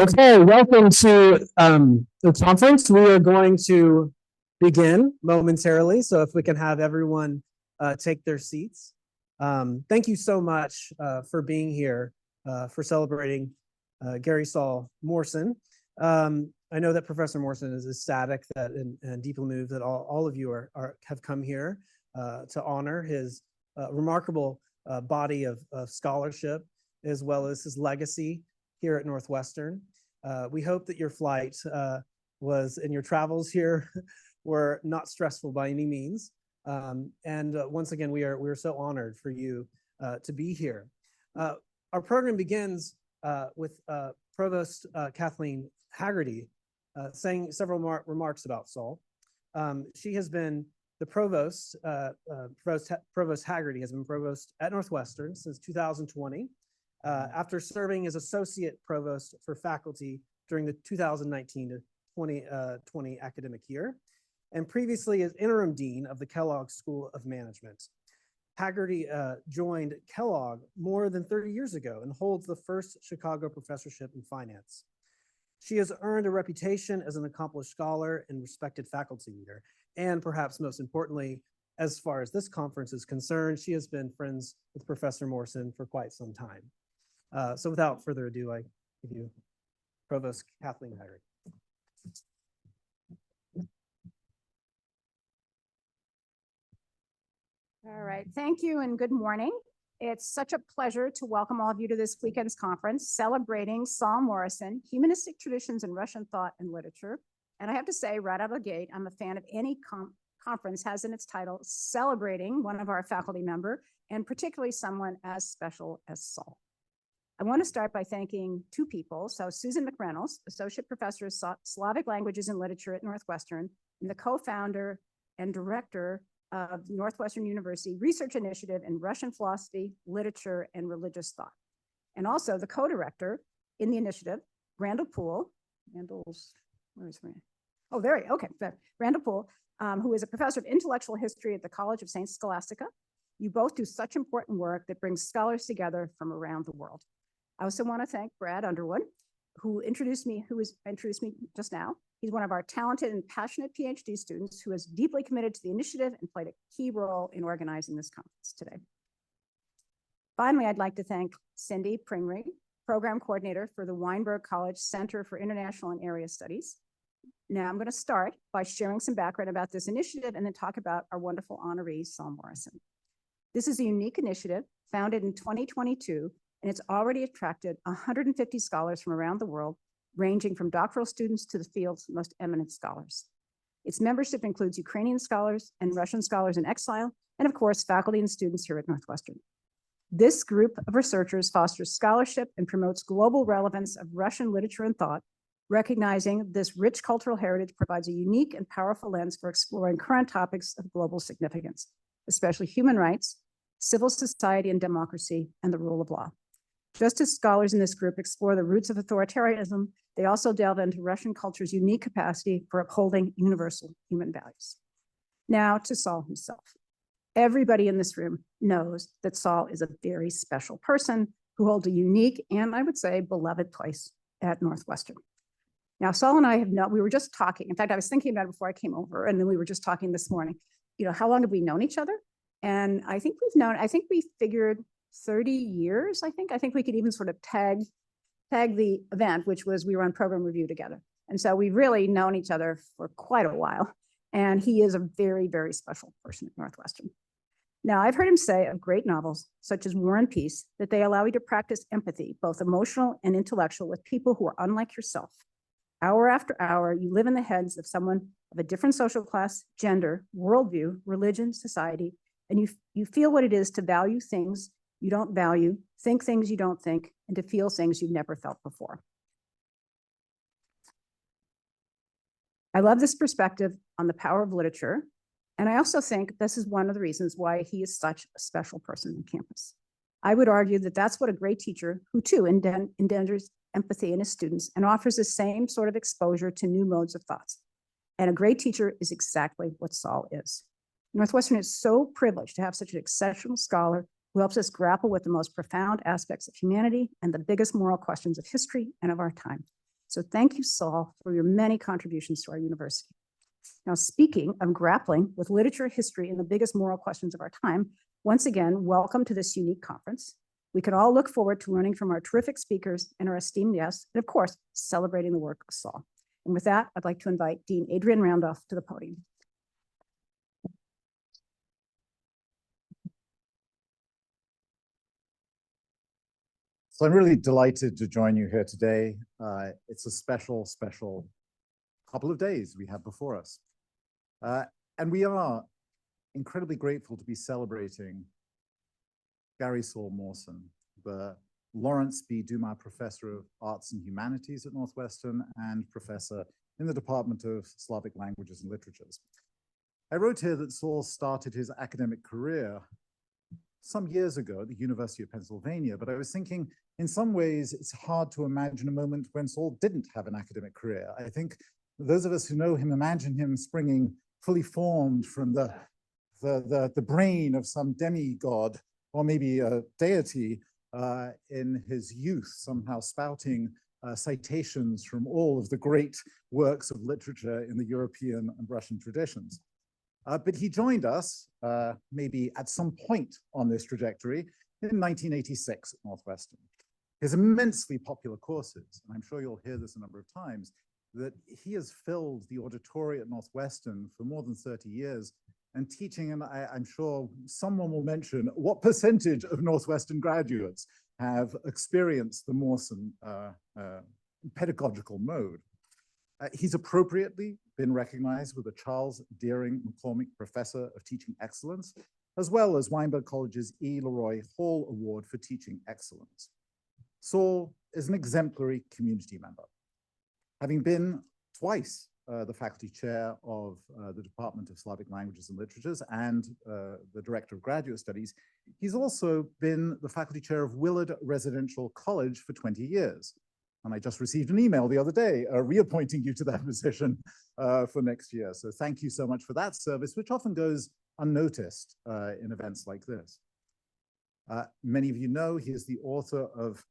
Okay, welcome to the conference. We are going to begin momentarily, so if we can have everyone take their seats. Thank you so much for being here, for celebrating Gary Saul Morrison. I know that Professor Morrison is ecstatic that and deeply moved that all of you have come here to honor his remarkable body of scholarship, as well as his legacy here at Northwestern. We hope that your flight was and your travels here were not stressful by any means. Once again, we are so honored for you to be here. Our program begins with Provost Kathleen Hagerty saying several remarks about Saul. She has been the provost, Provost Hagerty has been provost at Northwestern since 2020. After serving as associate provost for faculty during the 2019 to 2020 academic year, and previously as interim dean of the Kellogg School of Management. Hagerty joined Kellogg more than 30 years ago and holds the first Chicago professorship in finance. She has earned a reputation as an accomplished scholar and respected faculty leader, and perhaps most importantly, as far as this conference is concerned, she has been friends with Professor Morrison for quite some time. So without further ado, I give you Provost Kathleen Hagerty. All right, thank you and good morning. It's such a pleasure to welcome all of you to this weekend's conference celebrating Saul Morrison, Humanistic Traditions in Russian Thought and Literature. And I have to say right out of the gate, I'm a fan of any conference has in its title celebrating one of our faculty member, and particularly someone as special as Saul. I want to start by thanking two people. So Susan McReynolds, Associate Professor of Slavic Languages and Literature at Northwestern, and the co-founder and director of Northwestern University Research Initiative in Russian Philosophy, Literature, and Religious Thought. And also the co-director in the initiative, Randall Poole. Where's Randall? Oh, there he is. Okay, Randall Poole, who is a professor of intellectual history at the College of St. Scholastica. You both do such important work that brings scholars together from around the world. I also want to thank Brad Underwood, who introduced me just now. He's one of our talented and passionate PhD students who is deeply committed to the initiative and played a key role in organizing this conference today. Finally, I'd like to thank Cindy Pringry, Program Coordinator for the Weinberg College Center for International and Area Studies. Now I'm going to start by sharing some background about this initiative and then talk about our wonderful honoree, Saul Morrison. This is a unique initiative founded in 2022, and it's already attracted 150 scholars from around the world, ranging from doctoral students to the field's most eminent scholars. Its membership includes Ukrainian scholars and Russian scholars in exile, and of course, faculty and students here at Northwestern. This group of researchers fosters scholarship and promotes global relevance of Russian literature and thought, recognizing this rich cultural heritage provides a unique and powerful lens for exploring current topics of global significance, especially human rights, civil society and democracy, and the rule of law. Just as scholars in this group explore the roots of authoritarianism, they also delve into Russian culture's unique capacity for upholding universal human values. Now to Saul himself. Everybody in this room knows that Saul is a very special person who holds a unique and I would say beloved place at Northwestern. Now, Saul and I we were just talking. In fact, I was thinking about it before I came over, and then we were just talking this morning. You know, how long have we known each other? And I think we figured 30 years, I think we could even sort of tag the event, which was we were on program review together. And so we've really known each other for quite a while. And he is a very, very special person at Northwestern. Now, I've heard him say of great novels, such as War and Peace, that they allow you to practice empathy, both emotional and intellectual, with people who are unlike yourself. Hour after hour, you live in the heads of someone of a different social class, gender, worldview, religion, society, and you feel what it is to value things you don't value, think things you don't think, and to feel things you've never felt before. I love this perspective on the power of literature, and I also think this is one of the reasons why he is such a special person on campus. I would argue that that's what a great teacher, who too engenders empathy in his students and offers the same sort of exposure to new modes of thoughts. And a great teacher is exactly what Saul is. Northwestern is so privileged to have such an exceptional scholar who helps us grapple with the most profound aspects of humanity and the biggest moral questions of history and of our time. So thank you, Saul, for your many contributions to our university. Now, speaking of grappling with literature, history, and the biggest moral questions of our time, once again, welcome to this unique conference. We can all look forward to learning from our terrific speakers and our esteemed guests, and of course, celebrating the work of Saul. And with that, I'd like to invite Dean Adrian Randolph to the podium. So I'm really delighted to join you here today. It's a special couple of days we have before us. And we are incredibly grateful to be celebrating Gary Saul Mawson, the Lawrence B. Dumas Professor of Arts and Humanities at Northwestern and Professor in the Department of Slavic Languages and Literatures. I wrote here that Saul started his academic career some years ago at the University of Pennsylvania, but I was thinking in some ways it's hard to imagine a moment when Saul didn't have an academic career. I think those of us who know him imagine him springing fully formed from the brain of some demigod or maybe a deity in his youth, somehow spouting citations from all of the great works of literature in the European and Russian traditions. But he joined us maybe at some point on this trajectory in 1986 at Northwestern. His immensely popular courses, and I'm sure you'll hear this a number of times, that he has filled the auditorium at Northwestern for more than 30 years and teaching, and I'm sure someone will mention what percentage of Northwestern graduates have experienced the Mawson pedagogical mode. He's appropriately been recognized with the Charles Deering McCormick Professor of Teaching Excellence, as well as Weinberg College's E. Leroy Hall Award for Teaching Excellence. Saul is an exemplary community member. Having been twice the faculty chair of the Department of Slavic Languages and Literatures and the director of graduate studies, he's also been the faculty chair of Willard Residential College for 20 years. And I just received an email the other day reappointing you to that position for next year. So thank you so much for that service, which often goes unnoticed in events like this. Many of you know he is the author of,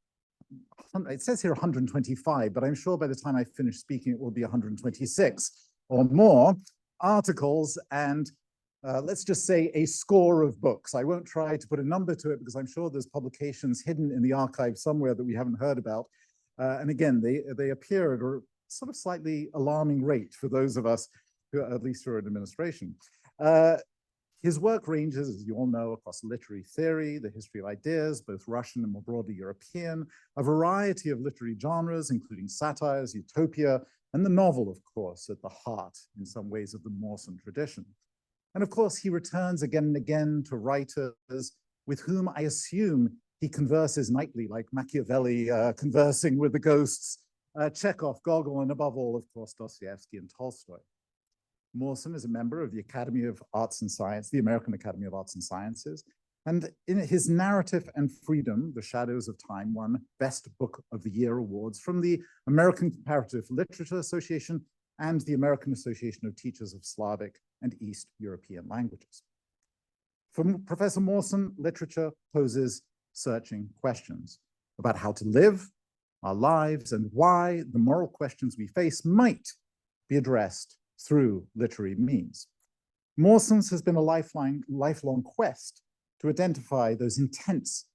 it says here 125, but I'm sure by the time I finish speaking, it will be 126 or more articles and let's just say a score of books. I won't try to put a number to it because I'm sure there's publications hidden in the archive somewhere that we haven't heard about. And again, they appear at a sort of slightly alarming rate for those of us who, at least who are in administration. His work ranges, as you all know, across literary theory, the history of ideas, both Russian and more broadly European, a variety of literary genres, including satires, utopia, and the novel, of course, at the heart, in some ways, of the Mawson tradition. And of course, he returns again and again to writers with whom I assume he converses nightly, like Machiavelli conversing with the ghosts, Chekhov, Gogol, and above all, of course, Dostoevsky and Tolstoy. Mawson is a member of the Academy of Arts and Science, the American Academy of Arts and Sciences, and in his Narrative and Freedom, The Shadows of Time won Best Book of the Year awards from the American Comparative Literature Association and the American Association of Teachers of Slavic and East European Languages. For Professor Mawson, literature poses searching questions about how to live our lives and why the moral questions we face might be addressed through literary means. Mawson's has been a lifelong quest to identify those intense,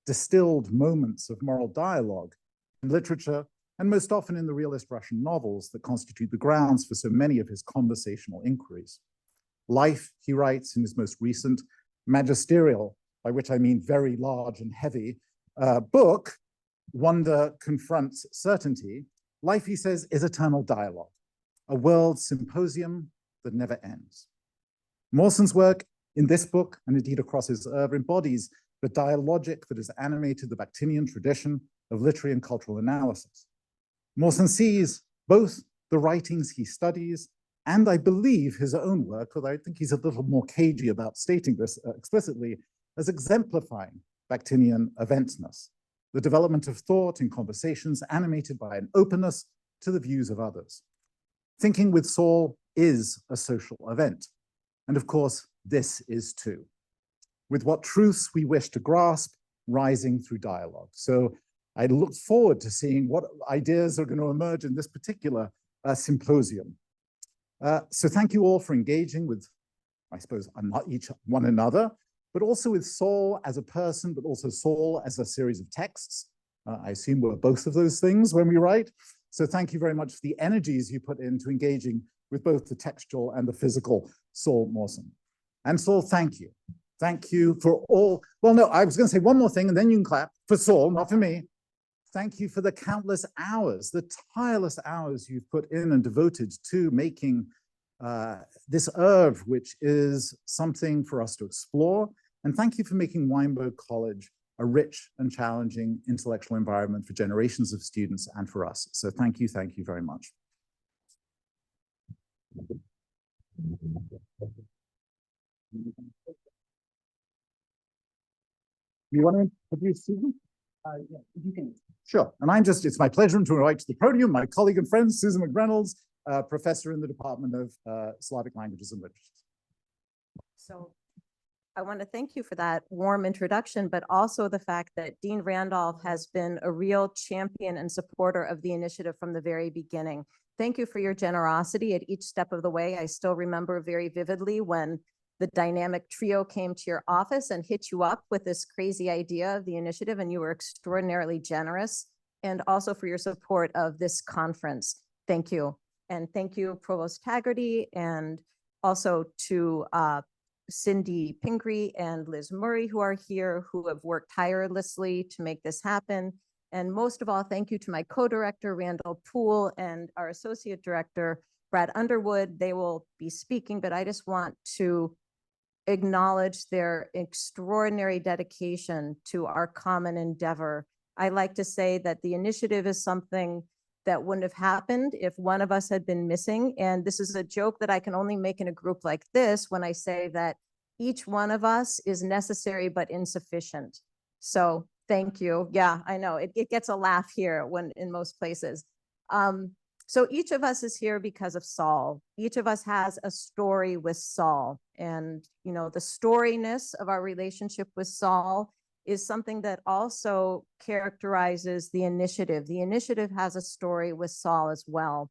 distilled moments of moral dialogue in literature, and most often in the realist Russian novels that constitute the grounds for so many of his conversational inquiries. Life, he writes in his most recent magisterial, by which I mean very large and heavy, book, Wonder Confronts Certainty. Life, he says, is eternal dialogue, a world symposium that never ends. Mawson's work in this book, and indeed across his oeuvre, embodies the dialogic that has animated the Bakhtinian tradition of literary and cultural analysis. Mawson sees both the writings he studies and, I believe, his own work, although I think he's a little more cagey about stating this explicitly, as exemplifying Bakhtinian eventness, the development of thought in conversations animated by an openness to the views of others. Thinking with Saul is a social event, and of course, this is too. With what truths we wish to grasp, rising through dialogue. So I look forward to seeing what ideas are going to emerge in this particular symposium. So thank you all for engaging with, I suppose, each one another, but also with Saul as a person, but also Saul as a series of texts. I assume we're both of those things when we write. So thank you very much for the energies you put into engaging with both the textual and the physical Saul Mawson. And Saul, thank you. Thank you for all, well, no, I was going to say one more thing and then you can clap for Saul, not for me. Thank you for the countless hours, the tireless hours you've put in and devoted to making this oeuvre, which is something for us to explore. And thank you for making Weinberg College a rich and challenging intellectual environment for generations of students and for us. So thank you very much. You want to introduce Susan? Yeah, you can. Sure. And it's my pleasure to invite to the podium my colleague and friend, Susan McReynolds, professor in the Department of Slavic Languages and Literatures. So I want to thank you for that warm introduction, but also the fact that Dean Randolph has been a real champion and supporter of the initiative from the very beginning. Thank you for your generosity at each step of the way. I still remember very vividly when the dynamic trio came to your office and hit you up with this crazy idea of the initiative, and you were extraordinarily generous, and also for your support of this conference. Thank you. And thank you, Provost Hagerty, and also to Cindy Pingree and Liz Murray, who are here, who have worked tirelessly to make this happen. And most of all, thank you to my co-director, Randall Poole, and our associate director, Brad Underwood. They will be speaking, but I just want to acknowledge their extraordinary dedication to our common endeavor. I like to say that the initiative is something that wouldn't have happened if one of us had been missing. And this is a joke that I can only make in a group like this when I say that each one of us is necessary but insufficient. So thank you. Yeah, I know it gets a laugh here when in most places. So each of us is here because of Saul. Each of us has a story with Saul. And, you know, the storyness of our relationship with Saul is something that also characterizes the initiative. The initiative has a story with Saul as well.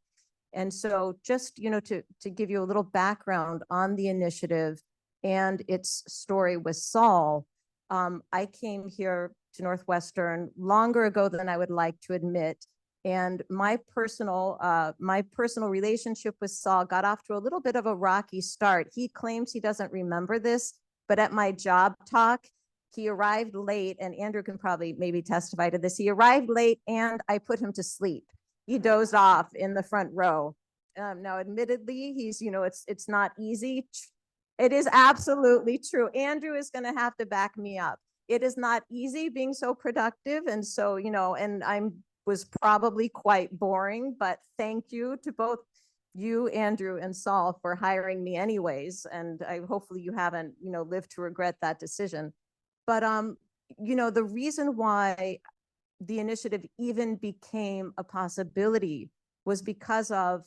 And so just, you know, to give you a little background on the initiative and its story with Saul, I came here to Northwestern longer ago than I would like to admit. And my personal relationship with Saul got off to a little bit of a rocky start. He claims he doesn't remember this, but at my job talk, he arrived late, and Andrew can probably maybe testify to this. He arrived late and I put him to sleep. He dozed off in the front row. Now, admittedly, he's, you know, it's not easy. It is absolutely true. Andrew is going to have to back me up. It is not easy being so productive. And so, you know, and was probably quite boring, but thank you to both you, Andrew, and Saul for hiring me anyways. And hopefully you haven't, you know, lived to regret that decision. But, you know, the reason why the initiative even became a possibility was because of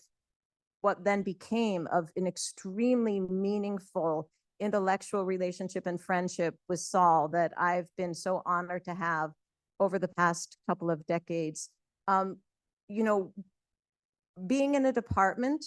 what then became of an extremely meaningful intellectual relationship and friendship with Saul that I've been so honored to have over the past couple of decades. You know, being in a department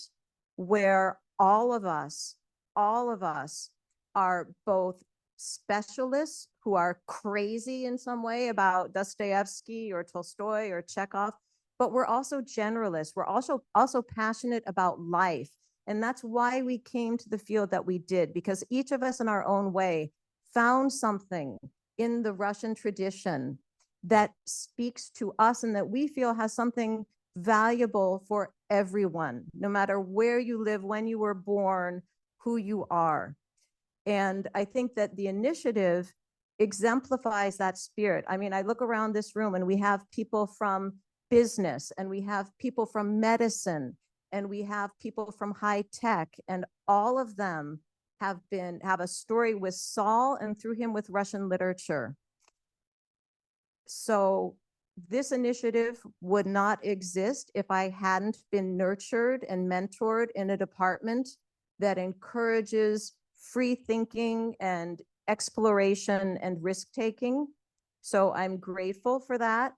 where all of us are both specialists who are crazy in some way about Dostoevsky or Tolstoy or Chekhov, but we're also generalists. We're also passionate about life. And that's why we came to the field that we did, because each of us in our own way found something in the Russian tradition that speaks to us and that we feel has something valuable for everyone, no matter where you live, when you were born, who you are. And I think that the initiative exemplifies that spirit. I mean, I look around this room and we have people from business, and we have people from medicine, and we have people from high tech, and all of them have a story with Saul and through him with Russian literature. So this initiative would not exist if I hadn't been nurtured and mentored in a department that encourages free thinking and exploration and risk taking. So I'm grateful for that.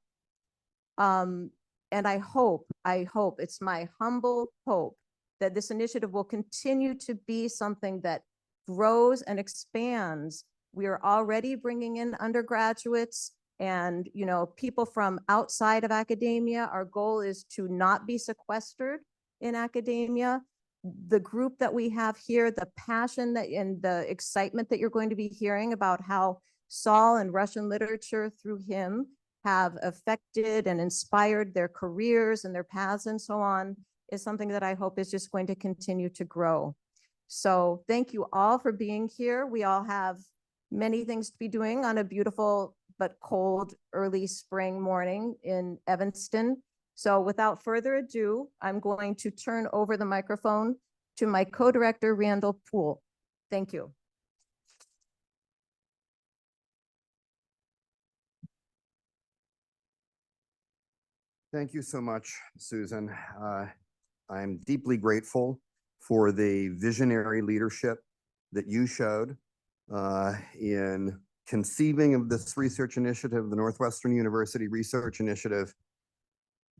And I hope, it's my humble hope that this initiative will continue to be something that grows and expands. We are already bringing in undergraduates and, you know, people from outside of academia. Our goal is to not be sequestered in academia. The group that we have here, the passion that and the excitement that you're going to be hearing about how Saul and Russian literature through him have affected and inspired their careers and their paths and so on, is something that I hope is just going to continue to grow. So thank you all for being here. We all have many things to be doing on a beautiful but cold early spring morning in Evanston. So without further ado, I'm going to turn over the microphone to my co-director, Randall Poole. Thank you. Thank you so much, Susan. I'm deeply grateful for the visionary leadership that you showed in conceiving of this research initiative, the Northwestern University Research Initiative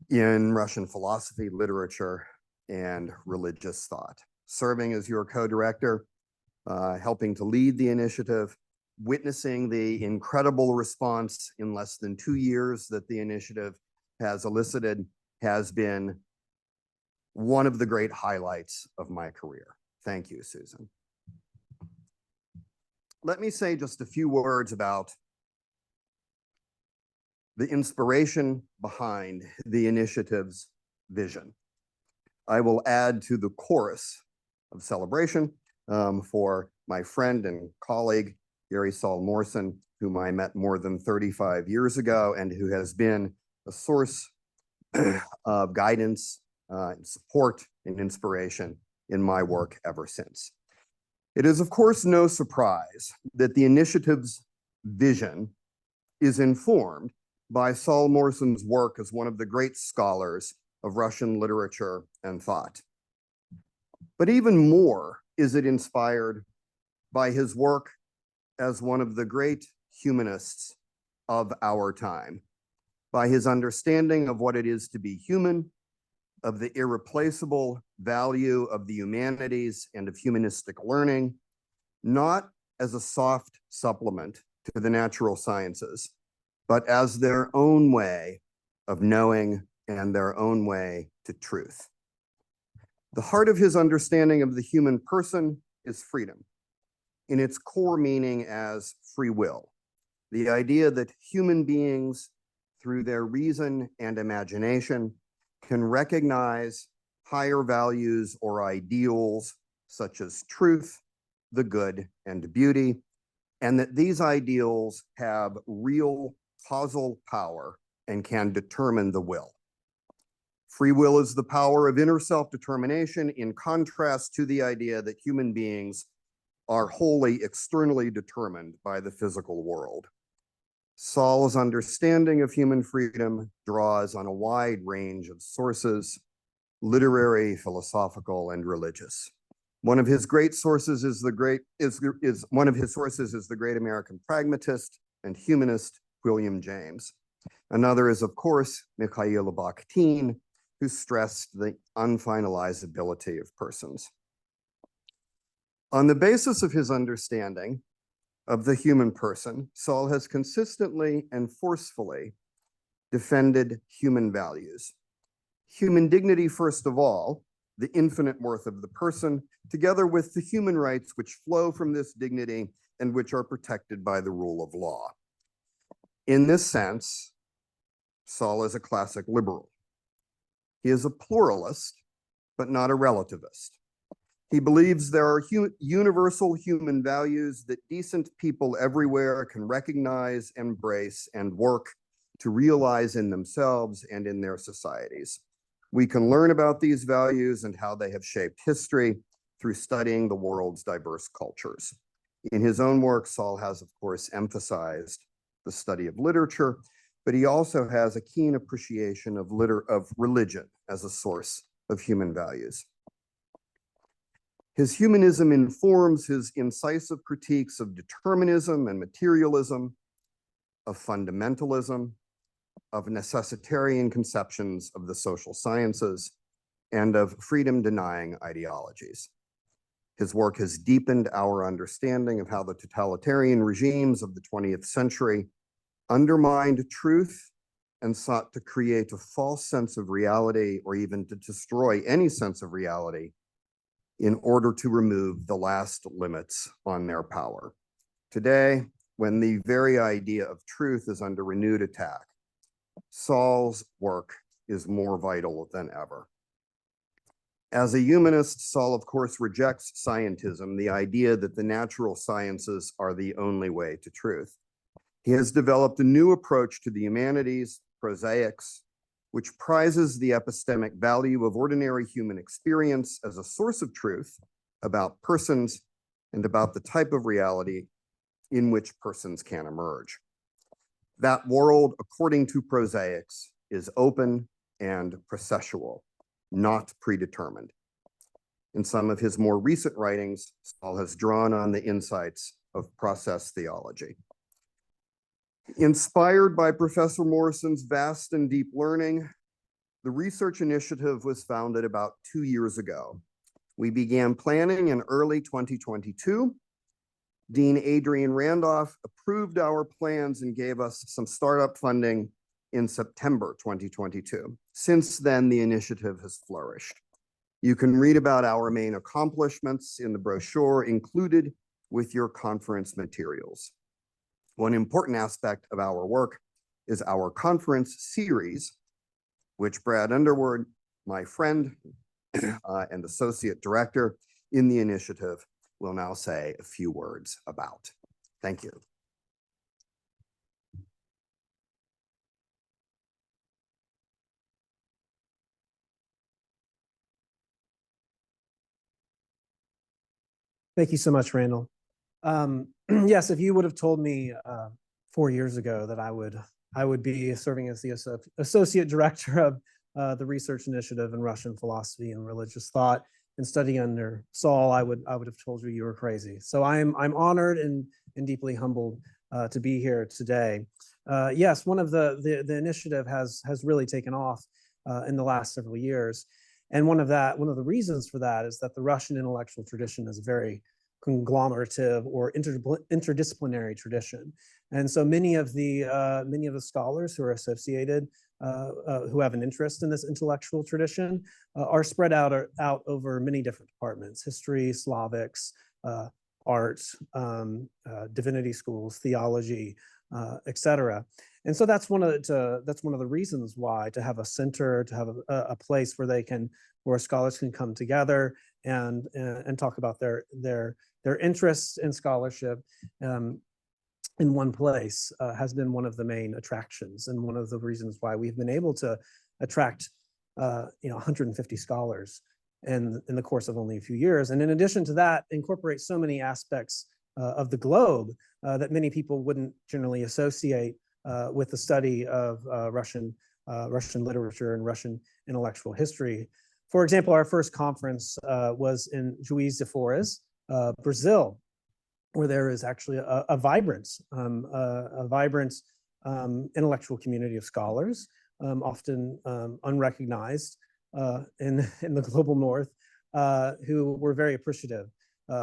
in Russian philosophy, literature, and religious thought. Serving as your co-director, helping to lead the initiative, witnessing the incredible response in less than 2 years that the initiative has elicited has been one of the great highlights of my career. Thank you, Susan. Let me say just a few words about the inspiration behind the initiative's vision. I will add to the chorus of celebration for my friend and colleague, Yuri Morrison, whom I met more than 35 years ago and who has been a source of guidance, support, and inspiration in my work ever since. It is, of course, no surprise that the initiative's vision is informed by Saul Morrison's work as one of the great scholars of Russian literature and thought. But even more is it inspired by his work as one of the great humanists of our time, by his understanding of what it is to be human, of the irreplaceable value of the humanities and of humanistic learning, not as a soft supplement to the natural sciences, but as their own way of knowing and their own way to truth. The heart of his understanding of the human person is freedom, in its core meaning as free will, the idea that human beings, through their reason and imagination, can recognize higher values or ideals such as truth, the good, and beauty, and that these ideals have real causal power and can determine the will. Free will is the power of inner self-determination, in contrast to the idea that human beings are wholly externally determined by the physical world. Saul's understanding of human freedom draws on a wide range of sources, literary, philosophical, and religious. One of his sources is the great American pragmatist and humanist William James. Another is, of course, Mikhail Bakhtin, who stressed the unfinalizability of persons. On the basis of his understanding of the human person, Saul has consistently and forcefully defended human values. Human dignity, first of all, the infinite worth of the person, together with the human rights which flow from this dignity and which are protected by the rule of law. In this sense, Saul is a classic liberal. He is a pluralist, but not a relativist. He believes there are universal human values that decent people everywhere can recognize, embrace, and work to realize in themselves and in their societies. We can learn about these values and how they have shaped history through studying the world's diverse cultures. In his own work, Saul has, of course, emphasized the study of literature, but he also has a keen appreciation of religion as a source of human values. His humanism informs his incisive critiques of determinism and materialism, of fundamentalism, of necessitarian conceptions of the social sciences and of freedom-denying ideologies. His work has deepened our understanding of how the totalitarian regimes of the 20th century undermined truth and sought to create a false sense of reality or even to destroy any sense of reality in order to remove the last limits on their power. Today, when the very idea of truth is under renewed attack, Saul's work is more vital than ever. As a humanist, Saul, of course, rejects scientism, the idea that the natural sciences are the only way to truth. He has developed a new approach to the humanities, prosaics, which prizes the epistemic value of ordinary human experience as a source of truth about persons and about the type of reality in which persons can emerge. That world, according to prosaics, is open and processual, not predetermined. In some of his more recent writings, Saul has drawn on the insights of process theology. Inspired by Professor Morrison's vast and deep learning, the research initiative was founded about 2 years ago. We began planning in early 2022. Dean Adrian Randolph approved our plans and gave us some startup funding in September 2022. Since then, the initiative has flourished. You can read about our main accomplishments in the brochure included with your conference materials. One important aspect of our work is our conference series, which Brad Underwood, my friend and associate director in the initiative, will now say a few words about. Thank you. Thank you so much, Randall. Yes, if you would have told me 4 years ago that I would be serving as the associate director of the research initiative in Russian philosophy and religious thought and study under Saul, I would have told you were crazy. So I'm honored and deeply humbled to be here today. Yes, one of the initiative has really taken off in the last several years. And one of the reasons for that is that the Russian intellectual tradition is a very conglomerative or interdisciplinary tradition. And so many of the scholars who are associated, who have an interest in this intellectual tradition, are spread out over many different departments: history, Slavics, art, divinity schools, theology, etc. And so that's one of the reasons why to have a center, to have a place where scholars can come together and talk about their interests in scholarship in one place has been one of the main attractions and one of the reasons why we've been able to attract 150 scholars in the course of only a few years. And in addition to that, incorporate so many aspects of the globe that many people wouldn't generally associate with the study of Russian literature and Russian intellectual history. For example, our first conference was in Juiz de Fora's, Brazil, where there is actually a vibrant intellectual community of scholars, often unrecognized in the global north, who were very appreciative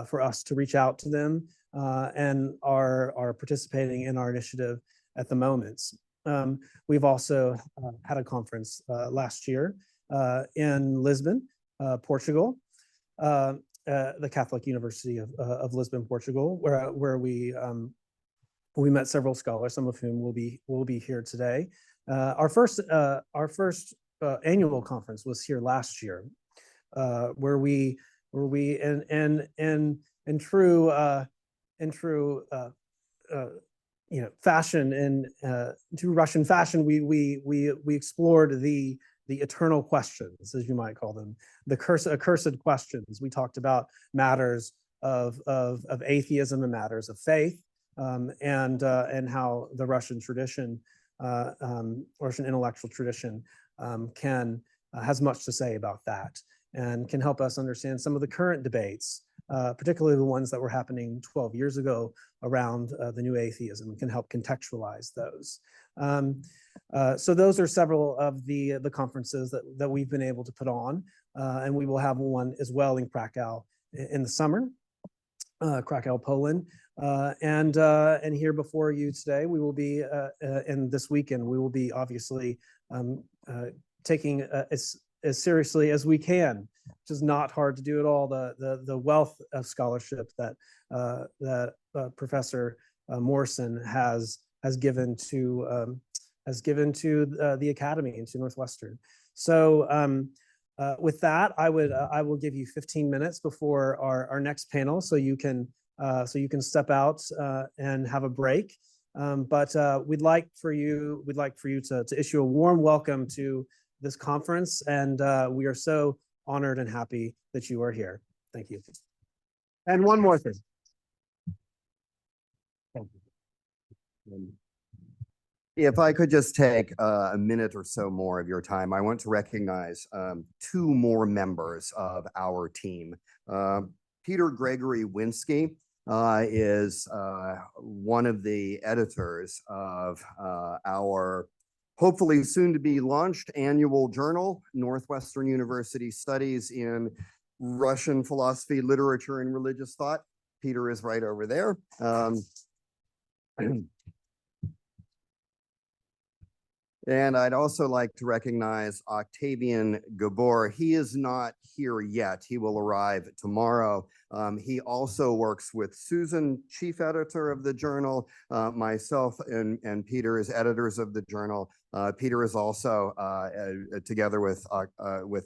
for us to reach out to them and are participating in our initiative at the moment. We've also had a conference last year in Lisbon, Portugal, the Catholic University of Lisbon, Portugal, where we met several scholars, some of whom will be here today. Our first annual conference was here last year, where we in true fashion, in true Russian fashion, we explored the eternal questions, as you might call them, the accursed questions. We talked about matters of atheism and matters of faith, and how the Russian tradition, Russian intellectual tradition, has much to say about that, and can help us understand some of the current debates, particularly the ones that were happening 12 years ago around the new atheism, can help contextualize those. So those are several of the conferences that we've been able to put on, and we will have one as well in Krakow in the summer, Krakow, Poland, and here before you today, we will be and this weekend we will be obviously taking as seriously as we can, which is not hard to do at all. The wealth of scholarship that Professor Morrison has given to the academy and to Northwestern. So with that, I will give you 15 minutes before our next panel, so you can step out and have a break. But we'd like for you to issue a warm welcome to this conference, and we are so honored and happy that you are here. Thank you. And one more thing. Thank you. If I could just take a minute or so more of your time, I want to recognize two more members of our team. Peter Gregory Winsky is one of the editors of our hopefully soon to be launched annual journal, Northwestern University Studies in Russian Philosophy, Literature, and Religious Thought. Peter is right over there. And I'd also like to recognize Octavian Gabor. He is not here yet. He will arrive tomorrow. He also works with Susan, chief editor of the journal, myself and Peter as editors of the journal. Peter is also, together with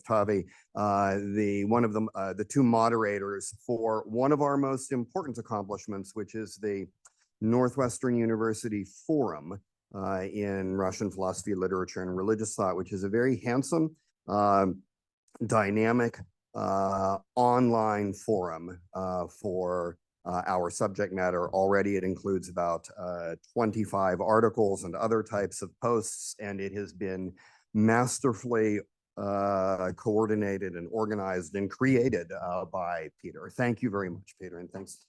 Tavi, the two moderators for one of our most important accomplishments, which is the Northwestern University Forum in Russian Philosophy, Literature, and Religious Thought, which is a very handsome, dynamic online forum for our subject matter. Already it includes about 25 articles and other types of posts, and it has been masterfully coordinated and organized and created by Peter. Thank you very much, Peter, and thanks.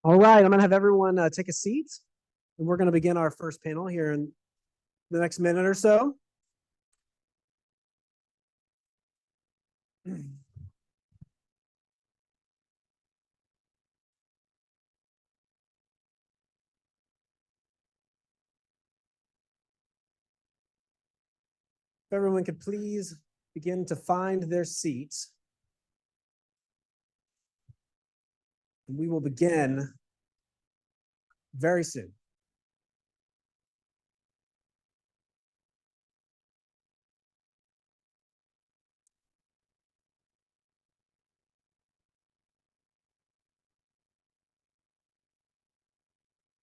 All right, I'm gonna have everyone take a seat, and we're gonna begin our first panel here in the next minute or so. If everyone could please begin to find their seats. We will begin very soon.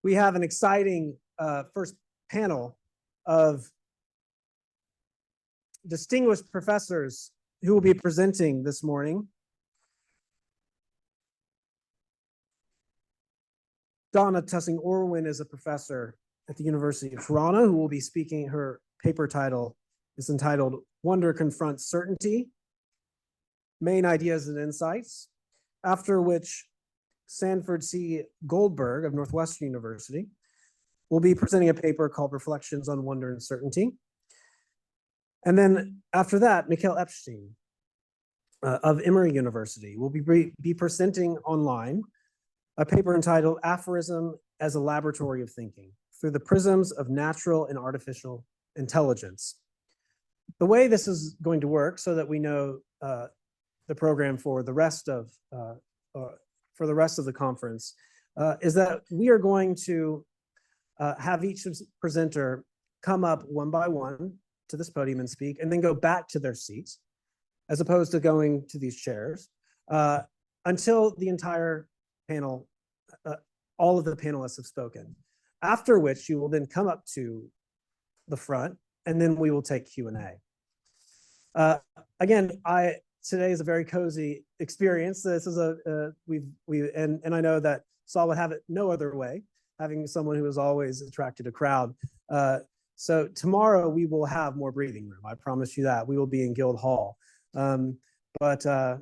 We have an exciting first panel of distinguished professors who will be presenting this morning. Donna Tussing Orwin is a professor at the University of Toronto who will be speaking. Her paper title is entitled Wonder Confronts Certainty, Main Ideas and Insights, after which Sanford C. Goldberg of Northwestern University will be presenting a paper called Reflections on Wonder and Certainty. And then after that, Mikhail Epstein of Emory University will be presenting online a paper entitled Aphorism as a Laboratory of Thinking Through the Prisms of Natural and Artificial Intelligence. The way this is going to work, so that we know the program for the rest of the conference, is that we are going to have each presenter come up one by one to this podium and speak, and then go back to their seats, as opposed to going to these chairs, until the entire panel, all of the panelists have spoken. After which you will then come up to the front, and then we will take Q&A. Again, today is a very cozy experience. This is and I know that Saul would have it no other way, having someone who has always attracted a crowd. So tomorrow we will have more breathing room. I promise you that. We will be in Guild Hall. But I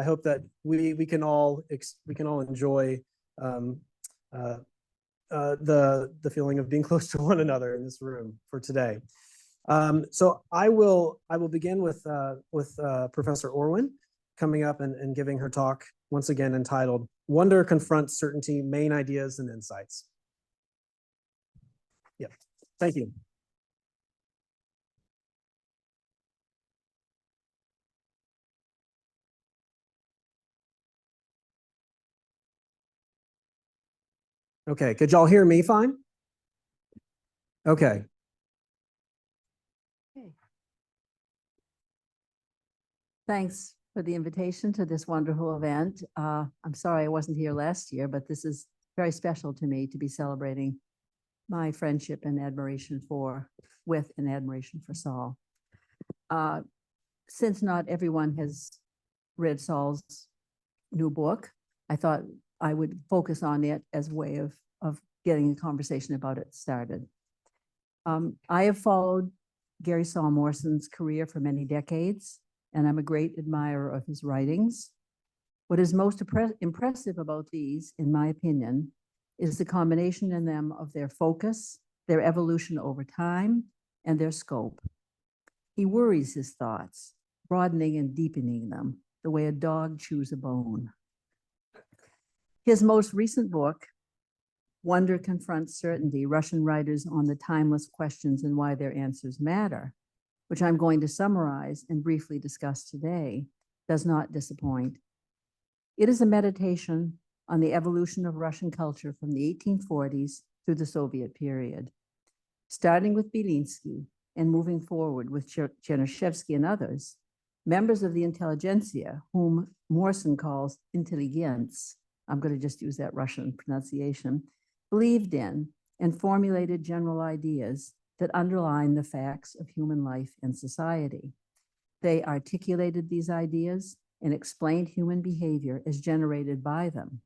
hope that we can all enjoy the feeling of being close to one another in this room for today. So I will begin with Professor Orwin coming up and giving her talk once again entitled Wonder Confronts Certainty, Main Ideas and Insights. Yeah, thank you. Okay, could y'all hear me fine? Okay. Thanks for the invitation to this wonderful event. I'm sorry I wasn't here last year, but this is very special to me to be celebrating my friendship and admiration for Saul. Since not everyone has read Saul's new book, I thought I would focus on it as a way of getting a conversation about it started. I have followed Gary Saul Morrison's career for many decades, and I'm a great admirer of his writings. What is most impressive about these, in my opinion, is the combination in them of their focus, their evolution over time, and their scope. He worries his thoughts, broadening and deepening them, the way a dog chews a bone. His most recent book, Wonder Confronts Certainty, Russian Writers on the Timeless Questions and Why Their Answers Matter, which I'm going to summarize and briefly discuss today, does not disappoint. It is a meditation on the evolution of Russian culture from the 1840s through the Soviet period, starting with Belinsky and moving forward with Chernyshevsky and others, members of the intelligentsia, whom Morrison calls intelligents, I'm going to just use that Russian pronunciation, believed in and formulated general ideas that underline the facts of human life and society. They articulated these ideas and explained human behavior as generated by them.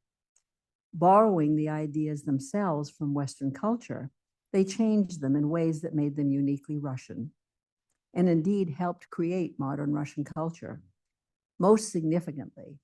Borrowing the ideas themselves from Western culture, they changed them in ways that made them uniquely Russian, and indeed helped create modern Russian culture. Most significantly,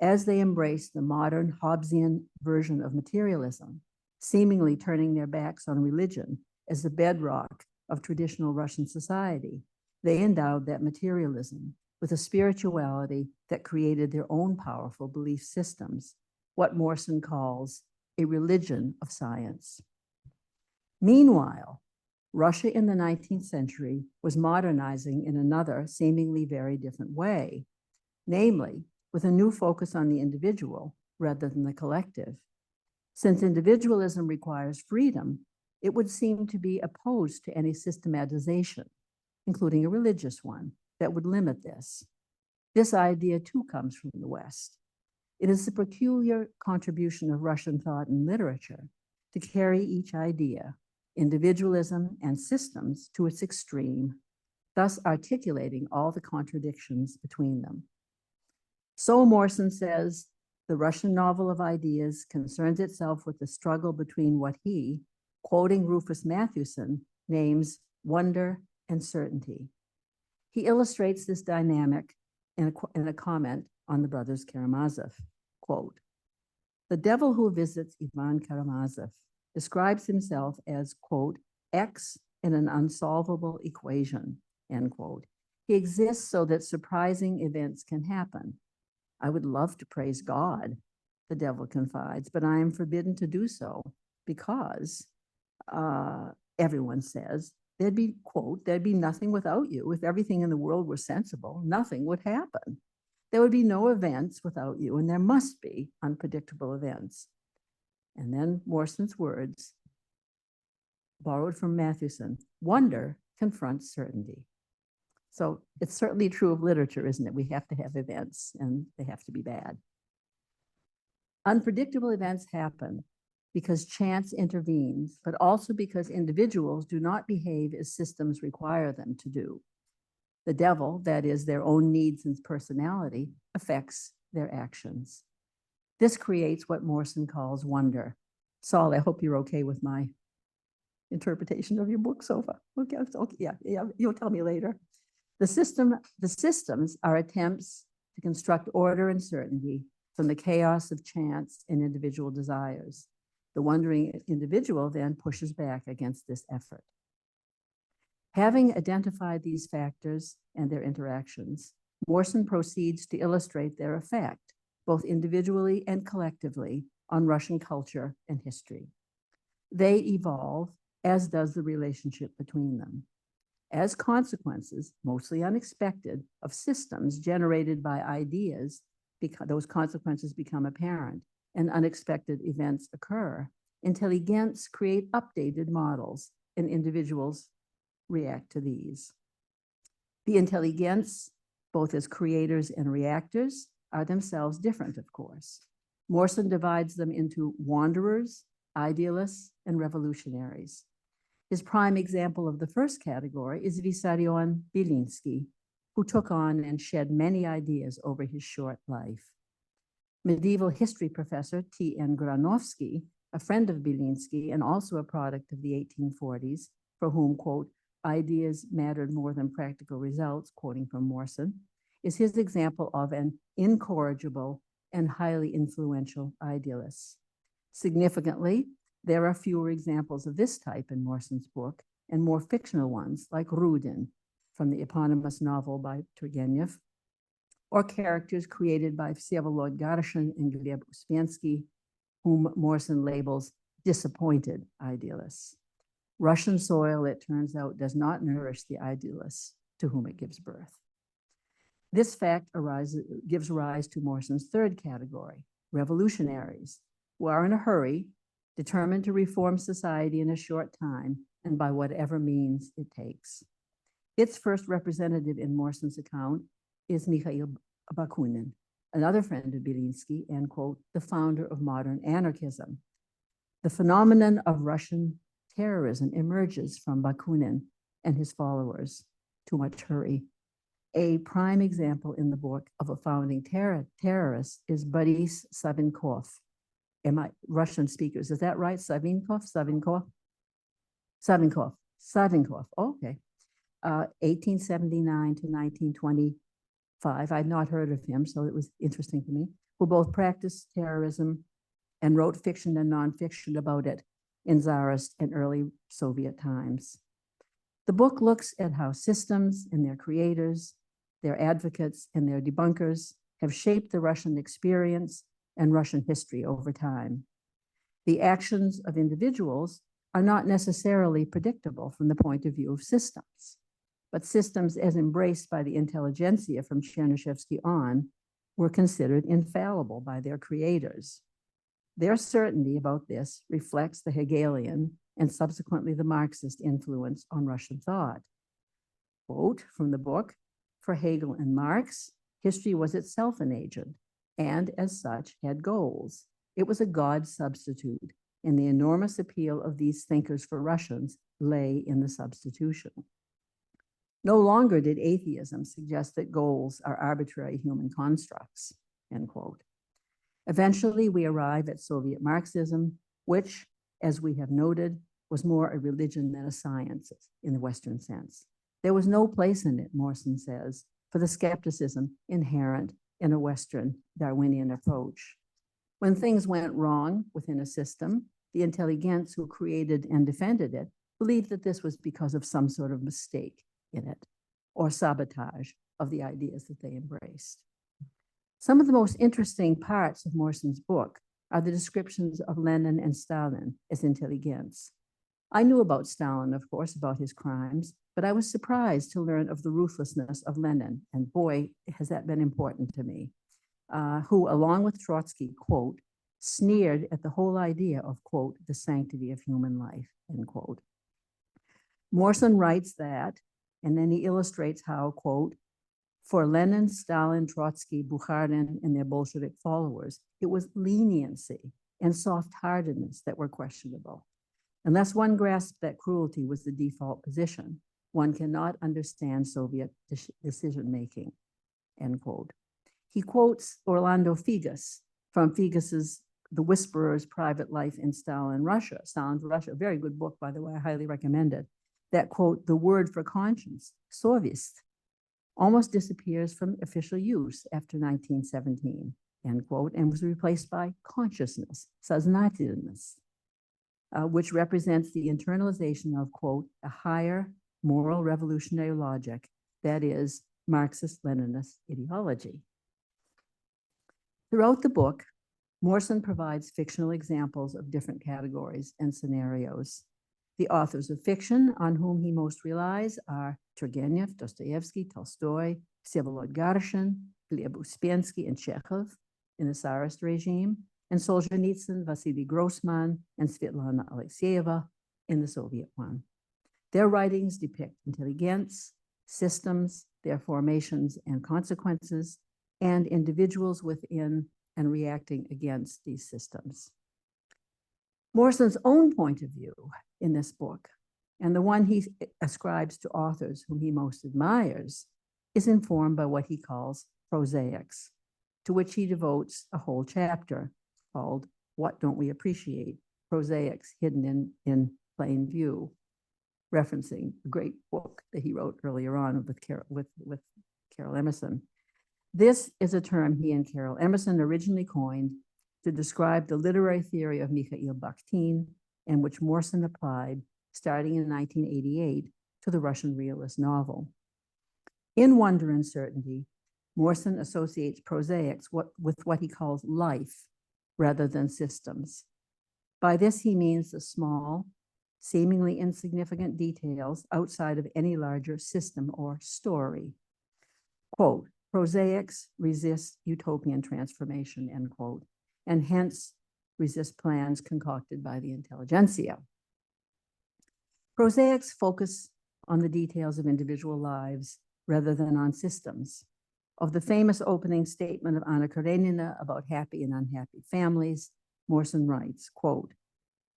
as they embrace the modern Hobbesian version of materialism, seemingly turning their backs on religion as the bedrock of traditional Russian society. They endowed that materialism with a spirituality that created their own powerful belief systems, what Morrison calls a religion of science. Meanwhile, Russia in the 19th century was modernizing in another seemingly very different way, namely with a new focus on the individual rather than the collective. Since individualism requires freedom, it would seem to be opposed to any systematization, including a religious one, that would limit this. This idea too comes from the West. It is the peculiar contribution of Russian thought and literature to carry each idea, individualism and systems, to its extreme, thus articulating all the contradictions between them. So Morrison says, the Russian novel of ideas concerns itself with the struggle between what he, quoting Rufus Matthewson, names wonder and certainty. He illustrates this dynamic in a comment on the brothers Karamazov, quote, "The devil who visits Ivan Karamazov describes himself as, quote, X in an unsolvable equation, end quote. He exists so that surprising events can happen. I would love to praise God," the devil confides, "but I am forbidden to do so because everyone says there'd be, quote, there'd be nothing without you. If everything in the world were sensible, nothing would happen. There would be no events without you, and there must be unpredictable events." And then Morrison's words, borrowed from Matthewson, "Wonder confronts certainty." So it's certainly true of literature, isn't it? We have to have events, and they have to be bad. Unpredictable events happen because chance intervenes, but also because individuals do not behave as systems require them to do. The devil, that is their own needs and personality, affects their actions. This creates what Morrison calls wonder. Saul, I hope you're okay with my interpretation of your book so far. Okay, yeah, you'll tell me later. The systems are attempts to construct order and certainty from the chaos of chance and individual desires. The wondering individual then pushes back against this effort. Having identified these factors and their interactions, Morrison proceeds to illustrate their effect, both individually and collectively, on Russian culture and history. They evolve, as does the relationship between them. As consequences, mostly unexpected, of systems generated by ideas, those consequences become apparent, and unexpected events occur. Intelligents create updated models, and individuals react to these. The intelligents, both as creators and reactors, are themselves different, of course. Morrison divides them into wanderers, idealists, and revolutionaries. His prime example of the first category is Vissarion Belinsky, who took on and shed many ideas over his short life. Medieval history professor T.N. Granovsky, a friend of Belinsky and also a product of the 1840s, for whom, quote, ideas mattered more than practical results, quoting from Morrison, is his example of an incorrigible and highly influential idealist. Significantly, there are fewer examples of this type in Morrison's book and more fictional ones like Rudin from the eponymous novel by Turgenev, or characters created by Vsevolod Garshin and Gleb Uspensky, whom Morrison labels disappointed idealists. Russian soil, it turns out, does not nourish the idealists to whom it gives birth. This fact gives rise to Morrison's third category, revolutionaries, who are in a hurry, determined to reform society in a short time and by whatever means it takes. Its first representative in Morrison's account is Mikhail Bakunin, another friend of Belinsky and, quote, the founder of modern anarchism. The phenomenon of Russian terrorism emerges from Bakunin and his followers. Too much hurry. A prime example in the book of a founding terrorist is Boris Savinkov. Am I Russian speakers? Is that right? Savinkov? Okay. 1879 to 1925. I'd not heard of him, so it was interesting to me. who both practiced terrorism and wrote fiction and nonfiction about it in Tsarist and early Soviet times. The book looks at how systems and their creators, their advocates and their debunkers have shaped the Russian experience and Russian history over time. The actions of individuals are not necessarily predictable from the point of view of systems, but systems as embraced by the intelligentsia from Chernyshevsky on were considered infallible by their creators. Their certainty about this reflects the Hegelian and subsequently the Marxist influence on Russian thought. Quote from the book, for Hegel and Marx, history was itself an agent and as such had goals. It was a God substitute, and the enormous appeal of these thinkers for Russians lay in the substitution. No longer did atheism suggest that goals are arbitrary human constructs, end quote. Eventually, we arrive at Soviet Marxism, which, as we have noted, was more a religion than a science in the Western sense. There was no place in it, Morrison says, for the skepticism inherent in a Western Darwinian approach. When things went wrong within a system, the intelligents who created and defended it believed that this was because of some sort of mistake in it or sabotage of the ideas that they embraced. Some of the most interesting parts of Morrison's book are the descriptions of Lenin and Stalin as intelligents. I knew about Stalin, of course, about his crimes, but I was surprised to learn of the ruthlessness of Lenin, and boy, has that been important to me, who, along with Trotsky, quote, sneered at the whole idea of, quote, the sanctity of human life, end quote. Morrison writes that, and then he illustrates how, quote, for Lenin, Stalin, Trotsky, Bukharin, and their Bolshevik followers, it was leniency and soft-heartedness that were questionable. Unless one grasped that cruelty was the default position, one cannot understand Soviet decision-making, end quote. He quotes Orlando Figes from Figes's The Whisperer's Private Life in Stalin's Russia, a very good book, by the way, I highly recommend it, that, quote, the word for conscience, Sovist, almost disappears from official use after 1917, end quote, and was replaced by consciousness, сознательность, which represents the internalization of, quote, a higher moral revolutionary logic, that is, Marxist-Leninist ideology. Throughout the book, Morrison provides fictional examples of different categories and scenarios. The authors of fiction on whom he most relies are Turgenev, Dostoevsky, Tolstoy, Vsevolod Garshin, Gleb Uspensky, and Chekhov in the Tsarist regime, and Solzhenitsyn, Vasily Grossman, and Svetlana Alexeyeva in the Soviet one. Their writings depict intelligence, systems, their formations and consequences, and individuals within and reacting against these systems. Morrison's own point of view in this book, and the one he ascribes to authors whom he most admires, is informed by what he calls prosaics, to which he devotes a whole chapter called What Don't We Appreciate? Prosaics Hidden in Plain View, referencing a great book that he wrote earlier on with Carol Emerson. This is a term he and Carol Emerson originally coined to describe the literary theory of Mikhail Bakhtin, and which Morrison applied starting in 1988 to the Russian realist novel. In Wonder and Certainty, Morrison associates prosaics with what he calls life rather than systems. By this, he means the small, seemingly insignificant details outside of any larger system or story. Quote, prosaics resist utopian transformation, end quote, and hence resist plans concocted by the intelligentsia. Prosaics focus on the details of individual lives rather than on systems. Of the famous opening statement of Anna Karenina about happy and unhappy families, Morrison writes, quote,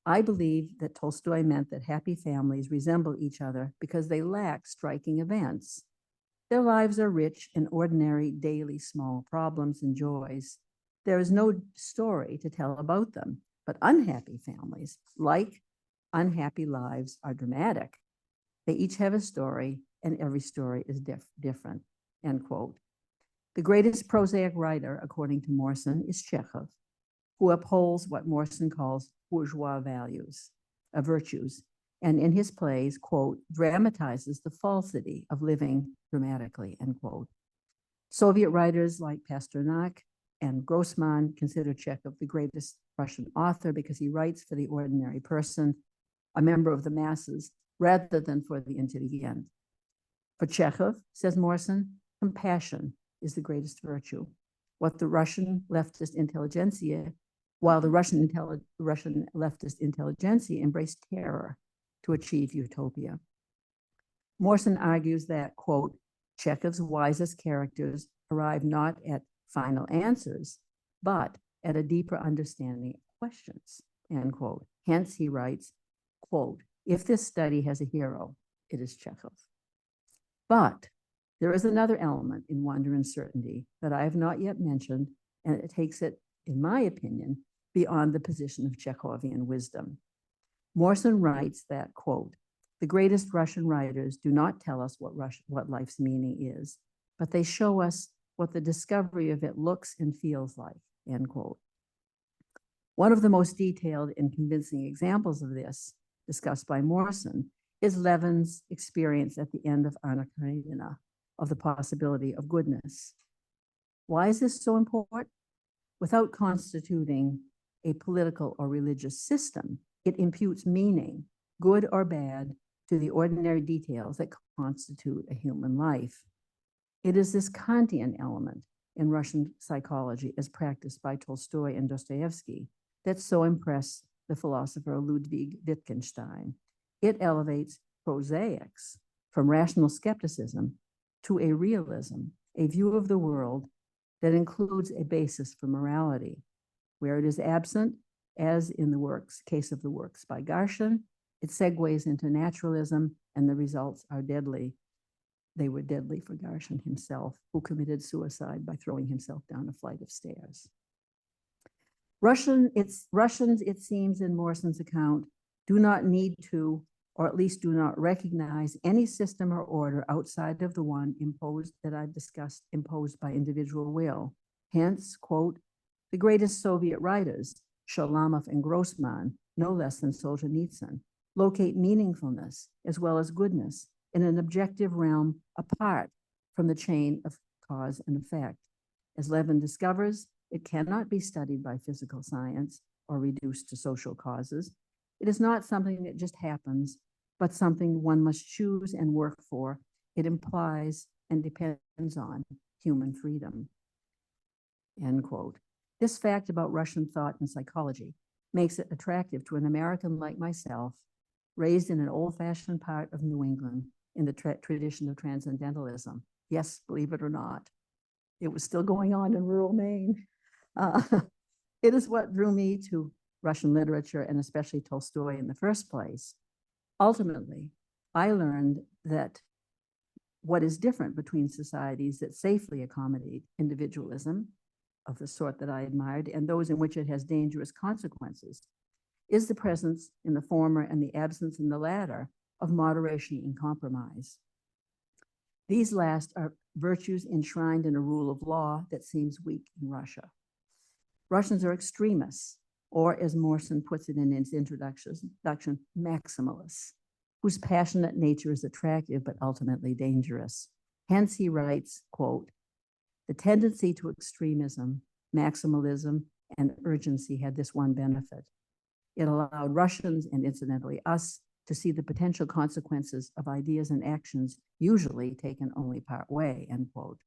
I believe that Tolstoy meant that happy families resemble each other because they lack striking events. Their lives are rich in ordinary, daily, small problems and joys. There is no story to tell about them, but unhappy families, like unhappy lives, are dramatic. They each have a story, and every story is different, end quote. The greatest prosaic writer, according to Morson, is Chekhov, who upholds what Morson calls bourgeois virtues, and in his plays, quote, dramatizes the falsity of living dramatically, end quote. Soviet writers like Pasternak and Grossman consider Chekhov the greatest Russian author because he writes for the ordinary person, a member of the masses, rather than for the intelligent. For Chekhov, says Morson, compassion is the greatest virtue. What the Russian leftist intelligentsia, while the Russian leftist intelligentsia embraced terror to achieve utopia. Morson argues that, quote, Chekhov's wisest characters arrive not at final answers, but at a deeper understanding of questions, end quote. Hence, he writes, quote, if this study has a hero, it is Chekhov. But there is another element in wonder and certainty that I have not yet mentioned, and it takes it, in my opinion, beyond the position of Chekhovian wisdom. Morson writes that, quote, the greatest Russian writers do not tell us what life's meaning is, but they show us what the discovery of it looks and feels like, end quote. One of the most detailed and convincing examples of this, discussed by Morson, is Levin's experience at the end of Anna Karenina of the possibility of goodness. Why is this so important? Without constituting a political or religious system, it imputes meaning, good or bad, to the ordinary details that constitute a human life. It is this Kantian element in Russian psychology as practiced by Tolstoy and Dostoevsky that so impressed the philosopher Ludwig Wittgenstein. It elevates prosaics from rational skepticism to a realism, a view of the world that includes a basis for morality. Where it is absent, as in the case of the works by Garshin, it segues into naturalism, and the results are deadly. They were deadly for Garshin himself, who committed suicide by throwing himself down a flight of stairs. Russians, it seems in Morson's account, do not need to, or at least do not recognize any system or order outside of the one imposed that I've discussed, imposed by individual will. Hence, quote, the greatest Soviet writers, Shalamov and Grossman, no less than Solzhenitsyn, locate meaningfulness as well as goodness in an objective realm apart from the chain of cause and effect. As Levin discovers, it cannot be studied by physical science or reduced to social causes. It is not something that just happens, but something one must choose and work for. It implies and depends on human freedom, end quote. This fact about Russian thought and psychology makes it attractive to an American like myself, raised in an old-fashioned part of New England in the tradition of transcendentalism. Yes, believe it or not, it was still going on in rural Maine. It is what drew me to Russian literature and especially Tolstoy in the first place. Ultimately, I learned that what is different between societies that safely accommodate individualism of the sort that I admired and those in which it has dangerous consequences is the presence in the former and the absence in the latter of moderation and compromise. These last are virtues enshrined in a rule of law that seems weak in Russia. Russians are extremists, or as Morson puts it in his introduction, maximalists, whose passionate nature is attractive but ultimately dangerous. Hence, he writes, quote, the tendency to extremism, maximalism, and urgency had this one benefit. It allowed Russians, and incidentally us, to see the potential consequences of ideas and actions usually taken only part way, end quote.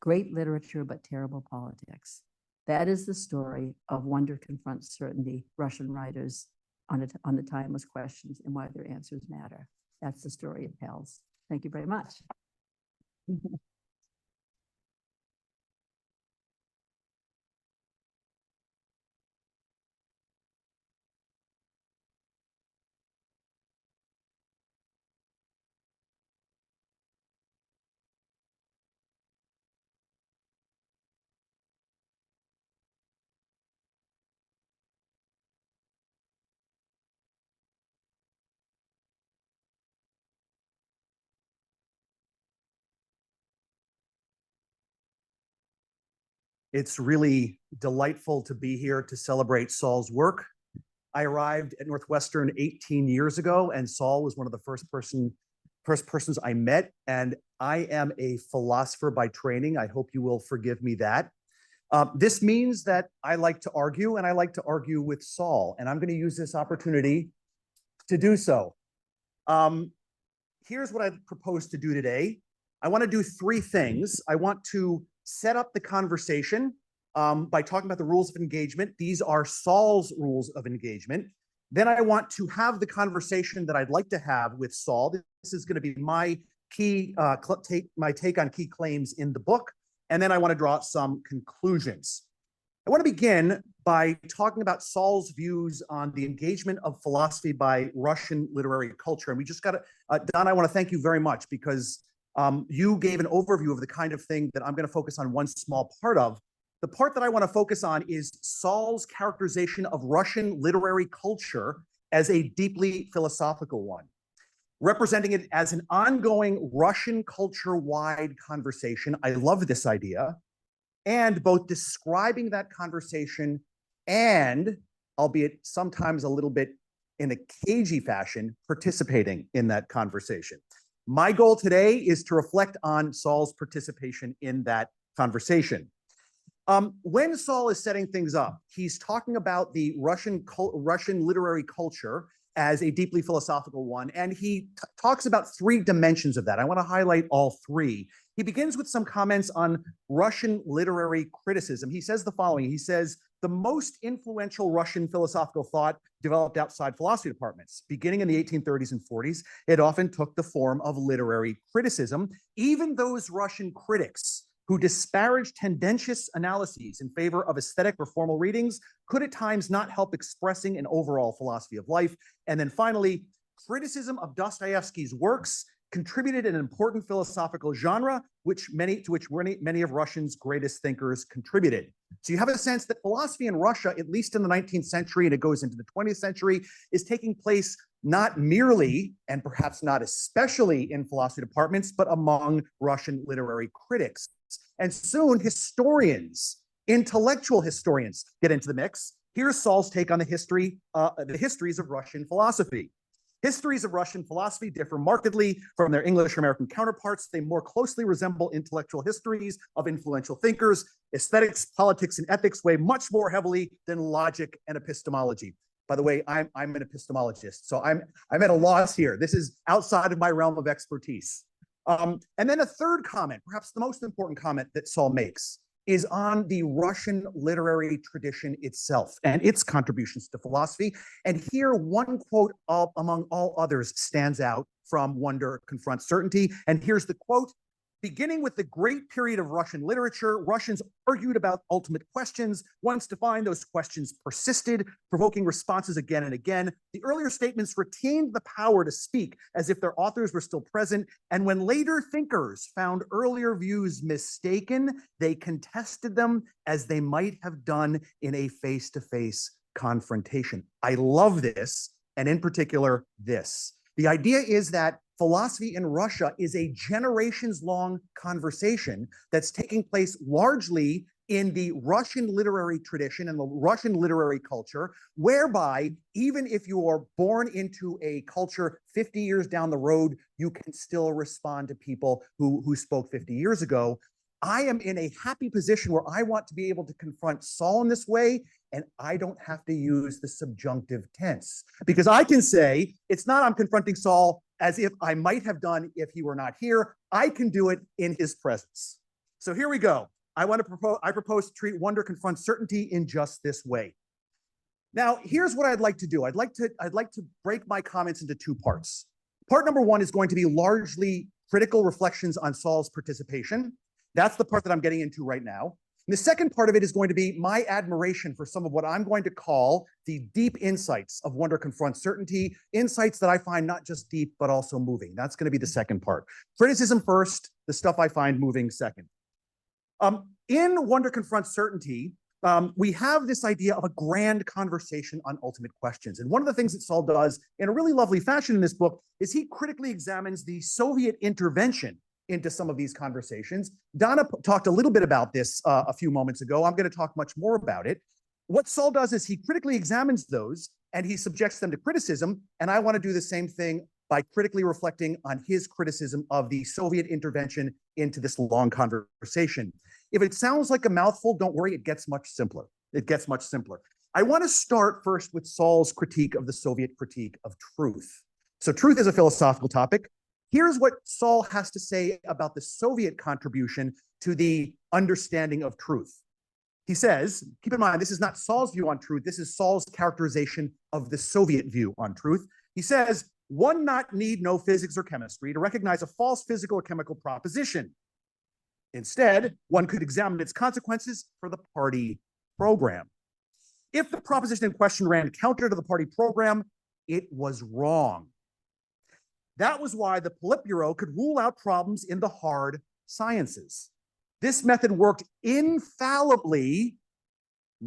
Great literature, but terrible politics. That is the story of Wonder Confronts Certainty, Russian writers on the timeless questions and why their answers matter. That's the story it tells. Thank you very much. It's really delightful to be here to celebrate Saul's work. I arrived at Northwestern 18 years ago, and Saul was one of the first persons I met, and I am a philosopher by training. I hope you will forgive me that. This means that I like to argue, and I like to argue with Saul, and I'm going to use this opportunity to do so. Here's what I propose to do today. I want to do three things. I want to set up the conversation by talking about the rules of engagement. These are Saul's rules of engagement. Then I want to have the conversation that I'd like to have with Saul. This is going to be my key take on key claims in the book. And then I want to draw some conclusions. I want to begin by talking about Saul's views on the engagement of philosophy by Russian literary culture. And we just got to, Donna, I want to thank you very much because you gave an overview of the kind of thing that I'm going to focus on one small part of. The part that I want to focus on is Saul's characterization of Russian literary culture as a deeply philosophical one, representing it as an ongoing Russian culture-wide conversation. I love this idea. And both describing that conversation and, albeit sometimes a little bit in a cagey fashion, participating in that conversation. My goal today is to reflect on Saul's participation in that conversation. When Saul is setting things up, he's talking about the Russian literary culture as a deeply philosophical one, and he talks about three dimensions of that. I want to highlight all three. He begins with some comments on Russian literary criticism. He says the following. He says, the most influential Russian philosophical thought developed outside philosophy departments. Beginning in the 1830s and 40s, it often took the form of literary criticism. Even those Russian critics who disparaged tendentious analyses in favor of aesthetic or formal readings could at times not help expressing an overall philosophy of life. And then finally, criticism of Dostoevsky's works contributed an important philosophical genre, to which many of Russia's greatest thinkers contributed. So you have a sense that philosophy in Russia, at least in the 19th century, and it goes into the 20th century, is taking place not merely, and perhaps not especially in philosophy departments, but among Russian literary critics. And soon historians, intellectual historians, get into the mix. Here's Saul's take on the histories of Russian philosophy. Histories of Russian philosophy differ markedly from their English or American counterparts. They more closely resemble intellectual histories of influential thinkers. Aesthetics, politics, and ethics weigh much more heavily than logic and epistemology. By the way, I'm an epistemologist, so I'm at a loss here. This is outside of my realm of expertise. And then a third comment, perhaps the most important comment that Saul makes, is on the Russian literary tradition itself and its contributions to philosophy. And here, one quote among all others stands out from Wonder Confronts Certainty. And here's the quote. Beginning with the great period of Russian literature, Russians argued about ultimate questions. Once defined, those questions persisted, provoking responses again and again. The earlier statements retained the power to speak as if their authors were still present. And when later thinkers found earlier views mistaken, they contested them as they might have done in a face-to-face confrontation. I love this, and in particular, this. The idea is that philosophy in Russia is a generations-long conversation that's taking place largely in the Russian literary tradition and the Russian literary culture, whereby even if you are born into a culture 50 years down the road, you can still respond to people who spoke 50 years ago. I am in a happy position where I want to be able to confront Saul in this way, and I don't have to use the subjunctive tense. Because I can say, it's not I'm confronting Saul as if I might have done if he were not here. I can do it in his presence. So here we go. I propose to treat Wonder Confronts Certainty in just this way. Now, here's what I'd like to do. I'd like to break my comments into two parts. Part number one is going to be largely critical reflections on Saul's participation. That's the part that I'm getting into right now. And the second part of it is going to be my admiration for some of what I'm going to call the deep insights of Wonder Confronts Certainty, insights that I find not just deep, but also moving. That's going to be the second part. Criticism first, the stuff I find moving second. In Wonder Confronts Certainty, we have this idea of a grand conversation on ultimate questions. And one of the things that Saul does in a really lovely fashion in this book is he critically examines the Soviet intervention into some of these conversations. Donna talked a little bit about this a few moments ago. I'm going to talk much more about it. What Saul does is he critically examines those and he subjects them to criticism. And I want to do the same thing by critically reflecting on his criticism of the Soviet intervention into this long conversation. If it sounds like a mouthful, don't worry, it gets much simpler. It gets much simpler. I want to start first with Saul's critique of the Soviet critique of truth. So truth is a philosophical topic. Here's what Saul has to say about the Soviet contribution to the understanding of truth. He says, keep in mind, this is not Saul's view on truth. This is Saul's characterization of the Soviet view on truth. He says, one not need know physics or chemistry to recognize a false physical or chemical proposition. Instead, one could examine its consequences for the party program. If the proposition in question ran counter to the party program, it was wrong. That was why the Politburo could rule out problems in the hard sciences. This method worked infallibly,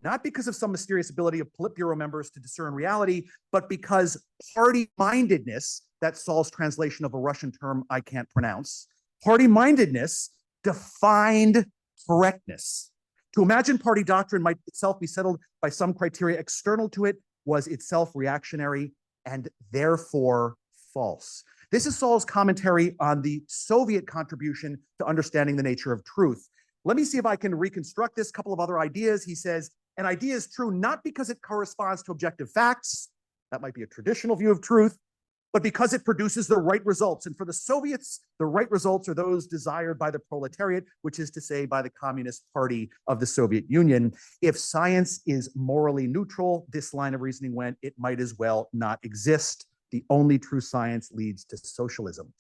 not because of some mysterious ability of Politburo members to discern reality, but because party-mindedness, that's Saul's translation of a Russian term I can't pronounce, party-mindedness defined correctness. To imagine party doctrine might itself be settled by some criteria external to it was itself reactionary and therefore false. This is Saul's commentary on the Soviet contribution to understanding the nature of truth. Let me see if I can reconstruct this. Couple of other ideas. He says, an idea is true not because it corresponds to objective facts. That might be a traditional view of truth, but because it produces the right results. And for the Soviets, the right results are those desired by the proletariat, which is to say by the Communist Party of the Soviet Union. If science is morally neutral, this line of reasoning went, it might as well not exist. The only true science leads to socialism.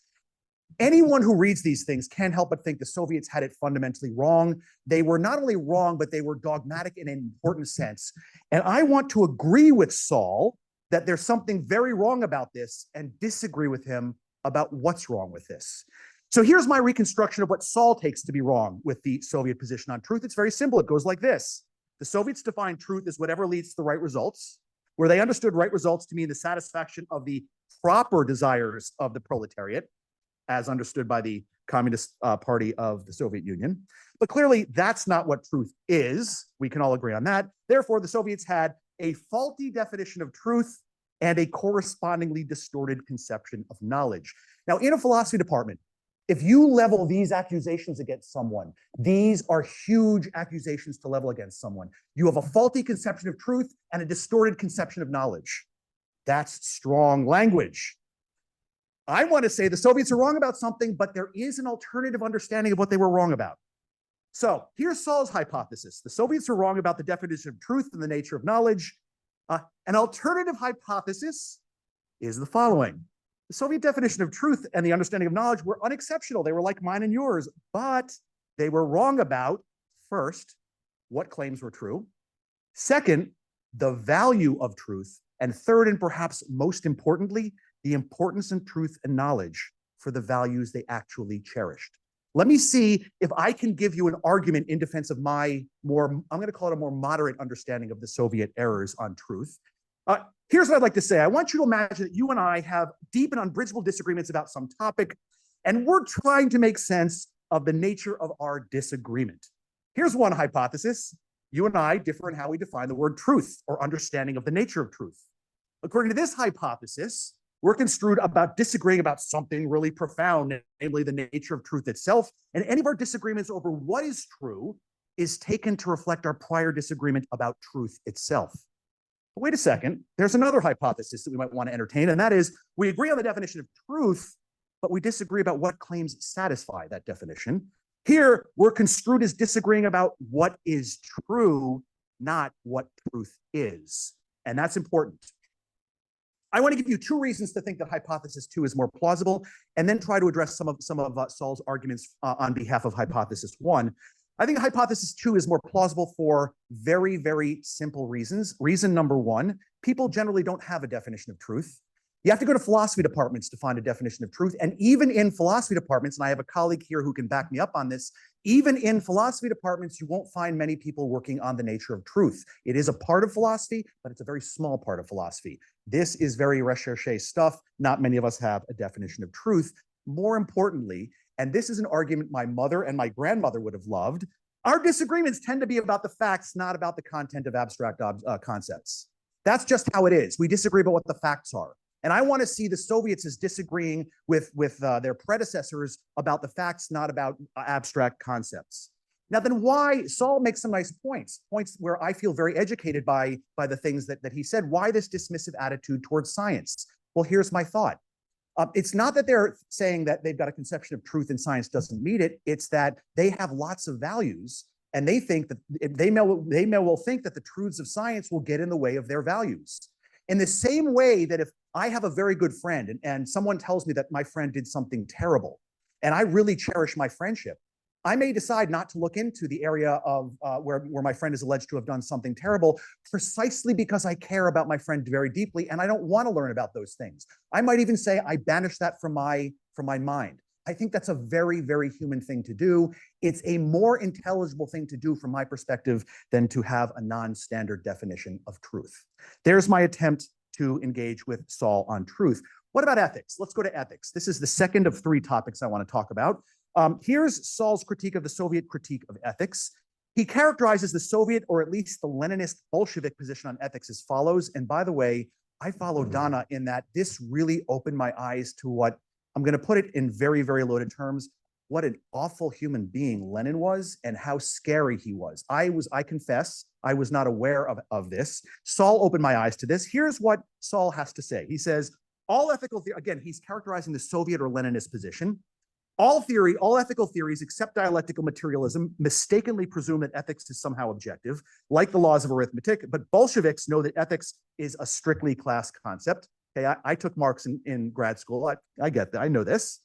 Anyone who reads these things can't help but think the Soviets had it fundamentally wrong. They were not only wrong, but they were dogmatic in an important sense. And I want to agree with Saul that there's something very wrong about this and disagree with him about what's wrong with this. So here's my reconstruction of what Saul takes to be wrong with the Soviet position on truth. It's very simple. It goes like this. The Soviets define truth as whatever leads to the right results, where they understood right results to mean the satisfaction of the proper desires of the proletariat, as understood by the Communist Party of the Soviet Union. But clearly, that's not what truth is. We can all agree on that. Therefore, the Soviets had a faulty definition of truth and a correspondingly distorted conception of knowledge. Now, in a philosophy department, if you level these accusations against someone, these are huge accusations to level against someone. You have a faulty conception of truth and a distorted conception of knowledge. That's strong language. I want to say the Soviets are wrong about something, but there is an alternative understanding of what they were wrong about. So here's Saul's hypothesis. The Soviets are wrong about the definition of truth and the nature of knowledge. An alternative hypothesis is the following. The Soviet definition of truth and the understanding of knowledge were unexceptional. They were like mine and yours, but they were wrong about, first, what claims were true. Second, the value of truth. And third, and perhaps most importantly, the importance in truth and knowledge for the values they actually cherished. Let me see if I can give you an argument in defense of my more, I'm going to call it a more moderate understanding of the Soviet errors on truth. Here's what I'd like to say. I want you to imagine that you and I have deep and unbridgeable disagreements about some topic, and we're trying to make sense of the nature of our disagreement. Here's one hypothesis. You and I differ in how we define the word truth or understanding of the nature of truth. According to this hypothesis, we're construed about disagreeing about something really profound, namely the nature of truth itself. And any of our disagreements over what is true is taken to reflect our prior disagreement about truth itself. But wait a second, there's another hypothesis that we might want to entertain, and that is we agree on the definition of truth, but we disagree about what claims satisfy that definition. Here, we're construed as disagreeing about what is true, not what truth is. And that's important. I want to give you two reasons to think that hypothesis 2 is more plausible, and then try to address some of Saul's arguments on behalf of hypothesis 1. I think hypothesis 2 is more plausible for very, very simple reasons. Reason number 1, people generally don't have a definition of truth. You have to go to philosophy departments to find a definition of truth. And even in philosophy departments, and I have a colleague here who can back me up on this, even in philosophy departments, you won't find many people working on the nature of truth. It is a part of philosophy, but it's a very small part of philosophy. This is very recherche stuff. Not many of us have a definition of truth. More importantly, and this is an argument my mother and my grandmother would have loved, our disagreements tend to be about the facts, not about the content of abstract concepts. That's just how it is. We disagree about what the facts are. And I want to see the Soviets as disagreeing with their predecessors about the facts, not about abstract concepts. Now, then why, Saul makes some nice points where I feel very educated by the things that he said. Why this dismissive attitude towards science? Well, here's my thought. It's not that they're saying that they've got a conception of truth and science doesn't meet it. It's that they have lots of values and they think that they may well think that the truths of science will get in the way of their values. In the same way that if I have a very good friend and someone tells me that my friend did something terrible and I really cherish my friendship, I may decide not to look into the area of where my friend is alleged to have done something terrible precisely because I care about my friend very deeply and I don't want to learn about those things. I might even say I banish that from my mind. I think that's a very, very human thing to do. It's a more intelligible thing to do from my perspective than to have a non-standard definition of truth. There's my attempt to engage with Saul on truth. What about ethics? Let's go to ethics. This is the second of three topics I want to talk about. Here's Saul's critique of the Soviet critique of ethics. He characterizes the Soviet, or at least the Leninist Bolshevik position on ethics as follows. And by the way, I follow Donna in that this really opened my eyes to what, I'm going to put it in very, very loaded terms, what an awful human being Lenin was and how scary he was. I confess, I was not aware of this. Saul opened my eyes to this. Here's what Saul has to say. He says, all ethical, again, he's characterizing the Soviet or Leninist position. All ethical theories except dialectical materialism mistakenly presume that ethics is somehow objective, like the laws of arithmetic, but Bolsheviks know that ethics is a strictly class concept. Okay, I took Marx in grad school. I get that, I know this.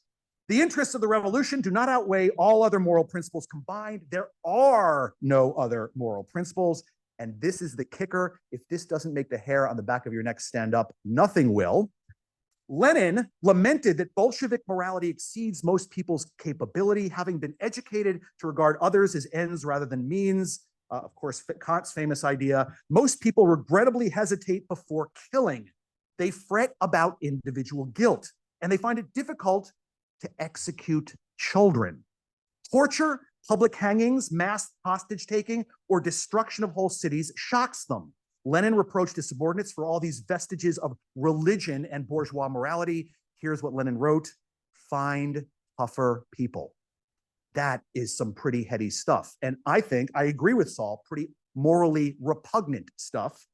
The interests of the revolution do not outweigh all other moral principles combined. There are no other moral principles. And this is the kicker. If this doesn't make the hair on the back of your neck stand up, nothing will. Lenin lamented that Bolshevik morality exceeds most people's capability, having been educated to regard others as ends rather than means. Of course, Kant's famous idea, most people regrettably hesitate before killing. They fret about individual guilt, and they find it difficult to execute children. Torture, public hangings, mass hostage taking, or destruction of whole cities shocks them. Lenin reproached his subordinates for all these vestiges of religion and bourgeois morality. Here's what Lenin wrote: find tougher people. That is some pretty heady stuff. And I think, I agree with Saul, pretty morally repugnant stuff.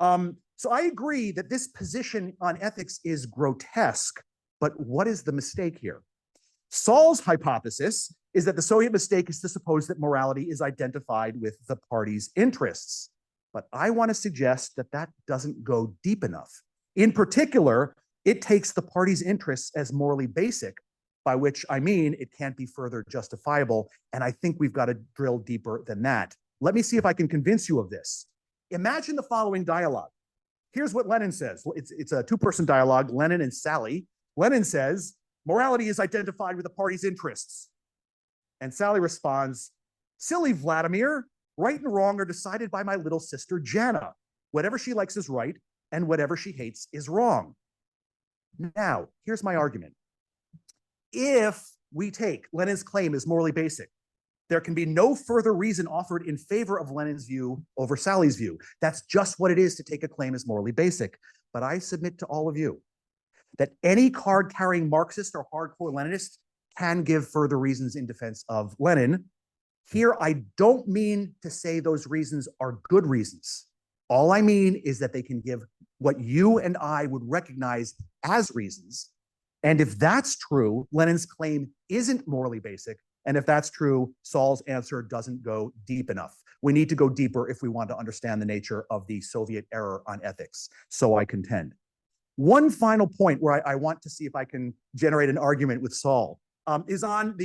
So I agree that this position on ethics is grotesque, but what is the mistake here? Saul's hypothesis is that the Soviet mistake is to suppose that morality is identified with the party's interests. But I want to suggest that that doesn't go deep enough. In particular, it takes the party's interests as morally basic, by which I mean it can't be further justifiable. And I think we've got to drill deeper than that. Let me see if I can convince you of this. Imagine the following dialogue. Here's what Lenin says. It's a two-person dialogue, Lenin and Sally. Lenin says, morality is identified with the party's interests. And Sally responds, silly Vladimir, right and wrong are decided by my little sister, Jana. Whatever she likes is right, and whatever she hates is wrong. Now, here's my argument. If we take Lenin's claim as morally basic, there can be no further reason offered in favor of Lenin's view over Sally's view. That's just what it is to take a claim as morally basic. But I submit to all of you that any card-carrying Marxist or hardcore Leninist can give further reasons in defense of Lenin. Here, I don't mean to say those reasons are good reasons. All I mean is that they can give what you and I would recognize as reasons. And if that's true, Lenin's claim isn't morally basic. And if that's true, Saul's answer doesn't go deep enough. We need to go deeper if we want to understand the nature of the Soviet error on ethics. So I contend. One final point where I want to see if I can generate an argument with Saul is on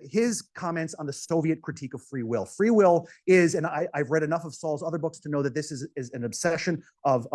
his comments on the Soviet critique of free will. Free will is, and I've read enough of Saul's other books to know that this is an obsession of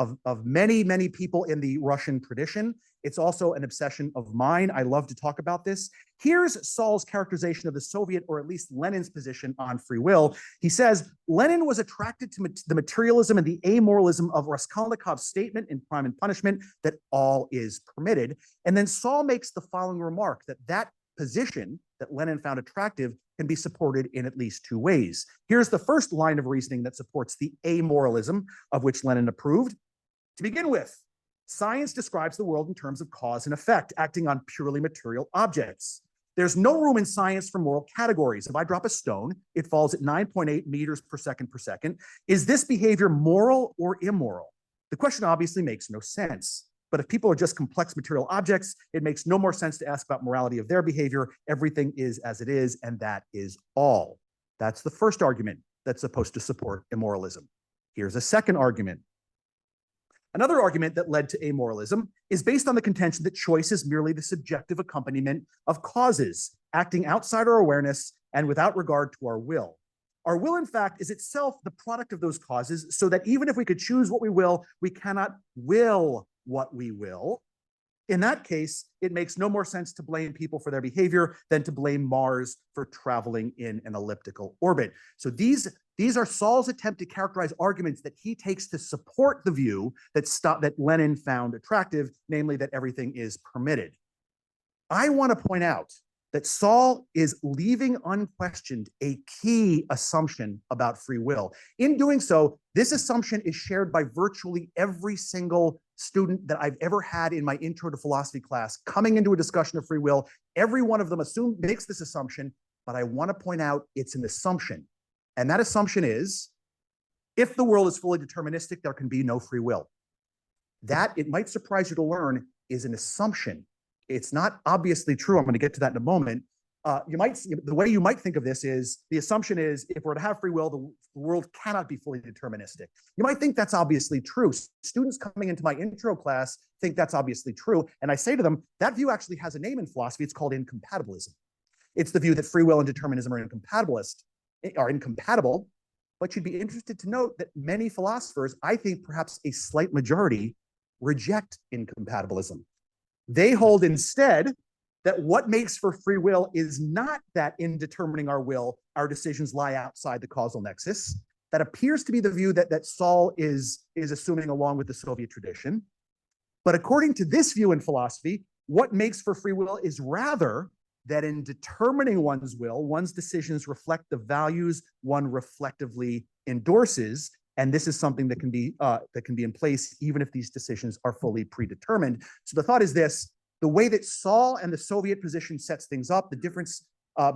many, many people in the Russian tradition. It's also an obsession of mine. I love to talk about this. Here's Saul's characterization of the Soviet, or at least Lenin's position on free will. He says, Lenin was attracted to the materialism and the amoralism of Raskolnikov's statement in Crime and Punishment that all is permitted. And then Saul makes the following remark, that position that Lenin found attractive can be supported in at least two ways. Here's the first line of reasoning that supports the amoralism of which Lenin approved. To begin with, science describes the world in terms of cause and effect, acting on purely material objects. There's no room in science for moral categories. If I drop a stone, it falls at 9.8 meters per second. Is this behavior moral or immoral? The question obviously makes no sense. But if people are just complex material objects, it makes no more sense to ask about morality of their behavior. Everything is as it is, and that is all. That's the first argument that's supposed to support immoralism. Here's a second argument. Another argument that led to amoralism is based on the contention that choice is merely the subjective accompaniment of causes, acting outside our awareness and without regard to our will. Our will, in fact, is itself the product of those causes, so that even if we could choose what we will, we cannot will what we will. In that case, it makes no more sense to blame people for their behavior than to blame Mars for traveling in an elliptical orbit. So these are Saul's attempt to characterize arguments that he takes to support the view that Lenin found attractive, namely that everything is permitted. I want to point out that Saul is leaving unquestioned a key assumption about free will. In doing so, this assumption is shared by virtually every single student that I've ever had in my intro to philosophy class coming into a discussion of free will. Every one of them makes this assumption, but I want to point out it's an assumption. And that assumption is, if the world is fully deterministic, there can be no free will. That, it might surprise you to learn, is an assumption. It's not obviously true. I'm going to get to that in a moment. The way you might think of this is, the assumption is, if we're to have free will, the world cannot be fully deterministic. You might think that's obviously true. Students coming into my intro class think that's obviously true. And I say to them, that view actually has a name in philosophy. It's called incompatibilism. It's the view that free will and determinism are incompatible. But you'd be interested to note that many philosophers, I think perhaps a slight majority, reject incompatibilism. They hold instead that what makes for free will is not that in determining our will, our decisions lie outside the causal nexus. That appears to be the view that Saul is assuming along with the Soviet tradition. But according to this view in philosophy, what makes for free will is rather that in determining one's will, one's decisions reflect the values one reflectively endorses. And this is something that can be in place even if these decisions are fully predetermined. So the thought is this: the way that Saul and the Soviet position sets things up, the difference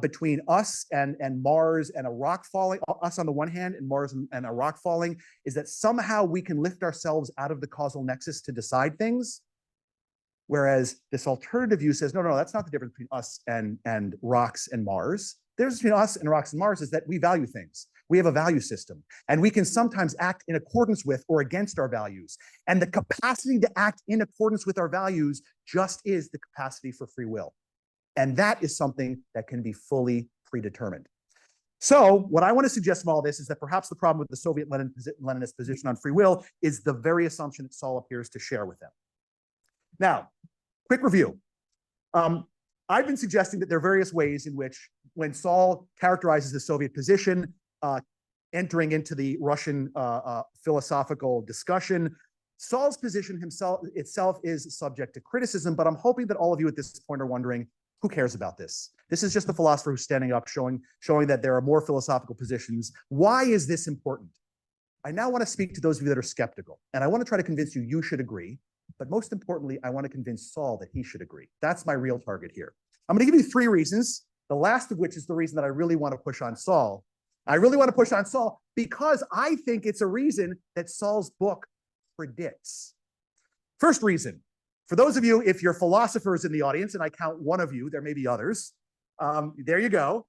between us and Mars and a rock falling, us on the one hand and Mars and a rock falling, is that somehow we can lift ourselves out of the causal nexus to decide things. Whereas this alternative view says, no, that's not the difference between us and rocks and Mars. The difference between us and rocks and Mars is that we value things. We have a value system, and we can sometimes act in accordance with or against our values. And the capacity to act in accordance with our values just is the capacity for free will. And that is something that can be fully predetermined. So what I want to suggest from all this is that perhaps the problem with the Soviet Leninist position on free will is the very assumption that Saul appears to share with them. Now, quick review. I've been suggesting that there are various ways in which, when Saul characterizes the Soviet position, entering into the Russian philosophical discussion, Saul's position itself is subject to criticism, but I'm hoping that all of you at this point are wondering, who cares about this? This is just the philosopher who's standing up, showing that there are more philosophical positions. Why is this important? I now want to speak to those of you that are skeptical, and I want to try to convince you should agree. But most importantly, I want to convince Saul that he should agree. That's my real target here. I'm going to give you 3 reasons, the last of which is the reason that I really want to push on Saul. I really want to push on Saul because I think it's a reason that Saul's book predicts. First reason, for those of you, if you're philosophers in the audience, and I count one of you, there may be others, there you go.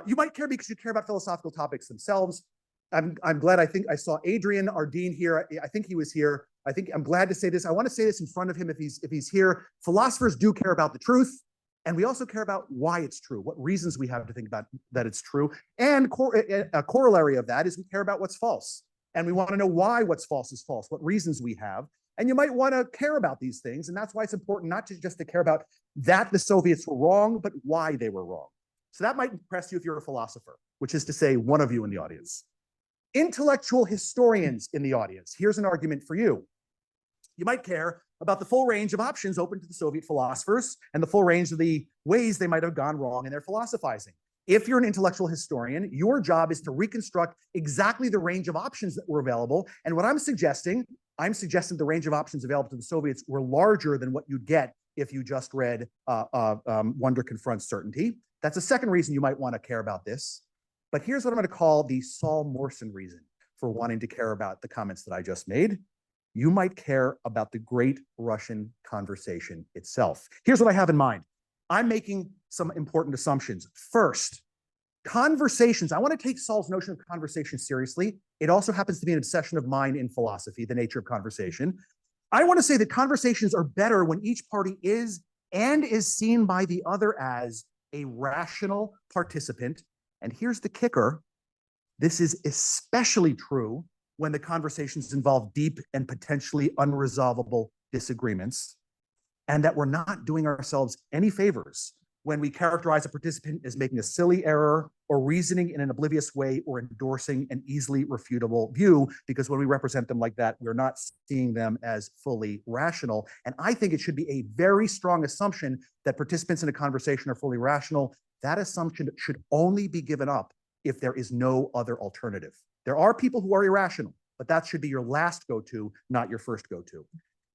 You might care because you care about philosophical topics themselves. I'm glad, I think I saw Adrian, our dean here. I think he was here. I'm glad to say this. I want to say this in front of him if he's here. Philosophers do care about the truth, and we also care about why it's true, what reasons we have to think about that it's true. And a corollary of that is we care about what's false, and we want to know why what's false is false, what reasons we have. And you might want to care about these things, and that's why it's important not just to care about that the Soviets were wrong, but why they were wrong. So that might impress you if you're a philosopher, which is to say one of you in the audience. Intellectual historians in the audience, here's an argument for you. You might care about the full range of options open to the Soviet philosophers and the full range of the ways they might have gone wrong in their philosophizing. If you're an intellectual historian, your job is to reconstruct exactly the range of options that were available. And what I'm suggesting the range of options available to the Soviets were larger than what you'd get if you just read Wonder Confronts Certainty. That's a second reason you might want to care about this. But here's what I'm going to call the Saul Morson reason for wanting to care about the comments that I just made. You might care about the Great Russian Conversation itself. Here's what I have in mind. I'm making some important assumptions. First, conversations. I want to take Saul's notion of conversation seriously. It also happens to be an obsession of mine in philosophy, the nature of conversation. I want to say that conversations are better when each party is and is seen by the other as a rational participant. And here's the kicker. This is especially true when the conversations involve deep and potentially unresolvable disagreements, and that we're not doing ourselves any favors when we characterize a participant as making a silly error or reasoning in an oblivious way or endorsing an easily refutable view, because when we represent them like that, we're not seeing them as fully rational. And I think it should be a very strong assumption that participants in a conversation are fully rational. That assumption should only be given up if there is no other alternative. There are people who are irrational, but that should be your last go-to, not your first go-to.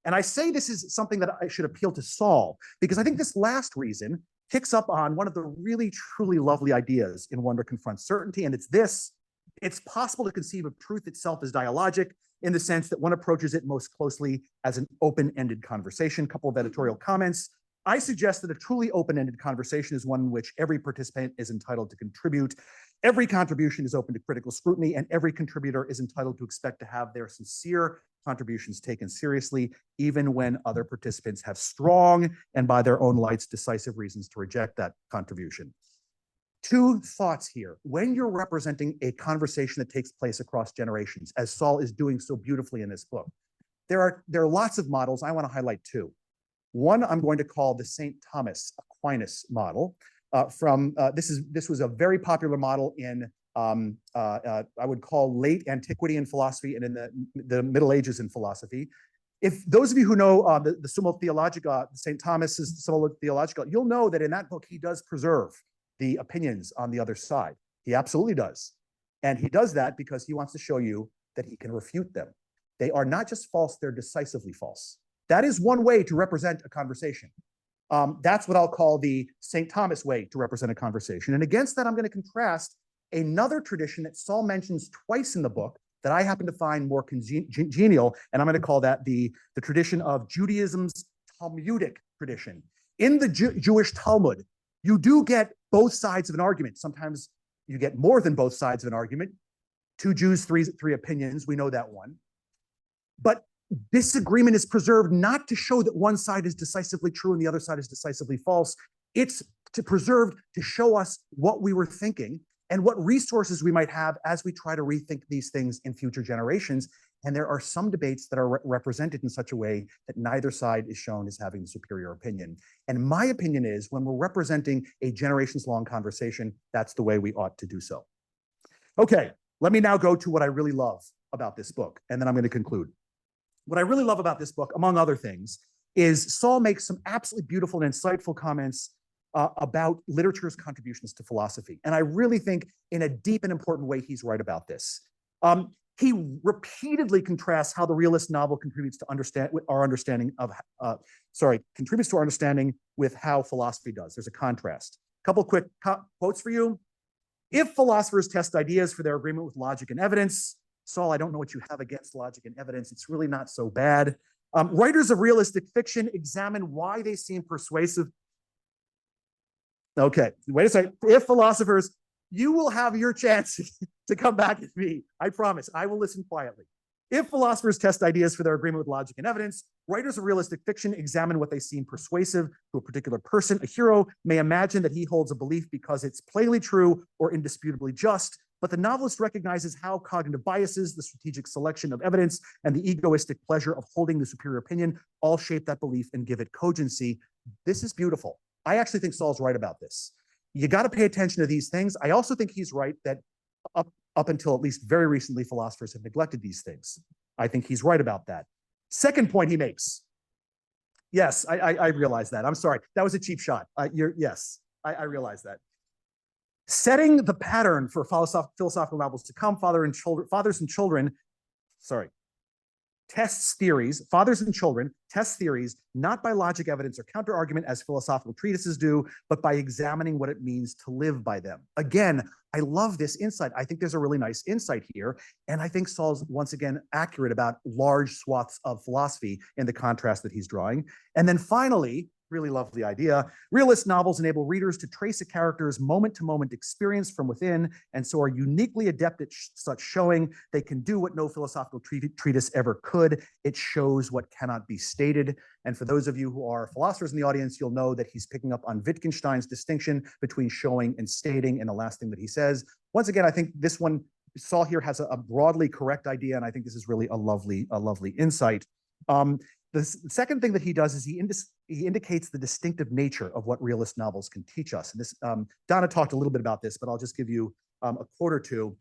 And I say this is something that I should appeal to Saul, because I think this last reason picks up on one of the really, truly lovely ideas in Wonder Confronts Certainty, and it's this. It's possible to conceive of truth itself as dialogic in the sense that one approaches it most closely as an open-ended conversation. Couple of editorial comments. I suggest that a truly open-ended conversation is one in which every participant is entitled to contribute. Every contribution is open to critical scrutiny, and every contributor is entitled to expect to have their sincere contributions taken seriously, even when other participants have strong and by their own lights decisive reasons to reject that contribution. Two thoughts here. When you're representing a conversation that takes place across generations, as Saul is doing so beautifully in this book, there are lots of models. I want to highlight two. One I'm going to call the St. Thomas Aquinas model. This was a very popular model in I would call late antiquity in philosophy and in the Middle Ages in philosophy. If those of you who know the Summa Theologica, St. Thomas's Summa Theologica, you'll know that in that book he does preserve the opinions on the other side. He absolutely does. And he does that because he wants to show you that he can refute them. They are not just false, they're decisively false. That is one way to represent a conversation. That's what I'll call the St. Thomas way to represent a conversation. And against that, I'm going to contrast another tradition that Saul mentions twice in the book that I happen to find more congenial, and I'm going to call that the tradition of Judaism's Talmudic tradition. In the Jewish Talmud, you do get both sides of an argument. Sometimes you get more than both sides of an argument. Two Jews, three opinions. We know that one. But disagreement is preserved not to show that one side is decisively true and the other side is decisively false. It's preserved to show us what we were thinking and what resources we might have as we try to rethink these things in future generations. And there are some debates that are represented in such a way that neither side is shown as having the superior opinion. And my opinion is when we're representing a generations-long conversation, that's the way we ought to do so. Okay, let me now go to what I really love about this book, and then I'm going to conclude. What I really love about this book, among other things, is Saul makes some absolutely beautiful and insightful comments about literature's contributions to philosophy. And I really think in a deep and important way, he's right about this. He repeatedly contrasts how the realist novel contributes to our understanding with how philosophy does. There's a contrast. A couple quick quotes for you. If philosophers test ideas for their agreement with logic and evidence, Saul, I don't know what you have against logic and evidence. It's really not so bad. Writers of realistic fiction examine why they seem persuasive. Okay, wait a second. If philosophers, you will have your chance to come back at me. I promise. I will listen quietly. If philosophers test ideas for their agreement with logic and evidence, writers of realistic fiction examine what they seem persuasive to a particular person. A hero may imagine that he holds a belief because it's plainly true or indisputably just, but the novelist recognizes how cognitive biases, the strategic selection of evidence, and the egoistic pleasure of holding the superior opinion all shape that belief and give it cogency. This is beautiful. I actually think Saul's right about this. You got to pay attention to these things. I also think he's right that up until at least very recently, philosophers have neglected these things. I think he's right about that. Second point he makes. Yes, I realize that. I'm sorry. That was a cheap shot. Yes, I realize that. Setting the pattern for philosophical novels to come, fathers and children, tests theories, fathers and children test theories, not by logic, evidence, or counter-argument as philosophical treatises do, but by examining what it means to live by them. Again, I love this insight. I think there's a really nice insight here. And I think Saul's once again accurate about large swaths of philosophy in the contrast that he's drawing. And then finally, really lovely idea, realist novels enable readers to trace a character's moment-to-moment experience from within, and so are uniquely adept at such showing. They can do what no philosophical treatise ever could. It shows what cannot be stated. And for those of you who are philosophers in the audience, you'll know that he's picking up on Wittgenstein's distinction between showing and stating in the last thing that he says. Once again, I think this one, Saul here has a broadly correct idea, and I think this is really a lovely insight. The second thing that he does is he indicates the distinctive nature of what realist novels can teach us. And this, Donna talked a little bit about this, but I'll just give you a quote or two.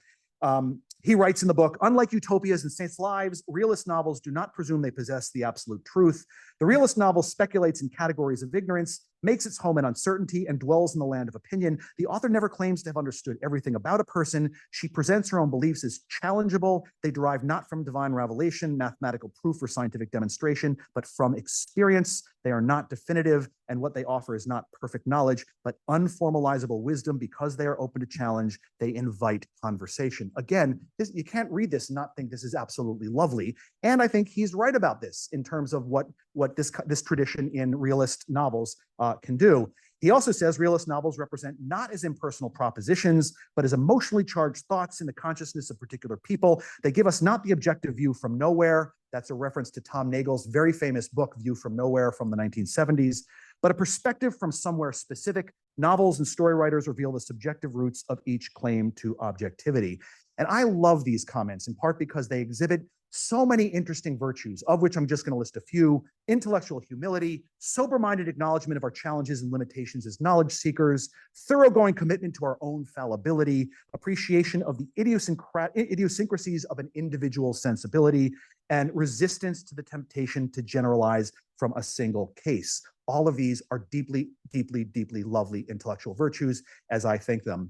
He writes in the book, unlike utopias and saints' lives, realist novels do not presume they possess the absolute truth. The realist novel speculates in categories of ignorance, makes its home in uncertainty, and dwells in the land of opinion. The author never claims to have understood everything about a person. She presents her own beliefs as challengeable. They derive not from divine revelation, mathematical proof, or scientific demonstration, but from experience. They are not definitive, and what they offer is not perfect knowledge, but unformalizable wisdom. Because they are open to challenge, they invite conversation. Again, you can't read this and not think this is absolutely lovely. And I think he's right about this in terms of what this tradition in realist novels can do. He also says realist novels represent not as impersonal propositions, but as emotionally charged thoughts in the consciousness of particular people. They give us not the objective view from nowhere. That's a reference to Tom Nagel's very famous book, View from Nowhere, from the 1970s, but a perspective from somewhere specific. Novels and story writers reveal the subjective roots of each claim to objectivity. And I love these comments in part because they exhibit so many interesting virtues, of which I'm just going to list a few: intellectual humility, sober-minded acknowledgement of our challenges and limitations as knowledge seekers, thoroughgoing commitment to our own fallibility, appreciation of the idiosyncrasies of an individual's sensibility, and resistance to the temptation to generalize from a single case. All of these are deeply, deeply, deeply lovely intellectual virtues as I think them.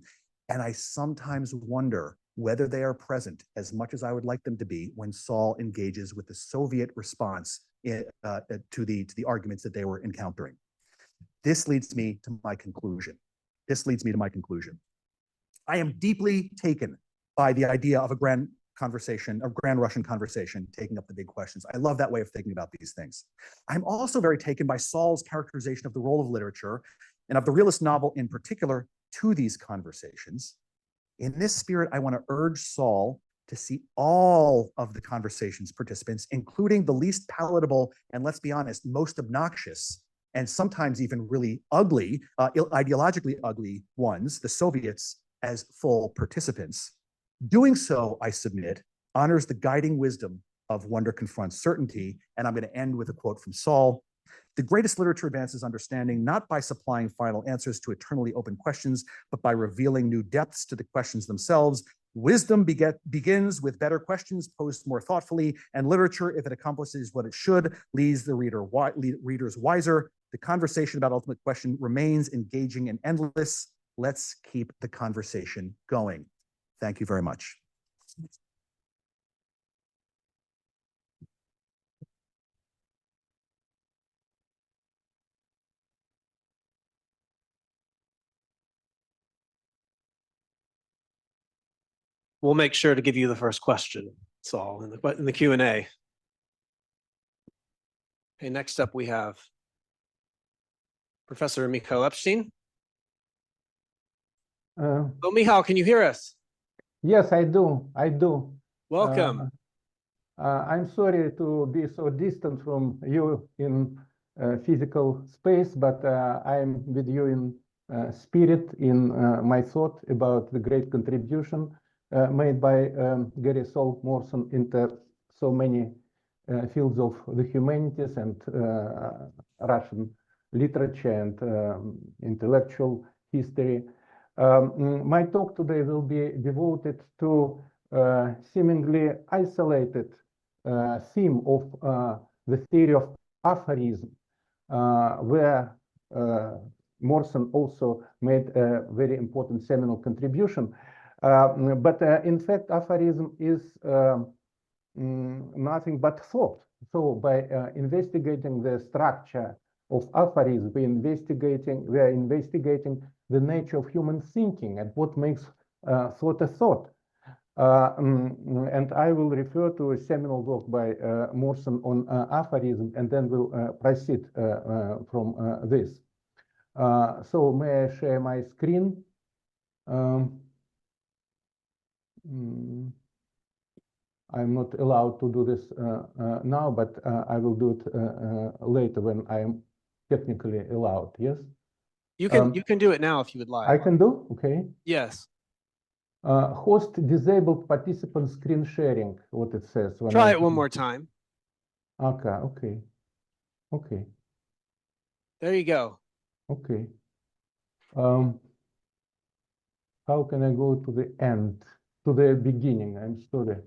And I sometimes wonder whether they are present as much as I would like them to be when Saul engages with the Soviet response to the arguments that they were encountering. This leads me to my conclusion. I am deeply taken by the idea of a grand Russian conversation, taking up the big questions. I love that way of thinking about these things. I'm also very taken by Saul's characterization of the role of literature and of the realist novel in particular to these conversations. In this spirit, I want to urge Saul to see all of the conversation's participants, including the least palatable and, let's be honest, most obnoxious and sometimes even really ugly, ideologically ugly ones, the Soviets, as full participants. Doing so, I submit, honors the guiding wisdom of wonder confronts certainty. And I'm going to end with a quote from Saul. The greatest literature advances understanding not by supplying final answers to eternally open questions, but by revealing new depths to the questions themselves. Wisdom begins with better questions posed more thoughtfully, and literature, if it accomplishes what it should, leaves the readers wiser. The conversation about ultimate question remains engaging and endless. Let's keep the conversation going. Thank you very much. We'll make sure to give you the first question, Saul, in the Q&A. Okay, next up we have Professor Mikhail Epstein. Mikhail, can you hear us? Yes, I do. Welcome. I'm sorry to be so distant from you in physical space, but I'm with you in spirit, in my thought about the great contribution made by Gary Saul Morrison into so many fields of the humanities and Russian literature and intellectual history. My talk today will be devoted to seemingly isolated theme of the theory of aphorism, where Morrison also made a very important seminal contribution. But in fact, aphorism is nothing but thought. So by investigating the structure of aphorism, we are investigating the nature of human thinking and what makes thought a thought. And I will refer to a seminal work by Morrison on aphorism, and then we'll proceed from this. So may I share my screen? I'm not allowed to do this now, but I will do it later when I am technically allowed. Yes. You can do it now if you would like. I can do. Okay. Yes. Host disabled participant screen sharing. What it says. When Try it one more time. Okay. Okay. Okay. There you go. Okay. How can I go to the end, to the beginning? I'm sorry.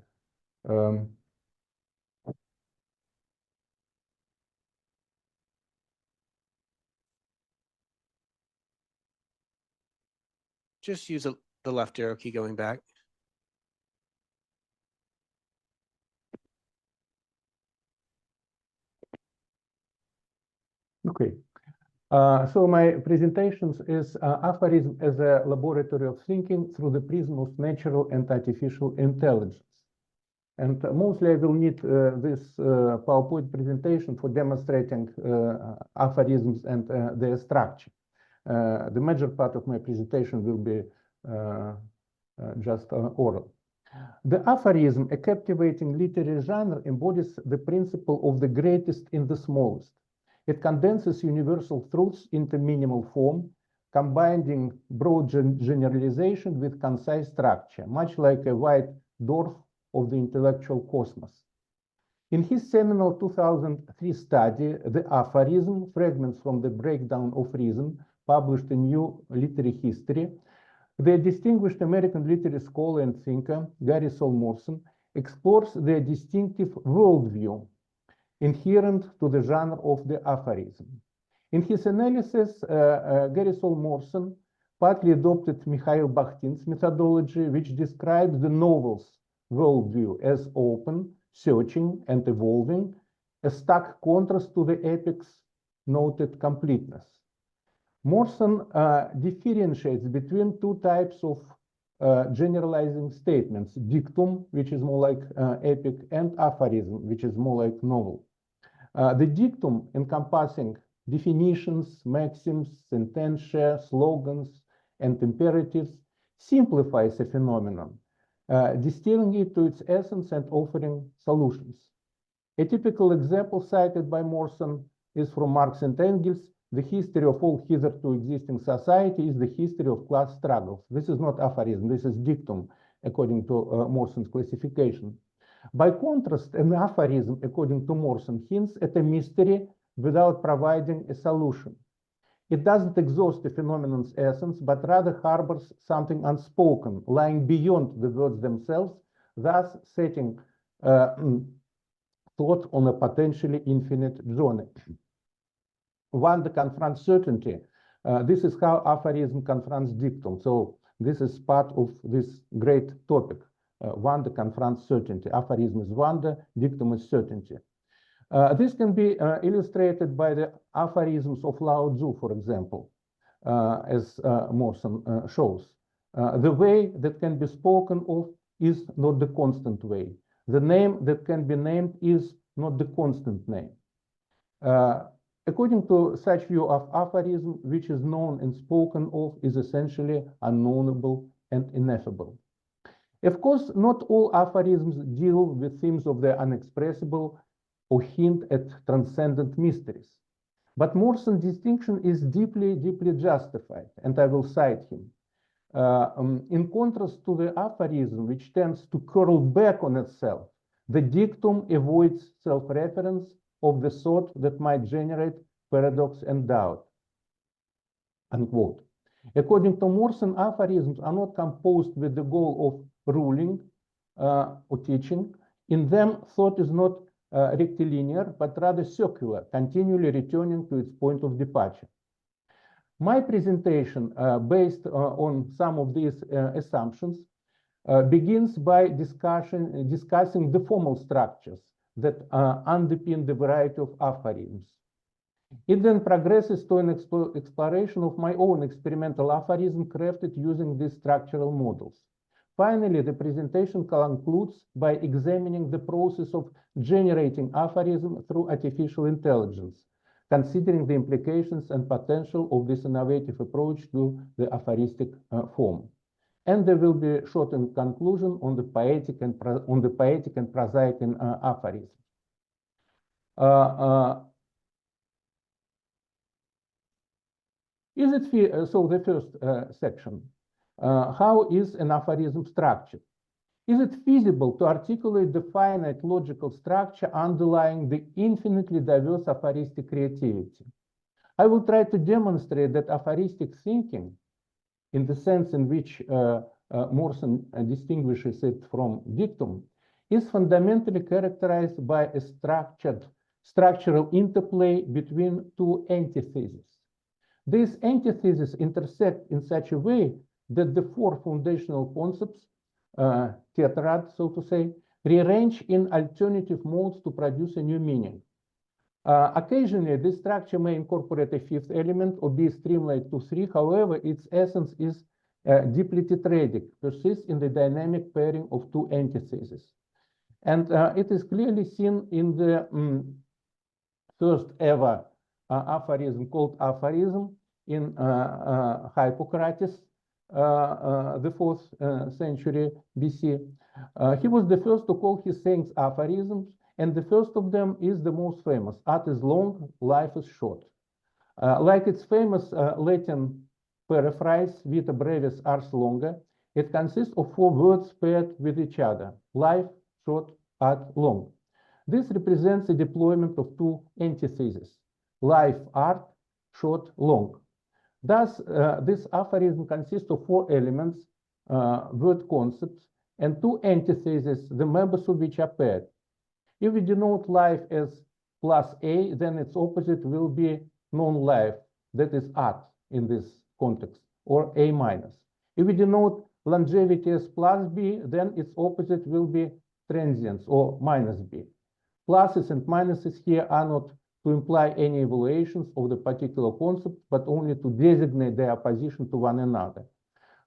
Just use the left arrow key going back. Okay. So my presentations is aphorism as a laboratory of thinking through the prism of natural and artificial intelligence. And mostly I will need this PowerPoint presentation for demonstrating aphorisms and their structure. The major part of my presentation will be just oral. The aphorism, a captivating literary genre, embodies the principle of the greatest in the smallest. It condenses universal truths into minimal form, combining broad generalization with concise structure, much like a white dwarf of the intellectual cosmos. In his seminal 2003 study, The Aphorism, Fragments from the Breakdown of Reason, published in New Literary History, the distinguished American literary scholar and thinker, Gary Sol Morrison, explores the distinctive worldview inherent to the genre of the aphorism. In his analysis, Gary Sol Morrison partly adopted Mikhail Bakhtin's methodology, which describes the novel's worldview as open, searching, and evolving, a stark contrast to the epic's noted completeness. Morrison differentiates between two types of generalizing statements: dictum, which is more like epic, and aphorism, which is more like novel. The dictum, encompassing definitions, maxims, sententia, slogans, and imperatives, simplifies a phenomenon, distilling it to its essence and offering solutions. A typical example cited by Morrison is from Marx and Engels: the history of all hitherto existing society is the history of class struggles. This is not aphorism, this is dictum, according to Morrison's classification. By contrast, an aphorism, according to Morrison, hints at a mystery without providing a solution. It doesn't exhaust the phenomenon's essence, but rather harbors something unspoken, lying beyond the words themselves, thus setting thought on a potentially infinite journey. Wonder confronts certainty. This is how aphorism confronts dictum. So this is part of this great topic. Wonder confronts certainty. Aphorism is wonder, dictum is certainty. This can be illustrated by the aphorisms of Lao Tzu, for example, as Morrison shows. The way that can be spoken of is not the constant way. The name that can be named is not the constant name. According to such view of aphorism, which is known and spoken of is essentially unknowable and ineffable. Of course, not all aphorisms deal with themes of the unexpressible or hint at transcendent mysteries. But Morrison's distinction is deeply, deeply justified, and I will cite him. In contrast to the aphorism, which tends to curl back on itself, the dictum avoids self-reference of the sort that might generate paradox and doubt, unquote. According to Morrison, aphorisms are not composed with the goal of ruling or teaching. In them, thought is not rectilinear, but rather circular, continually returning to its point of departure. My presentation, based on some of these assumptions, begins by discussing the formal structures that underpin the variety of aphorisms. It then progresses to an exploration of my own experimental aphorism crafted using these structural models. Finally, the presentation concludes by examining the process of generating aphorism through artificial intelligence, considering the implications and potential of this innovative approach to the aphoristic form. And there will be a shortened conclusion on the poetic and prosaic in aphorism. So the first section, how is an aphorism structured? Is it feasible to articulate the finite logical structure underlying the infinitely diverse aphoristic creativity? I will try to demonstrate that aphoristic thinking, in the sense in which Morrison distinguishes it from dictum, is fundamentally characterized by a structural interplay between two antitheses. These antitheses intersect in such a way that the four foundational concepts, tetrad, so to say, rearrange in alternative modes to produce a new meaning. Occasionally, this structure may incorporate a fifth element or be streamlined to three. However, its essence is deeply tetradic, persists in the dynamic pairing of two antitheses. And it is clearly seen in the first ever aphorism called Aphorism in Hippocrates, the 4th century BC. He was the first to call his sayings aphorisms, and the first of them is the most famous. Art is long, life is short. Like its famous Latin paraphrase, vita brevis ars longa, it consists of 4 words paired with each other: life, short, art, long. This represents the deployment of two antitheses: life, art, short, long. Thus, this aphorism consists of 4 elements, word concepts, and 2 antitheses, the members of which are paired. If we denote life as plus A, then its opposite will be non-life, that is art in this context, or A minus. If we denote longevity as plus B, then its opposite will be transience, or minus B. Pluses and minuses here are not to imply any evaluations of the particular concept, but only to designate their opposition to one another.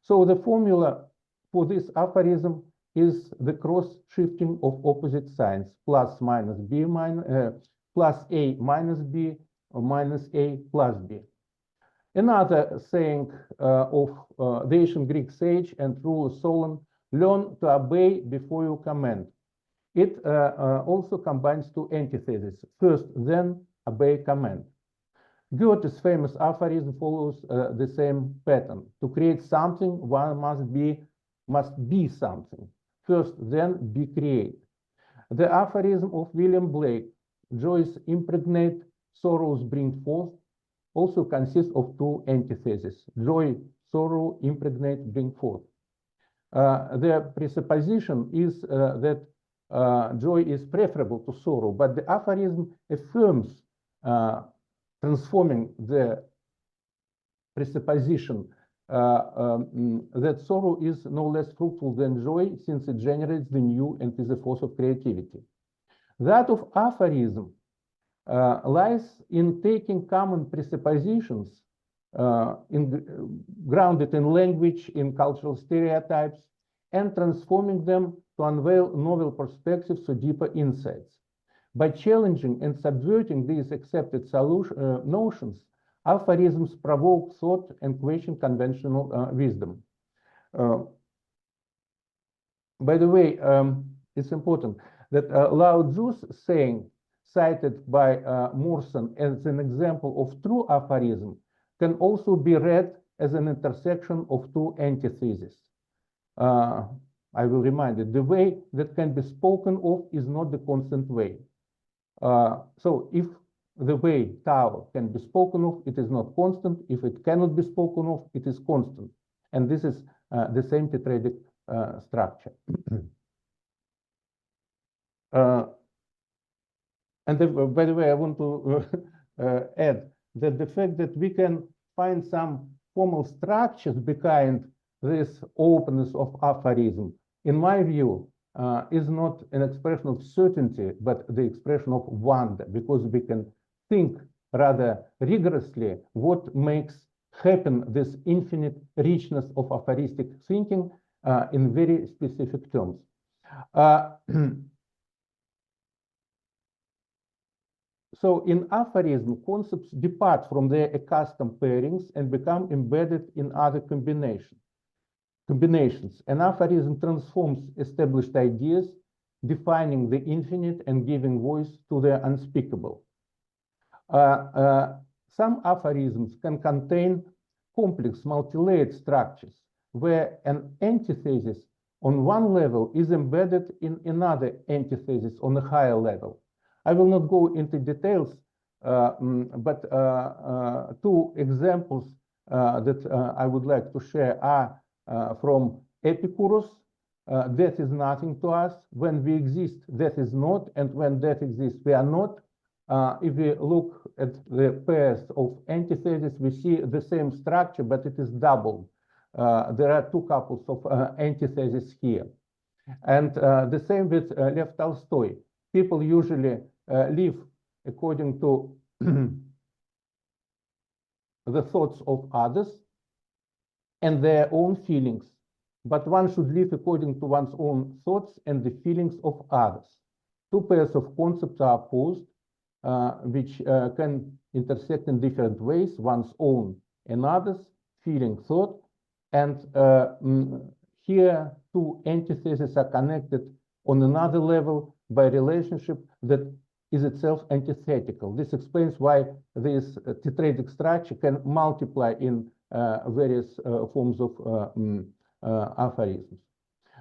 So the formula for this aphorism is the cross-shifting of opposite signs, plus minus B minus, plus A minus B, or minus A plus B. Another saying of the ancient Greek sage and ruler Solon: learn to obey before you command. It also combines 2 antitheses: first, then, obey, command. Goethe's famous aphorism follows the same pattern. To create something, one must be something. First, then, be create. The aphorism of William Blake, joys impregnate, sorrows bring forth, also consists of 2 antitheses: joy, sorrow, impregnate, bring forth. The presupposition is that joy is preferable to sorrow, but the aphorism affirms, transforming the presupposition that sorrow is no less fruitful than joy, since it generates the new and is a force of creativity. That of aphorism lies in taking common presuppositions grounded in language, in cultural stereotypes, and transforming them to unveil novel perspectives to deeper insights. By challenging and subverting these accepted notions, aphorisms provoke thought and question conventional wisdom. By the way, it's important that Lao Tzu's saying, cited by Morrison as an example of true aphorism, can also be read as an intersection of 2 antitheses. I will remind you, the way that can be spoken of is not the constant way. So if the way Tao can be spoken of, it is not constant. If it cannot be spoken of, it is constant. And this is the same tetradic structure. By the way, I want to add that the fact that we can find some formal structures behind this openness of aphorism, in my view, is not an expression of certainty, but the expression of wonder, because we can think rather rigorously what makes happen this infinite richness of aphoristic thinking in very specific terms. So in aphorism, concepts depart from their accustomed pairings and become embedded in other combinations. An aphorism transforms established ideas, defining the infinite and giving voice to the unspeakable. Some aphorisms can contain complex multi-layered structures where an antithesis on one level is embedded in another antithesis on a higher level. I will not go into details, but two examples that I would like to share are from Epicurus. Death is nothing to us. When we exist, death is not, and when death exists, we are not. If we look at the pairs of antitheses, we see the same structure, but it is doubled. There are two couples of antitheses here. And the same with Lev Tolstoy. People usually live according to the thoughts of others and their own feelings, but one should live according to one's own thoughts and the feelings of others. Two pairs of concepts are opposed, which can intersect in different ways, one's own and others, feeling, thought, and here two antitheses are connected on another level by a relationship that is itself antithetical. This explains why this tetradic structure can multiply in various forms of aphorisms.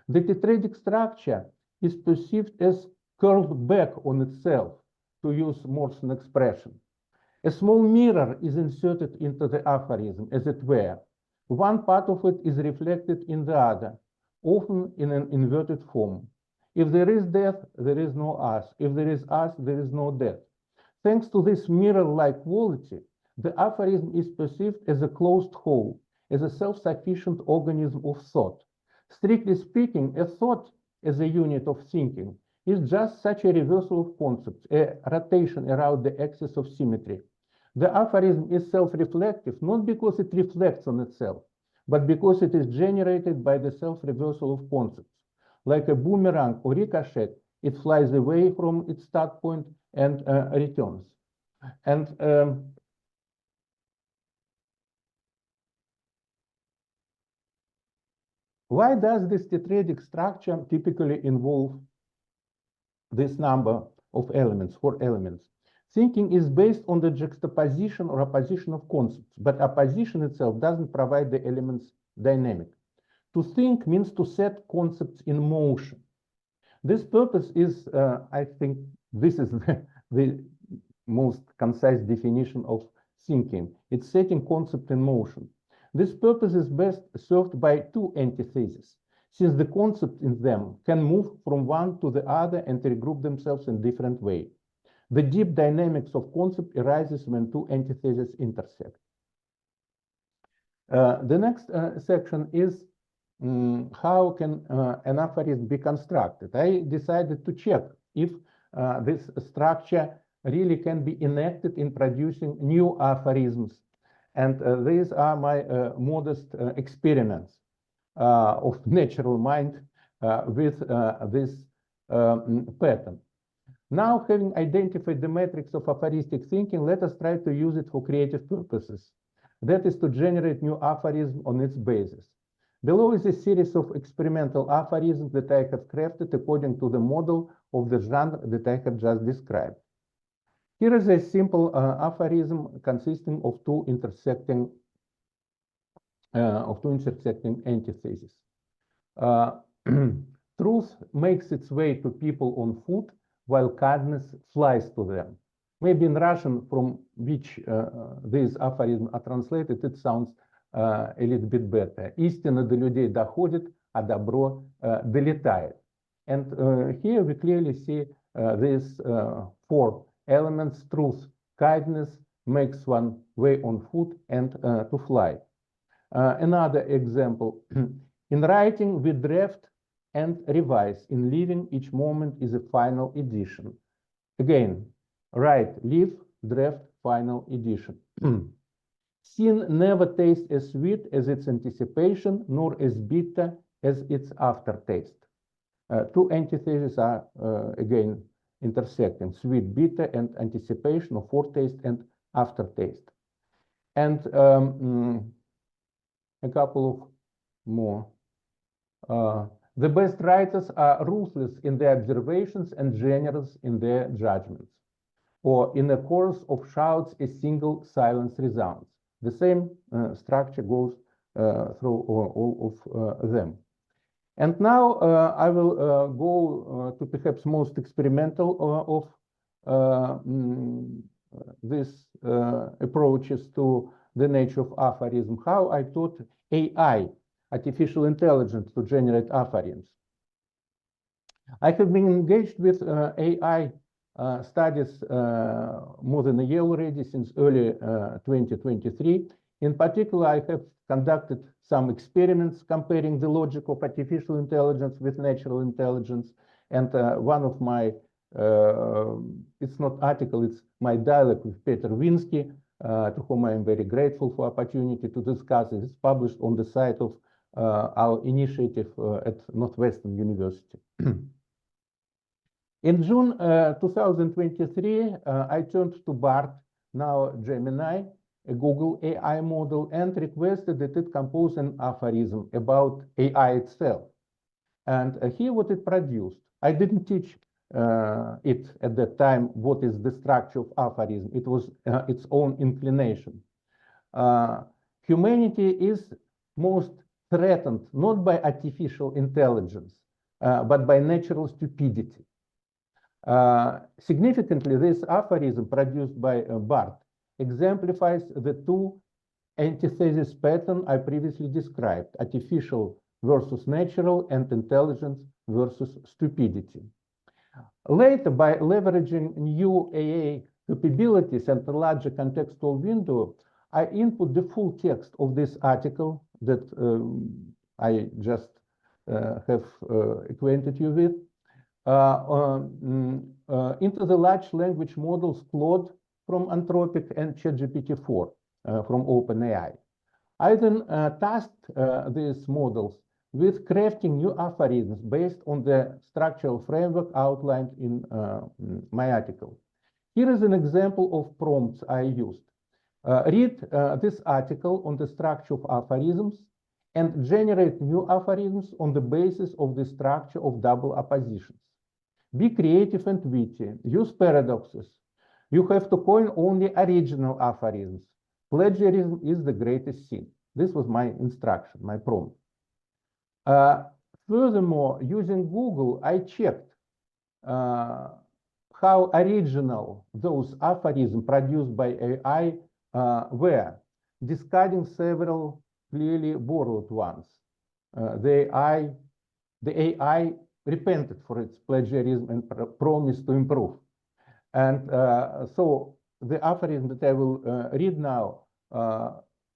The tetradic structure is perceived as curled back on itself, to use Morrison expression. A small mirror is inserted into the aphorism, as it were. One part of it is reflected in the other, often in an inverted form. If there is death, there is no us. If there is us, there is no death. Thanks to this mirror-like quality, the aphorism is perceived as a closed whole, as a self-sufficient organism of thought. Strictly speaking, a thought as a unit of thinking is just such a reversal of concepts, a rotation around the axis of symmetry. The aphorism is self-reflective, not because it reflects on itself, but because it is generated by the self-reversal of concepts. Like a boomerang or ricochet, it flies away from its start point and returns. And why does this tetradic structure typically involve this number of elements, 4 elements? Thinking is based on the juxtaposition or opposition of concepts, but opposition itself doesn't provide the elements dynamic. To think means to set concepts in motion. This purpose is, I think, this is the most concise definition of thinking. It's setting concept in motion. This purpose is best served by two antitheses, since the concepts in them can move from one to the other and regroup themselves in different ways. The deep dynamics of concept arises when two antitheses intersect. The next section is how can an aphorism be constructed? I decided to check if this structure really can be enacted in producing new aphorisms. And these are my modest experiments of natural mind with this pattern. Now, having identified the matrix of aphoristic thinking, let us try to use it for creative purposes. That is to generate new aphorism on its basis. Below is a series of experimental aphorisms that I have crafted according to the model of the genre that I have just described. Here is a simple aphorism consisting of two intersecting antitheses. Truth makes its way to people on foot, while kindness flies to them. Maybe in Russian, from which these aphorisms are translated, it sounds a little bit better. Истина до людей доходит, а добро долетает. And here we clearly see these four elements: truth, kindness, makes one way on foot and to fly. Another example, in writing, we draft and revise. In living, each moment is a final edition. Again, write, live, draft, final edition. Sin never tastes as sweet as its anticipation, nor as bitter as its aftertaste. Two antitheses are, again, intersecting: sweet, bitter, and anticipation, or foretaste and aftertaste. And a couple of more. The best writers are ruthless in their observations and generous in their judgments. Or in a chorus of shouts, a single silence resounds. The same structure goes through all of them. And now I will go to perhaps most experimental of these approaches to the nature of aphorism, how I taught AI, artificial intelligence, to generate aphorisms. I have been engaged with AI studies more than a year already, since early 2023. In particular, I have conducted some experiments comparing the logic of artificial intelligence with natural intelligence. And one of my, it's not article, it's my dialogue with Peter Winsky, to whom I am very grateful for opportunity to discuss it. It's published on the site of our initiative at Northwestern University. In June 2023, I turned to BART, now Gemini, a Google AI model, and requested that it compose an aphorism about AI itself. And here what it produced. I didn't teach it at that time what is the structure of aphorism. It was its own inclination. Humanity is most threatened not by artificial intelligence, but by natural stupidity. Significantly, this aphorism produced by BART exemplifies the two antithesis pattern I previously described: artificial versus natural, and intelligence versus stupidity. Later, by leveraging new AA capabilities and a larger contextual window, I input the full text of this article that I just have acquainted you with into the large language models Claude from Anthropic and ChatGPT-4 from OpenAI. I then tasked these models with crafting new aphorisms based on the structural framework outlined in my article. Here is an example of prompts I used. Read this article on the structure of aphorisms and generate new aphorisms on the basis of the structure of double oppositions. Be creative and witty. Use paradoxes. You have to coin only original aphorisms. Plagiarism is the greatest sin. This was my instruction, my prompt. Furthermore, using Google, I checked how original those aphorisms produced by AI were, discarding several clearly borrowed ones. The AI repented for its plagiarism and promised to improve. And so the aphorisms that I will read now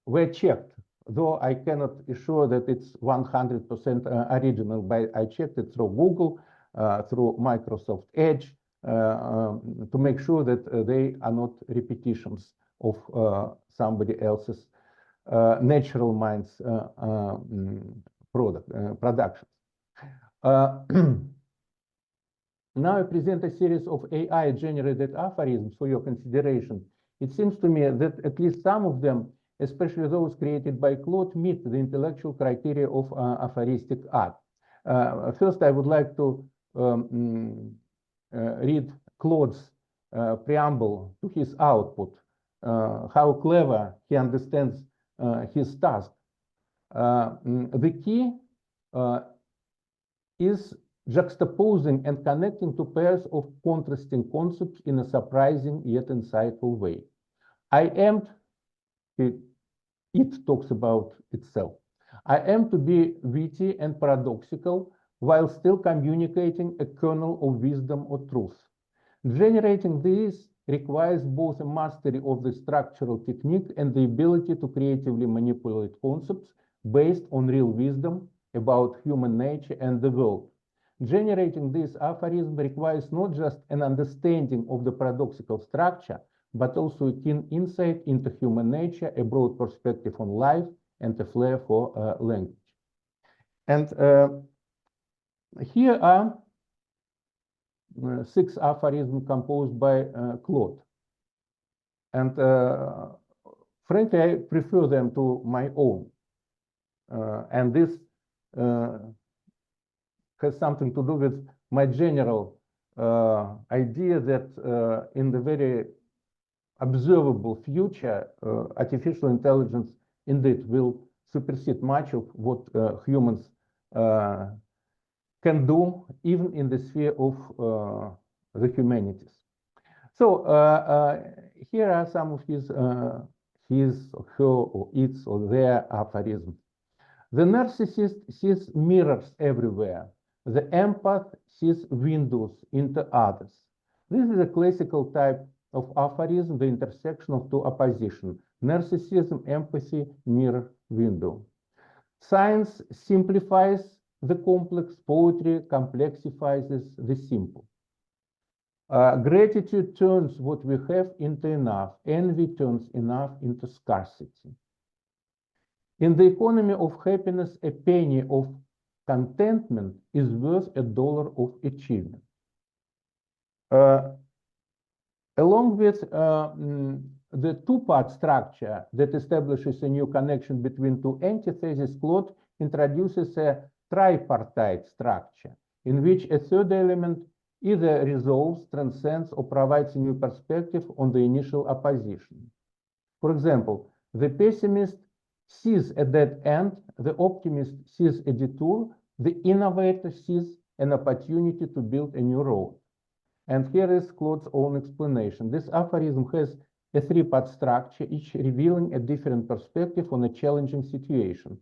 were checked, though I cannot assure that it's 100% original, but I checked it through Google, through Microsoft Edge, to make sure that they are not repetitions of somebody else's natural minds productions. Now I present a series of AI-generated aphorisms for your consideration. It seems to me that at least some of them, especially those created by Claude, meet the intellectual criteria of aphoristic art. First, I would like to read Claude's preamble to his output, how clever he understands his task. The key is juxtaposing and connecting two pairs of contrasting concepts in a surprising yet insightful way. I am, it talks about itself. I am to be witty and paradoxical, while still communicating a kernel of wisdom or truth. Generating these requires both a mastery of the structural technique and the ability to creatively manipulate concepts based on real wisdom about human nature and the world. Generating this aphorism requires not just an understanding of the paradoxical structure, but also a keen insight into human nature, a broad perspective on life, and a flair for language. And here are 6 aphorisms composed by Claude. And frankly, I prefer them to my own. And this has something to do with my general idea that in the very observable future, artificial intelligence indeed will supersede much of what humans can do, even in the sphere of the humanities. So here are some of his or her or its or their aphorisms. The narcissist sees mirrors everywhere. The empath sees windows into others. This is a classical type of aphorism, the intersection of 2 oppositions: narcissism, empathy, mirror, window. Science simplifies the complex, poetry complexifies the simple. Gratitude turns what we have into enough, envy turns enough into scarcity. In the economy of happiness, a penny of contentment is worth $1 of achievement. Along with the 2-part structure that establishes a new connection between 2 antitheses, Claude introduces a tripartite structure in which a 3rd element either resolves, transcends, or provides a new perspective on the initial opposition. For example, the pessimist sees a dead end, the optimist sees a detour, the innovator sees an opportunity to build a new road. And here is Claude's own explanation. This aphorism has a 3-part structure, each revealing a different perspective on a challenging situation.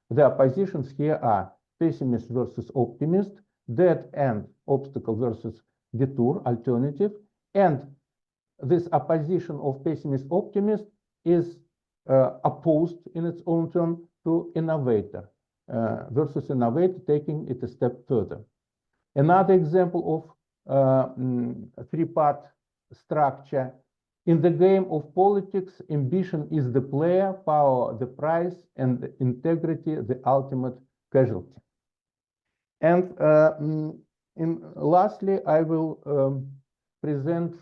The oppositions here are pessimist versus optimist, dead end, obstacle versus detour, alternative, and this opposition of pessimist-optimist is opposed in its own turn to innovator versus innovator, taking it a step further. Another example of 3-part structure: in the game of politics, ambition is the player, power the prize, and integrity the ultimate casualty. And lastly, I will present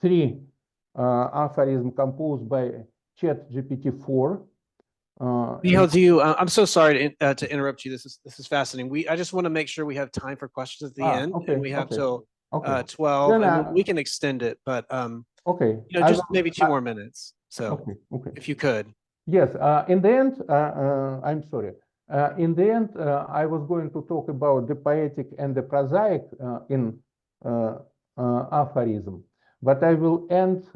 3 aphorisms composed by ChatGPT-4. Mikhail, I'm so sorry to interrupt you. This is fascinating. I just want to make sure we have time for questions at the end. Okay, and we have okay, till okay. 12. Then, and we can extend it, but okay, just maybe 2 more minutes. So okay, okay. if you could. Yes, in the end, I'm sorry. In the end, I was going to talk about the poetic and the prosaic in aphorism, but I will end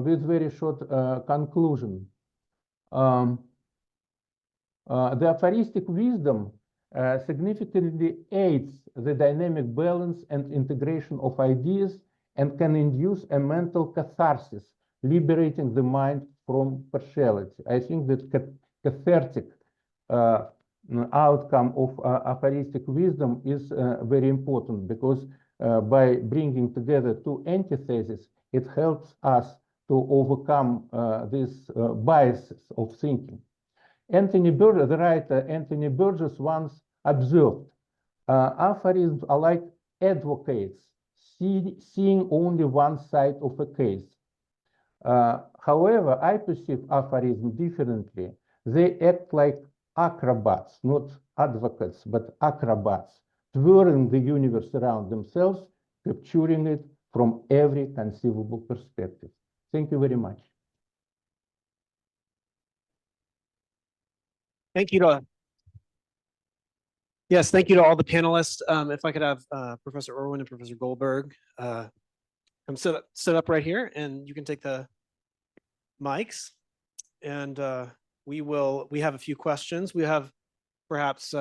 with very short conclusion. The aphoristic wisdom significantly aids the dynamic balance and integration of ideas and can induce a mental catharsis, liberating the mind from partiality. I think that cathartic outcome of aphoristic wisdom is very important because by bringing together 2 antitheses, it helps us to overcome these biases of thinking. The writer Anthony Burgess once observed, aphorisms are like advocates, seeing only one side of a case. However, I perceive aphorism differently. They act like acrobats, not advocates, but acrobats, twirling the universe around themselves, capturing it from every conceivable perspective. Thank you very much. Thank you to yes, thank you to all the panelists. If I could have Professor Orwin and Professor Goldberg come sit up right here, and you can take the mics. And we have a few questions. We have perhaps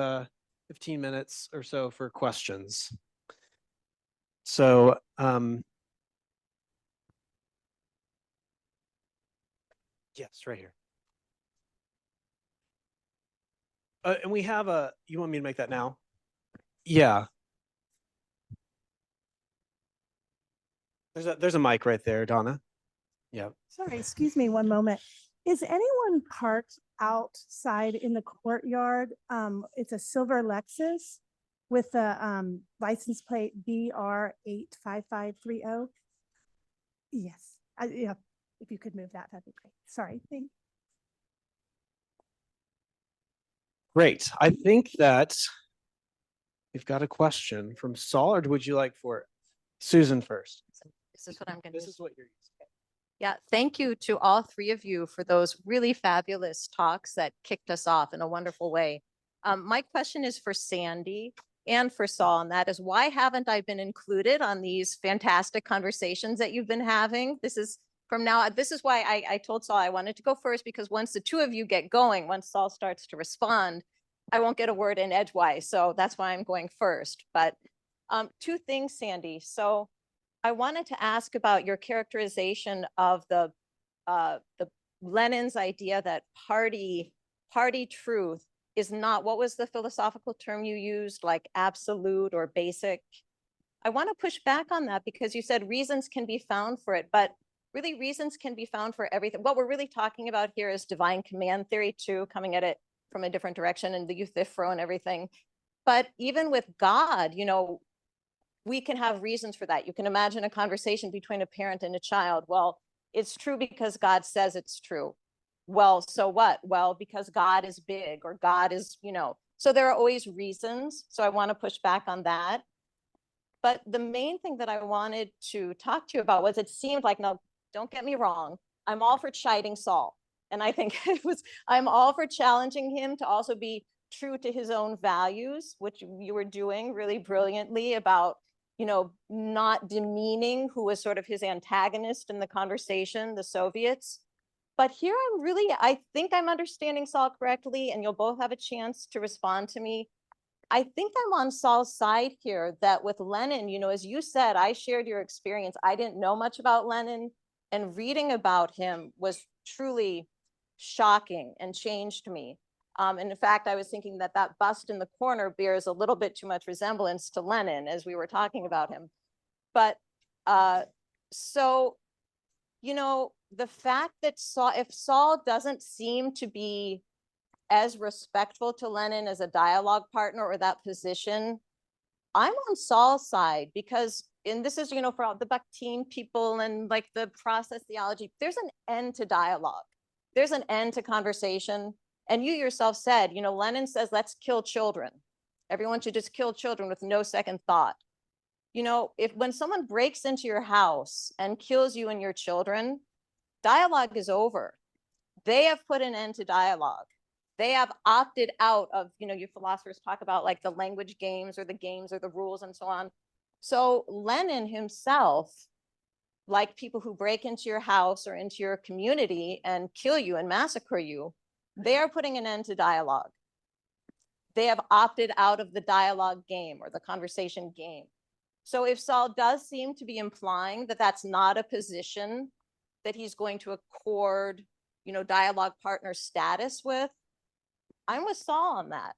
15 minutes or so for questions. So, yes, right here. And we have you want me to make that now? Yeah. There's a mic right there, Donna. Yeah. Sorry, excuse me one moment. Is anyone parked outside in the courtyard? It's a silver Lexus with the license plate BR85530. Yes, yeah, if you could move that, that'd be great. Sorry, thank. Great. I think that we've got a question from Saul, or would you like for Susan first? This is what I'm going to This do. is what you're using. Yeah, thank you to all three of you for those really fabulous talks that kicked us off in a wonderful way. My question is for Sandy and for Saul, and that is, why haven't I been included on these fantastic conversations that you've been having? This is why I told Saul I wanted to go first, because once the two of you get going, once Saul starts to respond, I won't get a word in edgewise. So that's why I'm going first. But two things, Sandy. So I wanted to ask about your characterization of the Lenin's idea that party truth is not, what was the philosophical term you used, like absolute or basic? I want to push back on that, because you said reasons can be found for it, but really reasons can be found for everything. What we're really talking about here is divine command theory too, coming at it from a different direction, and the Euthyphro and everything. But even with God, you know, we can have reasons for that. You can imagine a conversation between a parent and a child. Well, it's true because God says it's true. Well, so what? Well, because God is big, or God is, you know, so there are always reasons. So I want to push back on that. But the main thing that I wanted to talk to you about was, it seemed like, now, don't get me wrong, I'm all for chiding Saul. And I think I'm all for challenging him to also be true to his own values, which you were doing really brilliantly about, you know, not demeaning who was sort of his antagonist in the conversation, the Soviets. But here I think I'm understanding Saul correctly, and you'll both have a chance to respond to me. I think I'm on Saul's side here, that with Lenin, you know, as you said, I shared your experience. I didn't know much about Lenin, and reading about him was truly shocking and changed me. And in fact, I was thinking that that bust in the corner bears a little bit too much resemblance to Lenin as we were talking about him. But so, you know, the fact that if Saul doesn't seem to be as respectful to Lenin as a dialogue partner or that position, I'm on Saul's side, because, and this is, you know, for all the Bakhtin people and like the process theology, there's an end to dialogue. There's an end to conversation. And you yourself said, you know, Lenin says, let's kill children. Everyone should just kill children with no second thought. You know, when someone breaks into your house and kills you and your children, dialogue is over. They have put an end to dialogue. They have opted out of, you know, you philosophers talk about like the language games or the rules and so on. So Lenin himself, like people who break into your house or into your community and kill you and massacre you, they are putting an end to dialogue. They have opted out of the dialogue game or the conversation game. So if Saul does seem to be implying that that's not a position that he's going to accord, you know, dialogue partner status with, I'm with Saul on that.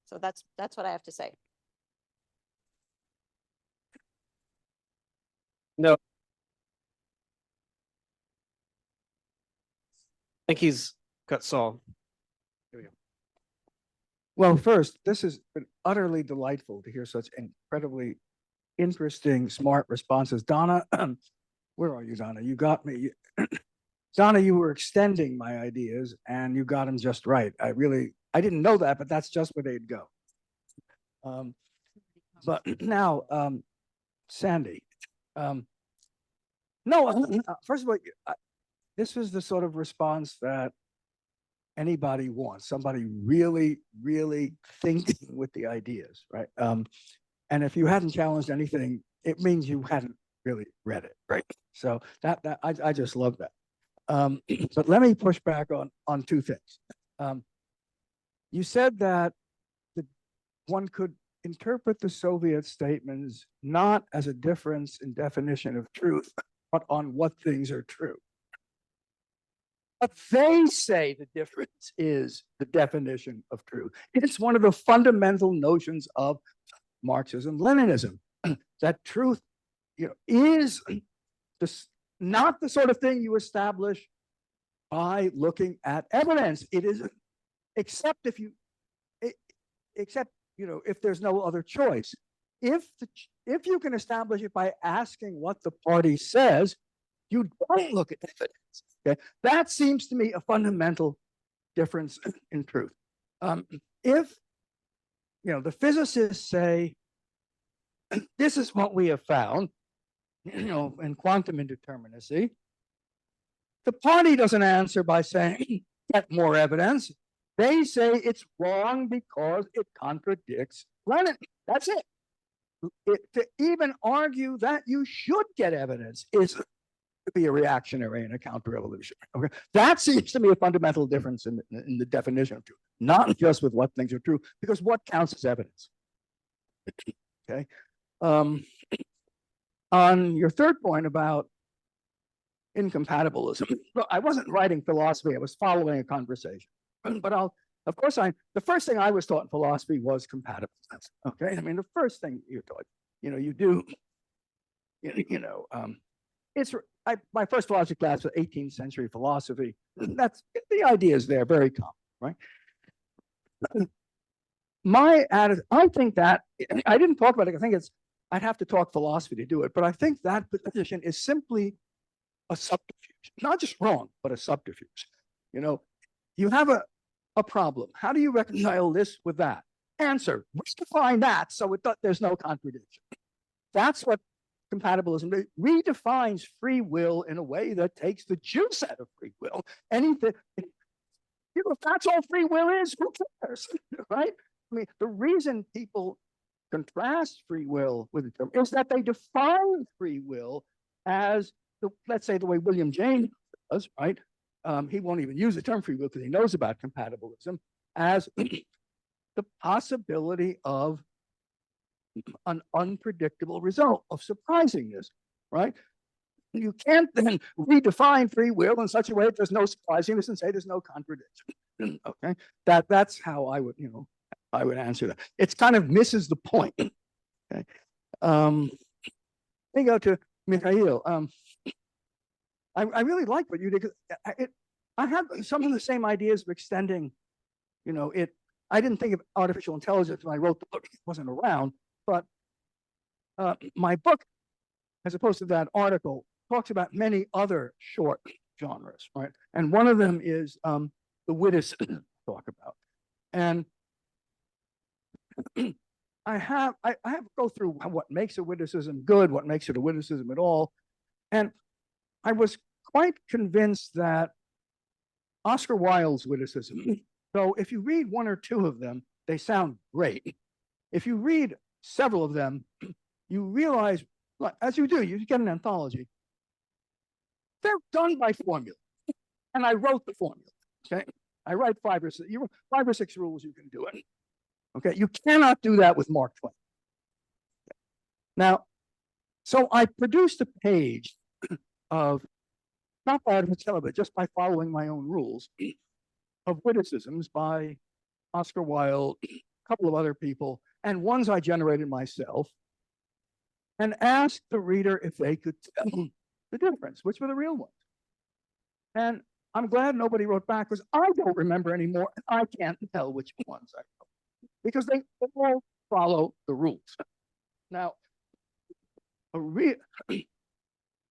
So that's what I have to say. No. I think he's got Saul. Here we go. Well, first, this has been utterly delightful to hear such incredibly interesting, smart responses. Donna, where are you, Donna? You got me. Donna, you were extending my ideas and you got them just right. I didn't know that, but that's just where they'd go. But now, Sandy, first of all, this is the sort of response that anybody wants, somebody really, really thinking with the ideas, right? And if you hadn't challenged anything, it means you hadn't really read it, right? So I just love that. But let me push back on two things. You said that one could interpret the Soviet statements not as a difference in definition of truth, but on what things are true. But they say the difference is the definition of truth. It's one of the fundamental notions of Marxism, Leninism, that truth, is not the sort of thing you establish by looking at evidence. It is, except if there's no other choice. If you can establish it by asking what the party says, you don't look at evidence. Okay, that seems to me a fundamental difference in truth. If the physicists say this is what we have found, in quantum indeterminacy, the party doesn't answer by saying get more evidence. They say it's wrong because it contradicts Lenin. That's it. To even argue that you should get evidence is to be a reactionary and a counter-revolutionary. Okay, that seems to me a fundamental difference in the definition of truth, not just with what things are true, because what counts as evidence? Okay. On your third point about incompatibilism, look, I wasn't writing philosophy; I was following a conversation. But the first thing I was taught in philosophy was compatibilism. Okay, I mean, the first thing you're taught, you do, my first philosophy class was 18th century philosophy. That's the idea is there, very common, right? My attitude, I think that I didn't talk about it. I think I'd have to talk philosophy to do it, but I think that position is simply a subterfuge, not just wrong, but a subterfuge. You have a problem. How do you reconcile this with that? Answer, let's define that so there's no contradiction. That's what compatibilism redefines free will in a way that takes the juice out of free will. Anything, if that's all free will is, who cares, right? I mean, the reason people contrast free will with the term is that they define free will as, let's say, the way William James does, right? He won't even use the term free will because he knows about compatibilism as the possibility of an unpredictable result of surprisingness, right? You can't then redefine free will in such a way that there's no surprisingness and say there's no contradiction. Okay, that's how I would, I would answer that. It kind of misses the point. Okay, let me go to Mikhail. I really like what you did. I have some of the same ideas of extending, I didn't think of artificial intelligence when I wrote the book. It wasn't around, but my book, as opposed to that article, talks about many other short genres, right? And one of them is the witticism talk about. And I have to go through what makes a witticism good, what makes it a witticism at all. And I was quite convinced that Oscar Wilde's witticism, so if you read one or two of them, they sound great. If you read several of them, you realize, as you do, you get an anthology. They're done by formula. And I wrote the formula, okay? I write 5 or 6 rules, you can do it. Okay, you cannot do that with Mark Twain. Now, so I produced a page of, not by artificial, but just by following my own rules, of witticisms by Oscar Wilde, a couple of other people, and ones I generated myself, and asked the reader if they could tell the difference, which were the real ones. And I'm glad nobody wrote back because I don't remember anymore. I can't tell which ones I wrote because they all follow the rules. Now, a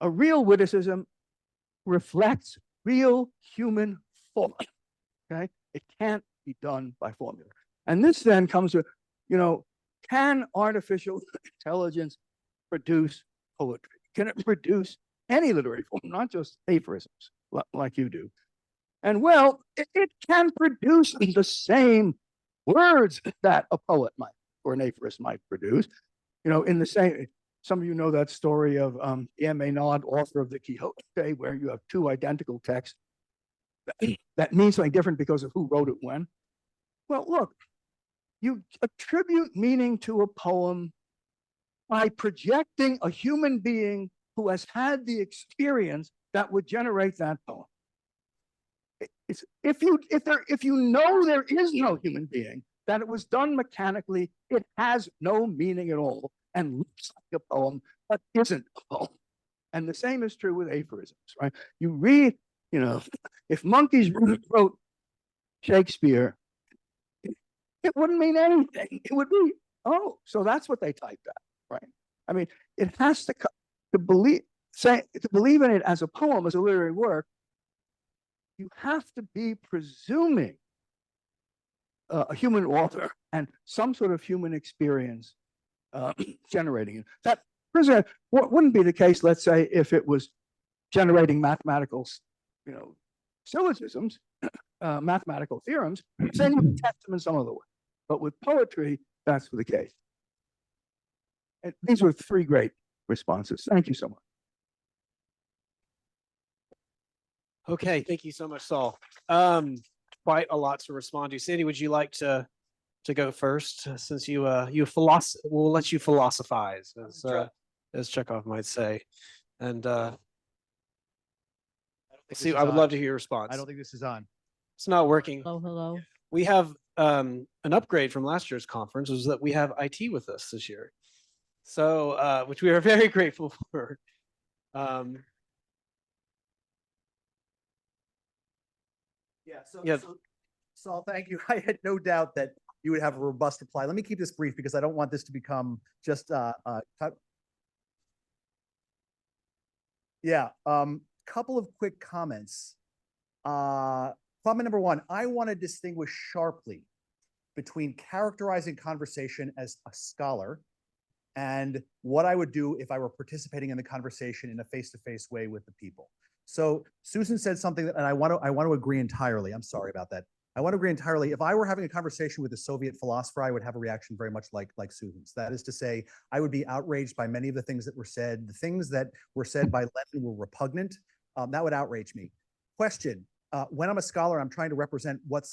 real witticism reflects real human thought. Okay, it can't be done by formula. And this then comes to, can artificial intelligence produce poetry? Can it produce any literary form, not just aphorisms like you do? And well, it can produce the same words that a poet might or an aphorist might produce. In the same, some of you know that story of E.M.A. Nod, author of the Quixote, where you have 2 identical texts that mean something different because of who wrote it when. Well, look, You attribute meaning to a poem by projecting a human being who has had the experience that would generate that poem. If you know there is no human being, that it was done mechanically, it has no meaning at all and looks like a poem, but isn't a poem. And the same is true with aphorisms, right? You read, if monkeys wrote Shakespeare, it wouldn't mean anything. It would be, oh, so that's what they typed at, right? I mean, it has to believe in it as a poem, as a literary work. You have to be presuming a human author and some sort of human experience generating it. That wouldn't be the case, let's say, if it was generating mathematical, syllogisms, mathematical theorems, then you can test them in some other way. But with poetry, that's the case. And these were 3 great responses. Thank you so much. Okay, thank you so much, Saul. Quite a lot to respond to. Sandy, would you like to go first, since we'll let you philosophize, as Chekhov might say. And see, I would love to hear your response. I don't think this is on. It's not working. Hello. We have an upgrade from last year's conference, was that we have IT with us this year. So, which we are very grateful for. So Saul, thank you. I had no doubt that you would have a robust reply. Let me keep this brief because I don't want this to become just couple of quick comments. Comment number 1, I want to distinguish sharply between characterizing conversation as a scholar and what I would do if I were participating in the conversation in a face-to-face way with the people. So Susan said something that, and I want to agree entirely. I'm sorry about that. I want to agree entirely. If I were having a conversation with a Soviet philosopher, I would have a reaction very much like Susan's. That is to say, I would be outraged by many of the things that were said. The things that were said by Lenin were repugnant. That would outrage me. Question: when I'm a scholar, I'm trying to represent what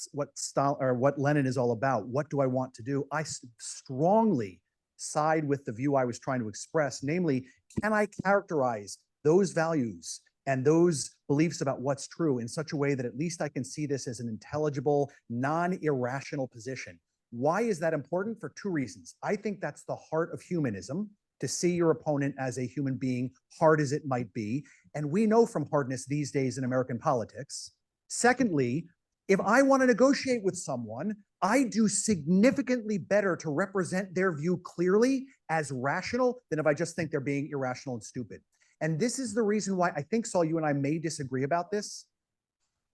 Lenin is all about. What do I want to do? I strongly side with the view I was trying to express, namely, can I characterize those values and those beliefs about what's true in such a way that at least I can see this as an intelligible, non-irrational position? Why is that important? For 2 reasons. I think that's the heart of humanism, to see your opponent as a human being, hard as it might be. And we know from hardness these days in American politics. Secondly, if I want to negotiate with someone, I do significantly better to represent their view clearly as rational than if I just think they're being irrational and stupid. And this is the reason why I think, Saul, you and I may disagree about this.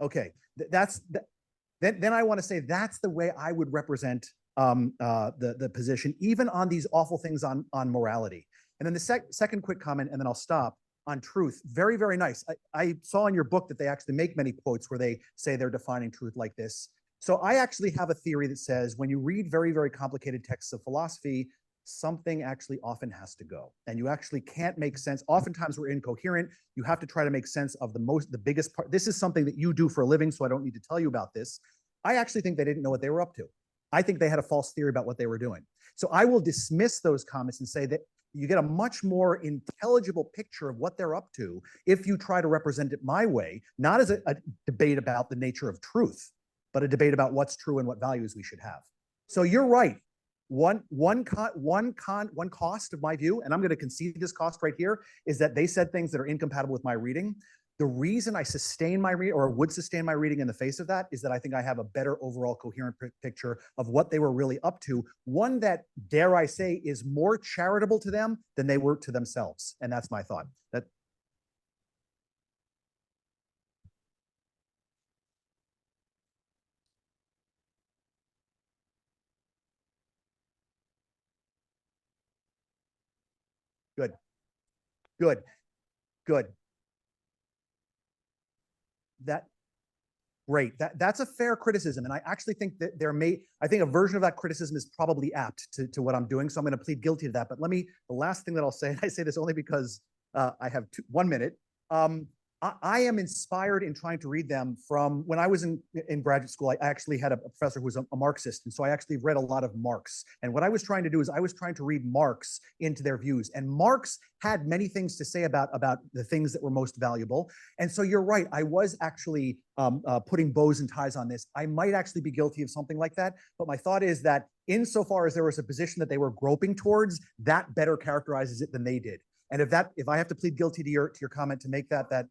Okay, then I want to say that's the way I would represent the position, even on these awful things on morality. And then the second quick comment, and then I'll stop, on truth. Very, very nice. I saw in your book that they actually make many quotes where they say they're defining truth like this. So I actually have a theory that says when you read very, very complicated texts of philosophy, something actually often has to go. And you actually can't make sense. Oftentimes we're incoherent. You have to try to make sense of the biggest part. This is something that you do for a living, so I don't need to tell you about this. I actually think they didn't know what they were up to. I think they had a false theory about what they were doing. So I will dismiss those comments and say that you get a much more intelligible picture of what they're up to if you try to represent it my way, not as a debate about the nature of truth, but a debate about what's true and what values we should have. So you're right. One cost of my view, and I'm going to concede this cost right here, is that they said things that are incompatible with my reading. The reason I sustain my reading, or would sustain my reading in the face of that, is that I think I have a better overall coherent picture of what they were really up to. One that, dare I say, is more charitable to them than they were to themselves. And that's my thought. Good. Great. That's a fair criticism. And I actually think that I think a version of that criticism is probably apt to what I'm doing. So I'm going to plead guilty to that. But the last thing that I'll say, and I say this only because I have 1 minute. I am inspired in trying to read them from when I was in graduate school. I actually had a professor who was a Marxist. And so I actually read a lot of Marx. And what I was trying to do is I was trying to read Marx into their views. And Marx had many things to say about the things that were most valuable. And so you're right. I was actually putting bows and ties on this. I might actually be guilty of something like that. But my thought is that insofar as there was a position that they were groping towards, that better characterizes it than they did. And if I have to plead guilty to your comment to make that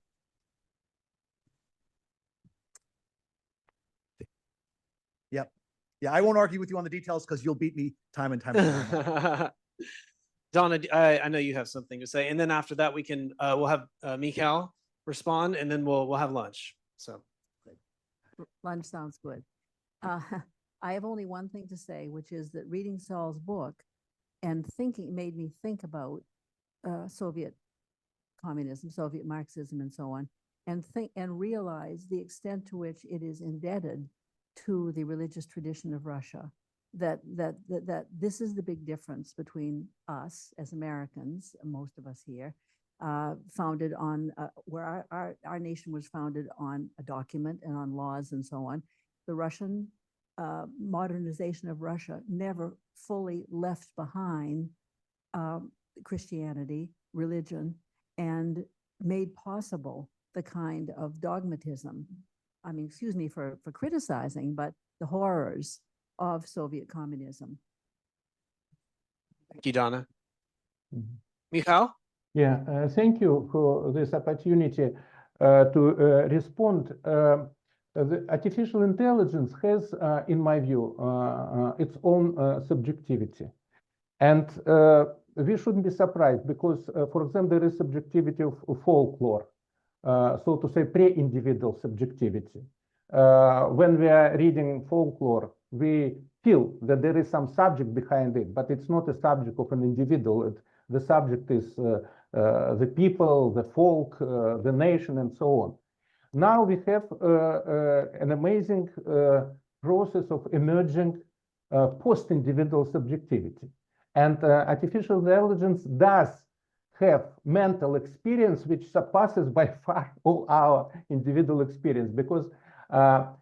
Yep. Yeah, I won't argue with you on the details because you'll beat me time and time again. Donna, I know you have something to say, and then after that we can we'll have Mikhail respond, and then we'll have lunch. So Lunch sounds good. I have only one thing to say, which is that reading Saul's book and thinking made me think about Soviet communism, Soviet Marxism, and so on, and realize the extent to which it is indebted to the religious tradition of Russia. That this is the big difference between us as Americans, most of us here, founded on where our nation was founded on a document and on laws and so on. The Russian modernization of Russia never fully left behind Christianity, religion, and made possible the kind of dogmatism. I mean, excuse me for criticizing, but the horrors of Soviet communism. thank you, Donna. Mikhail? Yeah, thank you for this opportunity to respond. The artificial intelligence has, in my view, its own subjectivity. And we shouldn't be surprised because, for example, there is subjectivity of folklore. So to say, pre-individual subjectivity. When we are reading folklore, we feel that there is some subject behind it, but it's not a subject of an individual. The subject is the people, the folk, the nation, and so on. Now we have an amazing process of emerging post-individual subjectivity. And artificial intelligence does have mental experience which surpasses by far all our individual experience, because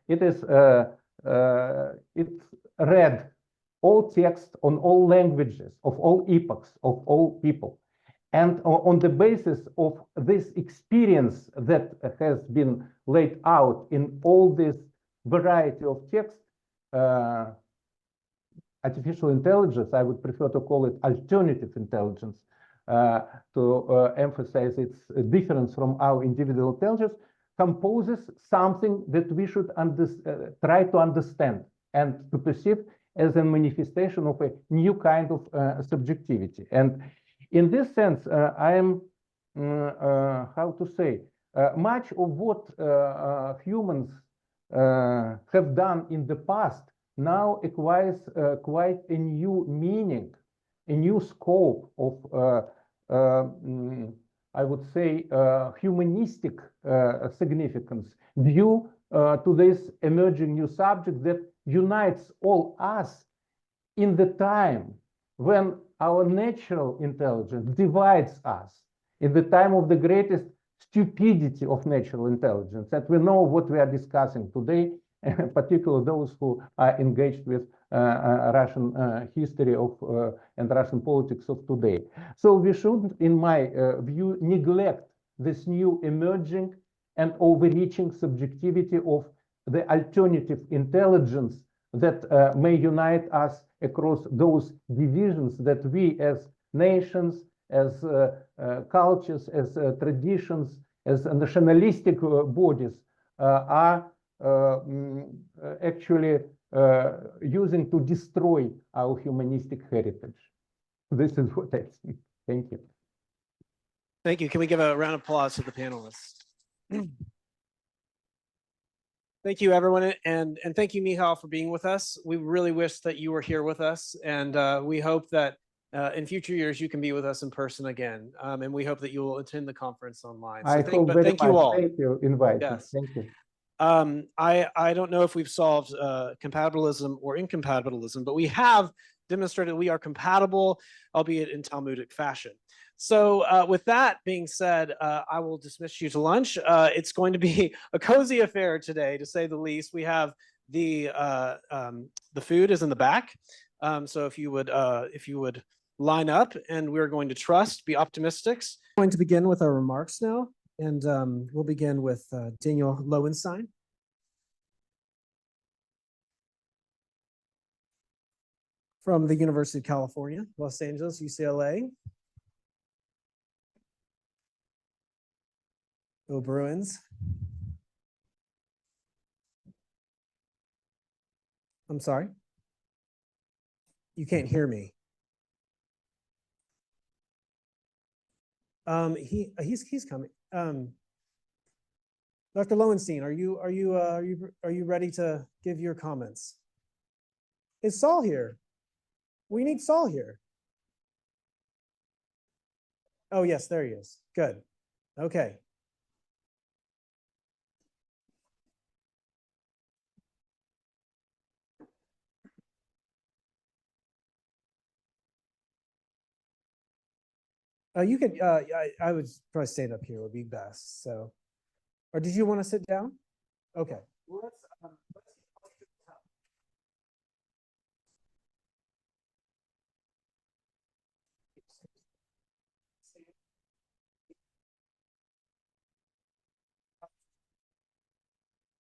it read all text on all languages of all epochs of all people, and on the basis of this experience that has been laid out in all this variety of text, artificial intelligence, I would prefer to call it alternative intelligence, to emphasize its difference from our individual intelligence, composes something that we should try to understand and to perceive as a manifestation of a new kind of subjectivity. And in this sense, I am, how to say, much of what humans have done in the past now acquires quite a new meaning, a new scope of, I would say, humanistic significance due to this emerging new subject that unites all us in the time when our natural intelligence divides us, in the time of the greatest stupidity of natural intelligence, that we know what we are discussing today, particularly those who are engaged with Russian history of and Russian politics of today. So we shouldn't, in my view, neglect this new emerging and overreaching subjectivity of the alternative intelligence that may unite us across those divisions that we as nations, as cultures, as traditions, as nationalistic bodies are actually using to destroy our humanistic heritage. This is what I think. Thank you. Thank you. Can we give a round of applause to the panelists? Thank you, everyone. And thank you, Mikhail, for being with us. We really wish that you were here with us. And we hope that in future years, you can be with us in person again. And we hope that you will attend the conference online. So thank you all. Thank you, invite. Yes. Thank you. I don't know if we've solved compatibilism or incompatibilism, but we have demonstrated we are compatible, albeit in Talmudic fashion. So with that being said, I will dismiss you to lunch. It's going to be a cozy affair today, to say the least. We have the food is in the back. So if you would line up, and we're going to trust, be optimistics. We're going to begin with our remarks now, and we'll begin with Daniel Lowenstein. From the University of California, Los Angeles, UCLA. Go Bruins. I'm sorry. You can't hear me. He's coming. Dr. Lowenstein, are you ready to give your comments? Is Saul here? We need Saul here. Oh yes, there he is. Good. Okay. You could, I would probably stand up here would be best. So, or did you want to sit down? Okay. Well, let's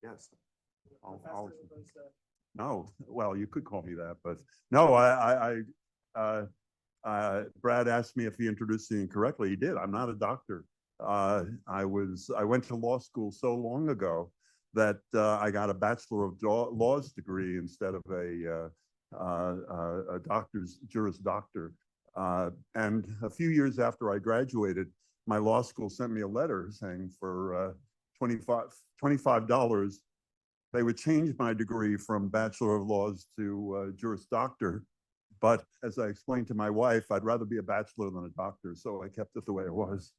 Yes. No, well, you could call me that, but no, Brad asked me if he introduced me incorrectly. He did. I'm not a doctor. I went to law school so long ago that I got a Bachelor of Laws degree instead of a doctor's Juris Doctor. And a few years after I graduated, my law school sent me a letter saying for $25, they would change my degree from Bachelor of Laws to Juris Doctor. But as I explained to my wife, I'd rather be a bachelor than a doctor, so I kept it the way it was.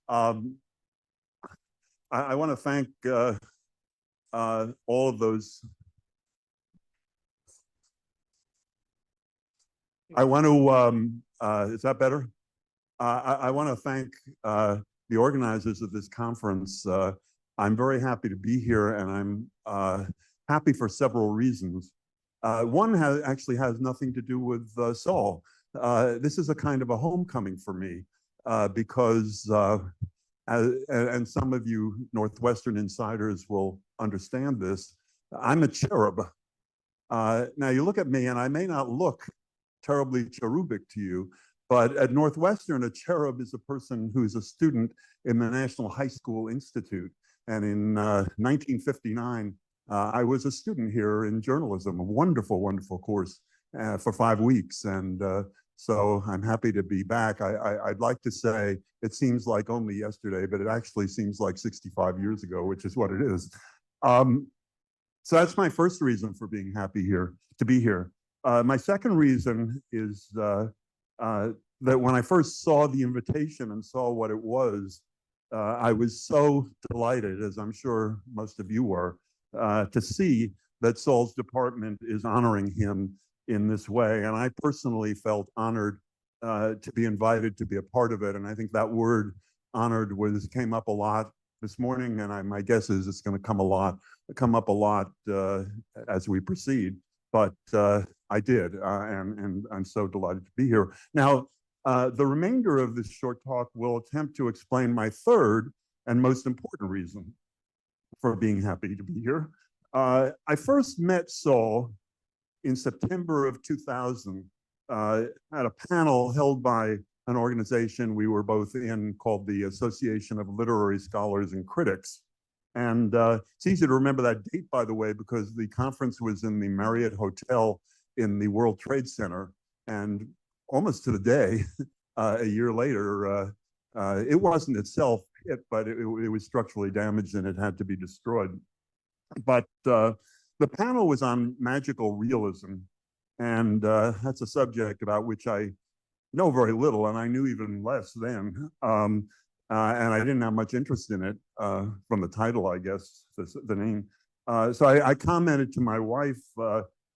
I want to thank all of those. I want to, is that better? I want to thank the organizers of this conference. I'm very happy to be here, and I'm happy for several reasons. One actually has nothing to do with Saul. This is a kind of a homecoming for me because, and some of you Northwestern insiders will understand this, I'm a cherub. Now you look at me and I may not look terribly cherubic to you, but at Northwestern, a cherub is a person who's a student in the National High School Institute. And in 1959, I was a student here in journalism, a wonderful, wonderful course for 5 weeks. And so I'm happy to be back. I'd like to say it seems like only yesterday, but it actually seems like 65 years ago, which is what it is. So that's my first reason for being happy to be here. My second reason is that when I first saw the invitation and saw what it was, I was so delighted, as I'm sure most of you were, to see that Saul's department is honoring him in this way. And I personally felt honored to be invited to be a part of it. And I think that word honored came up a lot this morning, and my guess is it's going to come up a lot as we proceed. But I did, and I'm so delighted to be here. Now, the remainder of this short talk will attempt to explain my third and most important reason for being happy to be here. I first met Saul in September of 2000 at a panel held by an organization we were both in called the Association of Literary Scholars and Critics. And it's easy to remember that date, by the way, because the conference was in the Marriott Hotel in the World Trade Center. And almost to the day, a year later, it wasn't itself hit, but it was structurally damaged and it had to be destroyed. But the panel was on magical realism. And that's a subject about which I know very little, and I knew even less then. And I didn't have much interest in it from the title, I guess, the name. So I commented to my wife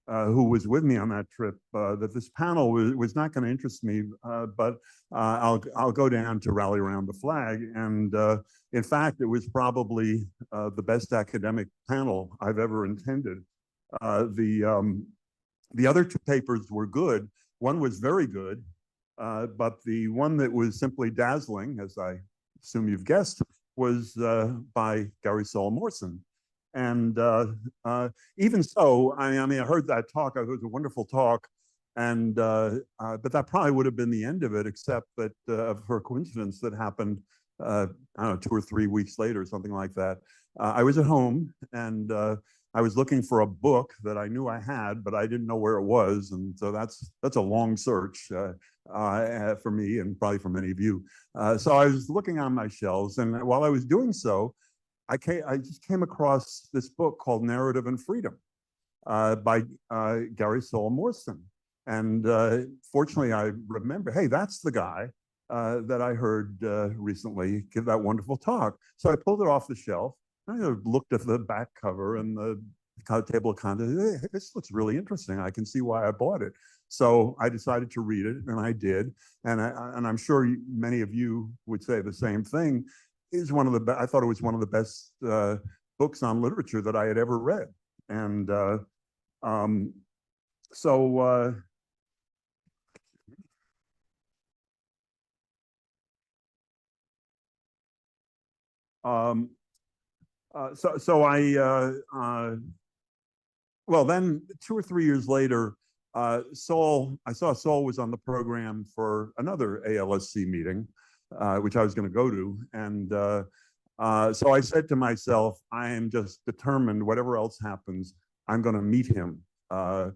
who was with me on that trip, that this panel was not going to interest me, but I'll go down to rally around the flag. And in fact, it was probably the best academic panel I've ever attended. The other two papers were good. One was very good, but the one that was simply dazzling, as I assume you've guessed, was by Gary Saul Morrison. And even so, I mean, I heard that talk. It was a wonderful talk, and but that probably would have been the end of it, except that for a coincidence that happened, I don't know, 2 or 3 weeks later, something like that. I was at home, and I was looking for a book that I knew I had, but I didn't know where it was, and so that's a long search for me, and probably for many of you. So I was looking on my shelves, and while I was doing so, I just came across this book called Narrative and Freedom by Gary Saul Morrison. And fortunately, I remember, hey, that's the guy that I heard recently give that wonderful talk. So I pulled it off the shelf. I looked at the back cover and the table of contents. Hey, this looks really interesting. I can see why I bought it. So I decided to read it, and I did. And I'm sure many of you would say the same thing. Is one of the I thought it was one of the best books on literature that I had ever read. And so well, then 2 or 3 years later, I saw Saul was on the program for another ALSC meeting, which I was going to go to. And so I said to myself, I am just determined, whatever else happens, I'm going to meet him at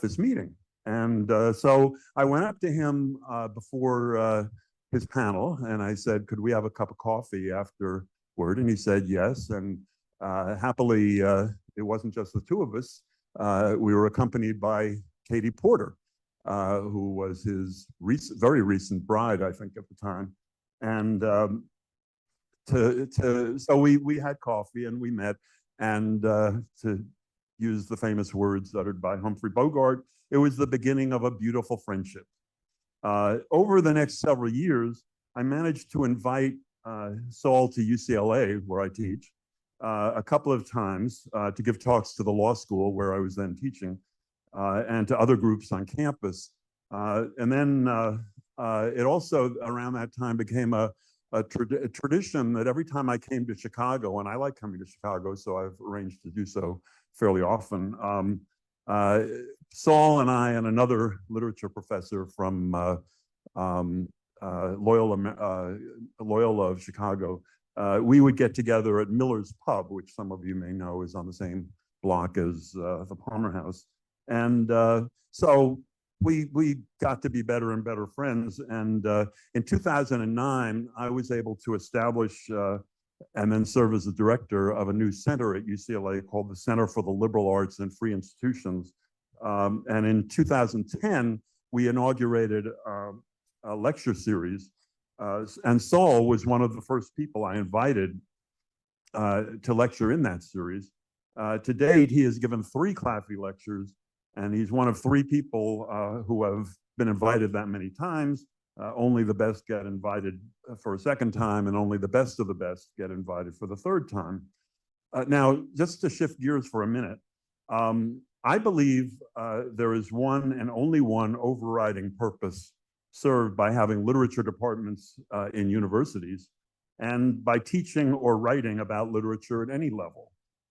this meeting. And so I went up to him before his panel, and I said, could we have a cup of coffee afterward? And he said yes. And happily, it wasn't just the two of us. We were accompanied by Katie Porter, who was his very recent bride, I think, at the time. And so we had coffee and we met. And to use the famous words uttered by Humphrey Bogart, it was the beginning of a beautiful friendship. Over the next several years, I managed to invite Saul to UCLA, where I teach, a couple of times to give talks to the law school where I was then teaching, and to other groups on campus. And then it also, around that time, became a tradition that every time I came to Chicago, and I like coming to Chicago, so I've arranged to do so fairly often, Saul and I and another literature professor from Loyola of Chicago, we would get together at Miller's Pub, which some of you may know is on the same block as the Palmer House. And so we got to be better and better friends. And in 2009, I was able to establish and then serve as the director of a new center at UCLA called the Center for the Liberal Arts and Free Institutions. And in 2010, we inaugurated a lecture series. And Saul was one of the first people I invited to lecture in that series. To date, he has given 3 Claffey lectures, and he's one of 3 people who have been invited that many times. Only the best get invited for a second time, and only the best of the best get invited for the 3rd time. Now, just to shift gears for a minute, I believe there is one and only one overriding purpose served by having literature departments in universities and by teaching or writing about literature at any level.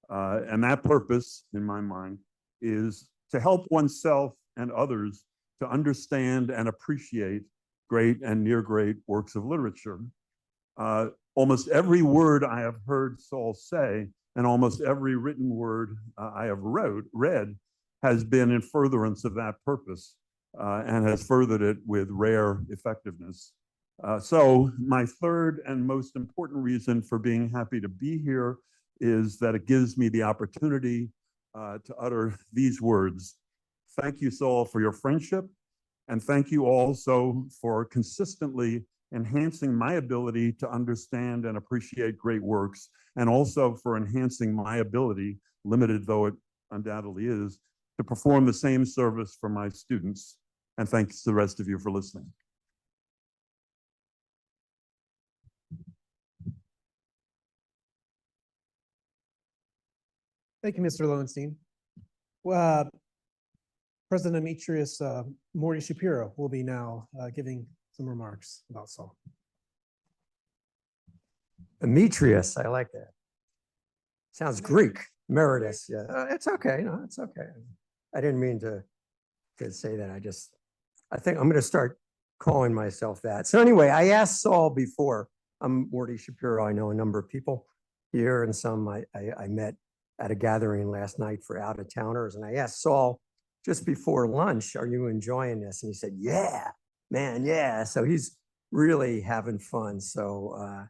And that purpose, in my mind, is to help oneself and others to understand and appreciate great and near great works of literature. Almost every word I have heard Saul say, and almost every written word I have read has been in furtherance of that purpose and has furthered it with rare effectiveness. So my 3rd and most important reason for being happy to be here is that it gives me the opportunity to utter these words. Thank you, Saul, for your friendship. And thank you also for consistently enhancing my ability to understand and appreciate great works, and also for enhancing my ability, limited though it undoubtedly is, to perform the same service for my students. And thanks to the rest of you for listening. Thank you, Mr. Lowenstein. Well, President Demetrius Morty Shapiro will be now giving some remarks about Saul. Demetrius, I like that. Sounds Greek. Emeritus, yeah. It's okay. No, it's okay. I didn't mean to say that. I think I'm going to start calling myself that. So anyway, I asked Saul before. I'm Morty Shapiro. I know a number of people here and some I met at a gathering last night for out-of-towners. And I asked Saul just before lunch, are you enjoying this? And he said, yeah, man, yeah. So he's really having fun. So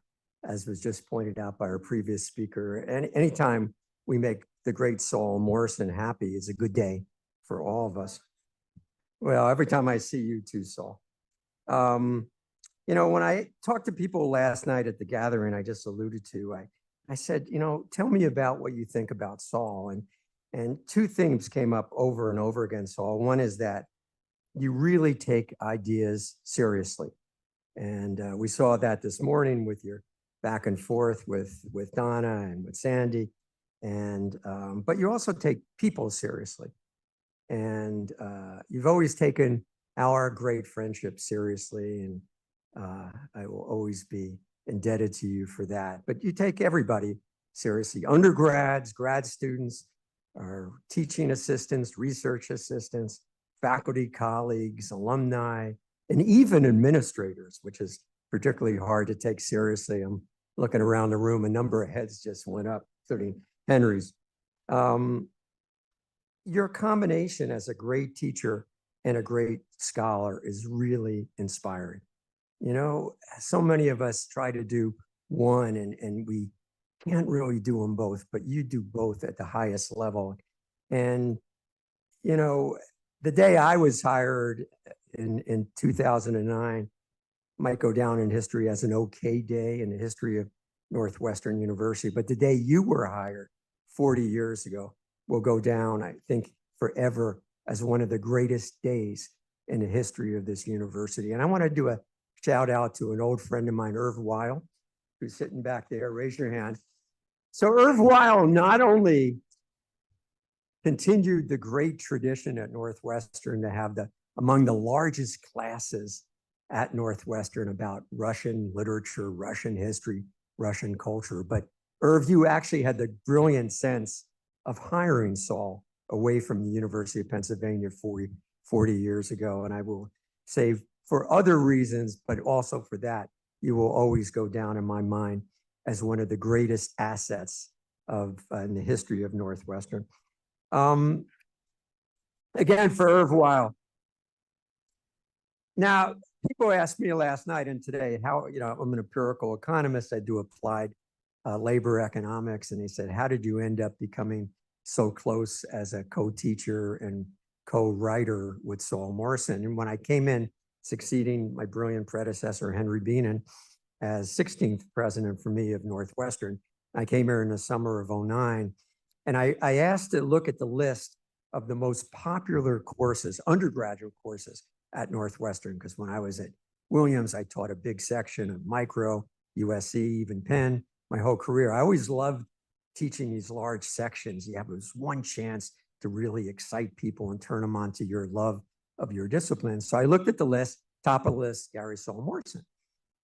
as was just pointed out by our previous speaker, anytime we make the great Saul Morrison happy is a good day for all of us. Well, every time I see you too, Saul. You know, when I talked to people last night at the gathering I just alluded to, I said, you know, tell me about what you think about Saul. And two things came up over and over again, Saul. One is that you really take ideas seriously. And we saw that this morning with your back and forth with Donna and with Sandy. And but you also take people seriously. And you've always taken our great friendship seriously. And I will always be indebted to you for that. But you take everybody seriously, undergrads, grad students, our teaching assistants, research assistants, faculty colleagues, alumni, and even administrators, which is particularly hard to take seriously. I'm looking around the room, a number of heads just went up, including Henry's. Your combination as a great teacher and a great scholar is really inspiring. You know, so many of us try to do one and we can't really do them both, but you do both at the highest level. And, you know, the day I was hired in 2009 might go down in history as an okay day in the history of Northwestern University. But the day you were hired 40 years ago will go down, I think, forever as one of the greatest days in the history of this university. And I want to do a shout out to an old friend of mine, Irv Weil, who's sitting back there. Raise your hand. So Irv Weil not only continued the great tradition at Northwestern to have among the largest classes at Northwestern about Russian literature, Russian history, Russian culture, but Irv, you actually had the brilliant sense of hiring Saul away from the University of Pennsylvania 40 years ago. And I will say for other reasons, but also for that, you will always go down in my mind as one of the greatest assets in the history of Northwestern. Again, for Irv Weil. Now, people asked me last night and today how, you know, I'm an empirical economist. I do applied labor economics. And they said, how did you end up becoming so close as a co-teacher and co-writer with Saul Morrison? And when I came in, succeeding my brilliant predecessor, Henry Beenan, as 16th president for me of Northwestern, I came here in the summer of '09. And I asked to look at the list of the most popular courses, undergraduate courses at Northwestern, because when I was at Williams, I taught a big section of micro, USC, even Penn, my whole career. I always loved teaching these large sections. You have this one chance to really excite people and turn them on to your love of your discipline. So I looked at the list, top of the list, Gary Saul Morrison,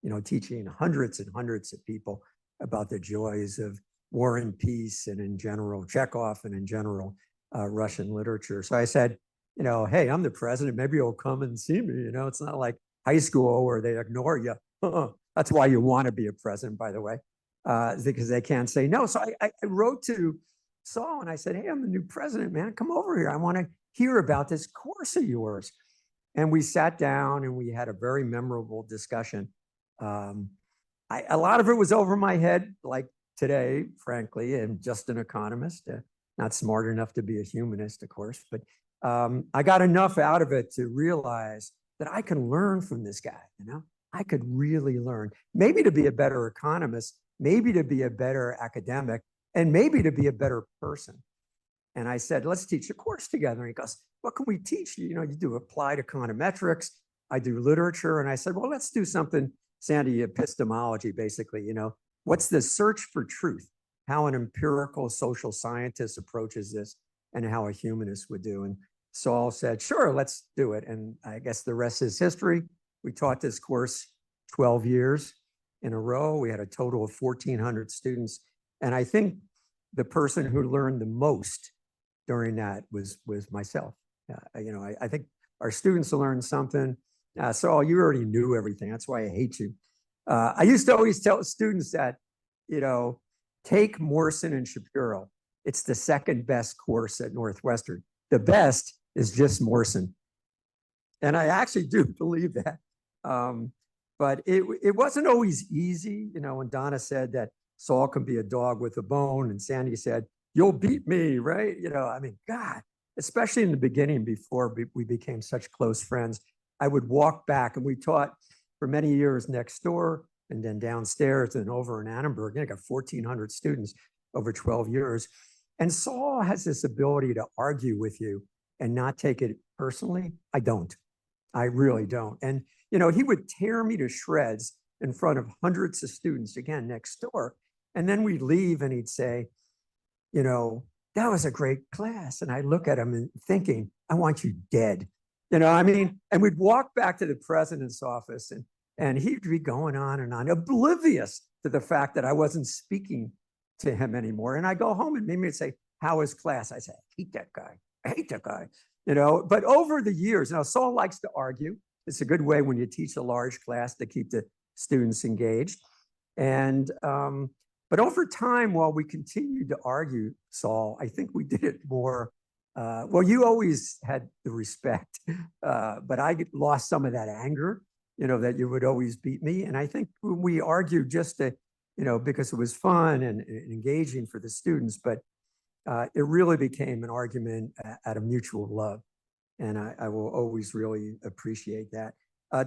you know, teaching hundreds and hundreds of people about the joys of War and Peace and in general Chekhov and in general Russian literature. So I said, you know, hey, I'm the president. Maybe you'll come and see me. You know, it's not like high school where they ignore you. That's why you want to be a president, by the way, because they can't say no. So I wrote to Saul and I said, hey, I'm the new president, man. Come over here. I want to hear about this course of yours. And we sat down and we had a very memorable discussion. A lot of it was over my head, like today, frankly, and just an economist, not smart enough to be a humanist, of course, but I got enough out of it to realize that I can learn from this guy, you know? I could really learn, maybe to be a better economist, maybe to be a better academic, and maybe to be a better person. And I said, let's teach a course together. And he goes, what can we teach you? You know, you do applied econometrics. I do literature. And I said, well, let's do something, Sandy, epistemology, basically, you know, what's the search for truth? How an empirical social scientist approaches this and how a humanist would do. And Saul said, sure, let's do it. And I guess the rest is history. We taught this course 12 years in a row. We had a total of 1,400 students. And I think the person who learned the most during that was myself. You know, I think our students learned something. Saul, you already knew everything. That's why I hate you. I used to always tell students that, you know, take Morrison and Shapiro. It's the second best course at Northwestern. The best is just Morrison. And I actually do believe that. But it wasn't always easy. You know, when Donna said that Saul can be a dog with a bone, and Sandy said, you'll beat me, right? You know, I mean, God, especially in the beginning before we became such close friends, I would walk back, and we taught for many years next door and then downstairs and over in Annenberg. I got 1,400 students over 12 years. And Saul has this ability to argue with you and not take it personally. I don't. I really don't. And, you know, he would tear me to shreds in front of hundreds of students, again, next door. And then we'd leave and he'd say, you know, that was a great class. And I look at him and thinking, I want you dead. You know, I mean, and we'd walk back to the president's office and he'd be going on, oblivious to the fact that I wasn't speaking to him anymore. And I go home and maybe he'd say, how was class? I say, I hate that guy. I hate that guy. You know, but over the years, now Saul likes to argue. It's a good way when you teach a large class to keep the students engaged. And, but over time, while we continued to argue, Saul, I think we did it more. Well, you always had the respect, but I lost some of that anger, you know, that you would always beat me. And I think we argued just to, you know, because it was fun and engaging for the students, but it really became an argument out of mutual love. And I will always really appreciate that.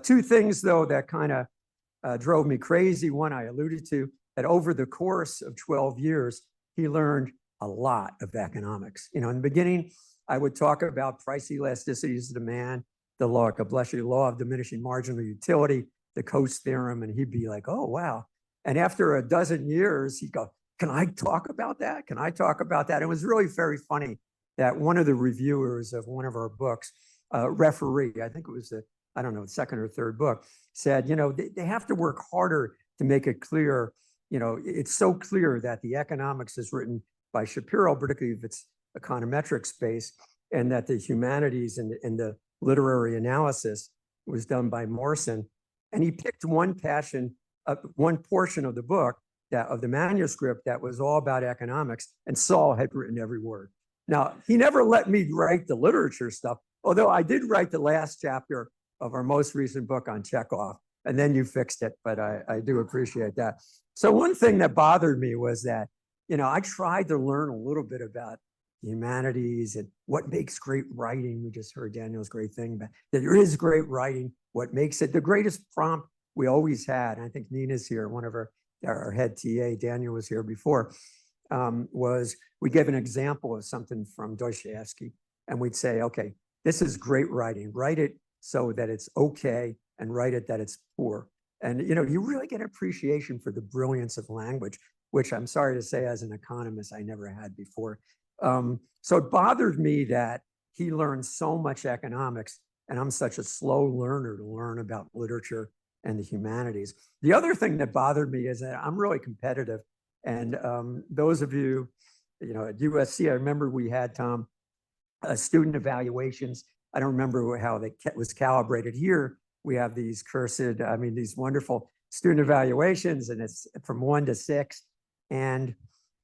Two things, though, that kind of drove me crazy. One I alluded to, that over the course of 12 years, he learned a lot of economics. You know, in the beginning, I would talk about price elasticities of demand, the law, God bless you, law of diminishing marginal utility, the Coase theorem, and he'd be like, oh, wow. And after a dozen years, he'd go, can I talk about that? Can I talk about that? It was really very funny that one of the reviewers of one of our books, referee, I think it was the, I don't know, second or third book, said, you know, they have to work harder to make it clear. You know, it's so clear that the economics is written by Shapiro, particularly if it's econometric space, and that the humanities and the literary analysis was done by Morrison. And he picked one portion of the book, that of the manuscript, that was all about economics, and Saul had written every word. Now, he never let me write the literature stuff, although I did write the last chapter of our most recent book on Chekhov, and then you fixed it, but I do appreciate that. So one thing that bothered me was that, you know, I tried to learn a little bit about humanities and what makes great writing. We just heard Daniel's great thing about that there is great writing, what makes it. The greatest prompt we always had, and I think Nina's here, one of our head TA, Daniel was here before, was we gave an example of something from Dostoevsky, and we'd say, okay, this is great writing. Write it so that it's okay, and write it that it's poor. And, you know, you really get appreciation for the brilliance of language, which I'm sorry to say, as an economist, I never had before. So it bothered me that he learned so much economics, and I'm such a slow learner to learn about literature and the humanities. The other thing that bothered me is that I'm really competitive. And those of you, you know, at USC, I remember we had, Tom, student evaluations. I don't remember how they was calibrated here. We have these cursed, I mean, these wonderful student evaluations, and it's from 1 to 6. And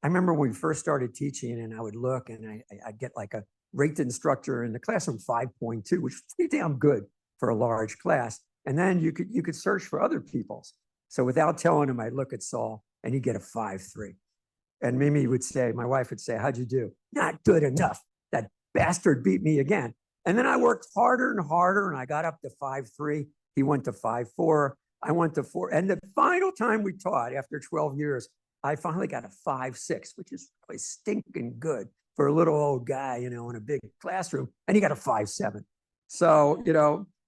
I remember when we first started teaching, and I would look and I'd get like a rate instructor in the classroom 5.2, which is pretty damn good for a large class. And then you could search for other people's. So without telling him, I'd look at Saul and he'd get a 5.3. And Mimi would say, my wife would say, how'd you do? Not good enough. That bastard beat me again. And then I worked harder and harder, and I got up to 5.3. He went to 5.4. I went to 4. And the final time we taught, after 12 years, I finally got a 5.6, which is really stinking good. for a little old guy, in a big classroom, and he got a 5.7. So,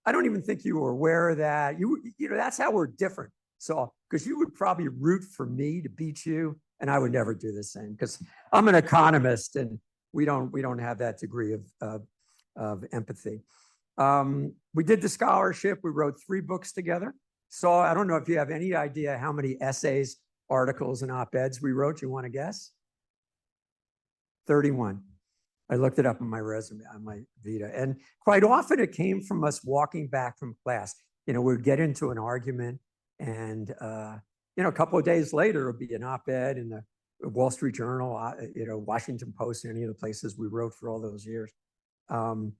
I don't even think you were aware of that. That's how we're different. So, because you would probably root for me to beat you, and I would never do the same because I'm an economist, and we don't have that degree of empathy. We did the scholarship. We wrote 3 books together. So I don't know if you have any idea how many essays, articles, and op-eds we wrote. You want to guess? 31. I looked it up on my resume, on my Vita. And quite often it came from us walking back from class. We'd get into an argument, and a couple of days later, it would be an op-ed in the Wall Street Journal, Washington Post, any of the places we wrote for all those years. And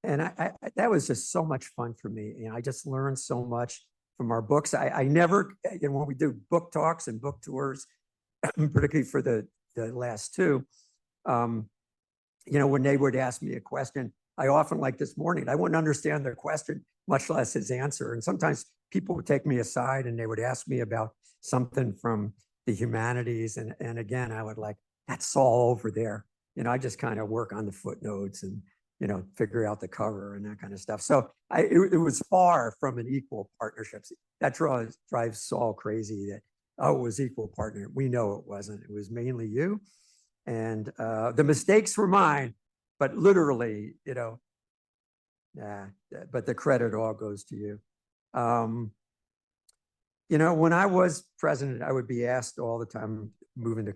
that was just so much fun for me. I just learned so much from our books. I never, when we do book talks and book tours, particularly for the last 2, when they would ask me a question, I often, like this morning, I wouldn't understand their question, much less his answer. And sometimes people would take me aside and they would ask me about something from the humanities. And again, I would that's all over there. I just kind of work on the footnotes and, figure out the cover and that kind of stuff. So it was far from an equal partnership. That drives Saul crazy that, it was equal partner. We know it wasn't. It was mainly you. And the mistakes were mine, but literally, but the credit all goes to you. When I was president, I would be asked all the time, moving to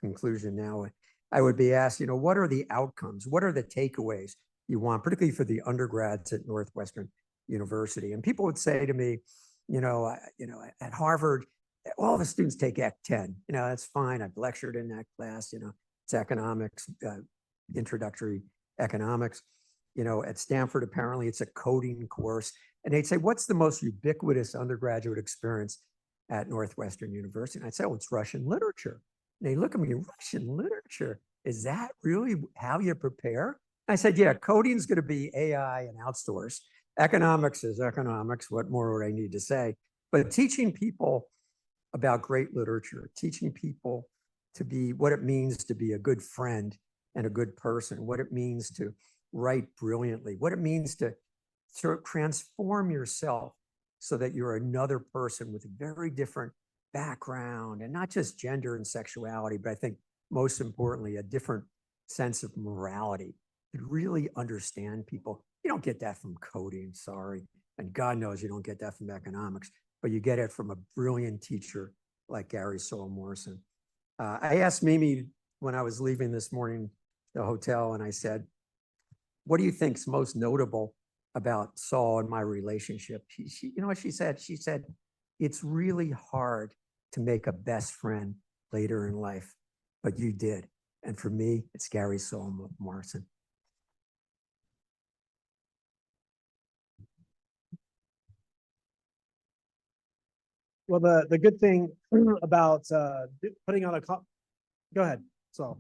conclusion now, I would be asked, what are the outcomes? What are the takeaways you want, particularly for the undergrads at Northwestern University? And people would say to me, at Harvard, all the students take Ec 10. That's fine. I've lectured in that class. It's economics, introductory economics. At Stanford, apparently it's a coding course. And they'd say, what's the most ubiquitous undergraduate experience at Northwestern University? And I'd say, oh, it's Russian literature. And they look at me, Russian literature, is that really how you prepare? I said, yeah, coding is going to be AI and outsource. Economics is economics. What more would I need to say? But teaching people about great literature, teaching people to be what it means to be a good friend and a good person, what it means to write brilliantly, what it means to sort of transform yourself so that you're another person with a very different background, and not just gender and sexuality, but I think most importantly, a different sense of morality, to really understand people. You don't get that from coding, sorry. And God knows you don't get that from economics, but you get it from a brilliant teacher like Gary Saul Morrison. I asked Mimi when I was leaving this morning, the hotel, and I said, what do you think's most notable about Saul and my relationship? She, you know what she said? She said, it's really hard to make a best friend later in life, but you did. And for me, it's Gary Saul Morrison. Well, the good thing about putting on go ahead, so.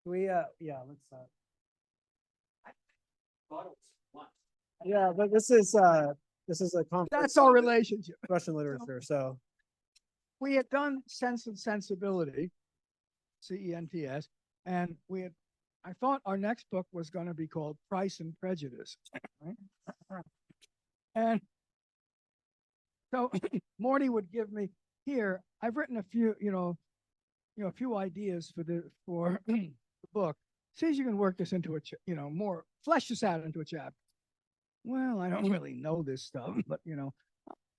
We yeah, let's yeah, but this is a conference. That's our relationship. Russian literature, so. We had done Sense and Sensibility, CENTS, and I thought our next book was going to be called Price and Prejudice. Right? And so Morty would give me, here, I've written a few, a few ideas for the book. See if you can work this into more, flesh this out into a chapter. Well, I don't really know this stuff, but I'll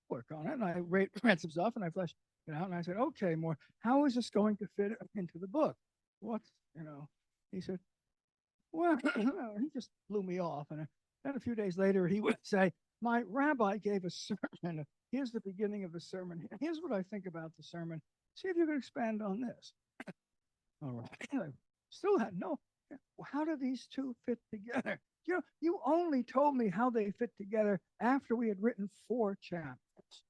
work on it. And I read some stuff and I fleshed it out, and I said, okay, more, how is this going to fit into the book? He said, well, he just blew me off. And then a few days later, he would say, my rabbi gave a sermon. Here's the beginning of the sermon. Here's what I think about the sermon. See if you can expand on this. All right. I still had how do these two fit together? You only told me how they fit together after we had written 4 chapters,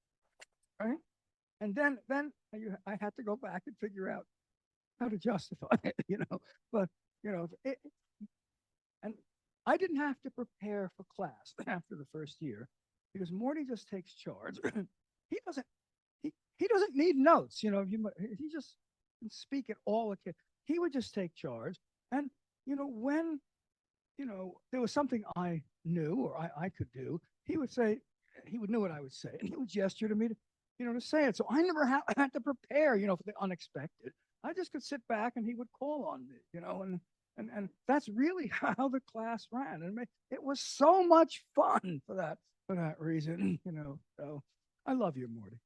right? And then I had to go back and figure out how to justify it, but and I didn't have to prepare for class after the first year because Morty just takes charge. he doesn't he doesn't need notes, he just can speak at all. He would just take charge. And when there was something I knew or I could do, he would know what I would say, and he would gesture to me to say it. So I never had to prepare, for the unexpected. I just could sit back and he would call on me, and that's really how the class ran. And it was so much fun for that reason, So I love you, Morty.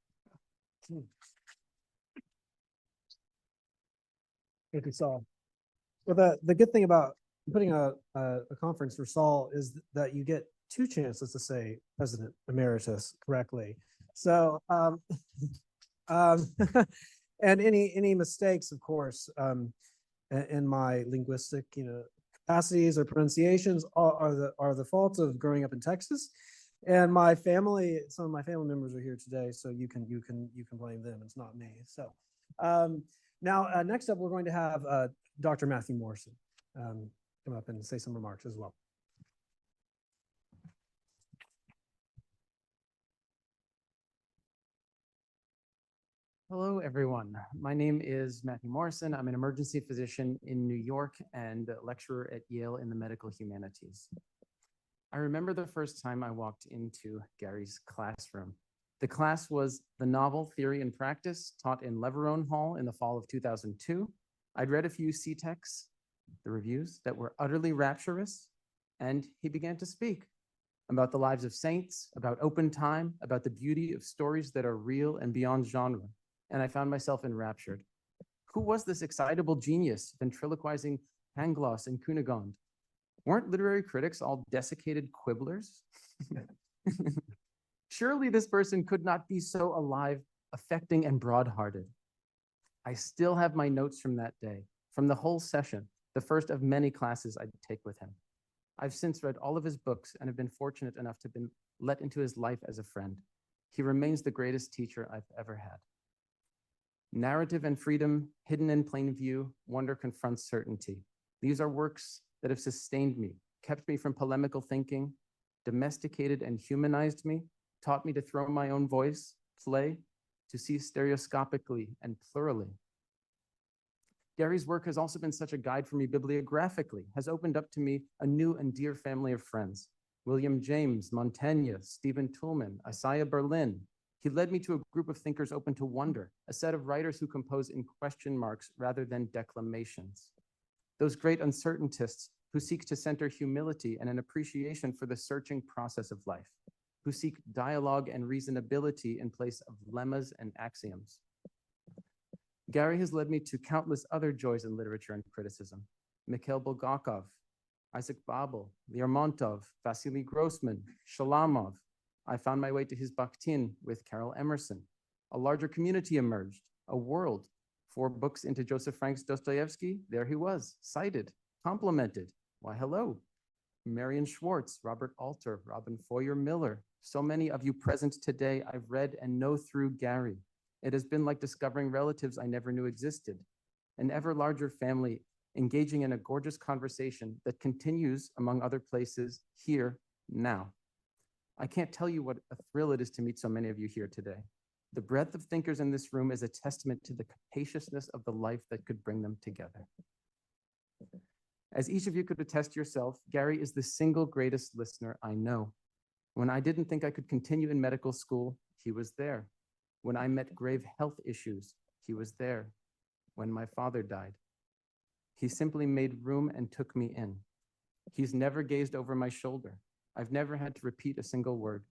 Thank you, Saul. Well, the good thing about putting a conference for Saul is that you get two chances to say President Emeritus correctly. So, and any mistakes, of course, in my linguistic, capacities or pronunciations are the fault of growing up in Texas. And my family, some of my family members are here today, so you can blame them. It's not me. So, now next up, we're going to have Dr. Matthew Morrison come up and say some remarks as well. Hello, everyone. My name is Matthew Morrison. I'm an emergency physician in New York and a lecturer at Yale in the medical humanities. I remember the first time I walked into Gary's classroom. The class was the novel Theory and Practice, taught in Leverone Hall in the fall of 2002. I'd read a few C-Techs, the reviews, that were utterly rapturous, and he began to speak about the lives of saints, about open time, about the beauty of stories that are real and beyond genre. And I found myself enraptured. Who was this excitable genius ventriloquizing Pangloss and Cunegond? Weren't literary critics all desiccated quibblers? Surely this person could not be so alive, affecting, and broad-hearted. I still have my notes from that day, from the whole session, the first of many classes I'd take with him. I've since read all of his books and have been fortunate enough to have been let into his life as a friend. He remains the greatest teacher I've ever had. Narrative and Freedom, Hidden in Plain View, Wonder Confronts Certainty. These are works that have sustained me, kept me from polemical thinking, domesticated and humanized me, taught me to throw my own voice, play, to see stereoscopically and plurally. Gary's work has also been such a guide for me bibliographically, has opened up to me a new and dear family of friends. William James, Montaigne, Stephen Toulmin, Isaiah Berlin. He led me to a group of thinkers open to wonder, a set of writers who compose in question marks rather than declamations. Those great uncertaintists who seek to center humility and an appreciation for the searching process of life, who seek dialogue and reasonability in place of lemmas and axioms. Gary has led me to countless other joys in literature and criticism. Mikhail Bulgakov, Isaac Babel, Lermontov, Vasily Grossman, Shalamov. I found my way to his Bakhtin with Carol Emerson. A larger community emerged, a world. 4 books into Joseph Frank's Dostoevsky, there he was, cited, complimented. Why, hello. Marion Schwartz, Robert Alter, Robin Foyer Miller. So many of you present today I've read and know through Gary. It has been like discovering relatives I never knew existed. An ever larger family engaging in a gorgeous conversation that continues, among other places, here, now. I can't tell you what a thrill it is to meet so many of you here today. The breadth of thinkers in this room is a testament to the capaciousness of the life that could bring them together. As each of you could attest yourself, Gary is the single greatest listener I know. When I didn't think I could continue in medical school, he was there. When I met grave health issues, he was there. When my father died, he simply made room and took me in. He's never gazed over my shoulder. I've never had to repeat a single word.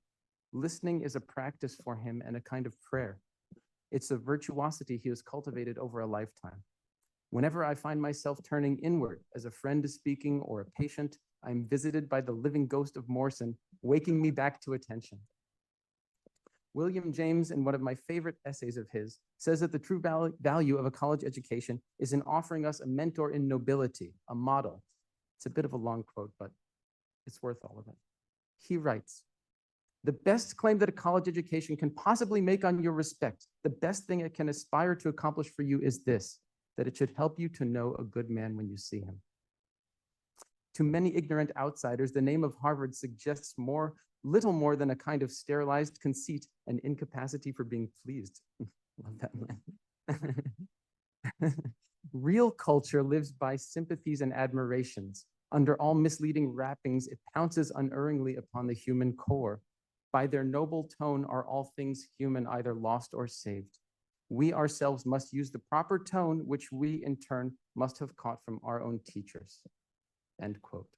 Listening is a practice for him and a kind of prayer. It's a virtuosity he has cultivated over a lifetime. Whenever I find myself turning inward as a friend is speaking or a patient, I'm visited by the living ghost of Morrison, waking me back to attention. William James, in one of my favorite essays of his, says that the true value of a college education is in offering us a mentor in nobility, a model. It's a bit of a long quote, but it's worth all of it. He writes, "The best claim that a college education can possibly make on your respect, the best thing it can aspire to accomplish for you is this, that it should help you to know a good man when you see him." To many ignorant outsiders, the name of Harvard suggests little more than a kind of sterilized conceit and incapacity for being pleased. Love that line. Real culture lives by sympathies and admirations. Under all misleading wrappings, it pounces unerringly upon the human core. By their noble tone are all things human either lost or saved. We ourselves must use the proper tone, which we in turn must have caught from our own teachers. End quote.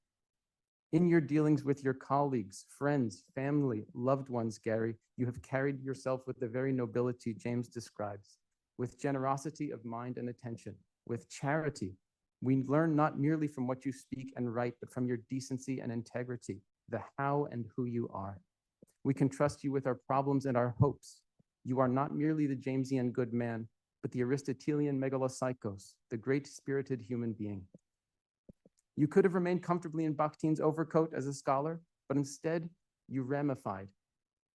In your dealings with your colleagues, friends, family, loved ones, Gary, you have carried yourself with the very nobility James describes, with generosity of mind and attention, with charity. We learn not merely from what you speak and write, but from your decency and integrity, the how and who you are. We can trust you with our problems and our hopes. You are not merely the Jamesian good man, but the Aristotelian megalosychos, the great-spirited human being. You could have remained comfortably in Bakhtin's overcoat as a scholar, but instead you ramified.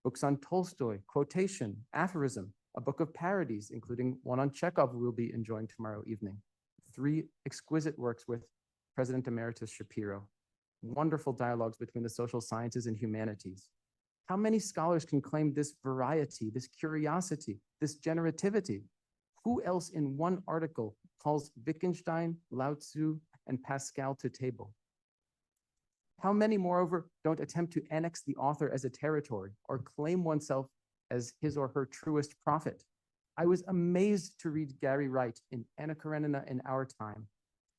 Books on Tolstoy, quotation, aphorism, a book of parodies, including one on Chekhov we'll be enjoying tomorrow evening. 3 exquisite works with President Emeritus Shapiro. Wonderful dialogues between the social sciences and humanities. How many scholars can claim this variety, this curiosity, this generativity? Who else in one article calls Wittgenstein, Lao Tzu, and Pascal to table? How many, moreover, don't attempt to annex the author as a territory or claim oneself as his or her truest prophet? I was amazed to read Gary write in Anna Karenina in Our Time.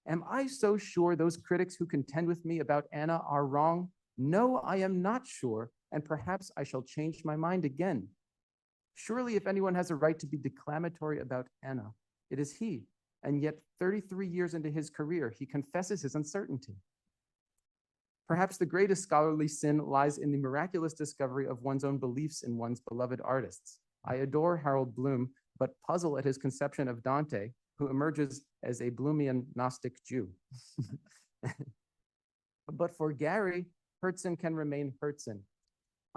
Am I so sure those critics who contend with me about Anna are wrong? No, I am not sure, and perhaps I shall change my mind again. Surely if anyone has a right to be declamatory about Anna, it is he, and yet 33 years into his career, he confesses his uncertainty. Perhaps the greatest scholarly sin lies in the miraculous discovery of one's own beliefs in one's beloved artists. I adore Harold Bloom, but puzzle at his conception of Dante, who emerges as a Bloomian Gnostic Jew. But for Gary, Herzen can remain Herzen,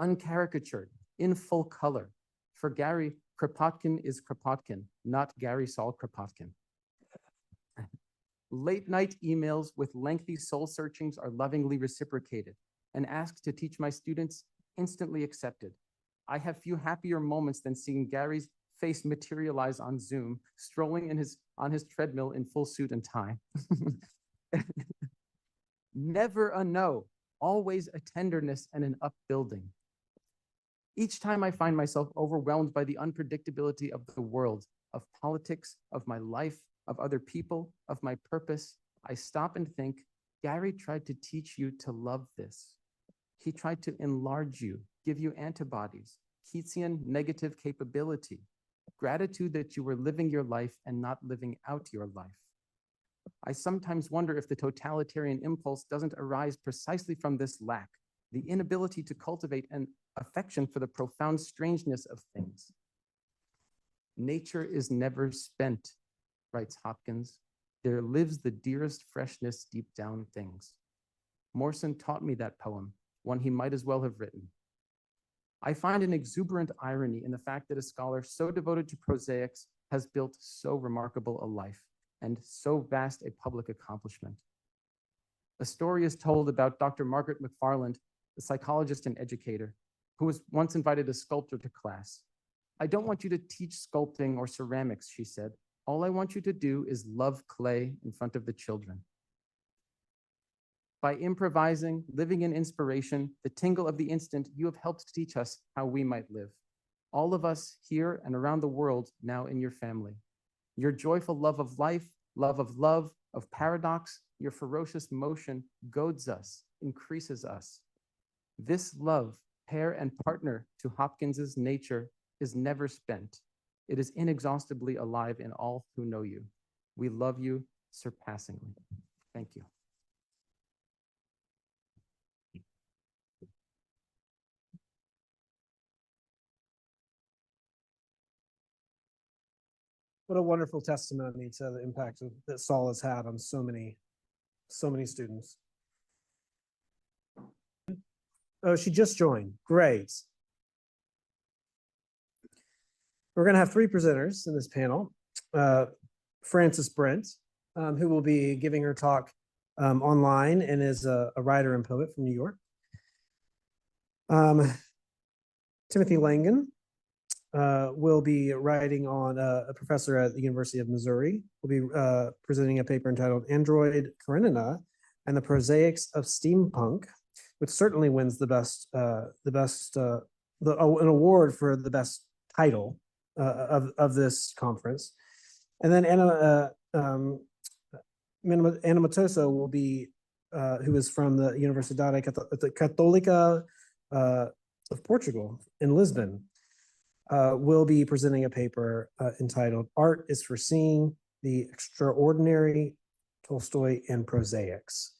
uncaricatured, in full color. For Gary, Kropotkin is Kropotkin, not Gary Saul Kropotkin. Late night emails with lengthy soul searchings are lovingly reciprocated, and asked to teach my students, instantly accepted. I have few happier moments than seeing Gary's face materialize on Zoom, strolling on his treadmill in full suit and tie. Never a no, always a tenderness and an upbuilding. Each time I find myself overwhelmed by the unpredictability of the world, of politics, of my life, of other people, of my purpose, I stop and think, Gary tried to teach you to love this. He tried to enlarge you, give you antibodies, Keatsian negative capability, gratitude that you were living your life and not living out your life. I sometimes wonder if the totalitarian impulse doesn't arise precisely from this lack, the inability to cultivate an affection for the profound strangeness of things. Nature is never spent, writes Hopkins. There lives the dearest freshness deep down things. Morrison taught me that poem, one he might as well have written. I find an exuberant irony in the fact that a scholar so devoted to prosaics has built so remarkable a life and so vast a public accomplishment. A story is told about Dr. Margaret McFarland, a psychologist and educator, who was once invited a sculptor to class. I don't want you to teach sculpting or ceramics, she said. All I want you to do is love clay in front of the children. By improvising, living in inspiration, the tingle of the instant, you have helped teach us how we might live. All of us here and around the world now in your family. Your joyful love of life, love, of paradox, your ferocious motion goads us, increases us. This love, pair and partner to Hopkins's nature, is never spent. It is inexhaustibly alive in all who know you. We love you surpassingly. Thank you. What a wonderful testimony to the impact that Saul has had on so many students. Oh, she just joined. Great. We're going to have 3 presenters in this panel. Frances Brent, who will be giving her talk online and is a writer and poet from New York. Timothy Langen will be writing on a professor at the University of Missouri. Will be presenting a paper entitled Android Karenina and the Prosaics of Steampunk, which certainly wins an award for the best title of this conference. And then Anna Matoso will be, who is from the Universidade Católica of Portugal in Lisbon, will be presenting a paper entitled Art is for Seeing the Extraordinary, Tolstoy and Prosaics.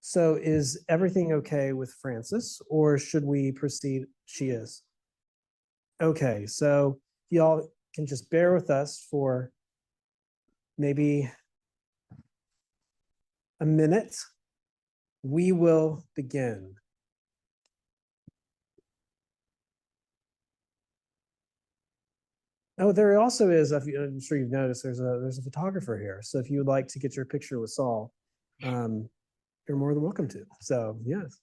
So is everything okay with Frances, or should we proceed? She is. Okay, so y'all can just bear with us for maybe a minute. We will begin. Oh, there also is, I'm sure you've noticed, there's a photographer here. So if you would like to get your picture with Saul, you're more than welcome to. So yes.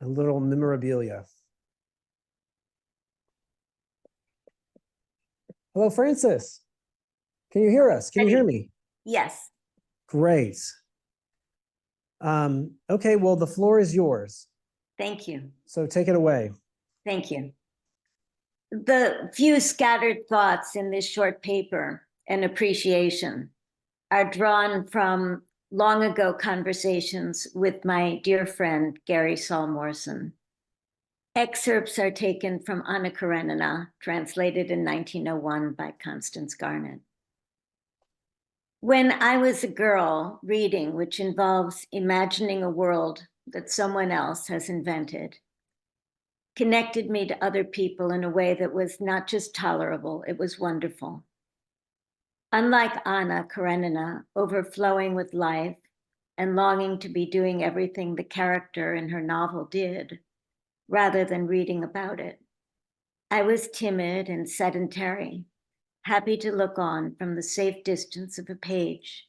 A little memorabilia. Hello, Frances. Can you hear us? Can you hear me? Yes. Great. Okay, well, the floor is yours. Thank you. So take it away. Thank you. The few scattered thoughts in this short paper and appreciation are drawn from long ago conversations with my dear friend, Gary Saul Morrison. Excerpts are taken from Anna Karenina, translated in 1901 by Constance Garnett. When I was a girl, reading, which involves imagining a world that someone else has invented, connected me to other people in a way that was not just tolerable, it was wonderful. Unlike Anna Karenina, overflowing with life and longing to be doing everything the character in her novel did, rather than reading about it, I was timid and sedentary, happy to look on from the safe distance of a page.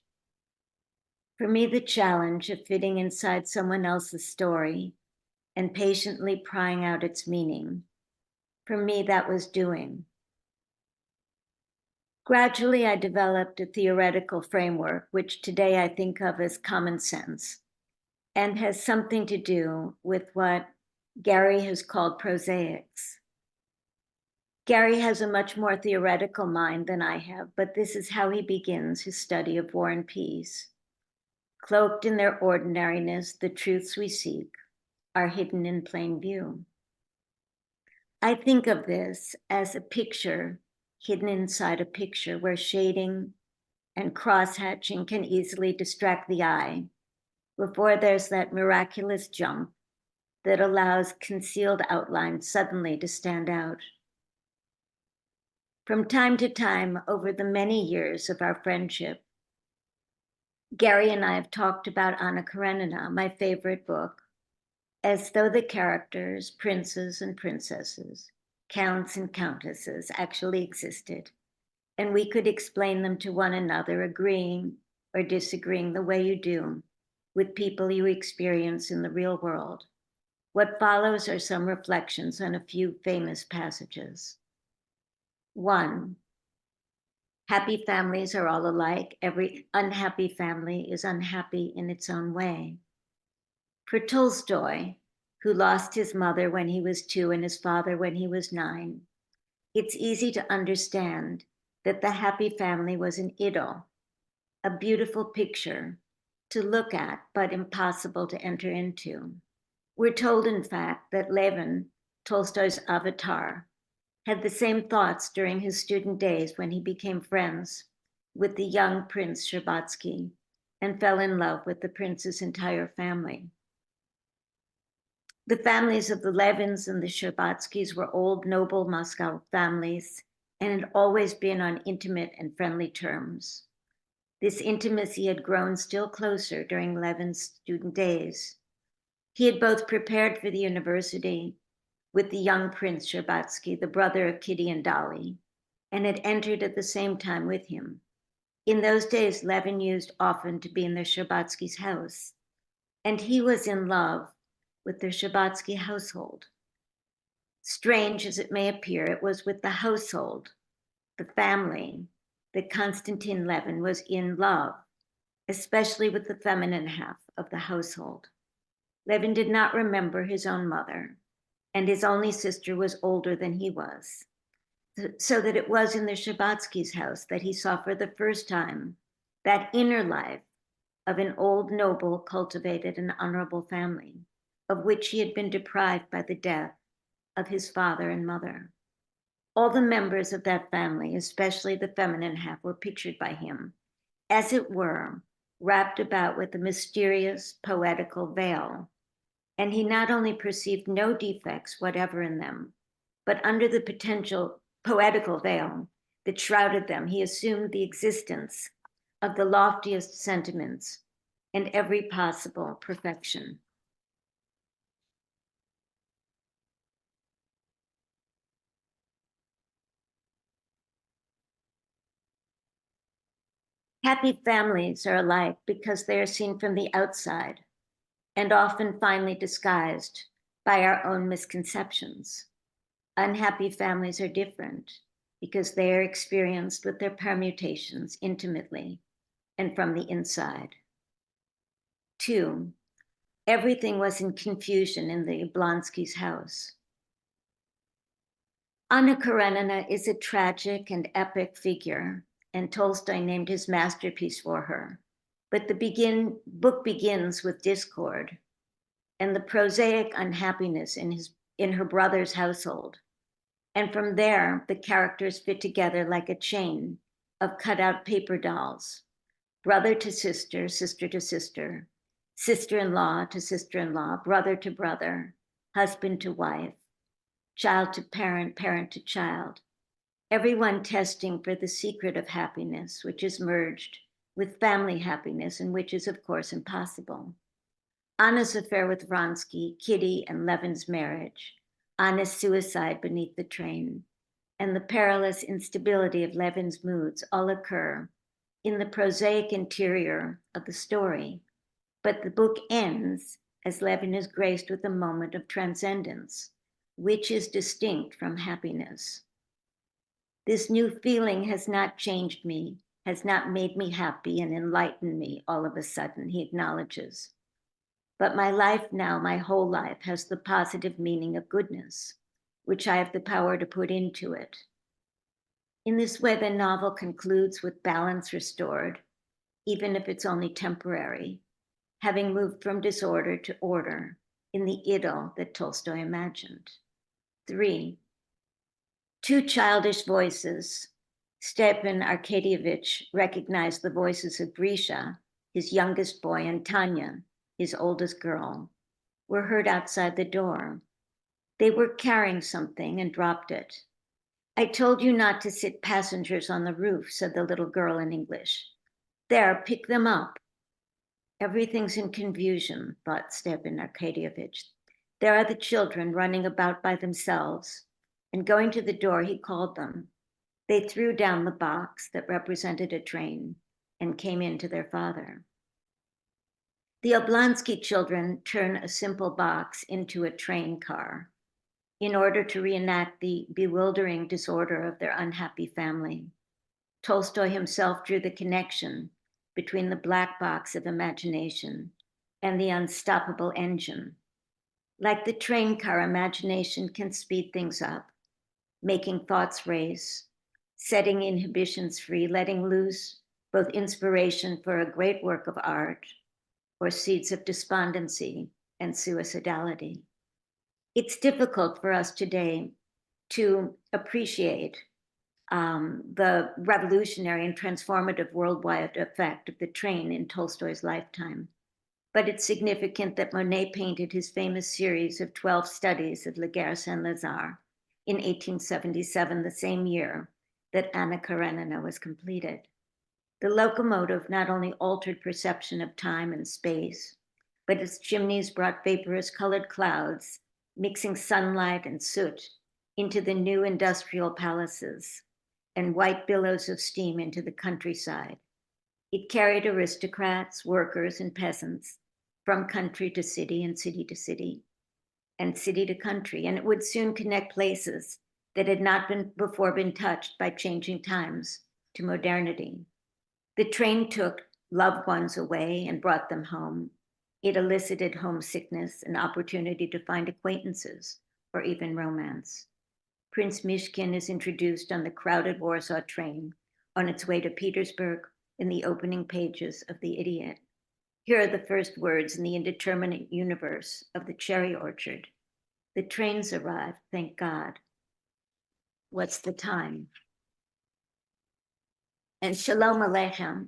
For me, the challenge of fitting inside someone else's story and patiently prying out its meaning, for me, that was doing. Gradually, I developed a theoretical framework, which today I think of as common sense, and has something to do with what Gary has called prosaics. Gary has a much more theoretical mind than I have, but this is how he begins his study of War and Peace. Cloaked in their ordinariness, the truths we seek are hidden in plain view. I think of this as a picture hidden inside a picture where shading and cross-hatching can easily distract the eye before there's that miraculous jump that allows concealed outlines suddenly to stand out. From time to time, over the many years of our friendship, Gary and I have talked about Anna Karenina, my favorite book, as though the characters, princes and princesses, counts and countesses actually existed, and we could explain them to one another, agreeing or disagreeing the way you do with people you experience in the real world. What follows are some reflections on a few famous passages. 1, happy families are all alike. Every unhappy family is unhappy in its own way. For Tolstoy, who lost his mother when he was 2 and his father when he was 9, it's easy to understand that the happy family was an idyll, a beautiful picture to look at, but impossible to enter into. We're told, in fact, that Levin, Tolstoy's avatar, had the same thoughts during his student days when he became friends with the young Prince Sherbatsky and fell in love with the prince's entire family. The families of the Levins and the Sherbatskys were old, noble Moscow families and had always been on intimate and friendly terms. This intimacy had grown still closer during Levin's student days. He had both prepared for the university with the young Prince Sherbatsky, the brother of Kitty and Dolly, and had entered at the same time with him. In those days, Levin used often to be in the Sherbatsky's house, and he was in love with the Sherbatsky household. Strange as it may appear, it was with the household, the family, that Konstantin Levin was in love, especially with the feminine half of the household. Levin did not remember his own mother, and his only sister was older than he was, so that it was in the Sherbatsky's house that he saw for the first time that inner life of an old, noble, cultivated, and honorable family, of which he had been deprived by the death of his father and mother. All the members of that family, especially the feminine half, were pictured by him, as it were, wrapped about with a mysterious, poetical veil. And he not only perceived no defects whatever in them, but under the potential poetical veil that shrouded them, he assumed the existence of the loftiest sentiments and every possible perfection. Happy families are alike because they are seen from the outside and often finely disguised by our own misconceptions. Unhappy families are different because they are experienced with their permutations intimately and from the inside. 2, everything was in confusion in the Yablonsky's house. Anna Karenina is a tragic and epic figure, and Tolstoy named his masterpiece for her. But the book begins with discord and the prosaic unhappiness in her brother's household. And from there, the characters fit together like a chain of cut-out paper dolls, brother to sister, sister to sister, sister-in-law to sister-in-law, brother to brother, husband to wife, child to parent, parent to child, everyone testing for the secret of happiness, which is merged with family happiness and which is, of course, impossible. Anna's affair with Vronsky, Kitty, and Levin's marriage, Anna's suicide beneath the train, and the perilous instability of Levin's moods all occur in the prosaic interior of the story. But the book ends as Levin is graced with a moment of transcendence, which is distinct from happiness. This new feeling has not changed me, has not made me happy and enlightened me all of a sudden, he acknowledges. But my life now, my whole life, has the positive meaning of goodness, which I have the power to put into it. In this way, the novel concludes with balance restored, even if it's only temporary, having moved from disorder to order in the idyll that Tolstoy imagined. 3, 2 childish voices. Stepan Arkadyevich recognized the voices of Grisha, his youngest boy, and Tanya, his oldest girl, were heard outside the door. They were carrying something and dropped it. I told you not to sit passengers on the roof, said the little girl in English. There, pick them up. Everything's in confusion, thought Stepan Arkadyevich. There are the children running about by themselves, and going to the door, he called them. They threw down the box that represented a train and came in to their father. The Oblonsky children turn a simple box into a train car in order to reenact the bewildering disorder of their unhappy family. Tolstoy himself drew the connection between the black box of imagination and the unstoppable engine. Like the train car, imagination can speed things up, making thoughts race, setting inhibitions free, letting loose both inspiration for a great work of art or seeds of despondency and suicidality. It's difficult for us today to appreciate the revolutionary and transformative worldwide effect of the train in Tolstoy's lifetime. But it's significant that Monet painted his famous series of 12 studies of La Guerre Saint-Lazare in 1877, the same year that Anna Karenina was completed. The locomotive not only altered perception of time and space, but its chimneys brought vaporous colored clouds, mixing sunlight and soot into the new industrial palaces and white billows of steam into the countryside, It carried aristocrats, workers, and peasants from country to city and city to city and city to country, and it would soon connect places that had not before been touched by changing times to modernity. The train took loved ones away and brought them home. It elicited homesickness and opportunity to find acquaintances or even romance. Prince Mishkin is introduced on the crowded Warsaw train on its way to Petersburg in the opening pages of The Idiot. Here are the first words in the indeterminate universe of the cherry orchard. The train's arrived, thank God. What's the time? And Shalom Aleichem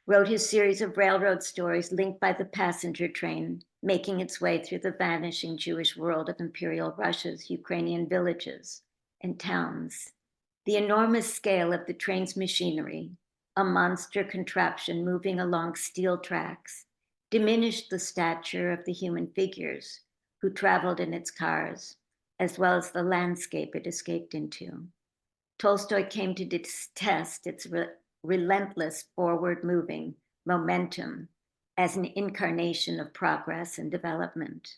wrote his series of railroad stories linked by the passenger train, making its way through the vanishing Jewish world of Imperial Russia's Ukrainian villages and towns. The enormous scale of the train's machinery, a monster contraption moving along steel tracks, diminished the stature of the human figures who traveled in its cars, as well as the landscape it escaped into. Tolstoy came to detest its relentless forward-moving momentum as an incarnation of progress and development.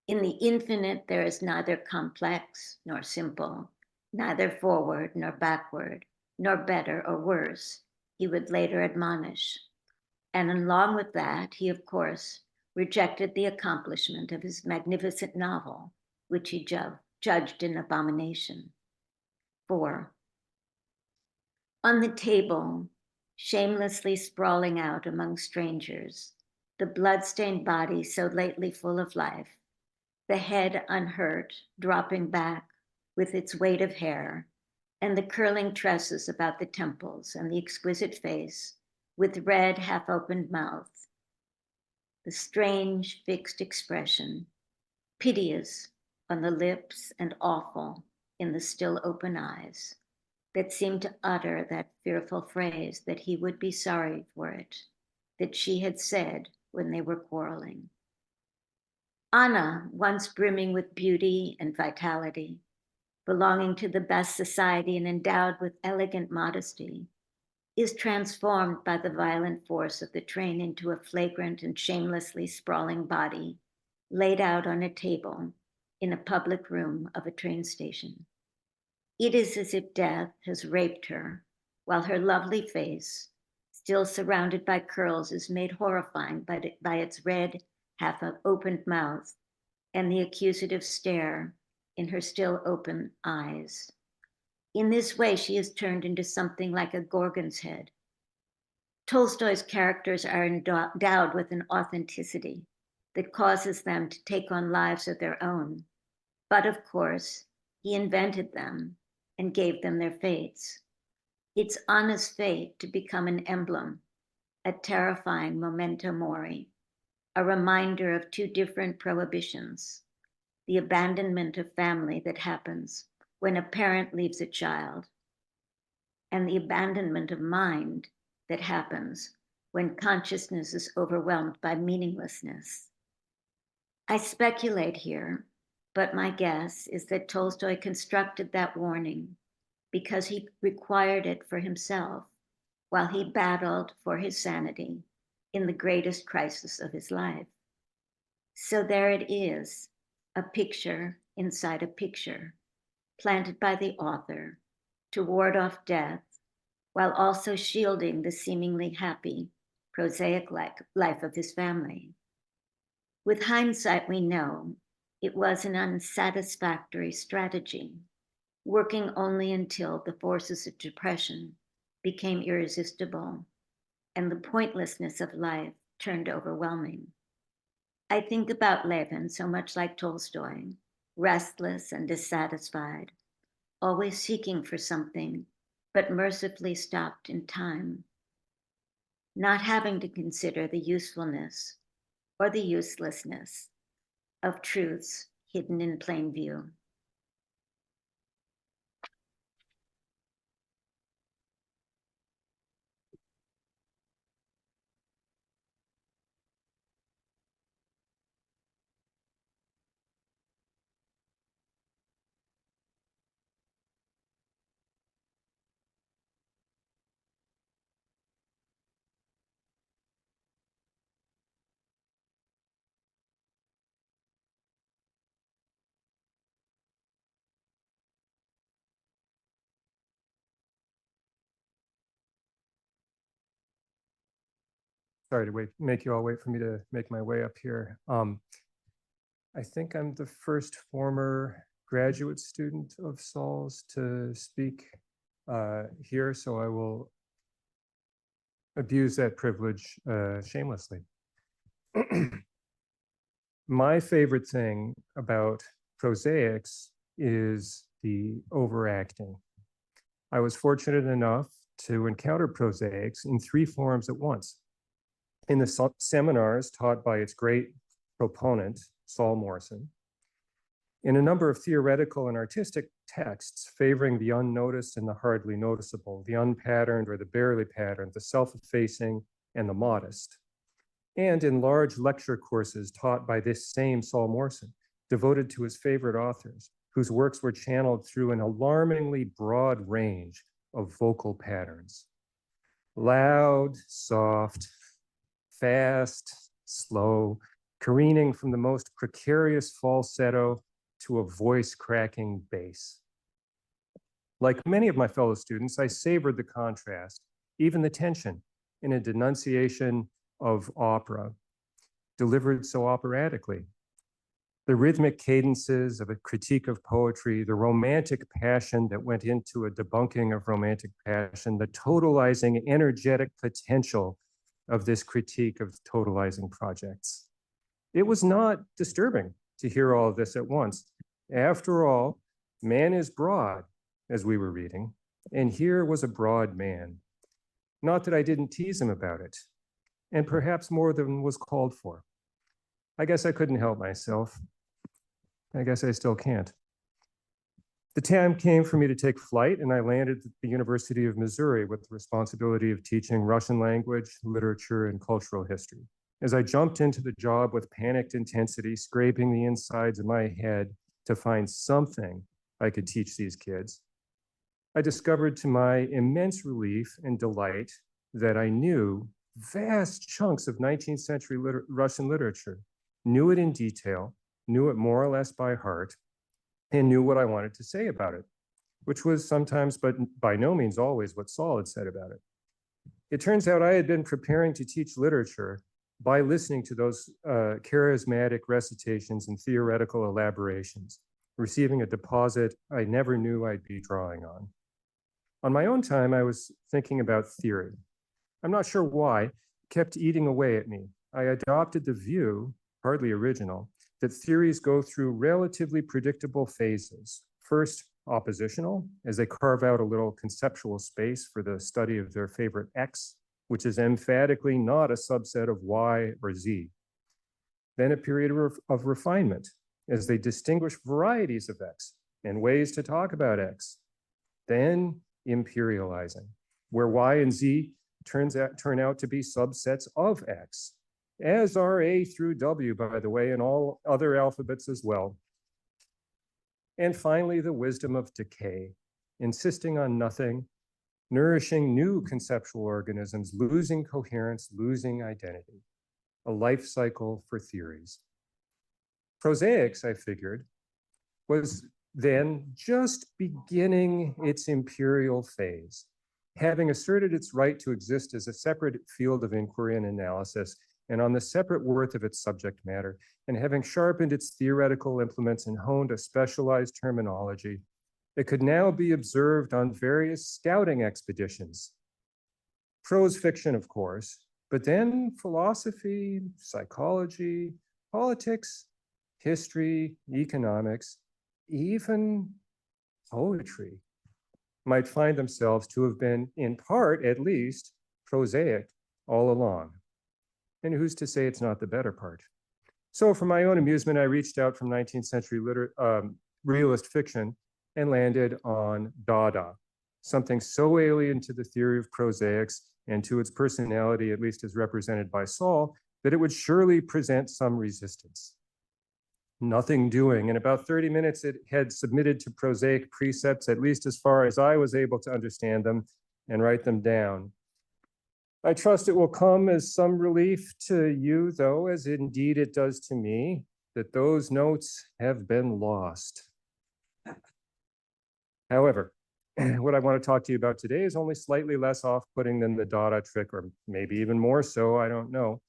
In the infinite, there is neither complex nor simple, neither forward nor backward, nor better or worse, he would later admonish. And along with that, he, of course, rejected the accomplishment of his magnificent novel, which he judged an abomination. 4. On the table, shamelessly sprawling out among strangers, the blood-stained body so lately full of life, the head unhurt, dropping back with its weight of hair, and the curling tresses about the temples and the exquisite face with red, half-opened mouth, the strange, fixed expression, piteous on the lips and awful in the still open eyes, that seemed to utter that fearful phrase that he would be sorry for it, that she had said when they were quarreling. Anna, once brimming with beauty and vitality, belonging to the best society and endowed with elegant modesty, is transformed by the violent force of the train into a flagrant and shamelessly sprawling body laid out on a table in a public room of a train station. It is as if death has raped her, while her lovely face, still surrounded by curls, is made horrifying by its red, half-opened mouth and the accusative stare in her still open eyes. In this way, she is turned into something like a Gorgon's head. Tolstoy's characters are endowed with an authenticity that causes them to take on lives of their own. But of course, he invented them and gave them their fates. It's Anna's fate to become an emblem, a terrifying memento mori, a reminder of two different prohibitions: the abandonment of family that happens when a parent leaves a child, and the abandonment of mind that happens when consciousness is overwhelmed by meaninglessness. I speculate here, but my guess is that Tolstoy constructed that warning because he required it for himself while he battled for his sanity in the greatest crisis of his life. So there it is, a picture inside a picture, planted by the author to ward off death while also shielding the seemingly happy, prosaic life of his family. With hindsight, we know it was an unsatisfactory strategy, working only until the forces of depression became irresistible and the pointlessness of life turned overwhelming. I think about Levin so much like Tolstoy, restless and dissatisfied, always seeking for something, but mercifully stopped in time, not having to consider the usefulness or the uselessness of truths hidden in plain view. sorry to make you all wait for me to make my way up here. I think I'm the first former graduate student of Saul's to speak here, so I will abuse that privilege shamelessly. My favorite thing about prosaics is the overacting. I was fortunate enough to encounter prosaics in 3 forms at once. In the seminars taught by its great proponent, Saul Morrison, in a number of theoretical and artistic texts favoring the unnoticed and the hardly noticeable, the unpatterned or the barely patterned, the self-effacing and the modest, and in large lecture courses taught by this same Saul Morrison, devoted to his favorite authors, whose works were channeled through an alarmingly broad range of vocal patterns. Loud, soft, fast, slow, careening from the most precarious falsetto to a voice-cracking bass. Like many of my fellow students, I savored the contrast, even the tension, in a denunciation of opera, delivered so operatically. The rhythmic cadences of a critique of poetry, the romantic passion that went into a debunking of romantic passion, the totalizing energetic potential of this critique of totalizing projects. It was not disturbing to hear all of this at once. After all, man is broad, as we were reading, and here was a broad man. Not that I didn't tease him about it, and perhaps more than was called for. I guess I couldn't help myself. I guess I still can't. The time came for me to take flight, and I landed at the University of Missouri with the responsibility of teaching Russian language, literature, and cultural history. As I jumped into the job with panicked intensity, scraping the insides of my head to find something I could teach these kids, I discovered to my immense relief and delight that I knew vast chunks of 19th century Russian literature, knew it in detail, knew it more or less by heart, and knew what I wanted to say about it, which was sometimes, but by no means always, what Saul had said about it. It turns out I had been preparing to teach literature by listening to those charismatic recitations and theoretical elaborations, receiving a deposit I never knew I'd be drawing on. On my own time, I was thinking about theory. I'm not sure why, it kept eating away at me. I adopted the view, hardly original, that theories go through relatively predictable phases. First, oppositional, as they carve out a little conceptual space for the study of their favorite X, which is emphatically not a subset of Y or Z. Then a period of refinement, as they distinguish varieties of X and ways to talk about X. Then imperializing, where Y and Z turn out to be subsets of X, as are A through W, by the way, and all other alphabets as well. And finally, the wisdom of decay, insisting on nothing, nourishing new conceptual organisms, losing coherence, losing identity, a life cycle for theories. Prosaics, I figured, was then just beginning its imperial phase, having asserted its right to exist as a separate field of inquiry and analysis, and on the separate worth of its subject matter, and having sharpened its theoretical implements and honed a specialized terminology, it could now be observed on various scouting expeditions. Prose fiction, of course, but then philosophy, psychology, politics, history, economics, even poetry might find themselves to have been, in part at least, prosaic all along. And who's to say it's not the better part? So for my own amusement, I reached out from 19th century realist fiction and landed on Dada, something so alien to the theory of prosaics and to its personality, at least as represented by Saul, that it would surely present some resistance. Nothing doing. In about 30 minutes, it had submitted to prosaic precepts, at least as far as I was able to understand them and write them down. I trust it will come as some relief to you, though, as indeed it does to me, that those notes have been lost. However, what I want to talk to you about today is only slightly less off-putting than the Dada trick, or maybe even more so, I don't know.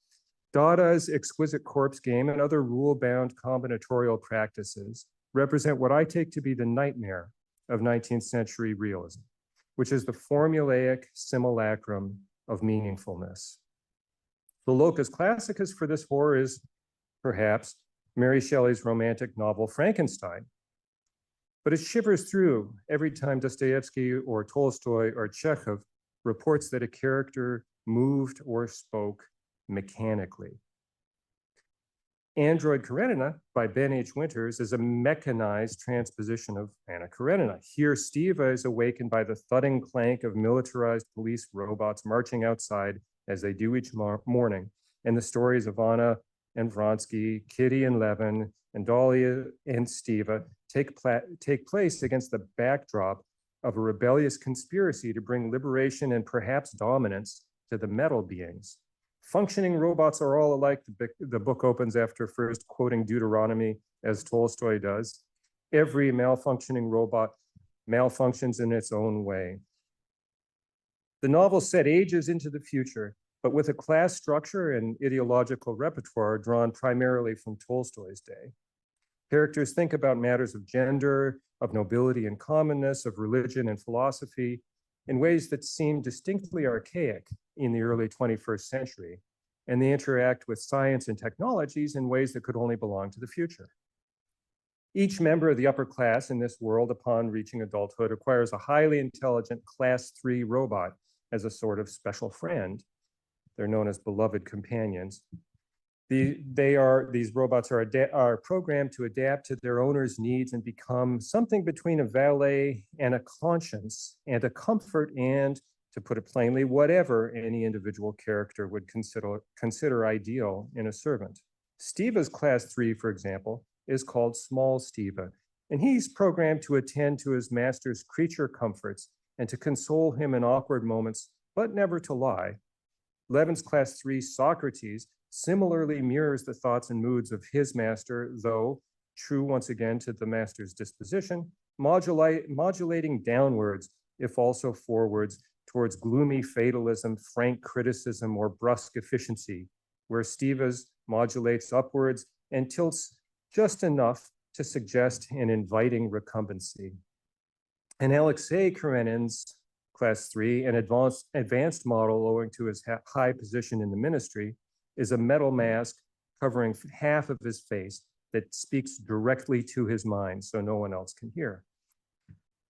Dada's exquisite corpse game and other rule-bound combinatorial practices represent what I take to be the nightmare of 19th century realism, which is the formulaic simulacrum of meaningfulness. The locus classicus for this horror is perhaps Mary Shelley's romantic novel Frankenstein, but it shivers through every time Dostoevsky or Tolstoy or Chekhov reports that a character moved or spoke mechanically. Android Karenina by Ben H. Winters is a mechanized transposition of Anna Karenina. Here, Stiva is awakened by the thudding clank of militarized police robots marching outside as they do each morning, and the stories of Anna and Vronsky, Kitty and Levin, and Dahlia and Stiva take place against the backdrop of a rebellious conspiracy to bring liberation and perhaps dominance to the metal beings. Functioning robots are all alike. The book opens after first quoting Deuteronomy, as Tolstoy does. Every malfunctioning robot malfunctions in its own way. The novel set ages into the future, but with a class structure and ideological repertoire drawn primarily from Tolstoy's day. Characters think about matters of gender, of nobility and commonness, of religion and philosophy in ways that seem distinctly archaic in the early 21st century, and they interact with science and technologies in ways that could only belong to the future. Each member of the upper class in this world upon reaching adulthood acquires a highly intelligent class 3 robot as a sort of special friend. They're known as beloved companions. These robots are programmed to adapt to their owner's needs and become something between a valet and a conscience and a comfort and, to put it plainly, whatever any individual character would consider ideal in a servant. Stiva's class 3, for example, is called Small Stiva, and he's programmed to attend to his master's creature comforts and to console him in awkward moments, but never to lie. Levin's class 3, Socrates, similarly mirrors the thoughts and moods of his master, though true once again to the master's disposition, modulating downwards, if also forwards, towards gloomy fatalism, frank criticism, or brusque efficiency, where Stiva's modulates upwards and tilts just enough to suggest an inviting recumbency. And Alexei Karenin's class 3, an advanced model owing to his high position in the ministry, is a metal mask covering half of his face that speaks directly to his mind so no one else can hear.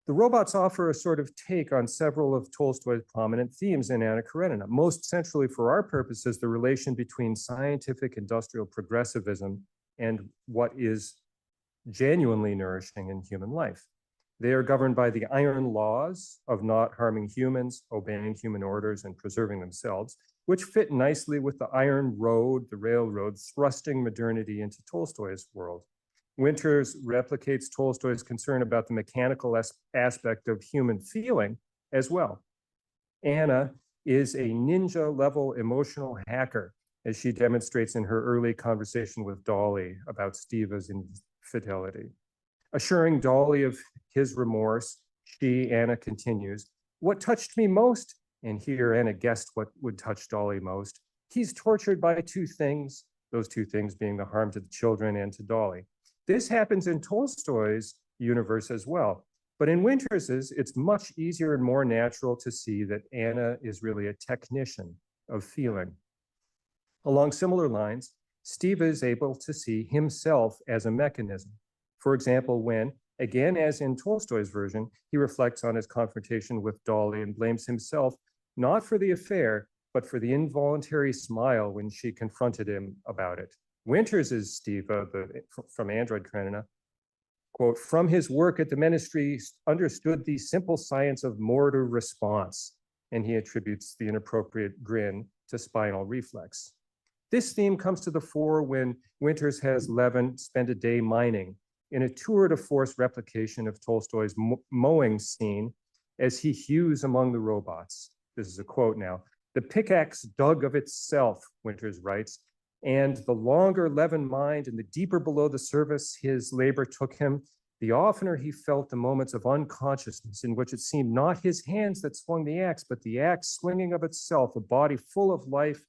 The robots offer a sort of take on several of Tolstoy's prominent themes in Anna Karenina. Most centrally for our purposes, the relation between scientific industrial progressivism and what is genuinely nourishing in human life. They are governed by the iron laws of not harming humans, obeying human orders, and preserving themselves, which fit nicely with the iron road, the railroad, thrusting modernity into Tolstoy's world. Winters replicates Tolstoy's concern about the mechanical aspect of human feeling as well. Anna is a ninja-level emotional hacker, as she demonstrates in her early conversation with Dolly about Stiva's infidelity. Assuring Dolly of his remorse, Anna continues, "What touched me most," and here Anna guessed what would touch Dolly most, "he's tortured by two things," those two things being the harm to the children and to Dolly. This happens in Tolstoy's universe as well, but in Winters's, it's much easier and more natural to see that Anna is really a technician of feeling. Along similar lines, Stiva is able to see himself as a mechanism. For example, when, again as in Tolstoy's version, he reflects on his confrontation with Dolly and blames himself not for the affair, but for the involuntary smile when she confronted him about it. Winters is Stiva, from Android Karenina, quote, "From his work at the ministry, understood the simple science of mortar response," and he attributes the inappropriate grin to spinal reflex. This theme comes to the fore when Winters has Levin spend a day mining in a tour de force replication of Tolstoy's mowing scene as he hews among the robots. This is a quote now. "The pickaxe dug of itself," Winters writes, "and the longer Levin mined and the deeper below the surface his labor took him, the oftener he felt the moments of unconsciousness in which it seemed not his hands that swung the axe, but the axe swinging of itself, a body full of life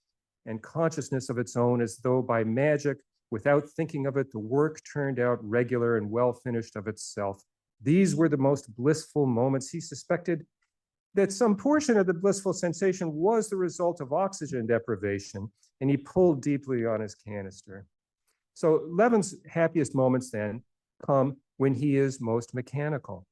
and consciousness of its own, as though by magic, without thinking of it, the work turned out regular and well finished of itself. These were the most blissful moments. He suspected that some portion of the blissful sensation was the result of oxygen deprivation, and he pulled deeply on his canister. So Levin's happiest moments then come when he is most mechanical.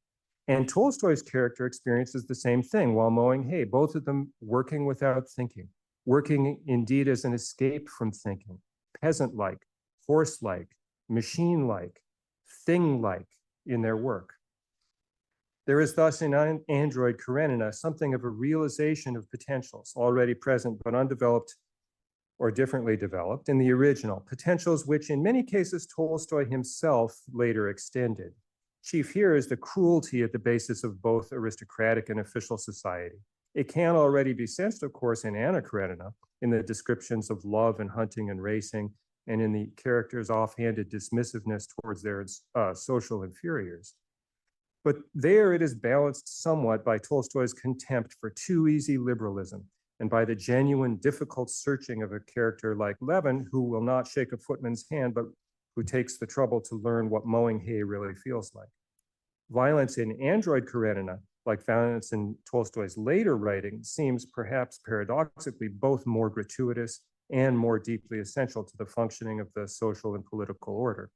And Tolstoy's character experiences the same thing while mowing hay, both of them working without thinking, working indeed as an escape from thinking, peasant-like, horse-like, machine-like, thing-like in their work. There is thus in Android Karenina something of a realization of potentials already present but undeveloped or differently developed in the original, potentials which in many cases Tolstoy himself later extended. Chief here is the cruelty at the basis of both aristocratic and official society. It can already be sensed, of course, in Anna Karenina, in the descriptions of love and hunting and racing, and in the characters' offhanded dismissiveness towards their social inferiors. But there it is balanced somewhat by Tolstoy's contempt for too easy liberalism and by the genuine difficult searching of a character like Levin, who will not shake a footman's hand, but who takes the trouble to learn what mowing hay really feels like. Violence in Android Karenina, like violence in Tolstoy's later writing, seems perhaps paradoxically both more gratuitous and more deeply essential to the functioning of the social and political order.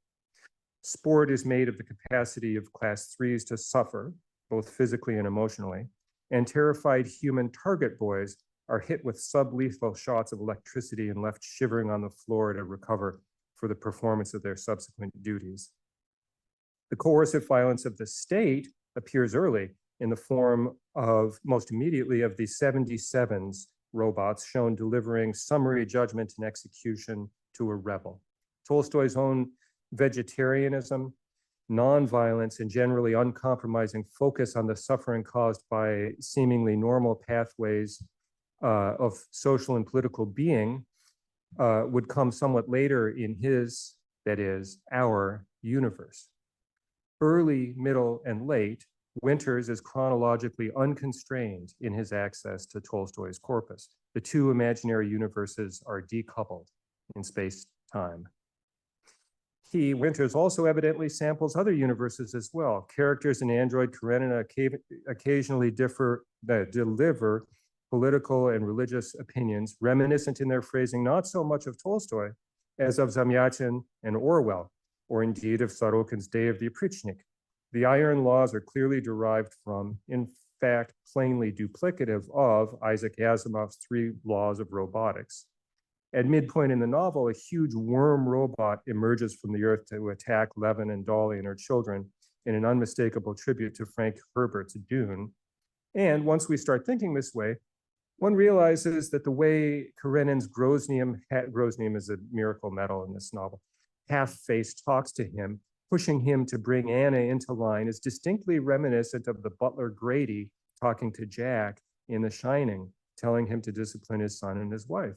Sport is made of the capacity of class threes to suffer, both physically and emotionally, and terrified human target boys are hit with sublethal shots of electricity and left shivering on the floor to recover for the performance of their subsequent duties. The coercive violence of the state appears early in the form of, most immediately, of the 77s robots shown delivering summary judgment and execution to a rebel. Tolstoy's own vegetarianism, nonviolence, and generally uncompromising focus on the suffering caused by seemingly normal pathways of social and political being would come somewhat later in his, that is, our universe. Early, middle, and late, Winters is chronologically unconstrained in his access to Tolstoy's corpus. The two imaginary universes are decoupled in space-time. Winters also evidently samples other universes as well. Characters in Android Karenina occasionally deliver political and religious opinions, reminiscent in their phrasing not so much of Tolstoy as of Zamyatin and Orwell, or indeed of Sorokin's Day of the Oprichnik. The iron laws are clearly derived from, in fact, plainly duplicative of Isaac Asimov's 3 laws of robotics. At midpoint in the novel, a huge worm robot emerges from the earth to attack Levin and Dolly and her children in an unmistakable tribute to Frank Herbert's Dune. And once we start thinking this way, one realizes that the way Karenin's Groznyim is a miracle metal in this novel, half-faced talks to him, pushing him to bring Anna into line, is distinctly reminiscent of the butler Grady talking to Jack in The Shining, telling him to discipline his son and his wife.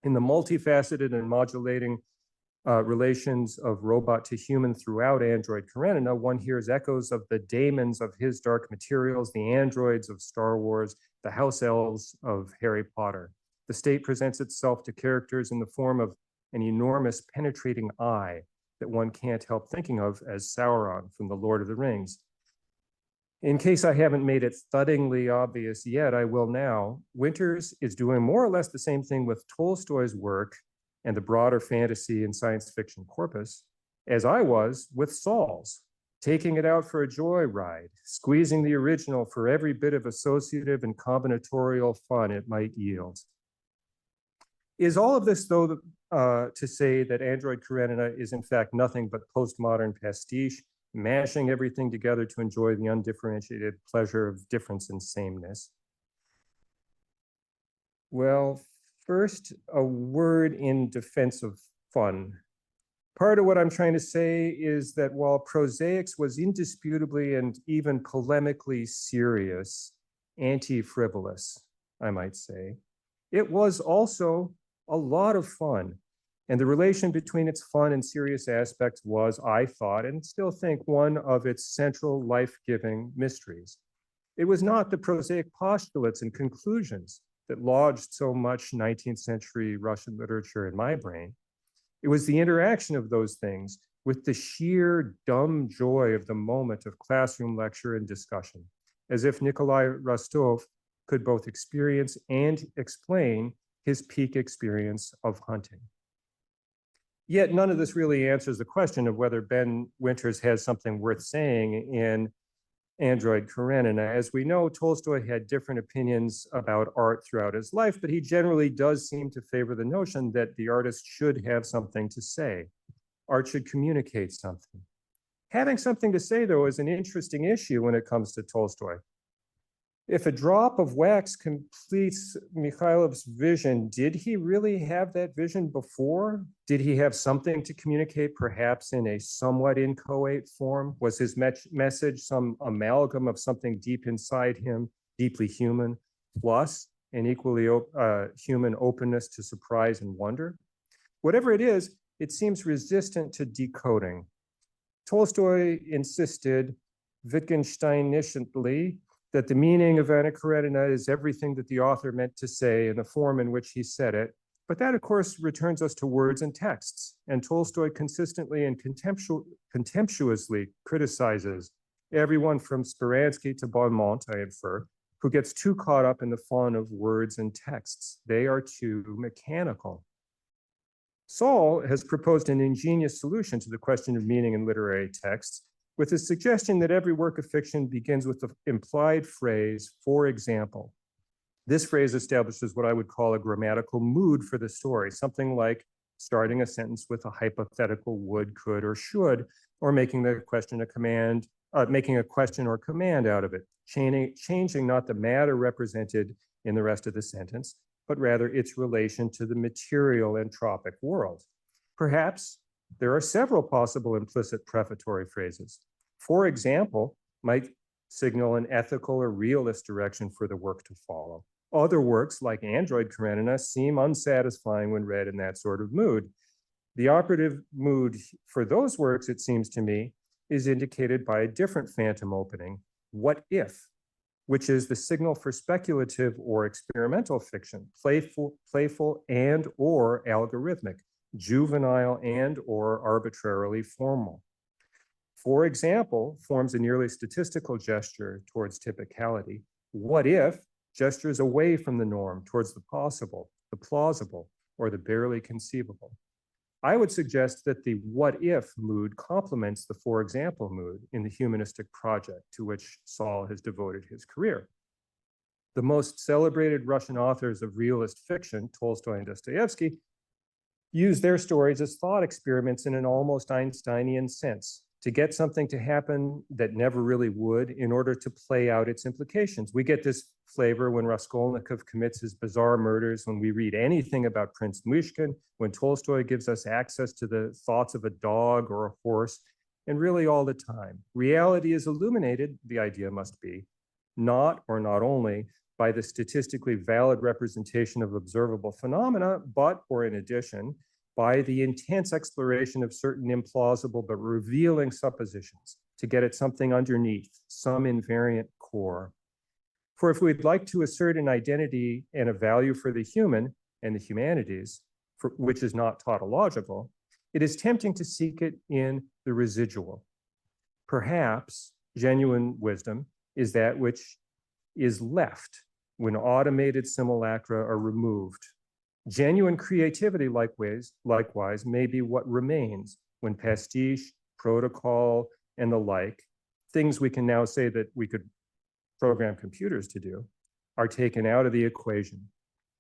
In the multifaceted and modulating relations of robot to human throughout Android Karenina, one hears echoes of the daemons of his Dark Materials, the androids of Star Wars, the house elves of Harry Potter. The state presents itself to characters in the form of an enormous penetrating eye that one can't help thinking of as Sauron from The Lord of the Rings. In case I haven't made it thuddingly obvious yet, I will now. Winters is doing more or less the same thing with Tolstoy's work and the broader fantasy and science fiction corpus as I was with Saul's, taking it out for a joyride, squeezing the original for every bit of associative and combinatorial fun it might yield. Is all of this, though, to say that Android Karenina is in fact nothing but postmodern pastiche, mashing everything together to enjoy the undifferentiated pleasure of difference and sameness? Well, first, a word in defense of fun. Part of what I'm trying to say is that while Prosaics was indisputably and even polemically serious, anti-frivolous, I might say, it was also a lot of fun. And the relation between its fun and serious aspects was, I thought, and still think, one of its central life-giving mysteries. It was not the prosaic postulates and conclusions that lodged so much 19th century Russian literature in my brain. It was the interaction of those things with the sheer dumb joy of the moment of classroom lecture and discussion, as if Nikolai Rostov could both experience and explain his peak experience of hunting. Yet none of this really answers the question of whether Ben Winters has something worth saying in Android Karenina. As we know, Tolstoy had different opinions about art throughout his life, but he generally does seem to favor the notion that the artist should have something to say. Art should communicate something. Having something to say, though, is an interesting issue when it comes to Tolstoy. If a drop of wax completes Mikhailov's vision, did he really have that vision before? Did he have something to communicate, perhaps in a somewhat inchoate form? Was his message some amalgam of something deep inside him, deeply human, plus an equally human openness to surprise and wonder? Whatever it is, it seems resistant to decoding. Tolstoy insisted, Wittgensteinishly, that the meaning of Anna Karenina is everything that the author meant to say in the form in which he said it. But that, of course, returns us to words and texts. And Tolstoy consistently and contemptuously criticizes everyone from Speransky to Beaumont, I infer, who gets too caught up in the fun of words and texts. They are too mechanical. Saul has proposed an ingenious solution to the question of meaning in literary texts, with the suggestion that every work of fiction begins with the implied phrase, for example. This phrase establishes what I would call a grammatical mood for the story, something like starting a sentence with a hypothetical would, could, or should, or making the question a command, making a question or command out of it, changing not the matter represented in the rest of the sentence, but rather its relation to the material entropic world. Perhaps there are several possible implicit prefatory phrases. For example, might signal an ethical or realist direction for the work to follow. Other works, like Android Karenina, seem unsatisfying when read in that sort of mood. The operative mood for those works, it seems to me, is indicated by a different phantom opening, what if, which is the signal for speculative or experimental fiction, playful and or algorithmic, juvenile and or arbitrarily formal. For example, forms a nearly statistical gesture towards typicality. What if gestures away from the norm towards the possible, the plausible, or the barely conceivable? I would suggest that the what if mood complements the for example mood in the humanistic project to which Saul has devoted his career. The most celebrated Russian authors of realist fiction, Tolstoy and Dostoevsky, use their stories as thought experiments in an almost Einsteinian sense, to get something to happen that never really would in order to play out its implications. We get this flavor when Raskolnikov commits his bizarre murders, when we read anything about Prince Myshkin, when Tolstoy gives us access to the thoughts of a dog or a horse, and really all the time. Reality is illuminated, the idea must be, not or not only by the statistically valid representation of observable phenomena, but, or in addition, by the intense exploration of certain implausible but revealing suppositions to get at something underneath, some invariant core. For if we'd like to assert an identity and a value for the human and the humanities, which is not tautological, it is tempting to seek it in the residual. Perhaps genuine wisdom is that which is left when automated simulacra are removed. Genuine creativity, likewise, may be what remains when pastiche, protocol, and the like, things we can now say that we could program computers to do, are taken out of the equation.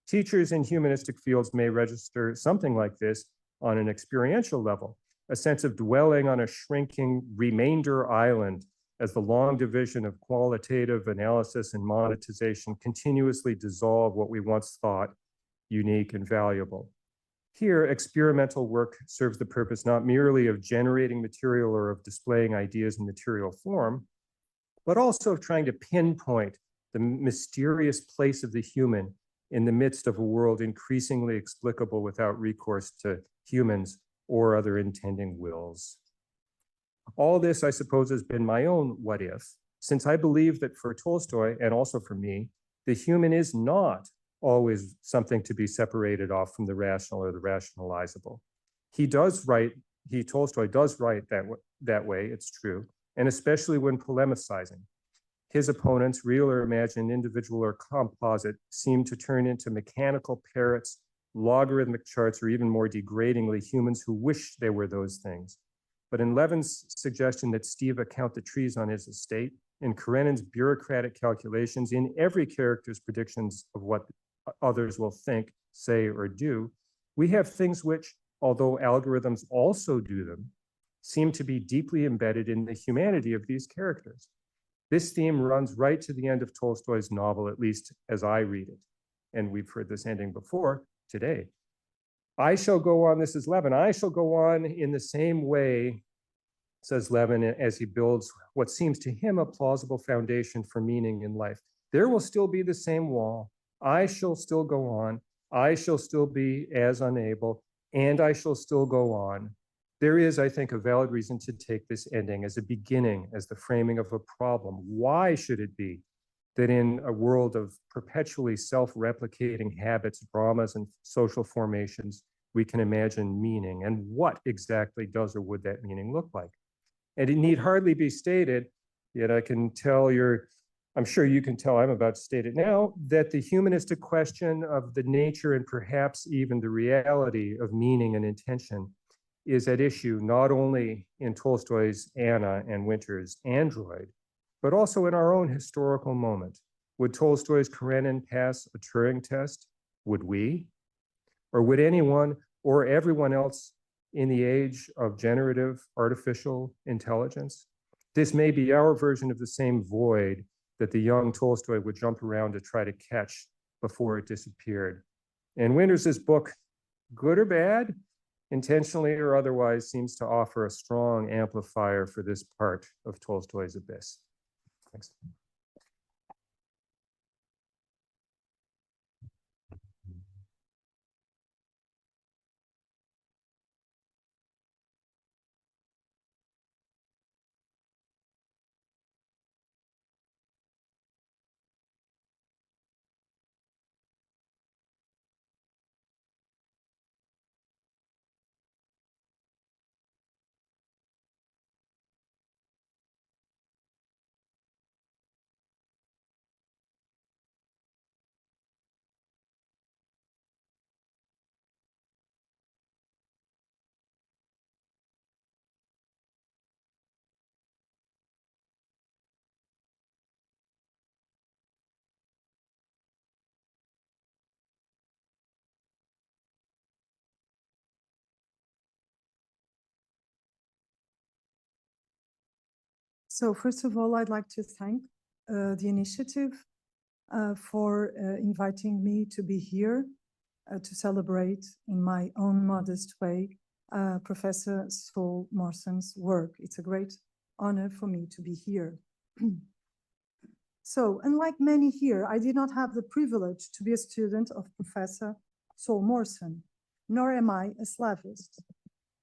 Teachers in humanistic fields may register something like this on an experiential level, a sense of dwelling on a shrinking remainder island as the long division of qualitative analysis and monetization continuously dissolve what we once thought unique and valuable. Here, experimental work serves the purpose not merely of generating material or of displaying ideas in material form, but also of trying to pinpoint the mysterious place of the human in the midst of a world increasingly explicable without recourse to humans or other intending wills. All this, I suppose, has been my own what if, since I believe that for Tolstoy, and also for me, the human is not always something to be separated off from the rational or the rationalizable. Tolstoy does write that way, it's true, and especially when polemicizing. His opponents, real or imagined, individual or composite, seem to turn into mechanical parrots, logarithmic charts, or even more degradingly, humans who wish they were those things. But in Levin's suggestion that Steve count the trees on his estate, in Karenin's bureaucratic calculations, in every character's predictions of what others will think, say, or do, we have things which, although algorithms also do them, seem to be deeply embedded in the humanity of these characters. This theme runs right to the end of Tolstoy's novel, at least as I read it. And we've heard this ending before today. I shall go on, this is Levin, I shall go on in the same way, says Levin, as he builds what seems to him a plausible foundation for meaning in life. There will still be the same wall. I shall still go on. I shall still be as unable, and I shall still go on. There is, I think, a valid reason to take this ending as a beginning, as the framing of a problem. Why should it be that in a world of perpetually self-replicating habits, dramas, and social formations, we can imagine meaning? And what exactly does or would that meaning look like? And it need hardly be stated, yet I can tell I'm sure you can tell I'm about to state it now, that the humanistic question of the nature and perhaps even the reality of meaning and intention is at issue not only in Tolstoy's Anna and Winter's Android, but also in our own historical moment. Would Tolstoy's Karenin pass a Turing test? Would we? Or would anyone or everyone else in the age of generative artificial intelligence? This may be our version of the same void that the young Tolstoy would jump around to try to catch before it disappeared. And Winters' book, good or bad, intentionally or otherwise, seems to offer a strong amplifier for this part of Tolstoy's abyss. Thanks. So first of all, I'd like to thank the initiative for inviting me to be here to celebrate in my own modest way Professor Saul Morson's work. It's a great honor for me to be here. So, unlike many here, I did not have the privilege to be a student of Professor Saul Morson, nor am I a Slavist.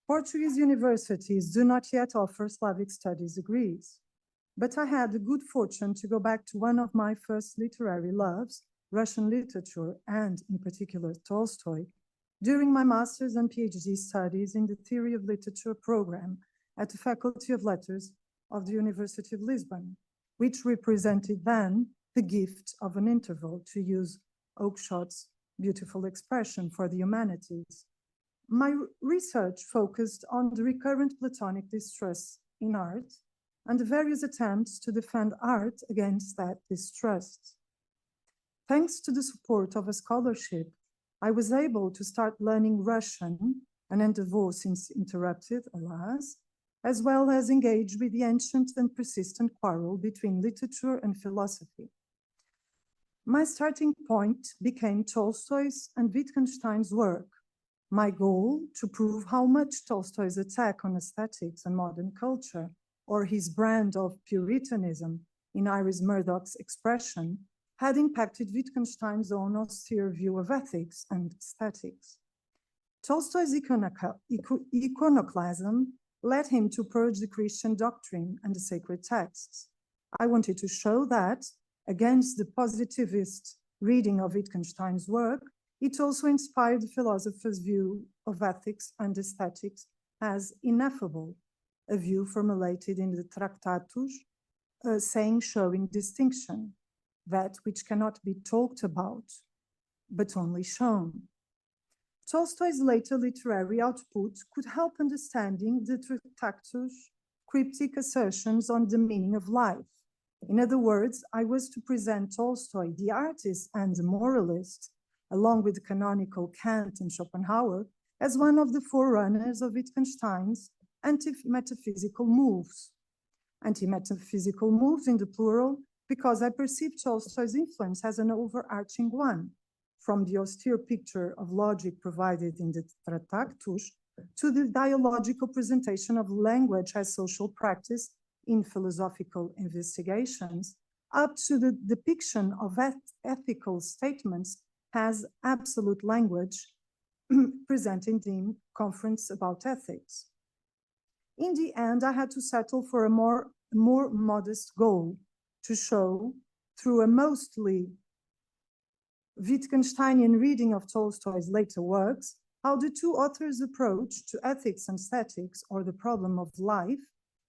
Portuguese universities do not yet offer Slavic studies degrees, but I had the good fortune to go back to one of my first literary loves, Russian literature, and in particular Tolstoy, during my master's and PhD studies in the Theory of Literature program at the Faculty of Letters of the University of Lisbon, which represented then the gift of an interval, to use Oakeshott's beautiful expression for the humanities. My research focused on the recurrent Platonic distrust in art and the various attempts to defend art against that distrust. Thanks to the support of a scholarship, I was able to start learning Russian, an endeavor since interrupted, alas, as well as engage with the ancient and persistent quarrel between literature and philosophy. My starting point became Tolstoy's and Wittgenstein's work. My goal to prove how much Tolstoy's attack on aesthetics and modern culture, or his brand of Puritanism, in Iris Murdoch's expression, had impacted Wittgenstein's own austere view of ethics and aesthetics. Tolstoy's iconoclasm led him to purge the Christian doctrine and the sacred texts. I wanted to show that, against the positivist reading of Wittgenstein's work, it also inspired the philosopher's view of ethics and aesthetics as ineffable, a view formulated in the Tractatus, saying showing distinction, that which cannot be talked about, but only shown. Tolstoy's later literary output could help understanding the Tractatus' cryptic assertions on the meaning of life. In other words, I was to present Tolstoy, the artist and the moralist, along with the canonical Kant and Schopenhauer, as one of the forerunners of Wittgenstein's anti-metaphysical moves. Anti-metaphysical moves in the plural, because I perceived Tolstoy's influence as an overarching one, from the austere picture of logic provided in the Tractatus to the dialogical presentation of language as social practice in philosophical investigations, up to the depiction of ethical statements as absolute language presented in Confronts about ethics. In the end, I had to settle for a more modest goal, to show, through a mostly Wittgensteinian reading of Tolstoy's later works, how the two authors' approach to ethics and aesthetics, or the problem of life,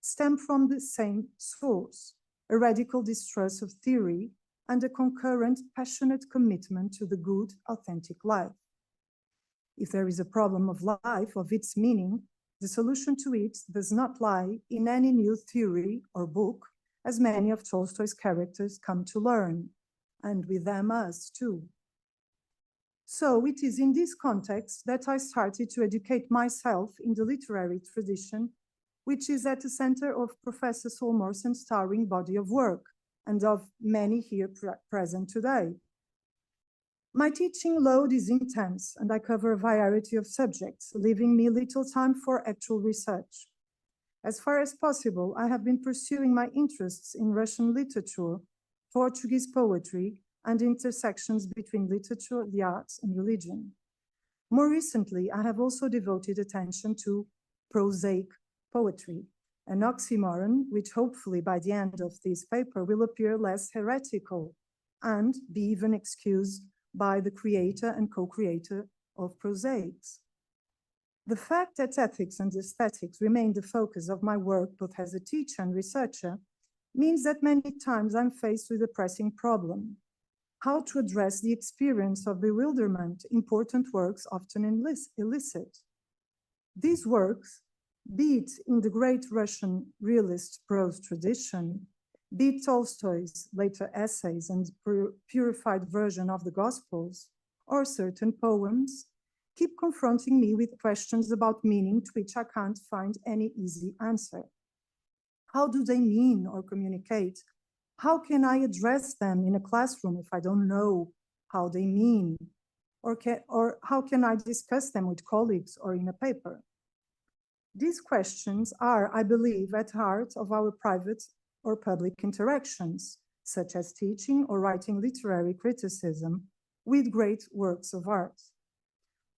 stem from the same source, a radical distrust of theory and a concurrent passionate commitment to the good, authentic life. If there is a problem of life, of its meaning, the solution to it does not lie in any new theory or book, as many of Tolstoy's characters come to learn, and with them us too. So it is in this context that I started to educate myself in the literary tradition, which is at the center of Professor Solmorson's towering body of work, and of many here present today. My teaching load is intense, and I cover a variety of subjects, leaving me little time for actual research. As far as possible, I have been pursuing my interests in Russian literature, Portuguese poetry, and intersections between literature, the arts, and religion. More recently, I have also devoted attention to prosaic poetry, an oxymoron which hopefully by the end of this paper will appear less heretical and be even excused by the creator and co-creator of prosaics. The fact that ethics and aesthetics remain the focus of my work, both as a teacher and researcher, means that many times I'm faced with a pressing problem: how to address the experience of bewilderment important works often elicit. These works, be it in the great Russian realist prose tradition, be it Tolstoy's later essays and purified version of the Gospels, or certain poems, keep confronting me with questions about meaning to which I can't find any easy answer. How do they mean or communicate? How can I address them in a classroom if I don't know how they mean? Or how can I discuss them with colleagues or in a paper? These questions are, I believe, at heart of our private or public interactions, such as teaching or writing literary criticism with great works of art.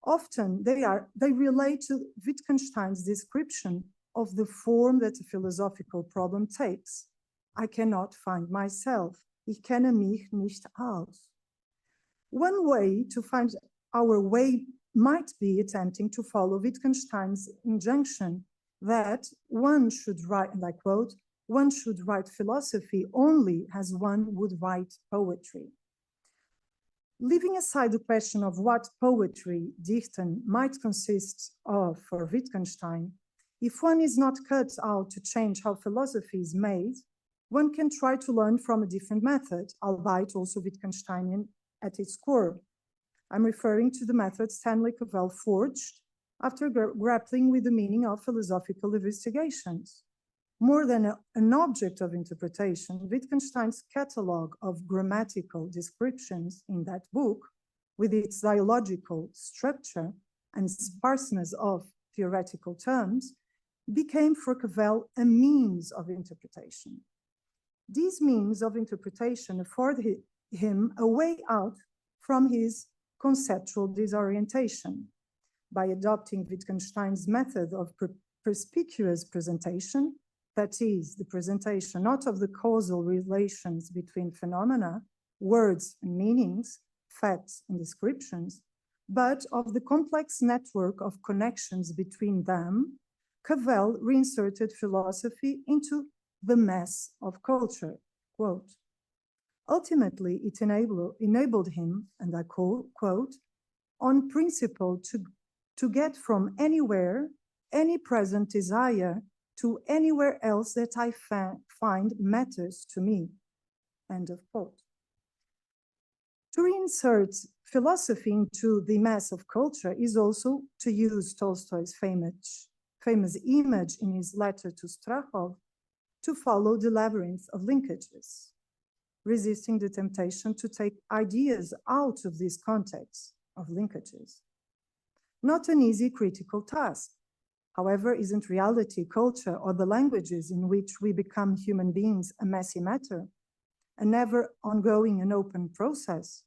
Often they relate to Wittgenstein's description of the form that a philosophical problem takes. I cannot find myself. Ich kenne mich nicht aus. One way to find our way might be attempting to follow Wittgenstein's injunction that one should write, and I quote, one should write philosophy only as one would write poetry. Leaving aside the question of what poetry, Dichten, might consist of for Wittgenstein, if one is not cut out to change how philosophy is made, one can try to learn from a different method, albeit also Wittgensteinian at its core. I'm referring to the method Stanley Cavell forged after grappling with the meaning of philosophical investigations. More than an object of interpretation, Wittgenstein's catalogue of grammatical descriptions in that book, with its dialogical structure and sparseness of theoretical terms, became for Cavell a means of interpretation. These means of interpretation afford him a way out from his conceptual disorientation by adopting Wittgenstein's method of perspicuous presentation, that is, the presentation not of the causal relations between phenomena, words and meanings, facts and descriptions, but of the complex network of connections between them. Cavell reinserted philosophy into the mess of culture, quote. Ultimately, it enabled him, and I quote, on principle to get from anywhere, any present desire to anywhere else that I find matters to me, end of quote. To reinsert philosophy into the mass of culture is also to use Tolstoy's famous image in his letter to Strahov to follow the labyrinth of linkages, resisting the temptation to take ideas out of this context of linkages. Not an easy critical task. However, isn't reality, culture, or the languages in which we become human beings a messy matter, a never ongoing and open process?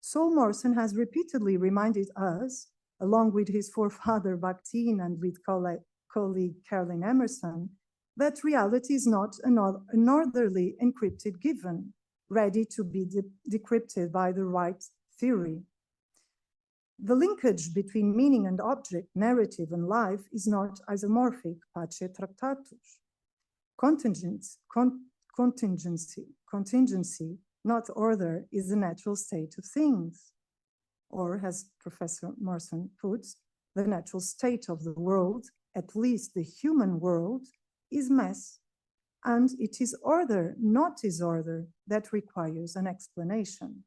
Saul Morson has repeatedly reminded us, along with his forefather Bakhtin and with colleague Caroline Emerson, that reality is not an orderly encrypted given, ready to be decrypted by the right theory. The linkage between meaning and object, narrative and life is not isomorphic, pace tractatus. Contingency, not order, is the natural state of things. Or, as Professor Morson puts, the natural state of the world, at least the human world, is mess, and it is order, not disorder, that requires an explanation.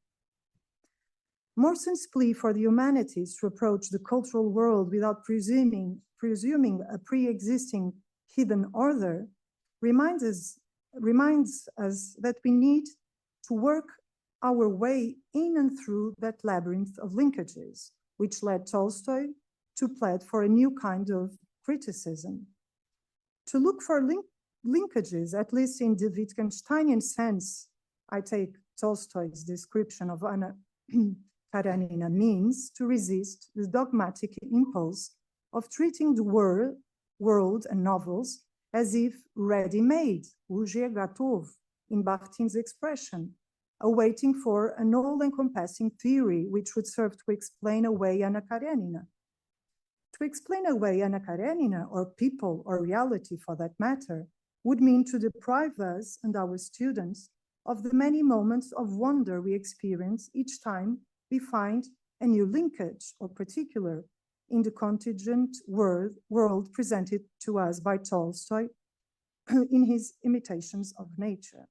Morson's plea for the humanities to approach the cultural world without presuming a pre-existing hidden order reminds us that we need to work our way in and through that labyrinth of linkages, which led Tolstoy to plead for a new kind of criticism. To look for linkages, at least in the Wittgensteinian sense, I take Tolstoy's description of Anna Karenina, means to resist the dogmatic impulse of treating the world and novels as if ready-made, уже готов, in Bakhtin's expression, awaiting for an all-encompassing theory which would serve to explain away Anna Karenina. To explain away Anna Karenina, or people, or reality for that matter, would mean to deprive us and our students of the many moments of wonder we experience each time we find a new linkage or particular in the contingent world presented to us by Tolstoy in his Imitations of Nature.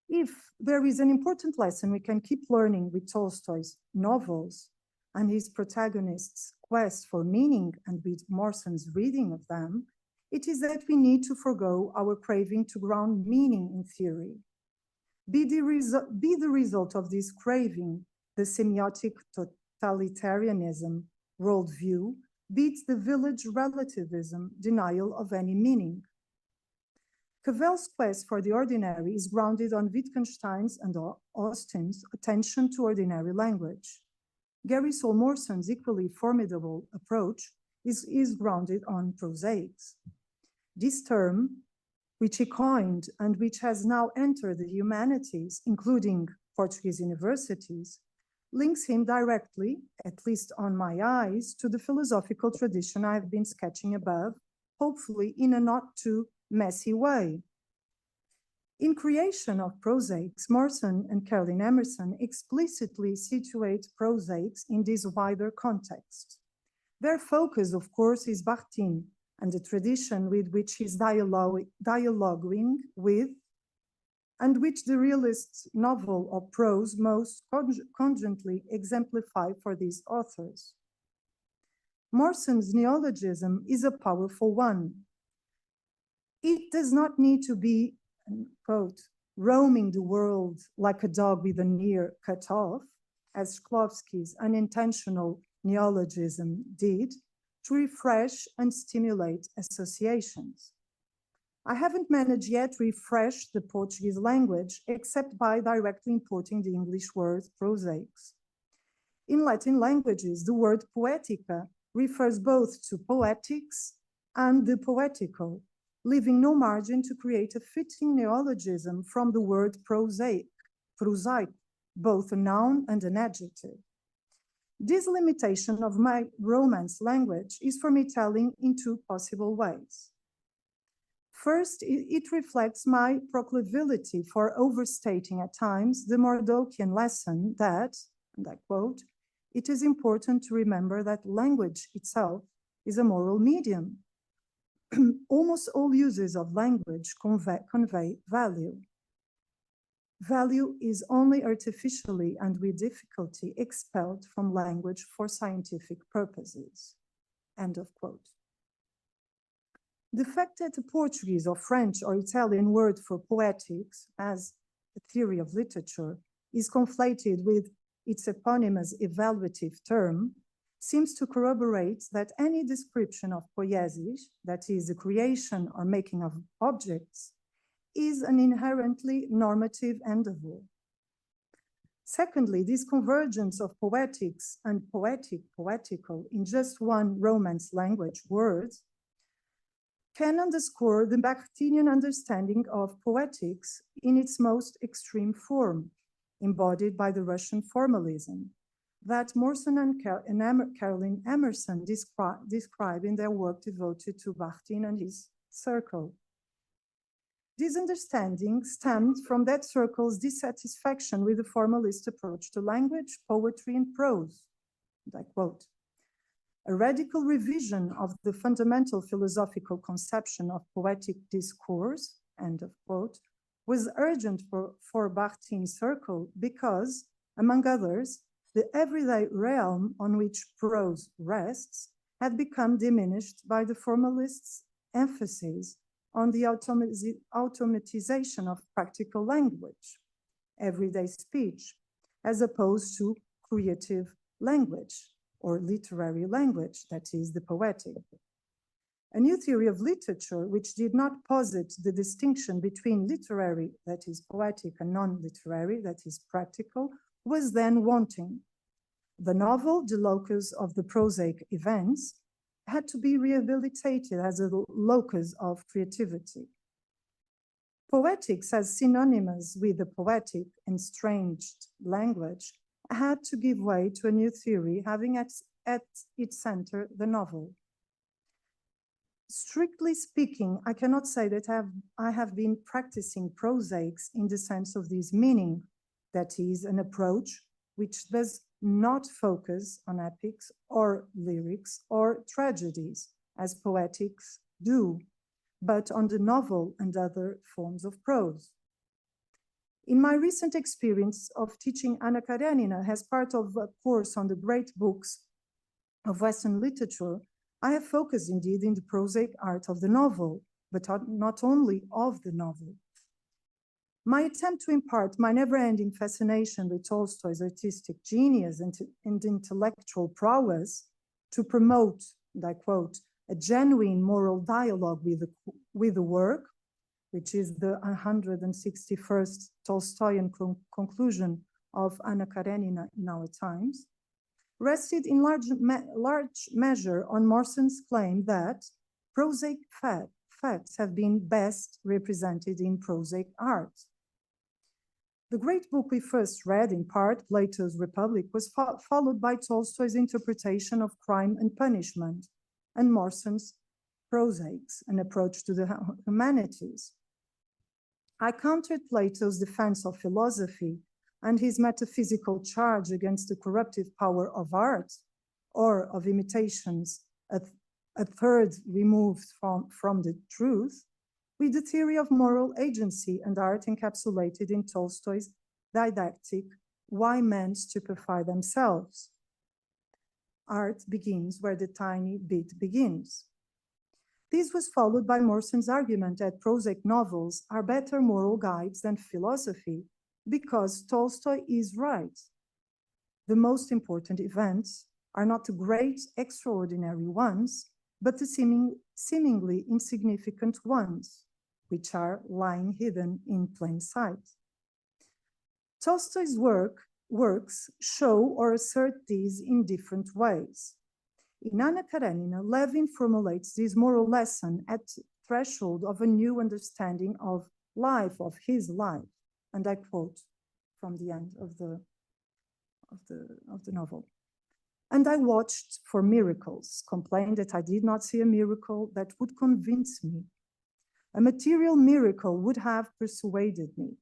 If there is an important lesson we can keep learning with Tolstoy's novels and his protagonists' quest for meaning and with Morson's reading of them, it is that we need to forgo our craving to ground meaning in theory. Be the result of this craving, the semiotic totalitarianism worldview, beats the village relativism denial of any meaning. Cavell's quest for the ordinary is grounded on Wittgenstein's and Austin's attention to ordinary language. Gary Saul Morson's equally formidable approach is grounded on prosaics. This term, which he coined and which has now entered the humanities, including Portuguese universities, links him directly, at least on my eyes, to the philosophical tradition I have been sketching above, hopefully in a not too messy way. In creation of prosaics, Morson and Caroline Emerson explicitly situate prosaics in this wider context. Their focus, of course, is Bakhtin and the tradition with which he's dialoguing with, and which the realist novel or prose most cogently exemplify for these authors. Morson's neologism is a powerful one. It does not need to be, quote, roaming the world like a dog with an ear cut off, as Shklovsky's unintentional neologism did, to refresh and stimulate associations. I haven't managed yet to refresh the Portuguese language except by directly importing the English word prosaics. In Latin languages, the word poetica refers both to poetics and the poetical, leaving no margin to create a fitting neologism from the word prosaic, both a noun and an adjective. This limitation of my Romance language is for me telling in two possible ways. First, it reflects my proclivity for overstating at times the Mordocian lesson that, and I quote, "It is important to remember that language itself is a moral medium." Almost all uses of language convey value. Value is only artificially and with difficulty expelled from language for scientific purposes. End of quote. The fact that the Portuguese or French or Italian word for poetics as a theory of literature is conflated with its eponymous evaluative term seems to corroborate that any description of poiesis, that is the creation or making of objects, is an inherently normative endeavor. Secondly, this convergence of poetics and poetical in just one Romance language word can underscore the Bakhtinian understanding of poetics in its most extreme form, embodied by the Russian formalism, that Morson and Caroline Emerson describe in their work devoted to Bakhtin and his circle. This understanding stemmed from that circle's dissatisfaction with the formalist approach to language, poetry, and prose. And I quote, "A radical revision of the fundamental philosophical conception of poetic discourse," end of quote, was urgent for Bakhtin's circle because, among others, the everyday realm on which prose rests had become diminished by the formalists' emphasis on the automatization of practical language, everyday speech, as opposed to creative language or literary language, that is the poetic. A new theory of literature, which did not posit the distinction between literary, that is poetic, and non-literary, that is practical, was then wanting. The novel, the locus of the prosaic events, had to be rehabilitated as a locus of creativity. Poetics, as synonymous with the poetic estranged language, had to give way to a new theory having at its center the novel. Strictly speaking, I cannot say that I have been practicing prosaics in the sense of this meaning, that is, an approach which does not focus on epics or lyrics or tragedies, as poetics do, but on the novel and other forms of prose. In my recent experience of teaching Anna Karenina as part of a course on the great books of Western literature, I have focused indeed in the prosaic art of the novel, but not only of the novel. My attempt to impart my never-ending fascination with Tolstoy's artistic genius and intellectual prowess to promote, and I quote, "a genuine moral dialogue with the work," which is the 161st Tolstoyan conclusion of Anna Karenina in our times, rested in large measure on Morson's claim that prosaic facts have been best represented in prosaic art. The great book we first read, in part, Plato's Republic, was followed by Tolstoy's interpretation of Crime and Punishment and Morson's Prosaics, an approach to the humanities. I countered Plato's defense of philosophy and his metaphysical charge against the corruptive power of art or of imitations, a third removed from the truth, with the theory of moral agency and art encapsulated in Tolstoy's didactic "Why Men Stupefy Themselves." Art begins where the tiny bit begins. This was followed by Morson's argument that prosaic novels are better moral guides than philosophy because Tolstoy is right. The most important events are not the great, extraordinary ones, but the seemingly insignificant ones. which are lying hidden in plain sight. Tolstoy's works show or assert these in different ways. In Anna Karenina, Levin formulates this moral lesson at the threshold of a new understanding of life, of his life. And I quote from the end of the novel. And I watched for miracles, complained that I did not see a miracle that would convince me. A material miracle would have persuaded me.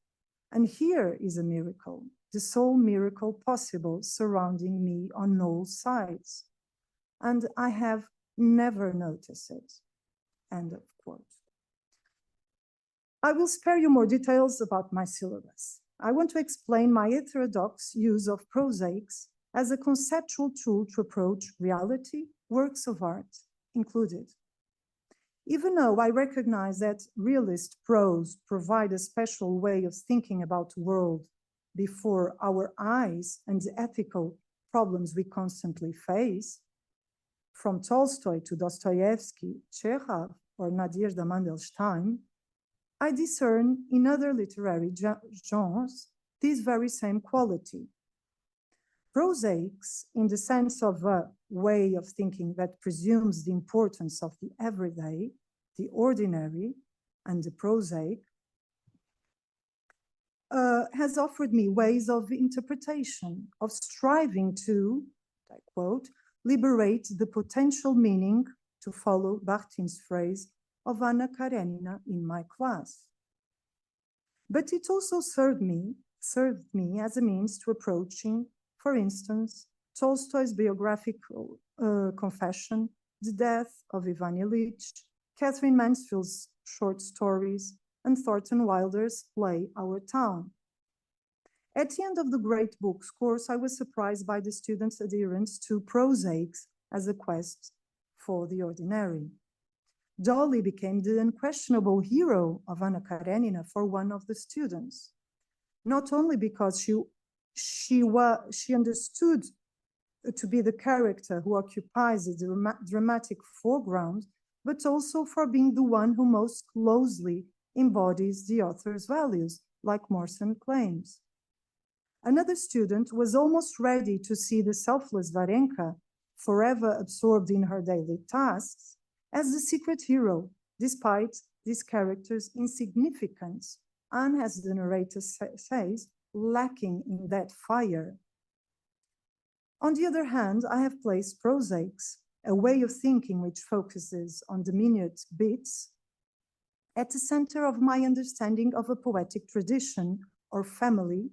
And here is a miracle, the sole miracle possible surrounding me on all sides. And I have never noticed it. End of quote. I will spare you more details about my syllabus. I want to explain my heterodox use of prosaics as a conceptual tool to approach reality, works of art included. Even though I recognize that realist prose provide a special way of thinking about the world before our eyes and the ethical problems we constantly face, from Tolstoy to Dostoevsky, Chekhov, or Nadir the Mandelstam, I discern in other literary genres this very same quality. Prosaics, in the sense of a way of thinking that presumes the importance of the everyday, the ordinary, and the prosaic, has offered me ways of interpretation, of striving to, I quote, liberate the potential meaning, to follow Bakhtin's phrase, of Anna Karenina in my class. But it also served me as a means to approaching, for instance, Tolstoy's biographical confession, The Death of Ivan Ilyich, Catherine Mansfield's short stories, and Thornton Wilder's play Our Town. At the end of the Great Books course, I was surprised by the students' adherence to prosaics as a quest for the ordinary. Dolly became the unquestionable hero of Anna Karenina for one of the students, not only because she understood to be the character who occupies the dramatic foreground, but also for being the one who most closely embodies the author's values, like Morrison claims. Another student was almost ready to see the selfless Varenka, forever absorbed in her daily tasks, as the secret hero, despite this character's insignificance, and, as the narrator says, lacking in that fire. On the other hand, I have placed prosaics, a way of thinking which focuses on the minute bits, at the center of my understanding of a poetic tradition or family,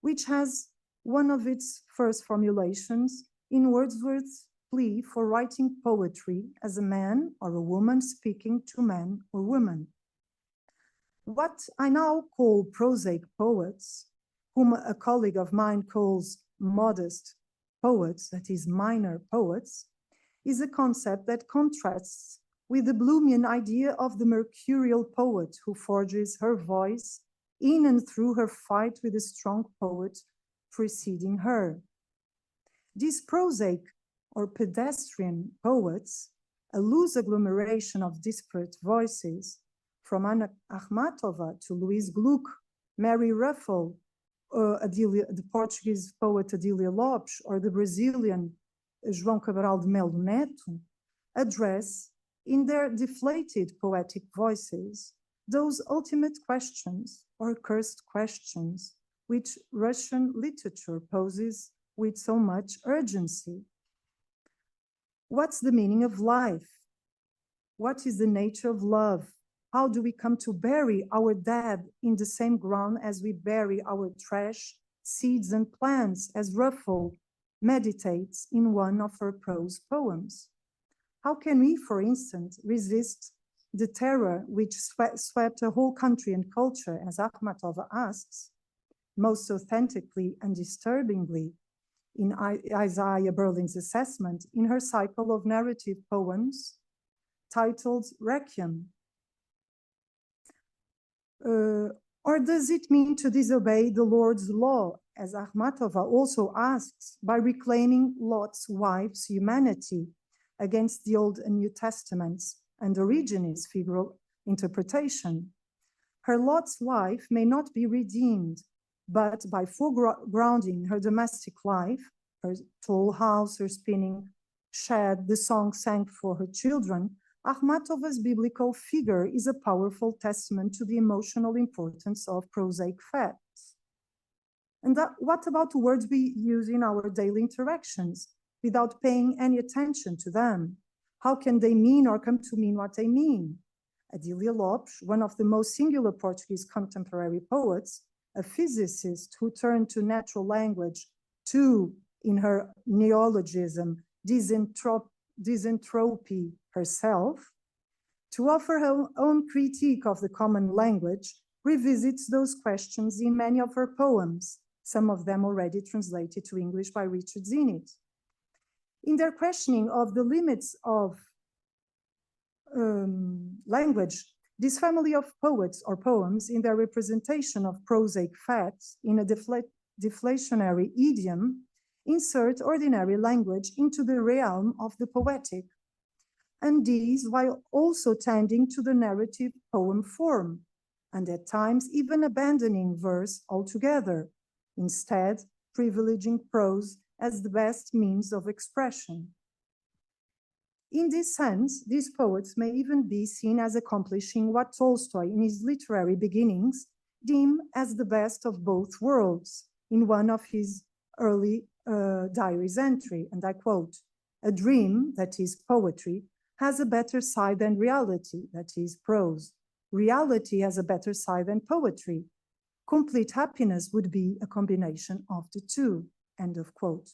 which has one of its first formulations in Wordsworth's plea for writing poetry as a man or a woman speaking to man or woman. What I now call prosaic poets, whom a colleague of mine calls modest poets, that is minor poets, is a concept that contrasts with the Bloomian idea of the mercurial poet who forges her voice in and through her fight with the strong poet preceding her. These prosaic or pedestrian poets, a loose agglomeration of disparate voices, from Anna Akhmatova to Louise Gluck, Mary Ruffle, the Portuguese poet Adília Lopes, or the Brazilian João Cabral de Melo Neto, address in their deflated poetic voices those ultimate questions or cursed questions which Russian literature poses with so much urgency. What's the meaning of life? What is the nature of love? How do we come to bury our dead in the same ground as we bury our trash, seeds, and plants, as Ruffle meditates in one of her prose poems? How can we, for instance, resist the terror which swept a whole country and culture, as Akhmatova asks, most authentically and disturbingly in Isaiah Berlin's assessment in her cycle of narrative poems titled Requiem? Or does it mean to disobey the Lord's law, as Akhmatova also asks, by reclaiming Lot's wife's humanity against the Old and New Testaments and Origenes' figural interpretation, her Lot's wife may not be redeemed, but by foregrounding her domestic life, her tall house, her spinning shed, the song sang for her children, Akhmatova's biblical figure is a powerful testament to the emotional importance of prosaic facts. And what about the words we use in our daily interactions without paying any attention to them? How can they mean or come to mean what they mean? Adília Lopes, one of the most singular Portuguese contemporary poets, a physicist who turned to natural language to, in her neologism, disentropy herself, to offer her own critique of the common language, revisits those questions in many of her poems, some of them already translated to English by Richard Zenit. In their questioning of the limits of language, this family of poets or poems, in their representation of prosaic facts in a deflationary idiom, insert ordinary language into the realm of the poetic, and these while also tending to the narrative poem form, and at times even abandoning verse altogether, instead privileging prose as the best means of expression. In this sense, these poets may even be seen as accomplishing what Tolstoy, in his literary beginnings, deemed as the best of both worlds in one of his early diaries entry, and I quote, "A dream, that is poetry, has a better side than reality, that is prose. Reality has a better side than poetry. Complete happiness would be a combination of the two," end of quote.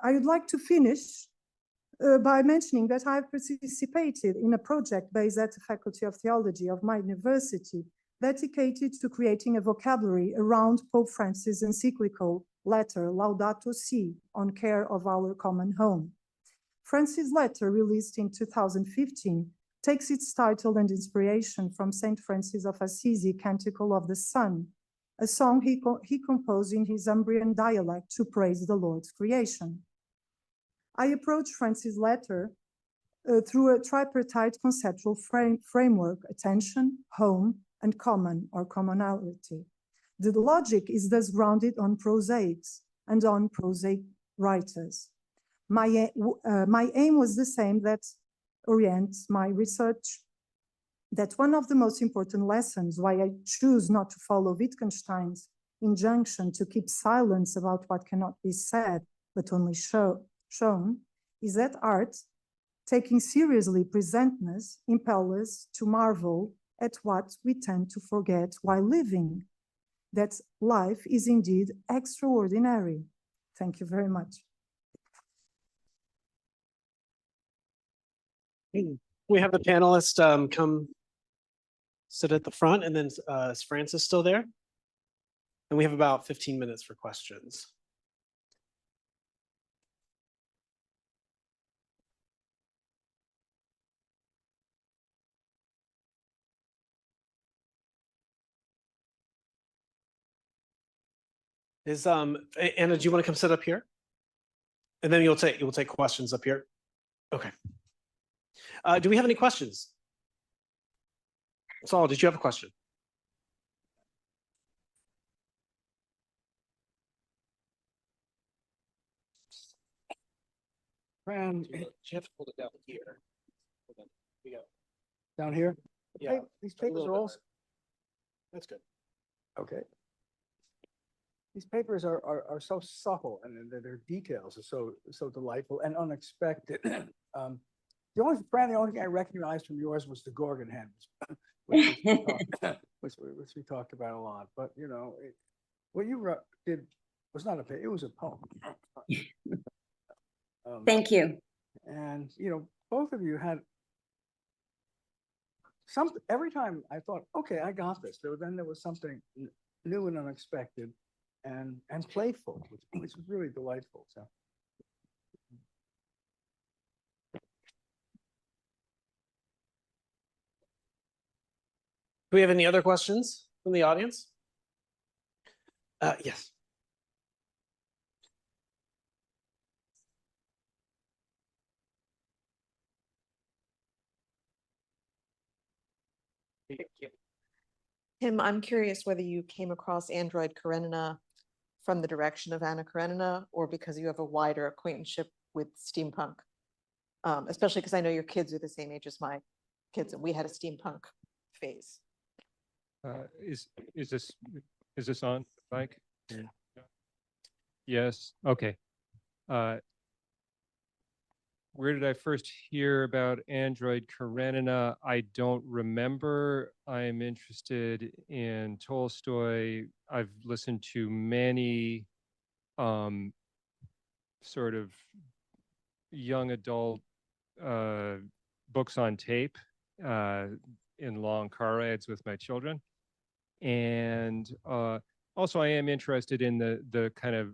I would like to finish by mentioning that I have participated in a project based at the Faculty of Theology of my university dedicated to creating a vocabulary around Pope Francis' encyclical letter Laudato Si, on care of our common home. Francis' letter, released in 2015, takes its title and inspiration from St. Francis of Assisi, Canticle of the Sun, a song he composed in his Umbrian dialect to praise the Lord's creation. I approached Francis' letter through a tripartite conceptual framework: attention, home, and common or commonality. The logic is thus grounded on prosaics and on prosaic writers. My aim was the same that orients my research, that one of the most important lessons why I choose not to follow Wittgenstein's injunction to keep silence about what cannot be said, but only shown, is that art, taking seriously presentness, impels us to marvel at what we tend to forget while living, that life is indeed extraordinary. Thank you very much. We have the panelists come sit at the front, and then is Francis still there? And we have about 15 minutes for questions. Is Anna, do you want to come sit up here? And then you'll take questions up here. Okay. Do we have any questions? Saul, did you have a question? Fran, you have to hold it down here. Here we go. down here? Yeah. These papers are all, That's good. okay. These papers are so subtle, and their details are so delightful and unexpected. The only thing I recognized from yours was the Gorgon head, which we talked about a lot. But you know, what you did was not a paper; it was a poem. Thank you. And you know, both of you had some. Every time I thought, okay, I got this. Then there was something new and unexpected, and playful, which was really delightful. So. Do we have any other questions from the audience? Yes. Tim, I'm curious whether you came across Android Karenina from the direction of Anna Karenina or because you have a wider acquaintanceship with steampunk. Especially because I know your kids are the same age as my kids and we had a steampunk phase. Is this on, Mike? Yes, okay. Where did I first hear about Android Karenina? I don't remember. I'm interested in Tolstoy. I've listened to many sort of young adult books on tape in long car rides with my children. And also I am interested in the kind of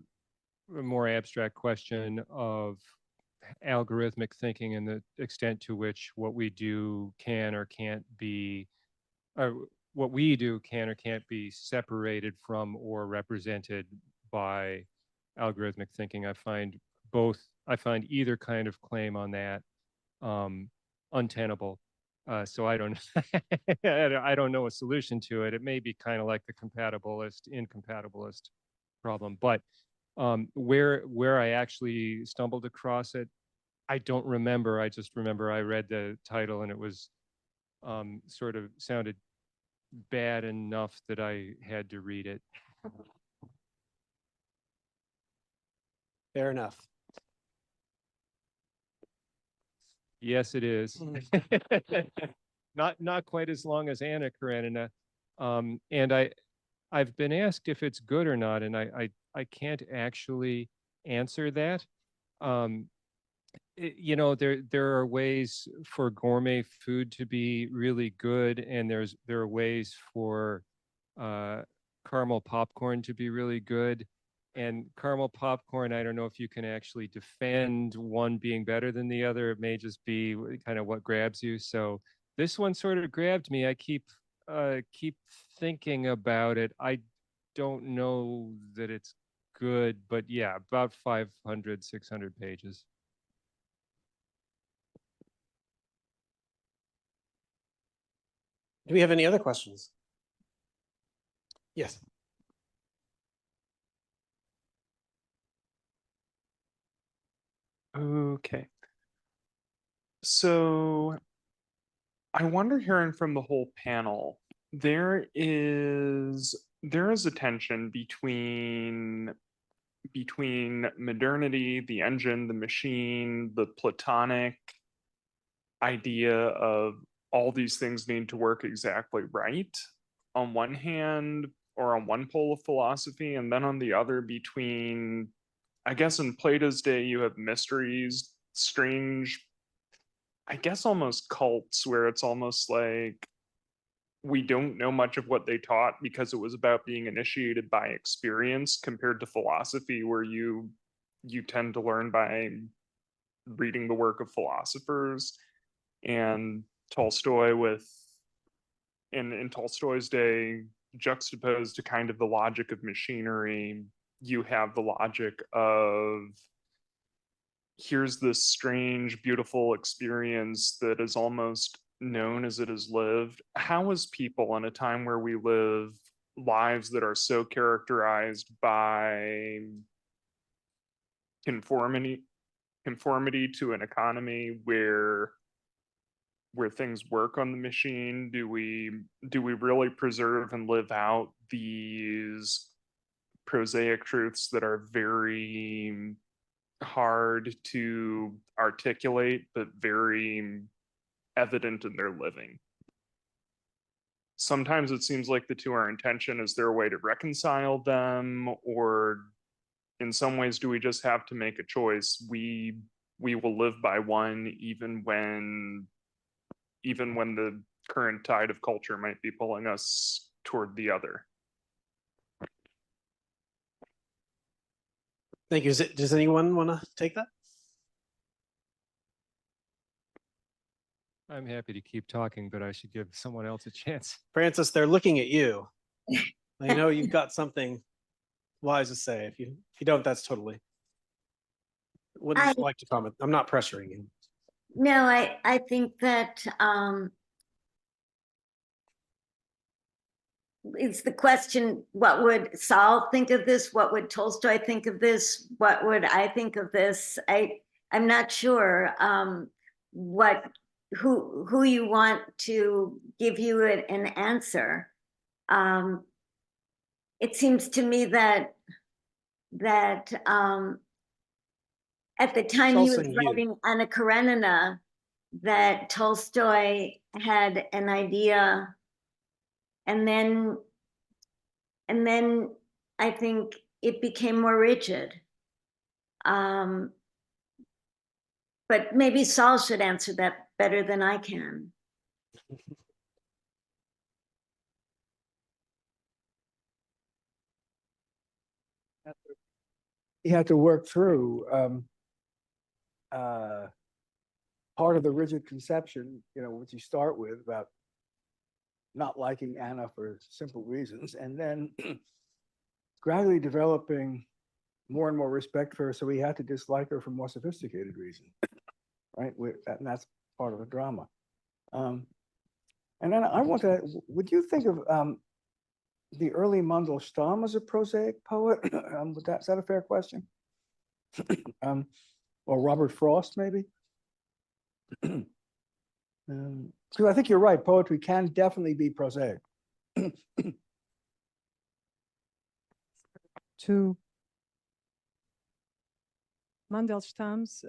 more abstract question of algorithmic thinking and the extent to which what we do can or can't be, what we do can or can't be separated from or represented by algorithmic thinking. I find either kind of claim on that untenable. So I don't I don't know a solution to it. It may be kind of like the incompatibilist problem, but where I actually stumbled across it, I don't remember. I just remember I read the title and it was sort of sounded bad enough that I had to read it. Fair enough. Yes, it is. Not quite as long as Anna Karenina. And I've been asked if it's good or not, and I can't actually answer that. You know, there are ways for gourmet food to be really good, and there are ways for caramel popcorn to be really good. And caramel popcorn, I don't know if you can actually defend one being better than the other. It may just be kind of what grabs you. So this one sort of grabbed me. I keep thinking about it. I don't know that it's good, but yeah, about 500, 600 pages. Do we have any other questions? Yes. Okay. So I wonder, hearing from the whole panel, there is a tension between modernity, the engine, the machine, the Platonic idea of all these things need to work exactly right on one hand, or on one pole of philosophy, and then on the other between, I guess in Plato's day, you have mysteries, strange, I guess almost cults, where it's almost like we don't know much of what they taught because it was about being initiated by experience, compared to philosophy, where you tend to learn by reading the work of philosophers. And Tolstoy in Tolstoy's day, juxtaposed to kind of the logic of machinery, you have the logic of, here's this strange, beautiful experience that is almost known as it is lived. How as people in a time where we live lives that are so characterized by conformity to an economy where things work on the machine, do we really preserve and live out these prosaic truths that are very hard to articulate but very evident in their living? Sometimes it seems like the two are in tension. Is there a way to reconcile them, or in some ways do we just have to make a choice? We will live by one even when the current tide of culture might be pulling us toward the other. Thank you. Does anyone want to take that? I'm happy to keep talking, but I should give someone else a chance. Francis, they're looking at you. I know you've got something wise to say. If you don't, that's totally. What would you like to comment? I'm not pressuring you. No, I think that it's the question, what would Saul think of this? What would Tolstoy think of this? What would I think of this? I'm not sure who you want to give you an answer. It seems to me that at the time he was also you. writing Anna Karenina, that Tolstoy had an idea, and then I think it became more rigid. But maybe Saul should answer that better than I can. You have to work through part of the rigid conception, which you start with about not liking Anna for simple reasons, and then gradually developing more and more respect for her, so we had to dislike her for more sophisticated reasons, right? And that's part of the drama. And then I want to, would you think of the early Mandelstam as a prosaic poet? Is that a fair question? Or Robert Frost, maybe? Because I think you're right, poetry can definitely be prosaic. To Mandelstam's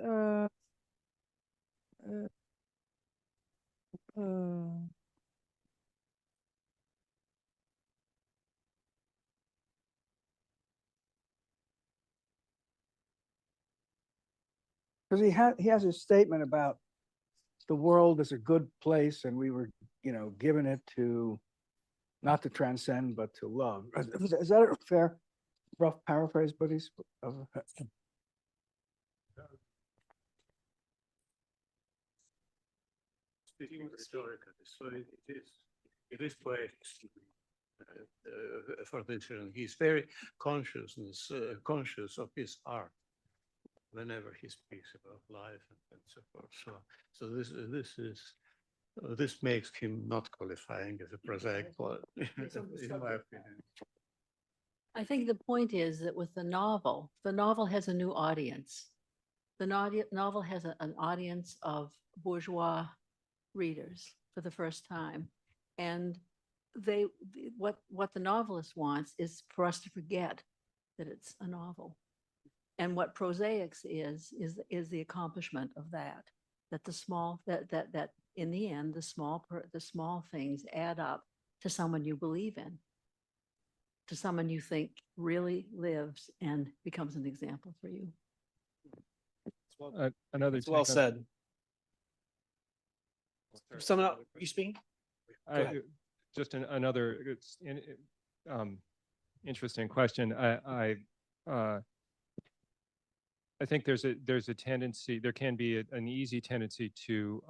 Because he has a statement about the world is a good place, and we were, given it to not to transcend, but to love. Is that a fair, rough paraphrase, buddies? Speaking historically, so it is poetic. For the children, he's very conscious of his art whenever he speaks about life and so forth. So this makes him not qualifying as a prosaic poet, in my opinion. I think the point is that with the novel has a new audience. The novel has an audience of bourgeois readers for the first time. And what the novelist wants is for us to forget that it's a novel. And what prosaics is the accomplishment of that the small, that in the end, the small things add up to someone you believe in, to someone you think really lives and becomes an example for you. Another It's well said. Someone else, you speaking? Just another interesting question. I think there's a tendency, there can be an easy tendency to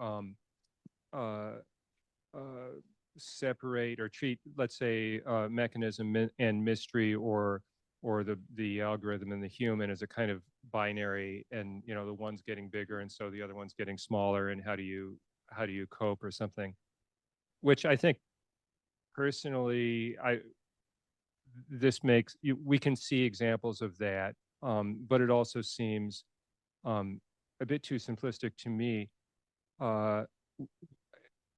separate or treat, let's say, mechanism and mystery, or the algorithm and the human as a kind of binary, and the one's getting bigger and so the other one's getting smaller, and how do you cope or something, which I think personally we can see examples of that, but it also seems a bit too simplistic to me.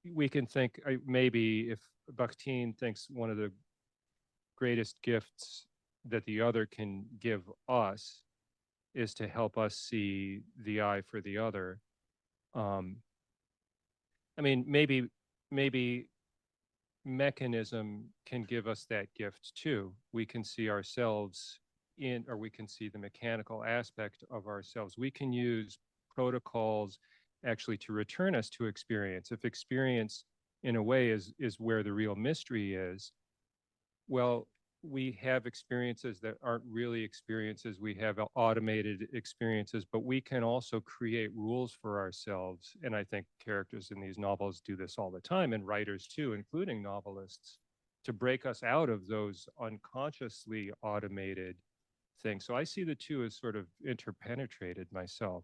We can think, maybe if Bakhtin thinks one of the greatest gifts that the other can give us is to help us see the eye for the other. I mean, maybe mechanism can give us that gift too. We can see ourselves or we can see the mechanical aspect of ourselves. We can use protocols actually to return us to experience. If experience in a way is where the real mystery is, well, we have experiences that aren't really experiences. We have automated experiences, but we can also create rules for ourselves. And I think characters in these novels do this all the time, and writers too, including novelists, to break us out of those unconsciously automated things. So I see the two as sort of interpenetrated myself.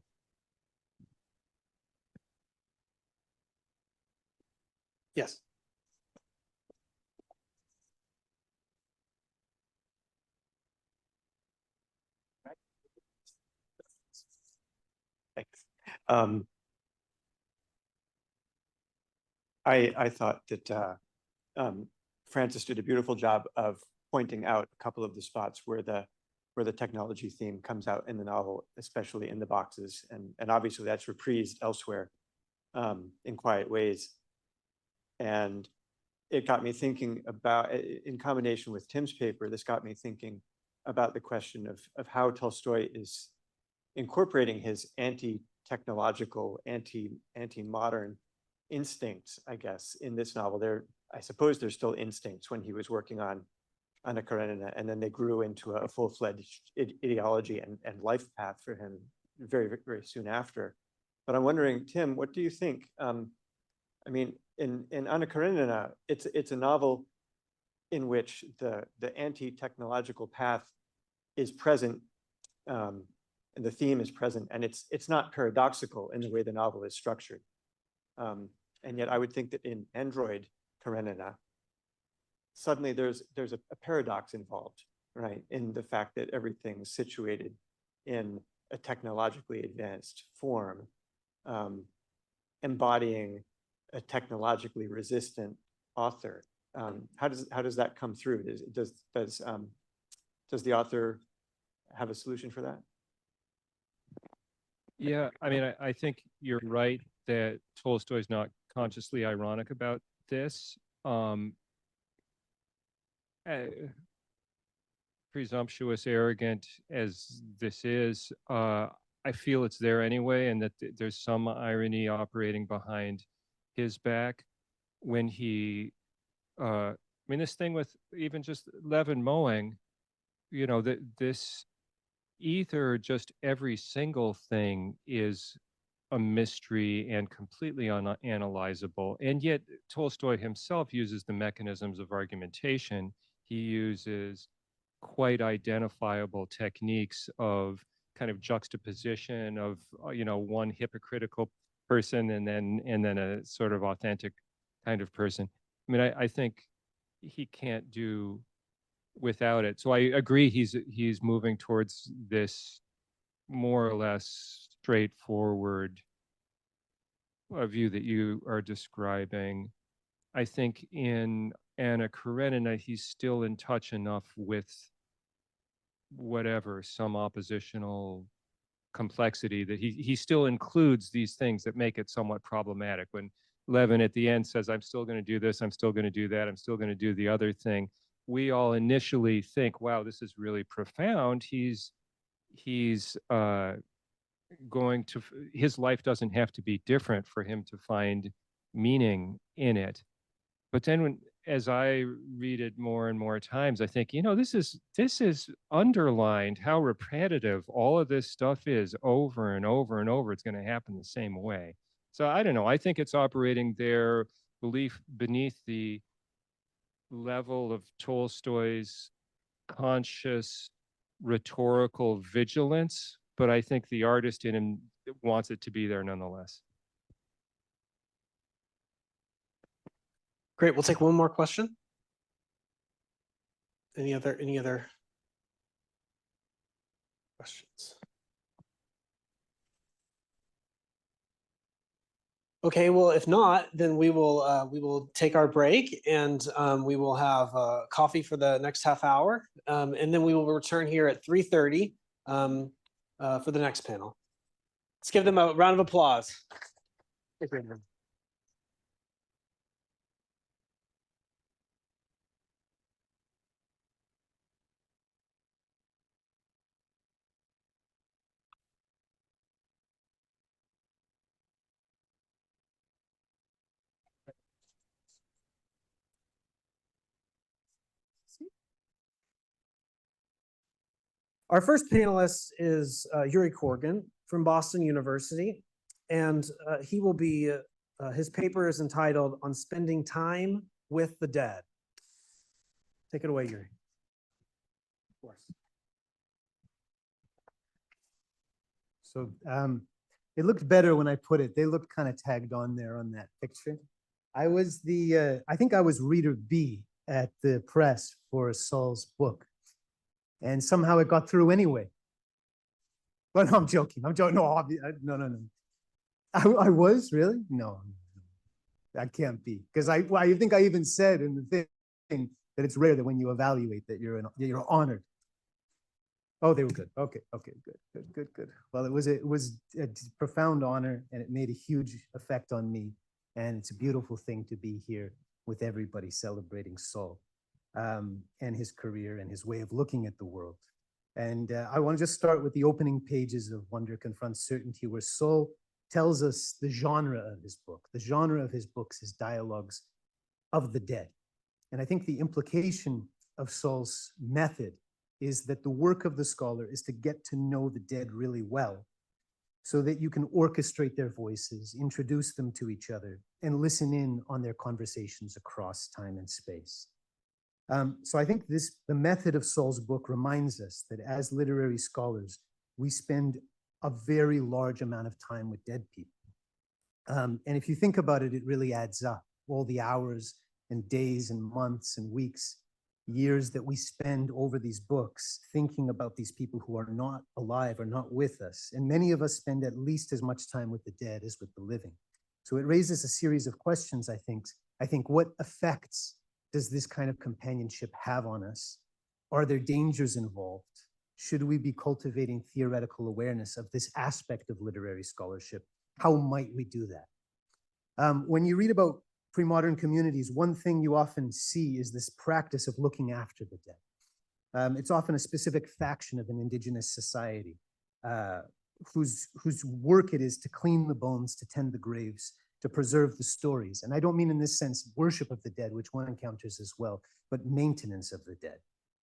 Yes. I thought that Francis did a beautiful job of pointing out a couple of the spots where the technology theme comes out in the novel, especially in the boxes, and obviously that's reprised elsewhere in quiet ways. And it got me thinking about, in combination with Tim's paper, this got me thinking about the question of how Tolstoy is incorporating his anti-technological, anti-modern instincts, I guess, in this novel. I suppose there's still instincts when he was working on Anna Karenina, and then they grew into a full-fledged ideology and life path for him very, very soon after. But I'm wondering, Tim, what do you think? I mean, in Anna Karenina, it's a novel in which the anti-technological path is present, and the theme is present, and it's not paradoxical in the way the novel is structured. And yet I would think that in Android Karenina, suddenly there's a paradox involved, right? In the fact that everything's situated in a technologically advanced form, embodying a technologically resistant author. How does that come through? Does the author have a solution for that? Yeah, I mean, I think you're right that Tolstoy's not consciously ironic about this. Presumptuous, arrogant as this is, I feel it's there anyway, and that there's some irony operating behind his back when he, I mean, this thing with even just Levin mowing, you know, that this either just every single thing is a mystery and completely unanalyzable. And yet Tolstoy himself uses the mechanisms of argumentation. He uses quite identifiable techniques of kind of juxtaposition of, you know, one hypocritical person and then a sort of authentic kind of person. I mean, I think he can't do without it. So I agree he's moving towards this more or less straightforward view that you are describing. I think in Anna Karenina, he's still in touch enough with whatever, some oppositional complexity that he still includes these things that make it somewhat problematic. When Levin at the end says, I'm still going to do this, I'm still going to do that, I'm still going to do the other thing, we all initially think, wow, this is really profound. He's going to, his life doesn't have to be different for him to find meaning in it. But then as I read it more and more times, I think, you know, this is underlined how repetitive all of this stuff is over and over and over. It's going to happen the same way. So I don't know. I think it's operating their belief beneath the level of Tolstoy's conscious rhetorical vigilance, but I think the artist in him wants it to be there nonetheless. Great, we'll take one more question. Any other questions? Okay, well, if not, then we will take our break, and we will have coffee for the next half hour, and then we will return here at 3:30 for the next panel. Let's give them a round of applause. Our first panelist is Yuri Corrigan from Boston University, and he will be, his paper is entitled On Spending Time with the Dead. Take it away, Yuri. Of course. So it looked better when I put it. They looked kind of tagged on there on that picture. I was I think I was reader B at the press for Saul's book. And somehow it got through anyway. But no, I'm joking. I'm joking. No, no. I was really? No, that can't be. Because I think I even said in the thing that it's rare that when you evaluate that you're honored. Oh, they were good. Okay, okay, good. Well, it was a profound honor, and it made a huge effect on me. And it's a beautiful thing to be here with everybody celebrating Saul and his career and his way of looking at the world. And I want to just start with the opening pages of Wonder Confronts Certainty, where Saul tells us the genre of his book. The genre of his books is dialogues of the dead. And I think the implication of Saul's method is that the work of the scholar is to get to know the dead really well so that you can orchestrate their voices, introduce them to each other, and listen in on their conversations across time and space. So I think the method of Saul's book reminds us that as literary scholars, we spend a very large amount of time with dead people. And if you think about it, it really adds up. All the hours and days and months and weeks, years that we spend over these books thinking about these people who are not alive or not with us. And many of us spend at least as much time with the dead as with the living. So it raises a series of questions, I think. What effects does this kind of companionship have on us? Are there dangers involved? Should we be cultivating theoretical awareness of this aspect of literary scholarship? How might we do that? When you read about pre-modern communities, one thing you often see is this practice of looking after the dead. It's often a specific faction of an indigenous society whose work it is to clean the bones, to tend the graves, to preserve the stories. And I don't mean in this sense worship of the dead, which one encounters as well, but maintenance of the dead,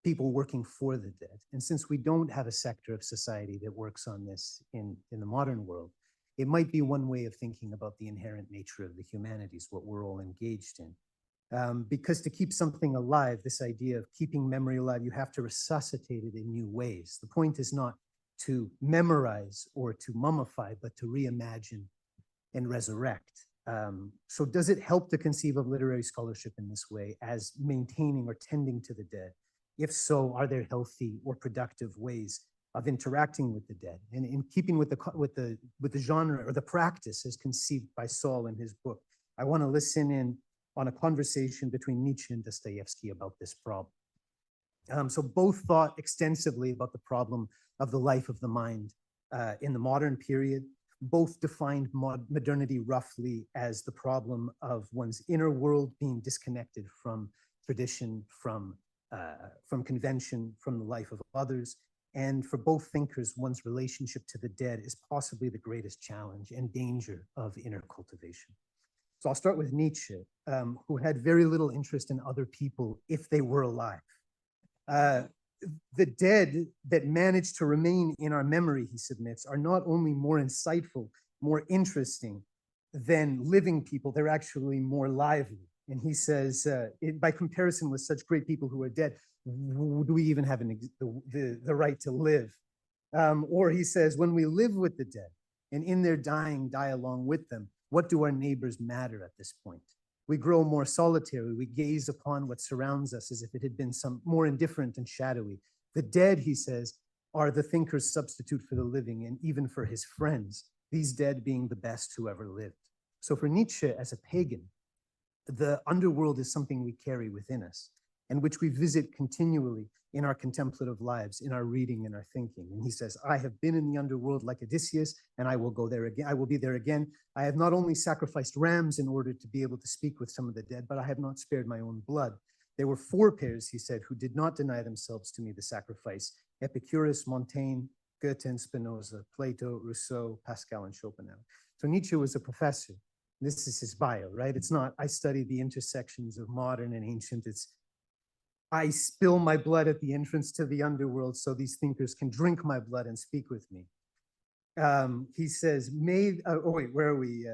people working for the dead. And since we don't have a sector of society that works on this in the modern world, it might be one way of thinking about the inherent nature of the humanities, what we're all engaged in. Because to keep something alive, this idea of keeping memory alive, you have to resuscitate it in new ways. The point is not to memorize or to mummify, but to reimagine and resurrect. So does it help to conceive of literary scholarship in this way as maintaining or tending to the dead? If so, are there healthy or productive ways of interacting with the dead? And in keeping with the genre or the practice as conceived by Saul in his book, I want to listen in on a conversation between Nietzsche and Dostoevsky about this problem. So both thought extensively about the problem of the life of the mind in the modern period. Both defined modernity roughly as the problem of one's inner world being disconnected from tradition, from convention, from the life of others. And for both thinkers, one's relationship to the dead is possibly the greatest challenge and danger of inner cultivation. So I'll start with Nietzsche, who had very little interest in other people if they were alive. The dead that manage to remain in our memory, he submits, are not only more insightful, more interesting than living people, they're actually more lively. And he says, by comparison with such great people who are dead, do we even have the right to live? Or he says, when we live with the dead and in their dying die along with them, what do our neighbors matter at this point? We grow more solitary. We gaze upon what surrounds us as if it had been some more indifferent and shadowy. The dead, he says, are the thinker's substitute for the living and even for his friends, these dead being the best who ever lived. So for Nietzsche as a pagan, the underworld is something we carry within us and which we visit continually in our contemplative lives, in our reading and our thinking. And he says, I have been in the underworld like Odysseus, and I will go there again. I will be there again. I have not only sacrificed rams in order to be able to speak with some of the dead, but I have not spared my own blood. There were 4 pairs, he said, who did not deny themselves to me the sacrifice: Epicurus, Montaigne, Goethe and Spinoza, Plato, Rousseau, Pascal, and Schopenhauer. So Nietzsche was a professor. This is his bio, right? It's not, I study the intersections of modern and ancient. It's, I spill my blood at the entrance to the underworld so these thinkers can drink my blood and speak with me. He says, oh wait, where are we?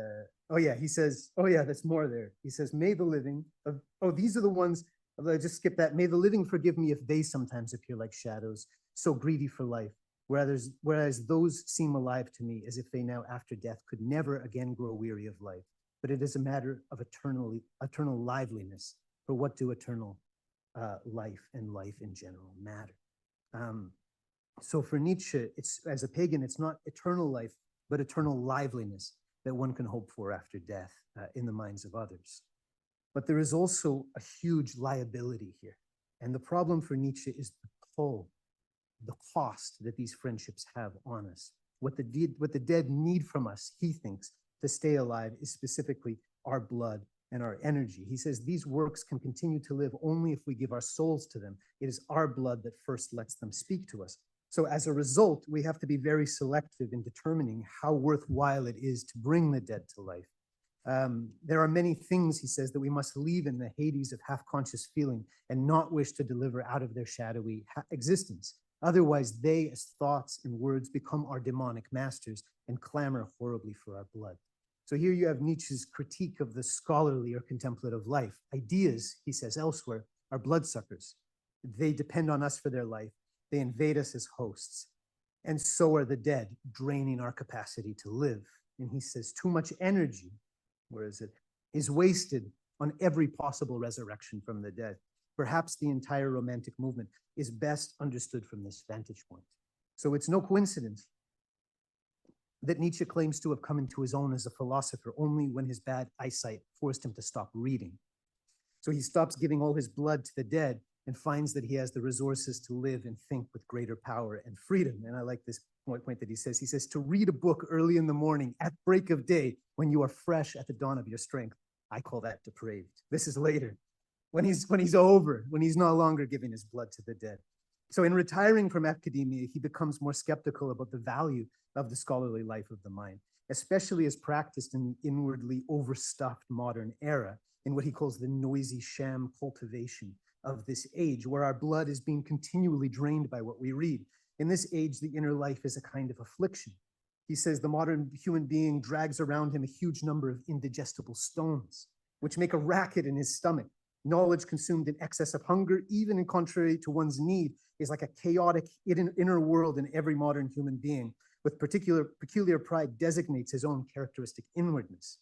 Oh yeah, he says, oh yeah, that's more there. He says, may the living, these are the ones, I just skip that. May the living forgive me if they sometimes appear like shadows, so greedy for life, whereas those seem alive to me as if they now after death could never again grow weary of life. But it is a matter of eternal liveliness. For what do eternal life and life in general matter? So for Nietzsche, it's, as a pagan, it's not eternal life, but eternal liveliness. that one can hope for after death in the minds of others. But there is also a huge liability here. And the problem for Nietzsche is the toll, the cost that these friendships have on us. What the dead need from us, he thinks, to stay alive is specifically our blood and our energy. He says these works can continue to live only if we give our souls to them. It is our blood that first lets them speak to us. So as a result, we have to be very selective in determining how worthwhile it is to bring the dead to life. There are many things, he says, that we must leave in the Hades of half-conscious feeling and not wish to deliver out of their shadowy existence. Otherwise, they, as thoughts and words, become our demonic masters and clamor horribly for our blood. So here you have Nietzsche's critique of the scholarly or contemplative life. Ideas, he says elsewhere, are bloodsuckers. They depend on us for their life. They invade us as hosts. And so are the dead, draining our capacity to live. And he says too much energy, where is it, is wasted on every possible resurrection from the dead. Perhaps the entire Romantic movement is best understood from this vantage point. So it's no coincidence that Nietzsche claims to have come into his own as a philosopher only when his bad eyesight forced him to stop reading. So he stops giving all his blood to the dead and finds that he has the resources to live and think with greater power and freedom. And I like this point that he says, to read a book early in the morning at break of day when you are fresh at the dawn of your strength, I call that depraved. This is later, when he's no longer giving his blood to the dead. So in retiring from academia, he becomes more skeptical about the value of the scholarly life of the mind, especially as practiced in the inwardly overstuffed modern era, in what he calls the noisy sham cultivation of this age, where our blood is being continually drained by what we read. In this age, the inner life is a kind of affliction. He says the modern human being drags around him a huge number of indigestible stones, which make a racket in his stomach. Knowledge consumed in excess of hunger, even in contrary to one's need, is like a chaotic inner world in every modern human being, with peculiar pride designates his own characteristic inwardness.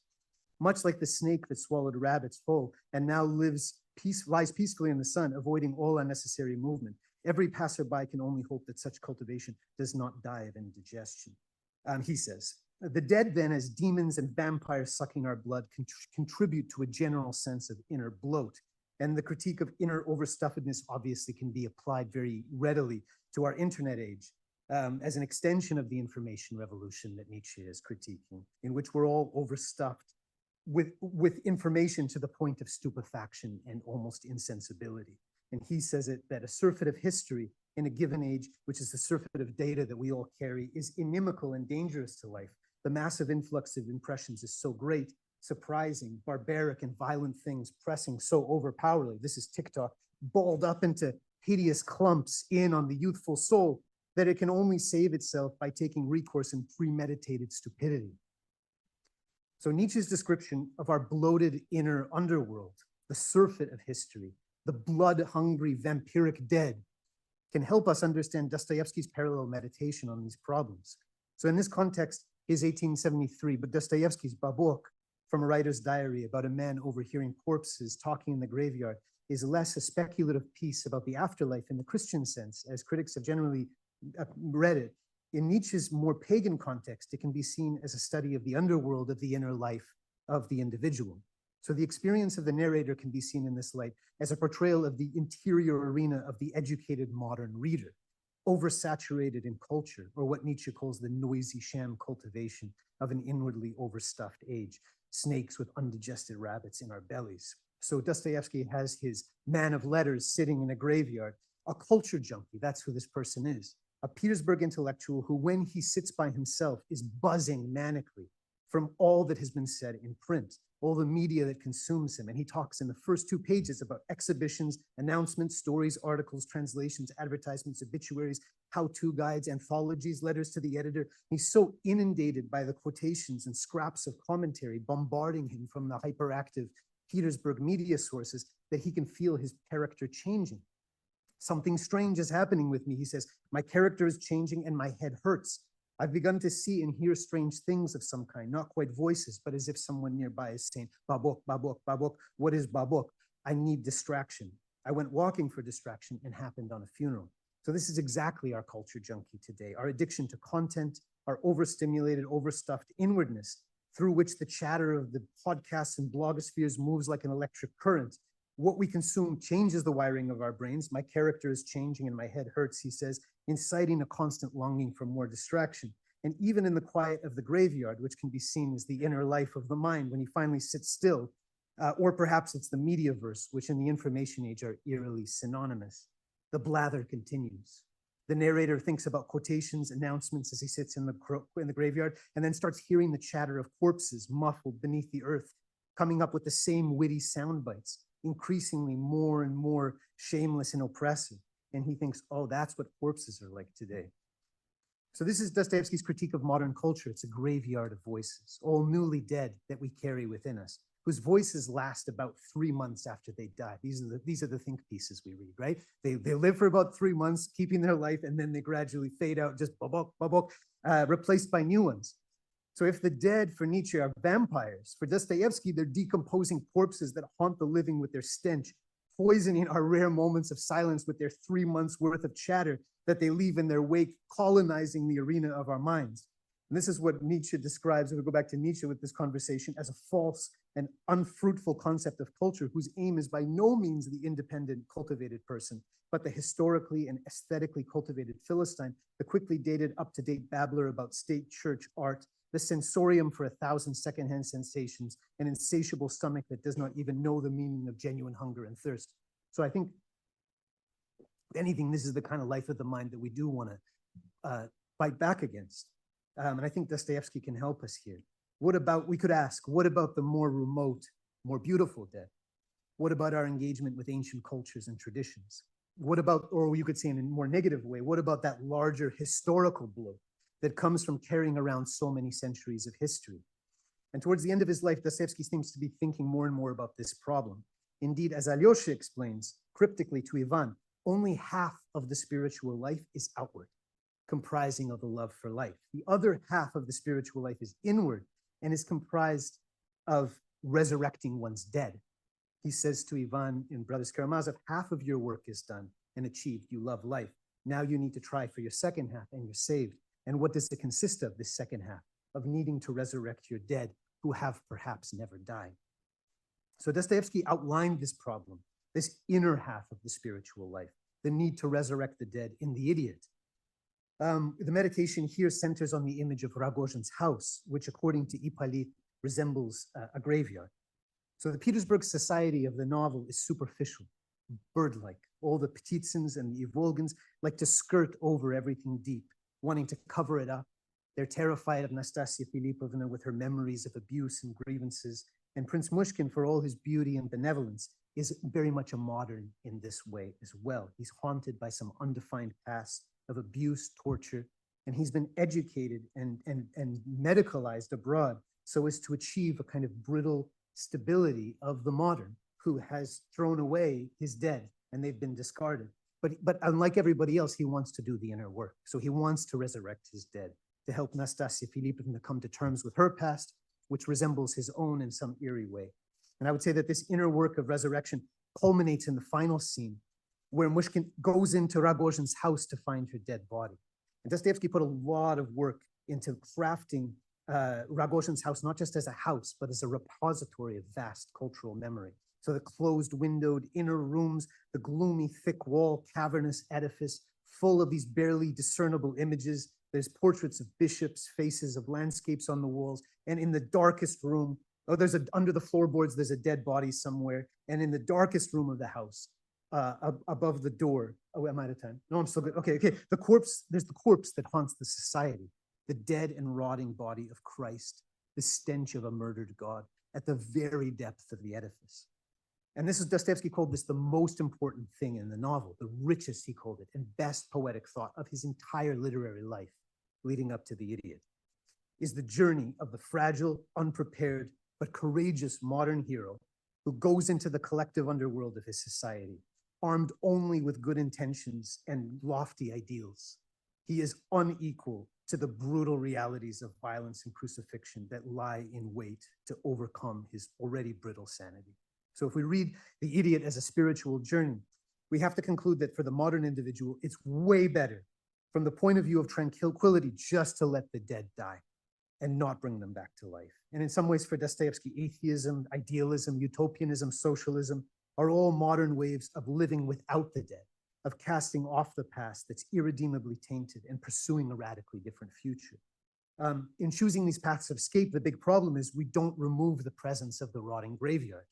Much like the snake that swallowed a rabbit's foal and now lies peacefully in the sun, avoiding all unnecessary movement, every passerby can only hope that such cultivation does not die of indigestion. He says, the dead then, as demons and vampires sucking our blood, contribute to a general sense of inner bloat. And the critique of inner overstuffedness obviously can be applied very readily to our internet age as an extension of the information revolution that Nietzsche is critiquing, in which we're all overstuffed with information to the point of stupefaction and almost insensibility. And he says that a surfeit of history in a given age, which is the surfeit of data that we all carry, is inimical and dangerous to life. The massive influx of impressions is so great, surprising, barbaric, and violent things pressing so overpoweringly. This is TikTok, balled up into hideous clumps in on the youthful soul, that it can only save itself by taking recourse in premeditated stupidity. So Nietzsche's description of our bloated inner underworld, the surfeit of history, the blood-hungry vampiric dead, can help us understand Dostoevsky's parallel meditation on these problems. So in this context, his 1873, but Dostoevsky's Babok, from a writer's diary about a man overhearing corpses talking in the graveyard, is less a speculative piece about the afterlife in the Christian sense, as critics have generally read it. In Nietzsche's more pagan context, it can be seen as a study of the underworld of the inner life of the individual. So the experience of the narrator can be seen in this light as a portrayal of the interior arena of the educated modern reader, oversaturated in culture, or what Nietzsche calls the noisy sham cultivation of an inwardly overstuffed age, snakes with undigested rabbits in our bellies. So Dostoevsky has his man of letters sitting in a graveyard, a culture junkie, that's who this person is, a Petersburg intellectual who, when he sits by himself, is buzzing manically from all that has been said in print, all the media that consumes him. And he talks in the first 2 pages about exhibitions, announcements, stories, articles, translations, advertisements, obituaries, how-to guides, anthologies, letters to the editor. He's so inundated by the quotations and scraps of commentary bombarding him from the hyperactive Petersburg media sources that he can feel his character changing. Something strange is happening with me, he says. My character is changing and my head hurts. I've begun to see and hear strange things of some kind, not quite voices, but as if someone nearby is saying, Babok, Babok, Babok. What is Babok? I need distraction. I went walking for distraction and happened on a funeral. So this is exactly our culture junkie today. Our addiction to content, our overstimulated, overstuffed inwardness through which the chatter of the podcasts and blogospheres moves like an electric current. What we consume changes the wiring of our brains. My character is changing and my head hurts, he says, inciting a constant longing for more distraction. And even in the quiet of the graveyard, which can be seen as the inner life of the mind when he finally sits still, or perhaps it's the mediaverse, which in the information age are eerily synonymous. The blather continues. The narrator thinks about quotations, announcements as he sits in the graveyard, and then starts hearing the chatter of corpses muffled beneath the earth, coming up with the same witty sound bites, increasingly more and more shameless and oppressive. And he thinks, oh, that's what corpses are like today. So this is Dostoevsky's critique of modern culture. It's a graveyard of voices, all newly dead that we carry within us, whose voices last about 3 months after they die. These are the think pieces we read, right? They live for about 3 months, keeping their life, and then they gradually fade out, just babok, babok, replaced by new ones. So if the dead for Nietzsche are vampires, for Dostoevsky, they're decomposing corpses that haunt the living with their stench, poisoning our rare moments of silence with their 3 months worth of chatter that they leave in their wake, colonizing the arena of our minds. And this is what Nietzsche describes, if we go back to Nietzsche with this conversation, as a false and unfruitful concept of culture, whose aim is by no means the independent, cultivated person, but the historically and aesthetically cultivated Philistine, the quickly dated, up-to-date babbler about state, church, art, the sensorium for 1,000 secondhand sensations, an insatiable stomach that does not even know the meaning of genuine hunger and thirst. So I think, if anything, this is the kind of life of the mind that we do want to fight back against. And I think Dostoevsky can help us here. What about, we could ask, what about the more remote, more beautiful dead? What about our engagement with ancient cultures and traditions? What about, or you could say in a more negative way, what about that larger historical blow that comes from carrying around so many centuries of history? And towards the end of his life, Dostoevsky seems to be thinking more and more about this problem. Indeed, as Alyosha explains cryptically to Ivan, only half of the spiritual life is outward, comprising of the love for life. The other half of the spiritual life is inward and is comprised of resurrecting one's dead. He says to Ivan in Brothers Karamazov, half of your work is done and achieved. You love life. Now you need to try for your second half and you're saved. And what does it consist of, this second half? Of needing to resurrect your dead who have perhaps never died. So Dostoevsky outlined this problem, this inner half of the spiritual life, the need to resurrect the dead in The Idiot. The meditation here centers on the image of Rogojin's house, which according to Hippolyte resembles a graveyard. So the Petersburg society of the novel is superficial, bird-like. All the Petitsins and the Ivolgins like to skirt over everything deep, wanting to cover it up. They're terrified of Nastasia Filipovna with her memories of abuse and grievances. And Prince Mushkin, for all his beauty and benevolence, is very much a modern in this way as well. He's haunted by some undefined past of abuse, torture, and he's been educated and medicalized abroad so as to achieve a kind of brittle stability of the modern who has thrown away his dead and they've been discarded. But unlike everybody else, he wants to do the inner work. So he wants to resurrect his dead, to help Nastasia Filipovna come to terms with her past, which resembles his own in some eerie way. And I would say that this inner work of resurrection culminates in the final scene where Mushkin goes into Rogojin's house to find her dead body. And Dostoevsky put a lot of work into crafting Rogojin's house, not just as a house, but as a repository of vast cultural memory. So the closed windowed inner rooms, the gloomy thick wall, cavernous edifice, full of these barely discernible images. There's portraits of bishops, faces of landscapes on the walls. And in the darkest room, under the floorboards, there's a dead body somewhere. And in the darkest room of the house, above the door, oh, am I out of time? No, I'm still good. Okay. There's the corpse that haunts the society, the dead and rotting body of Christ, the stench of a murdered God at the very depth of the edifice. And this is, Dostoevsky called this the most important thing in the novel, the richest, he called it, and best poetic thought of his entire literary life leading up to The Idiot, is the journey of the fragile, unprepared, but courageous modern hero who goes into the collective underworld of his society, armed only with good intentions and lofty ideals. He is unequal to the brutal realities of violence and crucifixion that lie in wait to overcome his already brittle sanity. So if we read The Idiot as a spiritual journey, we have to conclude that for the modern individual, it's way better from the point of view of tranquility just to let the dead die. and not bring them back to life. And in some ways for Dostoevsky, atheism, idealism, utopianism, socialism are all modern ways of living without the dead, of casting off the past that's irredeemably tainted and pursuing a radically different future. In choosing these paths of escape, the big problem is we don't remove the presence of the rotting graveyard.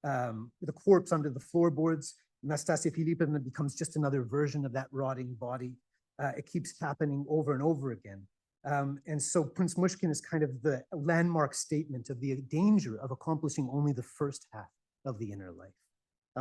The corpse under the floorboards, Nastasia Filipovna becomes just another version of that rotting body. It keeps happening over and over again. And so Prince Mushkin is kind of the landmark statement of the danger of accomplishing only the first half of the inner life.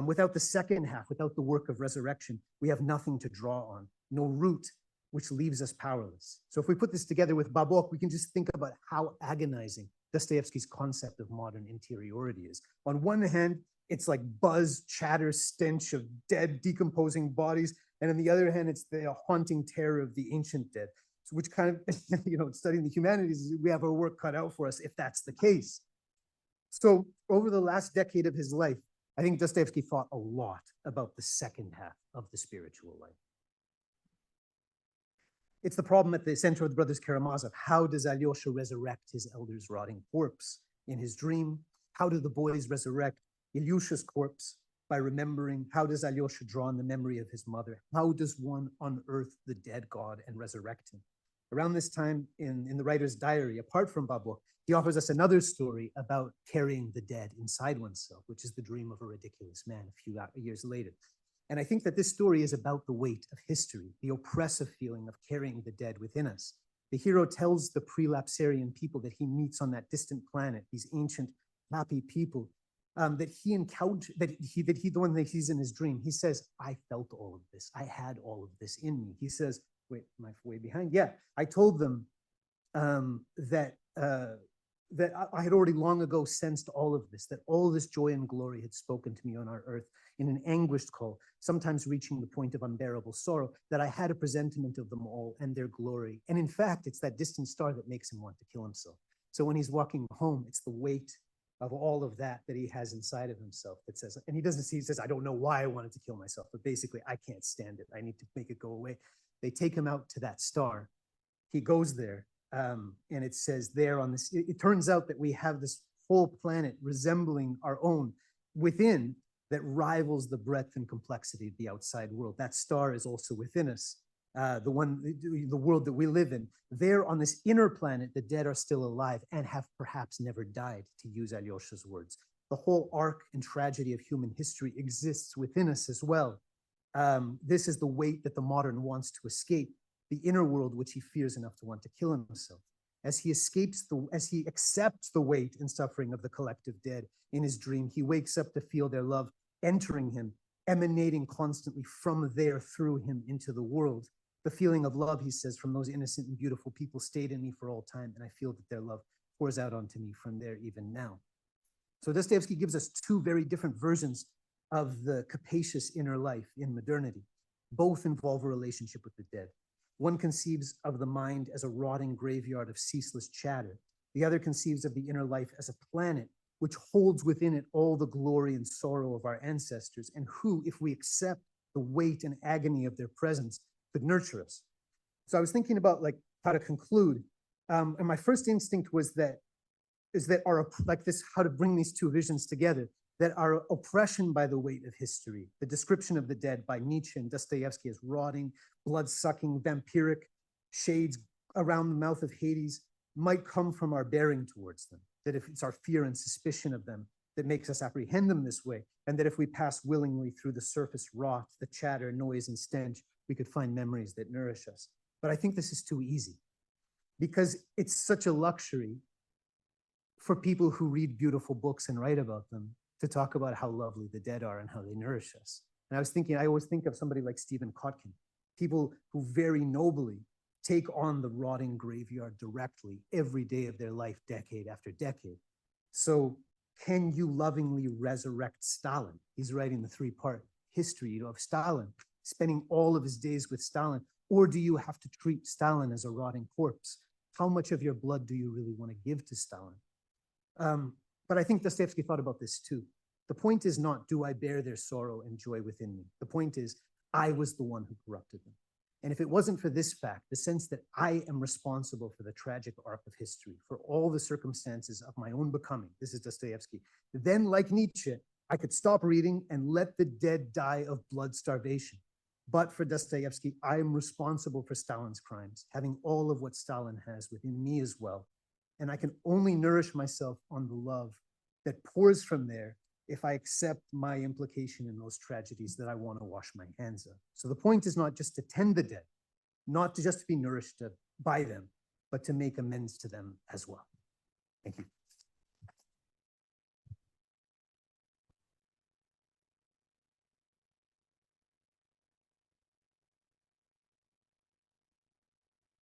Without the second half, without the work of resurrection, we have nothing to draw on, no root, which leaves us powerless. So if we put this together with Babok, we can just think about how agonizing Dostoevsky's concept of modern interiority is. On one hand, it's like buzz, chatter, stench of dead, decomposing bodies. And on the other hand, it's the haunting terror of the ancient dead. So which kind of, studying the humanities, we have our work cut out for us if that's the case. So over the last decade of his life, I think Dostoevsky thought a lot about the second half of the spiritual life. It's the problem at the center of the Brothers Karamazov. How does Alyosha resurrect his elder's rotting corpse in his dream? How do the boys resurrect Ilyusha's corpse by remembering? How does Alyosha draw on the memory of his mother? How does one unearth the dead god and resurrect him? Around this time in the writer's diary, apart from Babok, he offers us another story about carrying the dead inside oneself, which is the dream of a ridiculous man a few years later. And I think that this story is about the weight of history, the oppressive feeling of carrying the dead within us. The hero tells the prelapsarian people that he meets on that distant planet, these ancient, happy people, that he encountered, the one that he's in his dream, he says, I felt all of this. I had all of this in me. He says, wait, am I way behind? Yeah, I told them that I had already long ago sensed all of this, that all this joy and glory had spoken to me on our earth in an anguished call, sometimes reaching the point of unbearable sorrow, that I had a presentiment of them all and their glory. And in fact, it's that distant star that makes him want to kill himself. So when he's walking home, it's the weight of all of that he has inside of himself that says, and he says, I don't know why I wanted to kill myself, but basically I can't stand it. I need to make it go away. They take him out to that star. He goes there. And it says there on this, it turns out that we have this whole planet resembling our own within that rivals the breadth and complexity of the outside world. That star is also within us, the world that we live in. There on this inner planet, the dead are still alive and have perhaps never died, to use Alyosha's words. The whole arc and tragedy of human history exists within us as well. This is the weight that the modern wants to escape, the inner world which he fears enough to want to kill himself. As he accepts the weight and suffering of the collective dead in his dream, he wakes up to feel their love entering him, emanating constantly from there through him into the world. The feeling of love, he says, from those innocent and beautiful people stayed in me for all time, and I feel that their love pours out onto me from there even now. So Dostoevsky gives us two very different versions of the capacious inner life in modernity. Both involve a relationship with the dead. One conceives of the mind as a rotting graveyard of ceaseless chatter. The other conceives of the inner life as a planet which holds within it all the glory and sorrow of our ancestors, and who, if we accept the weight and agony of their presence, could nurture us. So I was thinking about how to conclude, and my first instinct was how to bring these two visions together, that our oppression by the weight of history, the description of the dead by Nietzsche and Dostoevsky as rotting, blood-sucking, vampiric shades around the mouth of Hades, might come from our bearing towards them, that if it's our fear and suspicion of them that makes us apprehend them this way, and that if we pass willingly through the surface rot, the chatter, noise, and stench, we could find memories that nourish us. But I think this is too easy, because it's such a luxury for people who read beautiful books and write about them to talk about how lovely the dead are and how they nourish us. And I was thinking, I always think of somebody like Stephen Kotkin, people who very nobly take on the rotting graveyard directly every day of their life, decade after decade. So can you lovingly resurrect Stalin? He's writing the three-part history of Stalin, spending all of his days with Stalin. Or do you have to treat Stalin as a rotting corpse? How much of your blood do you really want to give to Stalin? But I think Dostoevsky thought about this too. The point is not, do I bear their sorrow and joy within me? The point is, I was the one who corrupted them. And if it wasn't for this fact, the sense that I am responsible for the tragic arc of history, for all the circumstances of my own becoming, this is Dostoevsky, then like Nietzsche, I could stop reading and let the dead die of blood starvation. But for Dostoevsky, I am responsible for Stalin's crimes, having all of what Stalin has within me as well. And I can only nourish myself on the love that pours from there if I accept my implication in those tragedies that I want to wash my hands of. So the point is not just to tend the dead, not to just be nourished by them, but to make amends to them as well. Thank you.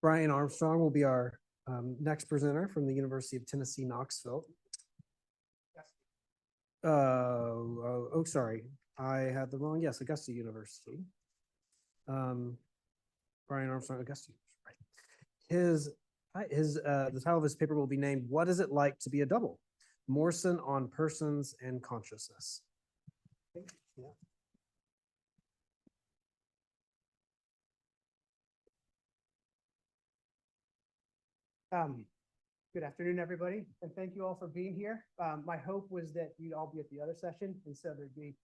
Brian Armstrong will be our next presenter from the University of Tennessee, Knoxville. Oh, sorry, I had the wrong, yes, Augusta University. Brian Armstrong, Augusta University, right. The title of his paper will be named, "What is it like to be a double? Morrison on Persons and Consciousness." Yeah. Good afternoon, everybody, and thank you all for being here. My hope was that you'd all be at the other session, and so there'd be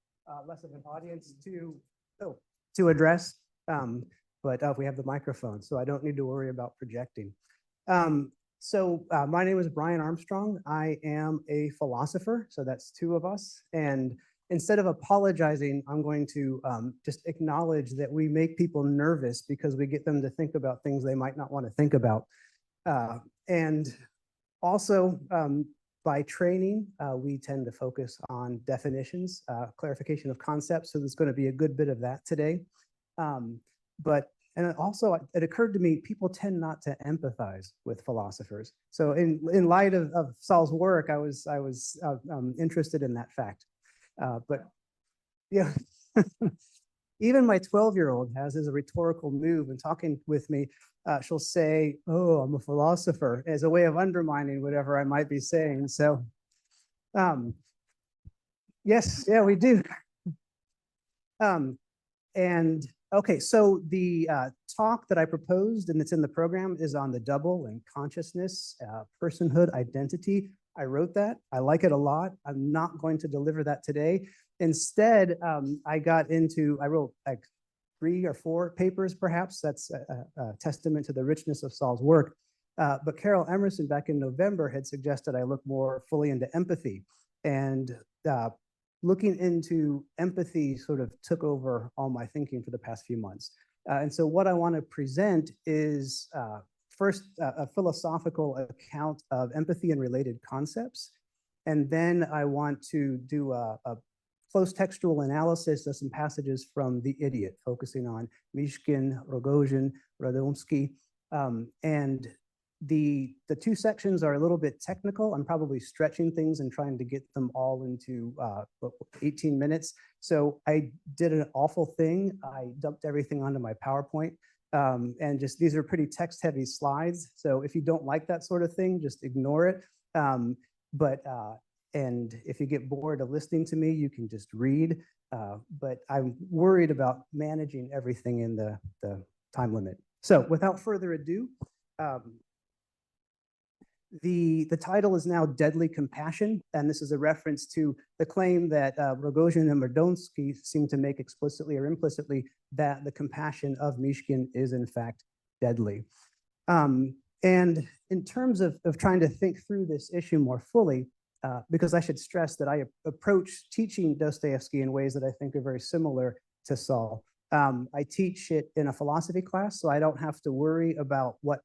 less of an audience to address. But we have the microphone, so I don't need to worry about projecting. My name is Brian Armstrong. I am a philosopher, so that's two of us. And instead of apologizing, I'm going to just acknowledge that we make people nervous because we get them to think about things they might not want to think about. And also, by training, we tend to focus on definitions, clarification of concepts. So there's going to be a good bit of that today. And also, it occurred to me, people tend not to empathize with philosophers. So in light of Saul's work, I was interested in that fact. But yeah, even my 12-year-old has as a rhetorical move in talking with me. She'll say, "Oh, I'm a philosopher," as a way of undermining whatever I might be saying. So, yes, yeah, we do. And okay, so the talk that I proposed and it's in the program is on the double and consciousness, personhood, identity. I wrote that. I like it a lot. I'm not going to deliver that today. Instead, I wrote like 3 or 4 papers, perhaps. That's a testament to the richness of Saul's work. But Carol Emerson back in November had suggested I look more fully into empathy. And looking into empathy sort of took over all my thinking for the past few months. And so what I want to present is first a philosophical account of empathy and related concepts. And then I want to do a close textual analysis of some passages from The Idiot, focusing on Mishkin, Rogozhin, Radomsky. And the 2 sections are a little bit technical. I'm probably stretching things and trying to get them all into 18 minutes. So I did an awful thing. I dumped everything onto my PowerPoint. And just these are pretty text-heavy slides. So if you don't like that sort of thing, just ignore it. And if you get bored of listening to me, you can just read. But I'm worried about managing everything in the time limit. So without further ado, the title is now Deadly Compassion. And this is a reference to the claim that Rogozhin and Radomsky seem to make explicitly or implicitly that the compassion of Mishkin is in fact deadly. And in terms of trying to think through this issue more fully, because I should stress that I approach teaching Dostoevsky in ways that I think are very similar to Saul. I teach it in a philosophy class, so I don't have to worry about what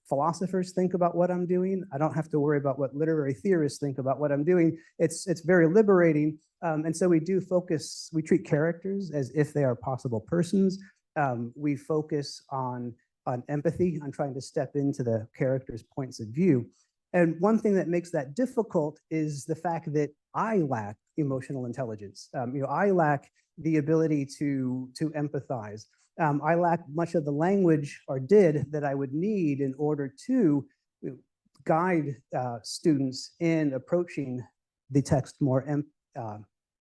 philosophers think about what I'm doing. I don't have to worry about what literary theorists think about what I'm doing. It's very liberating. And so we treat characters as if they are possible persons. We focus on empathy, on trying to step into the characters' points of view. And one thing that makes that difficult is the fact that I lack emotional intelligence. I lack the ability to empathize. I lack much of the language, or did, that I would need in order to guide students in approaching the text more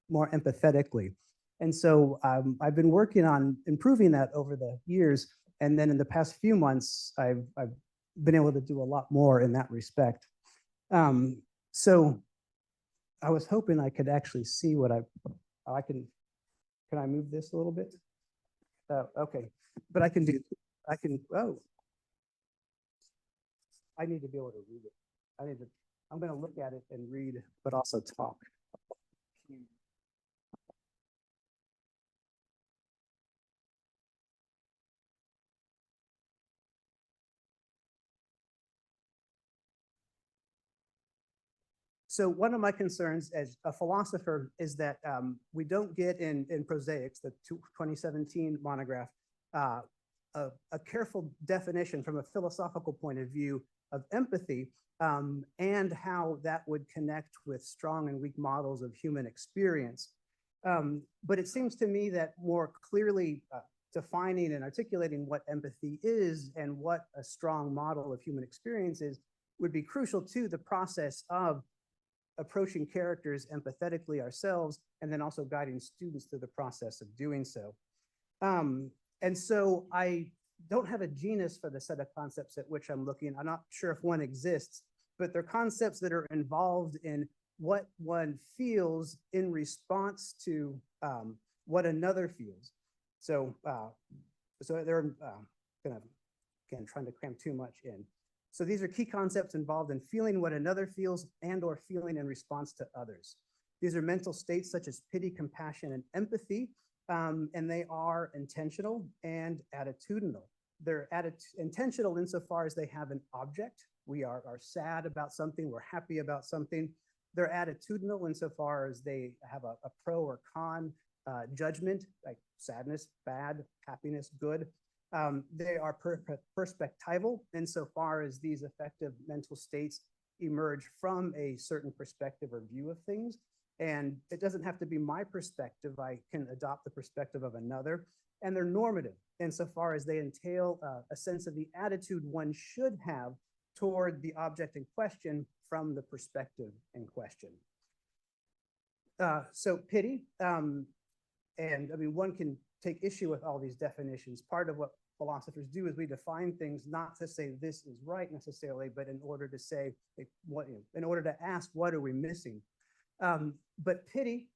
empathetically. And so I've been working on improving that over the years. And then in the past few months, I've been able to do a lot more in that respect. So I was hoping I could actually see what can I move this a little bit? Okay, but I can, oh. I need to be able to read it. I'm gonna look at it and read, but also talk. So one of my concerns as a philosopher is that we don't get in Prosaics, the 2017 monograph, a careful definition from a philosophical point of view of empathy and how that would connect with strong and weak models of human experience. But it seems to me that more clearly defining and articulating what empathy is and what a strong model of human experience is would be crucial to the process of approaching characters empathetically ourselves, and then also guiding students through the process of doing so. And so I don't have a genus for the set of concepts at which I'm looking. I'm not sure if one exists, but they're concepts that are involved in what one feels in response to what another feels. So, they're kind of, again, trying to cram too much in. So these are key concepts involved in feeling what another feels and or feeling in response to others. These are mental states such as pity, compassion, and empathy, and they are intentional and attitudinal. They're intentional insofar as they have an object. We are sad about something, we're happy about something. They're attitudinal insofar as they have a pro or con judgment, like sadness, bad, happiness, good. They are perspectival insofar as these affective mental states emerge from a certain perspective or view of things. And it doesn't have to be my perspective. I can adopt the perspective of another. And they're normative insofar as they entail a sense of the attitude one should have toward the object in question from the perspective in question. So pity, and I mean, one can take issue with all these definitions. Part of what philosophers do is we define things not to say this is right necessarily, but in order to say, in order to ask, what are we missing? But pity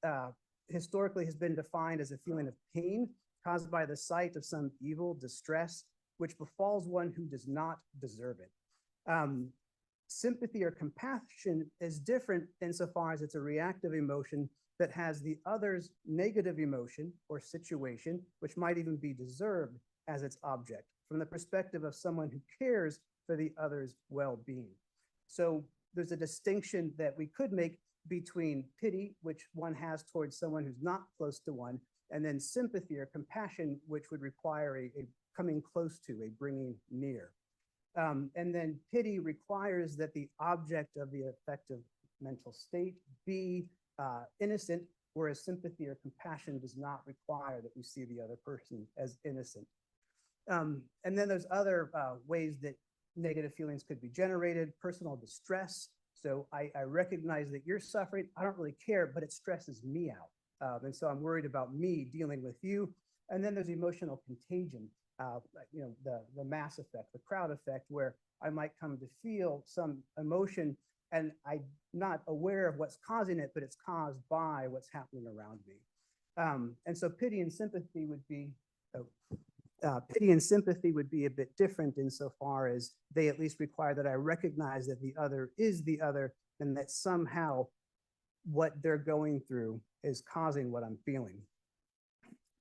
historically has been defined as a feeling of pain caused by the sight of some evil, distress, which befalls one who does not deserve it. Sympathy or compassion is different insofar as it's a reactive emotion that has the other's negative emotion or situation, which might even be deserved, as its object, from the perspective of someone who cares for the other's well-being. So there's a distinction that we could make between pity, which one has towards someone who's not close to one, and then sympathy or compassion, which would require a coming close to, a bringing near. And then pity requires that the object of the affective mental state be innocent, whereas sympathy or compassion does not require that we see the other person as innocent. And then there's other ways that negative feelings could be generated, personal distress. So I recognize that you're suffering. I don't really care, but it stresses me out. And so I'm worried about me dealing with you. And then there's emotional contagion, the mass effect, the crowd effect, where I might come to feel some emotion and I'm not aware of what's causing it, but it's caused by what's happening around me. And so pity and sympathy would be, a bit different insofar as they at least require that I recognize that the other is the other and that somehow what they're going through is causing what I'm feeling.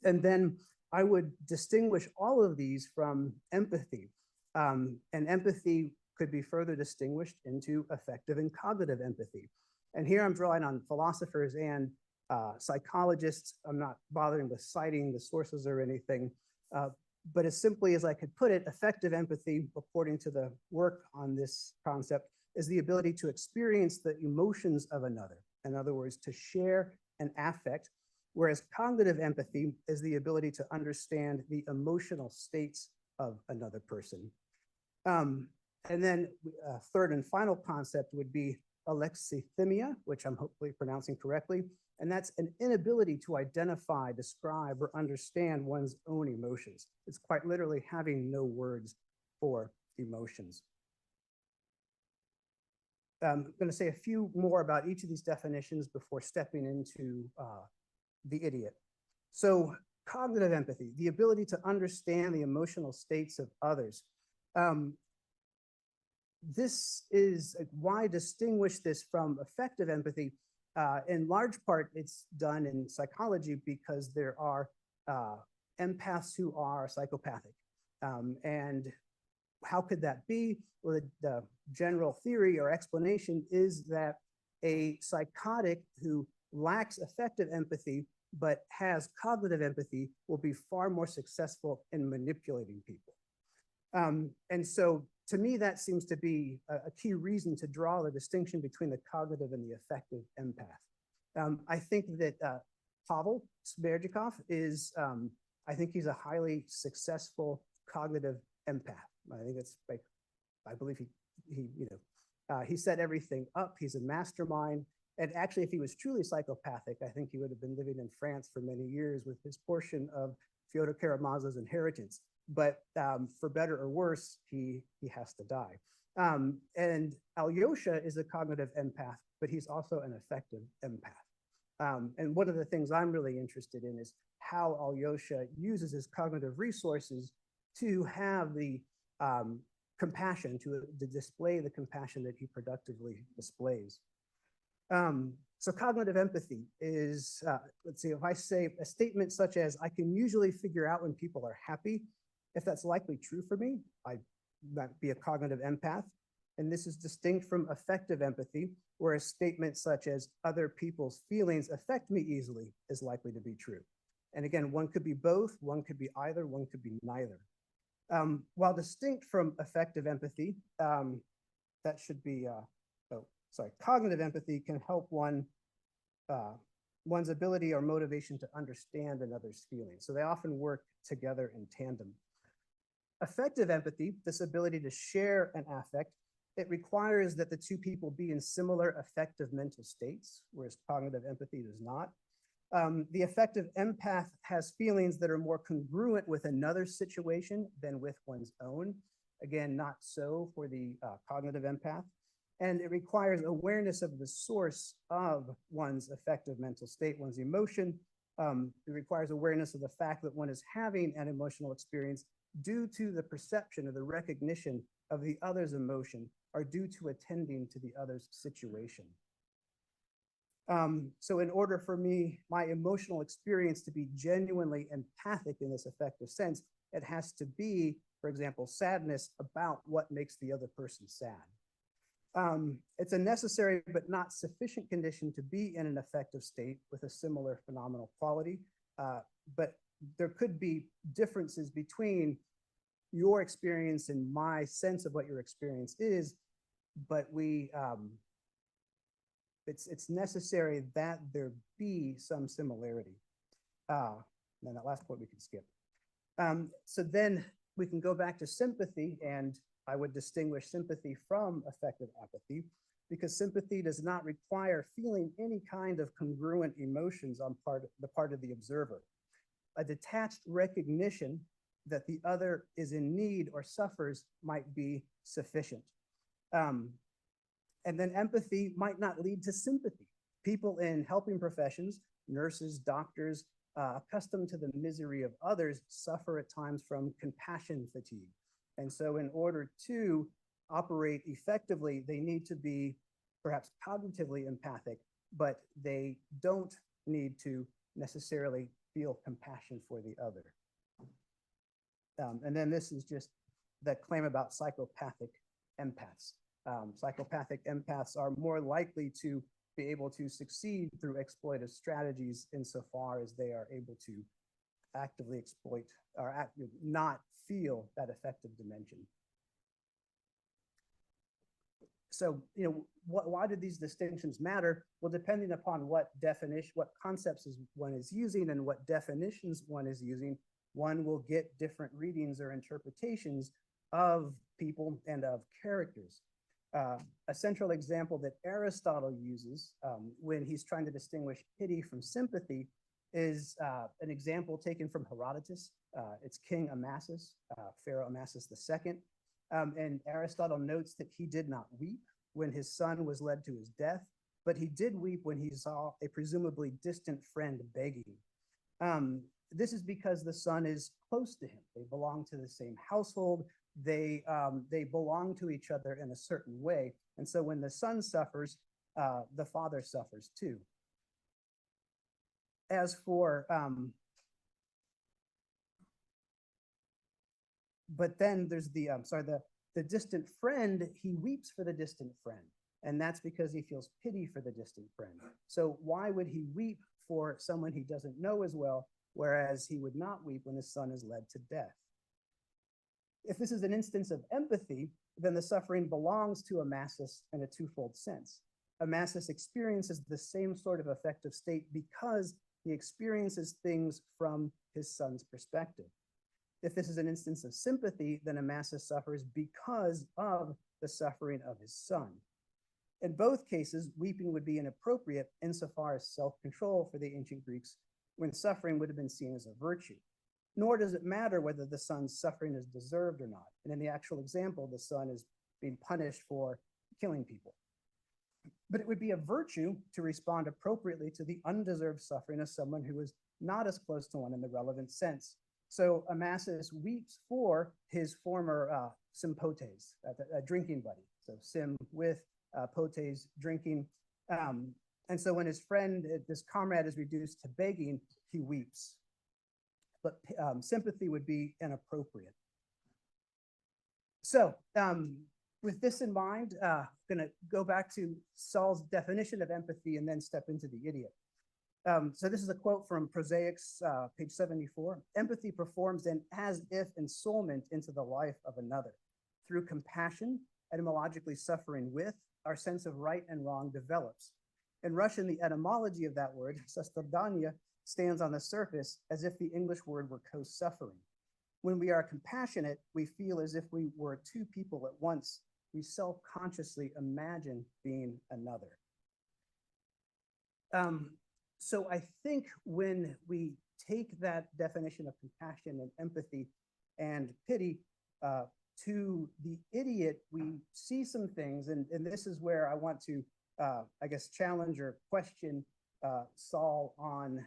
And then I would distinguish all of these from empathy. And empathy could be further distinguished into affective and cognitive empathy. And here I'm drawing on philosophers and psychologists. I'm not bothering with citing the sources or anything, but as simply as I could put it, affective empathy, according to the work on this concept, is the ability to experience the emotions of another. In other words, to share an affect, whereas cognitive empathy is the ability to understand the emotional states of another person. And then a third and final concept would be alexithymia, which I'm hopefully pronouncing correctly, And that's an inability to identify, describe, or understand one's own emotions. It's quite literally having no words for emotions. I'm going to say a few more about each of these definitions before stepping into the idiot. So cognitive empathy, the ability to understand the emotional states of others. This is why distinguish this from affective empathy. In large part, it's done in psychology because there are empaths who are psychopathic. And how could that be? Well, the general theory or explanation is that a psychotic who lacks affective empathy but has cognitive empathy will be far more successful in manipulating people. And so to me, that seems to be a key reason to draw the distinction between the cognitive and the affective empath. I think that Pavel Smerdyakov is, I think he's a highly successful cognitive empath. I think it's like, I believe he set everything up. He's a mastermind. And actually, if he was truly psychopathic, I think he would have been living in France for many years with his portion of Fyodor Karamazov's inheritance. But for better or worse, he has to die. And Alyosha is a cognitive empath, but he's also an affective empath. And one of the things I'm really interested in is how Alyosha uses his cognitive resources to have the compassion, to display the compassion that he productively displays. So cognitive empathy is, let's see, if I say a statement such as, I can usually figure out when people are happy, if that's likely true for me, I might be a cognitive empath. And this is distinct from affective empathy, where a statement such as other people's feelings affect me easily is likely to be true. And again, one could be both, one could be either, one could be neither. While distinct from affective empathy, that should be, cognitive empathy can help one's ability or motivation to understand another's feelings. So they often work together in tandem. Affective empathy, this ability to share an affect, it requires that the two people be in similar affective mental states, whereas cognitive empathy does not. The affective empath has feelings that are more congruent with another situation than with one's own. Again, not so for the cognitive empath. And it requires awareness of the source of one's affective mental state, one's emotion. It requires awareness of the fact that one is having an emotional experience due to the perception or the recognition of the other's emotion, or due to attending to the other's situation. So in order for me, my emotional experience to be genuinely empathic in this affective sense, it has to be, for example, sadness about what makes the other person sad. It's a necessary but not sufficient condition to be in an affective state with a similar phenomenal quality. But there could be differences between your experience and my sense of what your experience is, but it's necessary that there be some similarity. Then that last point we can skip. So then we can go back to sympathy, and I would distinguish sympathy from affective apathy, because sympathy does not require feeling any kind of congruent emotions on the part of the observer. A detached recognition that the other is in need or suffers might be sufficient. And then empathy might not lead to sympathy. People in helping professions, nurses, doctors, accustomed to the misery of others, suffer at times from compassion fatigue. And so in order to operate effectively, they need to be perhaps cognitively empathic, but they don't need to necessarily feel compassion for the other. And then this is just the claim about psychopathic empaths. Psychopathic empaths are more likely to be able to succeed through exploitive strategies insofar as they are able to actively exploit or not feel that affective dimension. So, why do these distinctions matter? Well, depending upon what concepts one is using and what definitions one is using, one will get different readings or interpretations of people and of characters. A central example that Aristotle uses when he's trying to distinguish pity from sympathy is an example taken from Herodotus. It's King Amasis, Pharaoh Amasis II. And Aristotle notes that he did not weep when his son was led to his death, but he did weep when he saw a presumably distant friend begging. This is because the son is close to him. They belong to the same household. They belong to each other in a certain way. And so when the son suffers, the father suffers too. As for, but then there's the distant friend, he weeps for the distant friend. And that's because he feels pity for the distant friend. So why would he weep for someone he doesn't know as well, whereas he would not weep when his son is led to death? If this is an instance of empathy, then the suffering belongs to Amasis in a twofold sense. Amasis experiences the same sort of affective state because he experiences things from his son's perspective. If this is an instance of sympathy, then Amasis suffers because of the suffering of his son. In both cases, weeping would be inappropriate insofar as self-control for the ancient Greeks, when suffering would have been seen as a virtue. Nor does it matter whether the son's suffering is deserved or not. And in the actual example, the son is being punished for killing people. But it would be a virtue to respond appropriately to the undeserved suffering of someone who is not as close to one in the relevant sense. So Amasis weeps for his former sympotes, a drinking buddy. So sim with potes, drinking. And so when his friend, this comrade, is reduced to begging, he weeps. But sympathy would be inappropriate. So with this in mind, I'm going to go back to Saul's definition of empathy and then step into the idiot. So this is a quote from Prosaics, page 74. Empathy performs an as-if ensoulment into the life of another. Through compassion, etymologically suffering with, our sense of right and wrong develops. In Russian, the etymology of that word, sostradание, stands on the surface as if the English word were co-suffering. When we are compassionate, we feel as if we were two people at once. We self-consciously imagine being another. So I think when we take that definition of compassion and empathy and pity to the idiot, we see some things, and this is where I want to, I guess, challenge or question Saul on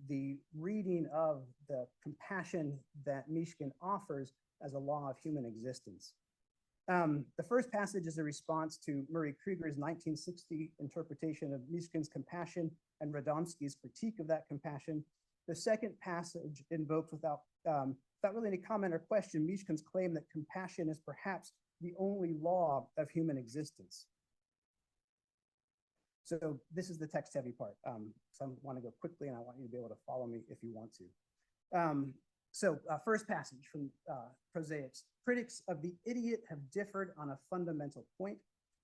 the reading of the compassion that Mishkin offers as a law of human existence. The first passage is a response to Murray Krieger's 1960 interpretation of Mishkin's compassion and Radomski's critique of that compassion. The second passage invokes, without really any comment or question, Mishkin's claim that compassion is perhaps the only law of human existence. So this is the text-heavy part. So I want to go quickly, and I want you to be able to follow me if you want to. First passage from Prosaics. Critics of the idiot have differed on a fundamental point.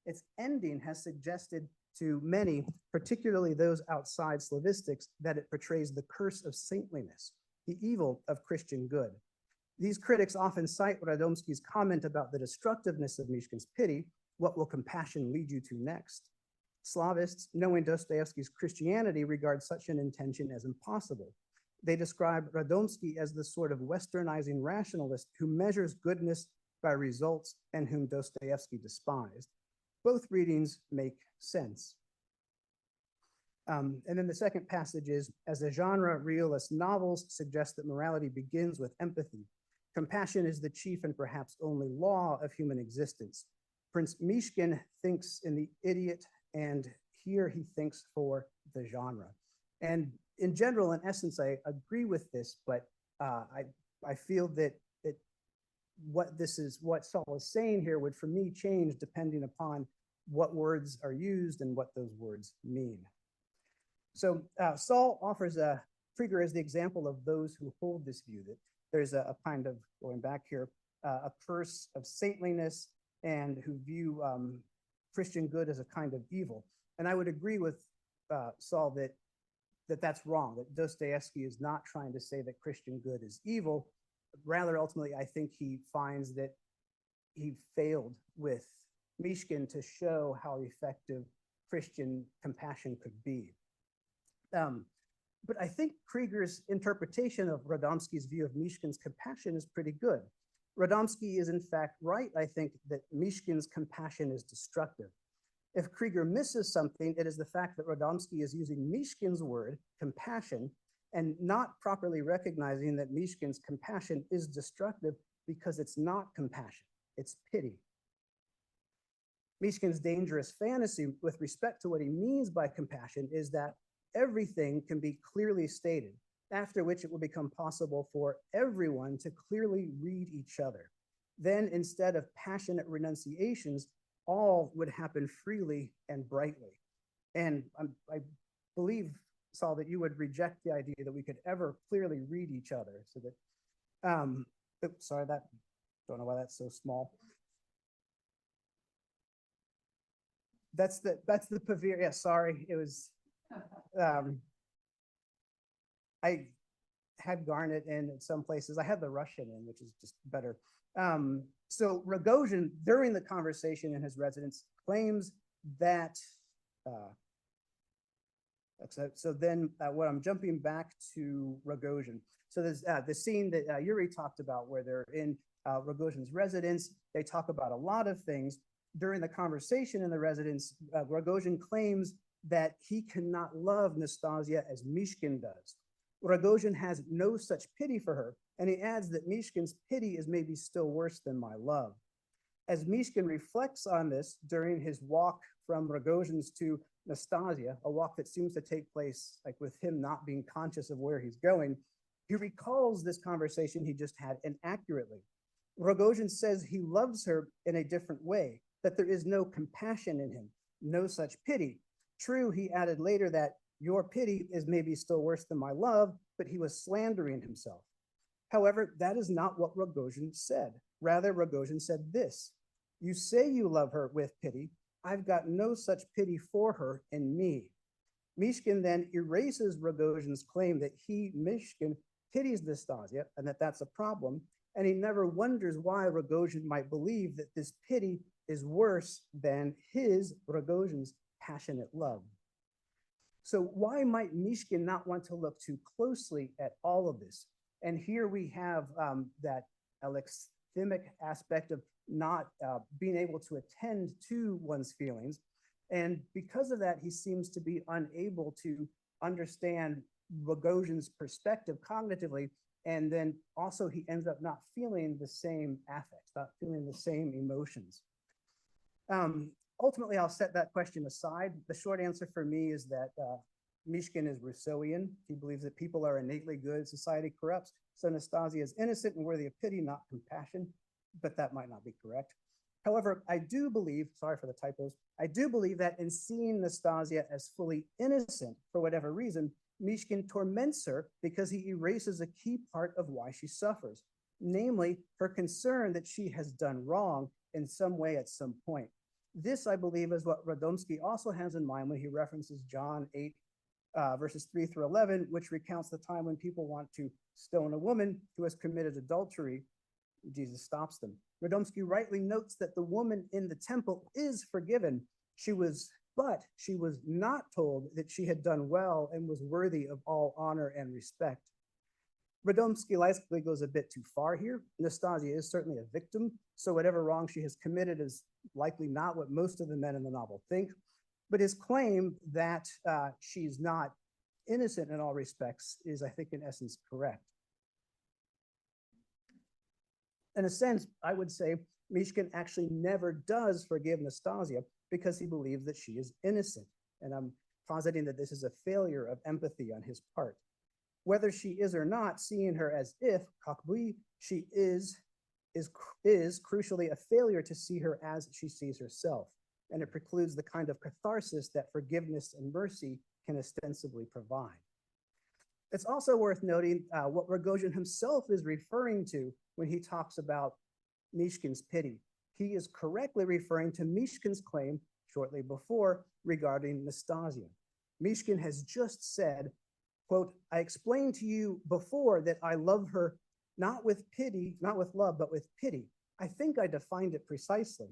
Its ending has suggested to many, particularly those outside Slavistics, that it portrays the curse of saintliness, the evil of Christian good. These critics often cite Radomski's comment about the destructiveness of Mishkin's pity. What will compassion lead you to next? Slavists, knowing Dostoevsky's Christianity, regard such an intention as impossible. They describe Radomski as the sort of westernizing rationalist who measures goodness by results and whom Dostoevsky despised. Both readings make sense. And then the second passage is, as a genre, realist novels suggest that morality begins with empathy. Compassion is the chief and perhaps only law of human existence. Prince Mishkin thinks in The Idiot, and here he thinks for the genre. And in general, in essence, I agree with this, but I feel that what Saul is saying here would, for me, change depending upon what words are used and what those words mean. So Saul offers Krieger as the example of those who hold this view, that there's a kind of, going back here, a curse of saintliness and who view Christian good as a kind of evil. And I would agree with Saul that that's wrong, that Dostoevsky is not trying to say that Christian good is evil. Rather, ultimately, I think he finds that he failed with Mishkin to show how effective Christian compassion could be. But I think Krieger's interpretation of Radomski's view of Mishkin's compassion is pretty good. Radomski is in fact right, I think, that Mishkin's compassion is destructive. If Krieger misses something, it is the fact that Radomski is using Mishkin's word, compassion, and not properly recognizing that Mishkin's compassion is destructive because it's not compassion, it's pity. Mishkin's dangerous fantasy with respect to what he means by compassion is that everything can be clearly stated, after which it will become possible for everyone to clearly read each other. Then, instead of passionate renunciations, all would happen freely and brightly. And I believe, Saul, that you would reject the idea that we could ever clearly read each other. So that, oops, sorry, that, don't know why that's so small. That's the Pavir, yeah, sorry, it was, I had Garnet in some places. I had the Russian in, which is just better. So Rogozhin, during the conversation in his residence, claims that, so then what I'm jumping back to Rogozhin. So there's the scene that Yuri talked about where they're in Rogozhin's residence. They talk about a lot of things. During the conversation in the residence, Rogozhin claims that he cannot love Nastasia as Mishkin does. Rogozhin has no such pity for her, and he adds that Mishkin's pity is maybe still worse than my love. As Mishkin reflects on this during his walk from Rogozhin's to Nastasia, a walk that seems to take place like with him not being conscious of where he's going, he recalls this conversation he just had inaccurately. Rogozhin says he loves her in a different way, that there is no compassion in him, no such pity. True, he added later that your pity is maybe still worse than my love, but he was slandering himself. However, that is not what Rogozhin said. Rather, Rogozhin said this: you say you love her with pity. I've got no such pity for her in me. Mishkin then erases Rogozhin's claim that he, Mishkin, pities Nastasia and that that's a problem, and he never wonders why Rogozhin might believe that this pity is worse than his, Rogozhin's, passionate love. So why might Mishkin not want to look too closely at all of this? And here we have that alexithymic aspect of not being able to attend to one's feelings. And because of that, he seems to be unable to understand Rogozhin's perspective cognitively. And then also he ends up not feeling the same affects, not feeling the same emotions. Ultimately, I'll set that question aside. The short answer for me is that Mishkin is Rousseauian. He believes that people are innately good, society corrupts. So Nastasia is innocent and worthy of pity, not compassion, but that might not be correct. However, I do believe, sorry for the typos, I do believe that in seeing Nastasia as fully innocent for whatever reason, Mishkin torments her because he erases a key part of why she suffers, namely her concern that she has done wrong in some way at some point. This, I believe, is what Radomski also has in mind when he references John 8, verses 3 through 11, which recounts the time when people want to stone a woman who has committed adultery. Jesus stops them. Radomski rightly notes that the woman in the temple is forgiven. But she was not told that she had done well and was worthy of all honor and respect. Radomski likely goes a bit too far here. Nastasia is certainly a victim, so whatever wrong she has committed is likely not what most of the men in the novel think. But his claim that she's not innocent in all respects is, I think, in essence, correct. In a sense, I would say Mishkin actually never does forgive Nastasia because he believes that she is innocent. And I'm positing that this is a failure of empathy on his part. Whether she is or not, seeing her as if, kakbui, she is crucially a failure to see her as she sees herself. And it precludes the kind of catharsis that forgiveness and mercy can ostensibly provide. It's also worth noting what Rogozhin himself is referring to when he talks about Mishkin's pity. He is correctly referring to Mishkin's claim shortly before regarding Nastasia. Mishkin has just said, quote, I explained to you before that I love her not with pity, not with love, but with pity. I think I defined it precisely.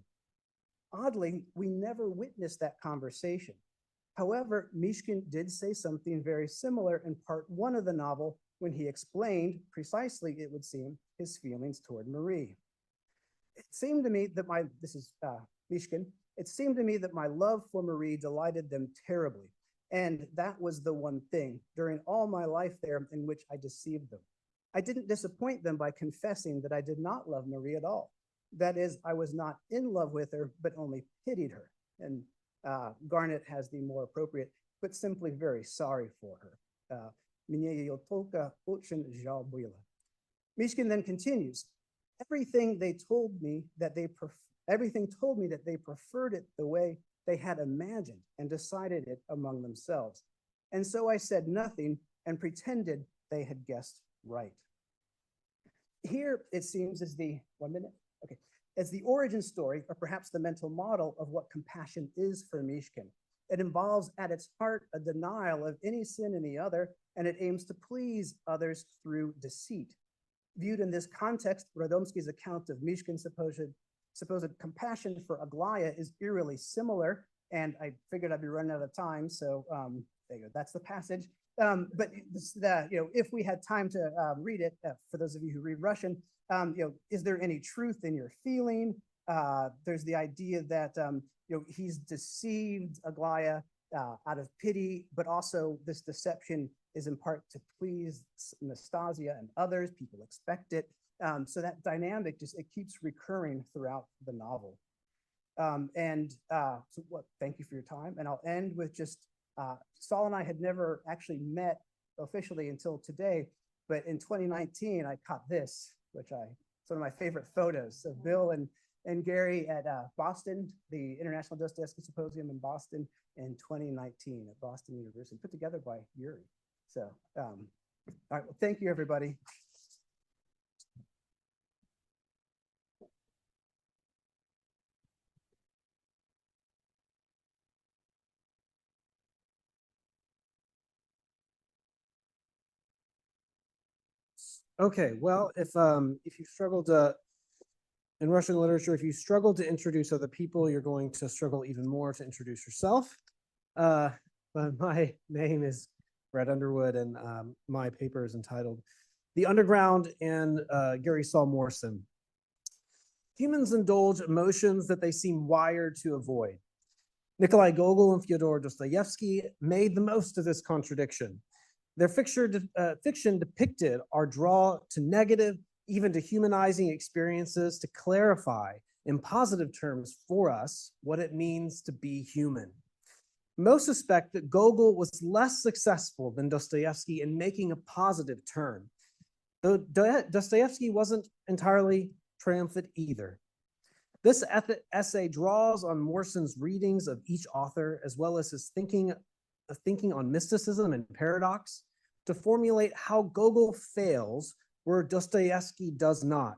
Oddly, we never witnessed that conversation. However, Mishkin did say something very similar in part 1 of the novel when he explained, precisely it would seem, his feelings toward Marie. It seemed to me that this is Mishkin, it seemed to me that my love for Marie delighted them terribly. And that was the one thing during all my life there in which I deceived them. I didn't disappoint them by confessing that I did not love Marie at all. That is, I was not in love with her, but only pitied her. And Garnet has the more appropriate, but simply very sorry for her. Mishkin then continues, everything told me that they preferred it the way they had imagined and decided it among themselves. And so I said nothing and pretended they had guessed right. Here, it seems, is the as the origin story, or perhaps the mental model of what compassion is for Mishkin. It involves at its heart a denial of any sin in the other, and it aims to please others through deceit. Viewed in this context, Radomski's account of Mishkin's supposed compassion for Aglaya is eerily similar, and I figured I'd be running out of time, so there you go, that's the passage. But if we had time to read it, for those of you who read Russian, is there any truth in your feeling? There's the idea that he's deceived Aglaya out of pity, but also this deception is in part to please Nastasia and others. People expect it. So that dynamic it keeps recurring throughout the novel. Thank you for your time. And I'll end with just, Saul and I had never actually met officially until today, but in 2019, I caught this, which it's one of my favorite photos of Bill and Gary at Boston, the International Dostoevsky Symposium in Boston in 2019 at Boston University, put together by Yuri. So, all right, well, thank you, everybody. Okay, well, if you struggle to, in Russian literature, if you struggle to introduce other people, you're going to struggle even more to introduce yourself. But my name is Brett Underwood, and my paper is entitled The Underground and Gary Saul Morrison. Humans indulge emotions that they seem wired to avoid. Nikolai Gogol and Fyodor Dostoevsky made the most of this contradiction. Their fiction depicted our draw to negative, even dehumanizing experiences to clarify in positive terms for us what it means to be human. Most suspect that Gogol was less successful than Dostoevsky in making a positive turn, though Dostoevsky wasn't entirely triumphant either. This essay draws on Morrison's readings of each author, as well as his thinking on mysticism and paradox, to formulate how Gogol fails where Dostoevsky does not.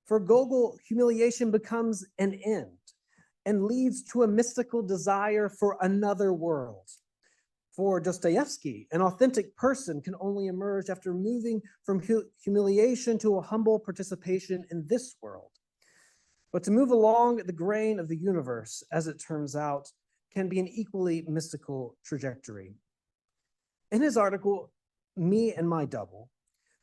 For Gogol, humiliation becomes an end and leads to a mystical desire for another world. For Dostoevsky, an authentic person can only emerge after moving from humiliation to a humble participation in this world. But to move along the grain of the universe, as it turns out, can be an equally mystical trajectory. In his article, Me and My Double,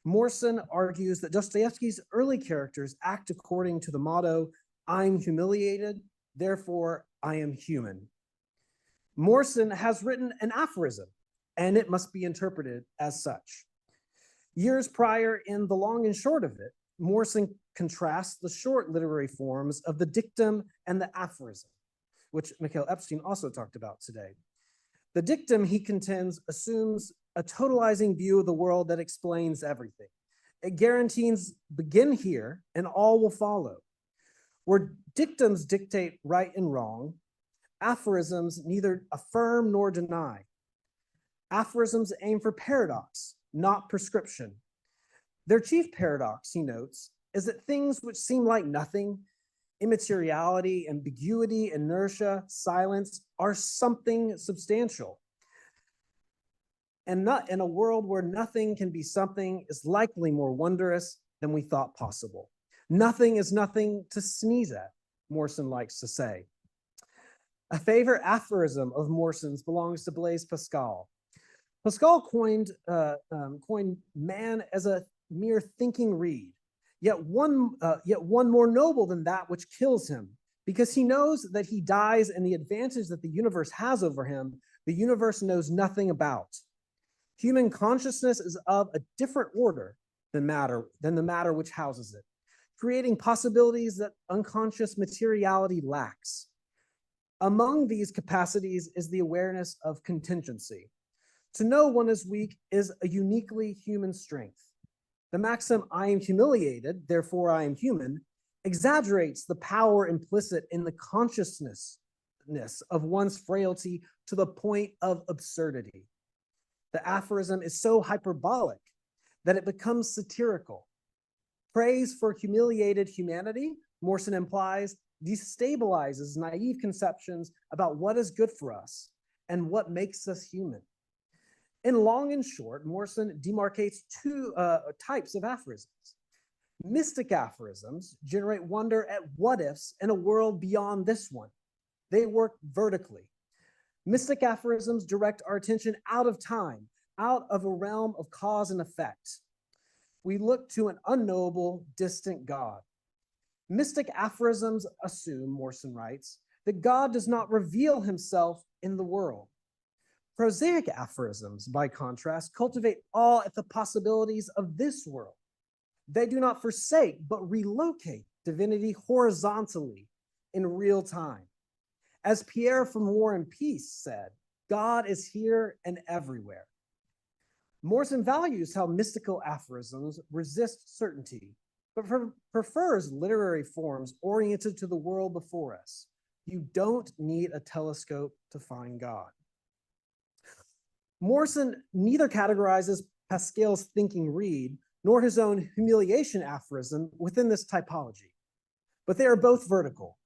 Morrison argues that Dostoevsky's early characters act according to the motto, I'm humiliated, therefore I am human. Morrison has written an aphorism, and it must be interpreted as such. Years prior, in The Long and Short of It, Morrison contrasts the short literary forms of the dictum and the aphorism, which Mikhail Epstein also talked about today. The dictum, he contends, assumes a totalizing view of the world that explains everything. It guarantees begin here and all will follow. Where dictums dictate right and wrong, aphorisms neither affirm nor deny. Aphorisms aim for paradox, not prescription. Their chief paradox, he notes, is that things which seem like nothing, immateriality, ambiguity, inertia, silence, are something substantial. And not in a world where nothing can be something is likely more wondrous than we thought possible. Nothing is nothing to sneeze at, Morrison likes to say. A favorite aphorism of Morson's belongs to Blaise Pascal. Pascal coined man as a mere thinking reed, yet one more noble than that which kills him, because he knows that he dies and the advantage that the universe has over him, the universe knows nothing about. Human consciousness is of a different order than the matter which houses it, creating possibilities that unconscious materiality lacks. Among these capacities is the awareness of contingency. To know one is weak is a uniquely human strength. The maxim, I am humiliated, therefore I am human, exaggerates the power implicit in the consciousness of one's frailty to the point of absurdity. The aphorism is so hyperbolic that it becomes satirical. Praise for humiliated humanity, Morson implies, destabilizes naive conceptions about what is good for us and what makes us human. In long and short, Morson demarcates two types of aphorisms. Mystic aphorisms generate wonder at what-ifs in a world beyond this one. They work vertically. Mystic aphorisms direct our attention out of time, out of a realm of cause and effect. We look to an unknowable, distant God. Mystic aphorisms assume, Morson writes, that God does not reveal himself in the world. Prosaic aphorisms, by contrast, cultivate awe at the possibilities of this world. They do not forsake, but relocate divinity horizontally in real time. As Pierre from War and Peace said, God is here and everywhere. Morson values how mystical aphorisms resist certainty, but prefers literary forms oriented to the world before us. You don't need a telescope to find God. Morson neither categorizes Pascal's thinking reed nor his own humiliation aphorism within this typology, but they are both vertical.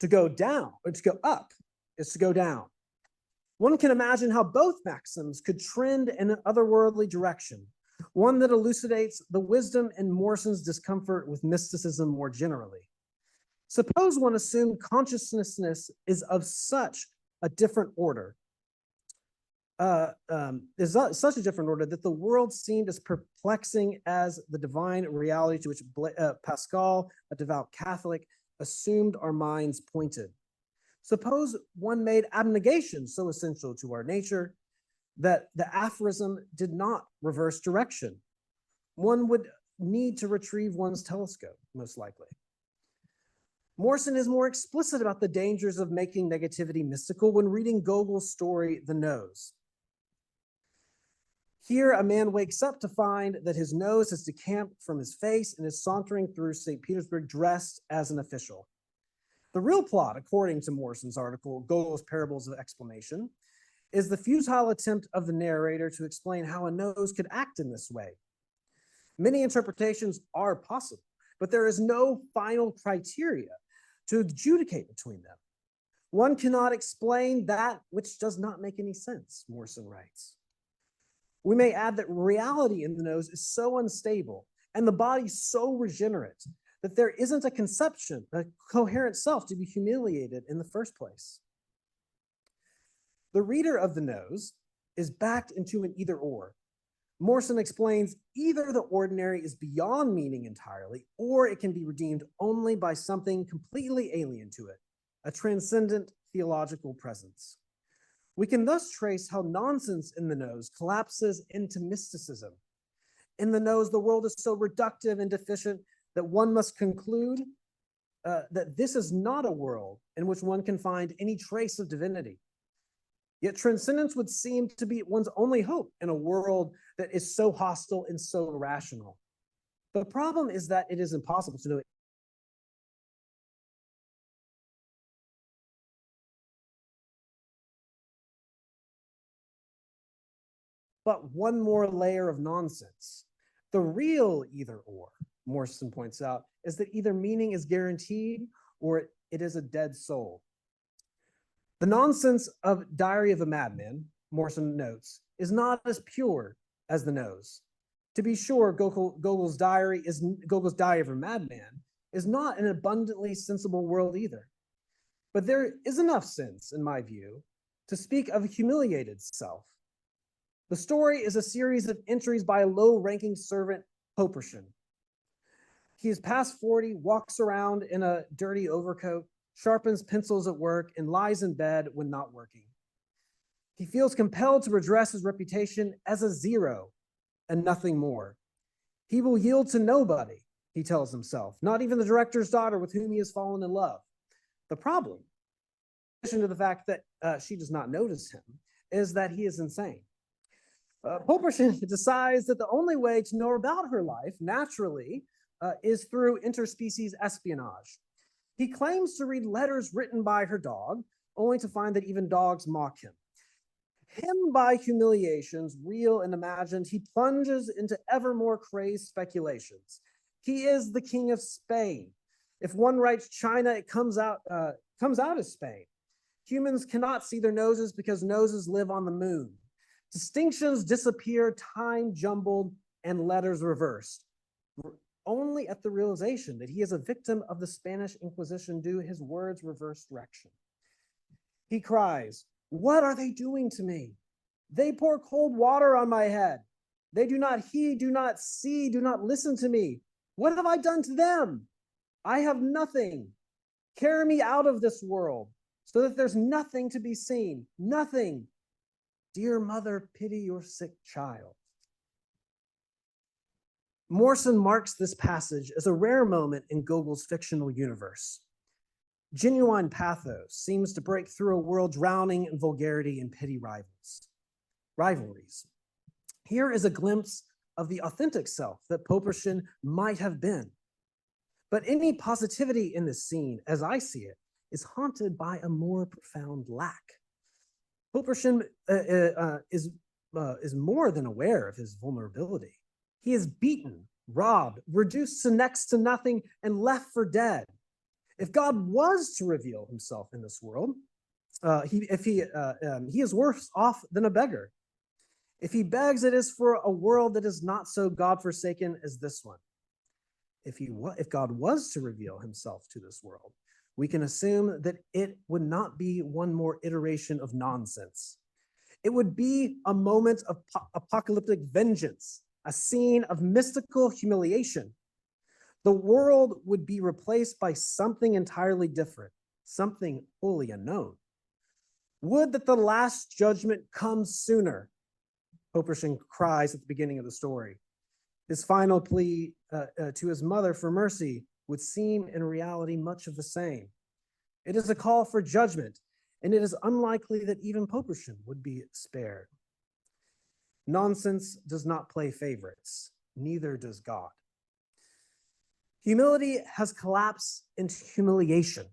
To go down, or to go up, is to go down. One can imagine how both maxims could trend in an otherworldly direction, one that elucidates the wisdom in Morson's discomfort with mysticism more generally. Suppose one assumed consciousness is of such a different order, that the world seemed as perplexing as the divine reality to which Pascal, a devout Catholic, assumed our minds pointed. Suppose one made abnegation so essential to our nature that the aphorism did not reverse direction. One would need to retrieve one's telescope, most likely. Morson is more explicit about the dangers of making negativity mystical when reading Gogol's story, The Nose. Here, a man wakes up to find that his nose has decamped from his face and is sauntering through St. Petersburg dressed as an official. The real plot, according to Morson's article, Gogol's Parables of Explanation, is the futile attempt of the narrator to explain how a nose could act in this way. Many interpretations are possible, but there is no final criteria to adjudicate between them. One cannot explain that which does not make any sense, Morson writes. We may add that reality in the nose is so unstable and the body so regenerate that there isn't a conception, a coherent self to be humiliated in the first place. The reader of The Nose is backed into an either or. Morson explains either the ordinary is beyond meaning entirely, or it can be redeemed only by something completely alien to it, a transcendent theological presence. We can thus trace how nonsense in The Nose collapses into mysticism. In The Nose, the world is so reductive and deficient that one must conclude that this is not a world in which one can find any trace of divinity. Yet transcendence would seem to be one's only hope in a world that is so hostile and so irrational. The problem is that it is impossible to know but one more layer of nonsense. The real either or, Morson points out, is that either meaning is guaranteed or it is a dead soul. The nonsense of Diary of a Madman, Morson notes, is not as pure as The Nose. To be sure, Gogol's Diary of a Madman is not an abundantly sensible world either. But there is enough sense, in my view, to speak of a humiliated self. The story is a series of entries by a low-ranking servant, Popershin. He is past 40, walks around in a dirty overcoat, sharpens pencils at work, and lies in bed when not working. He feels compelled to redress his reputation as a zero and nothing more. He will yield to nobody, he tells himself, not even the director's daughter with whom he has fallen in love. The problem, in addition to the fact that she does not notice him, is that he is insane. Popershin decides that the only way to know about her life, naturally, is through interspecies espionage. He claims to read letters written by her dog, only to find that even dogs mock him. Hemmed by humiliations, real and imagined, he plunges into ever more crazed speculations. He is the king of Spain. If one writes China, it comes out as Spain. Humans cannot see their noses because noses live on the moon. Distinctions disappear, time jumbled, and letters reversed. Only at the realization that he is a victim of the Spanish Inquisition do his words reverse direction. He cries, "What are they doing to me? They pour cold water on my head. They do not heed, do not see, do not listen to me. What have I done to them? I have nothing. Carry me out of this world so that there's nothing to be seen, nothing. Dear mother, pity your sick child." Morrison marks this passage as a rare moment in Gogol's fictional universe. Genuine pathos seems to break through a world drowning in vulgarity and petty rivalries. Here is a glimpse of the authentic self that Popershin might have been. But any positivity in this scene, as I see it, is haunted by a more profound lack. Popershin is more than aware of his vulnerability. He is beaten, robbed, reduced to next to nothing, and left for dead. If God was to reveal himself in this world, he is worse off than a beggar. If he begs, it is for a world that is not so God-forsaken as this one. If God was to reveal himself to this world, we can assume that it would not be one more iteration of nonsense. It would be a moment of apocalyptic vengeance, a scene of mystical humiliation. The world would be replaced by something entirely different, something wholly unknown. Would that the last judgment come sooner, Popershin cries at the beginning of the story. His final plea to his mother for mercy would seem in reality much of the same. It is a call for judgment, and it is unlikely that even Popershin would be spared. Nonsense does not play favorites, neither does God. Humility has collapsed into humiliation.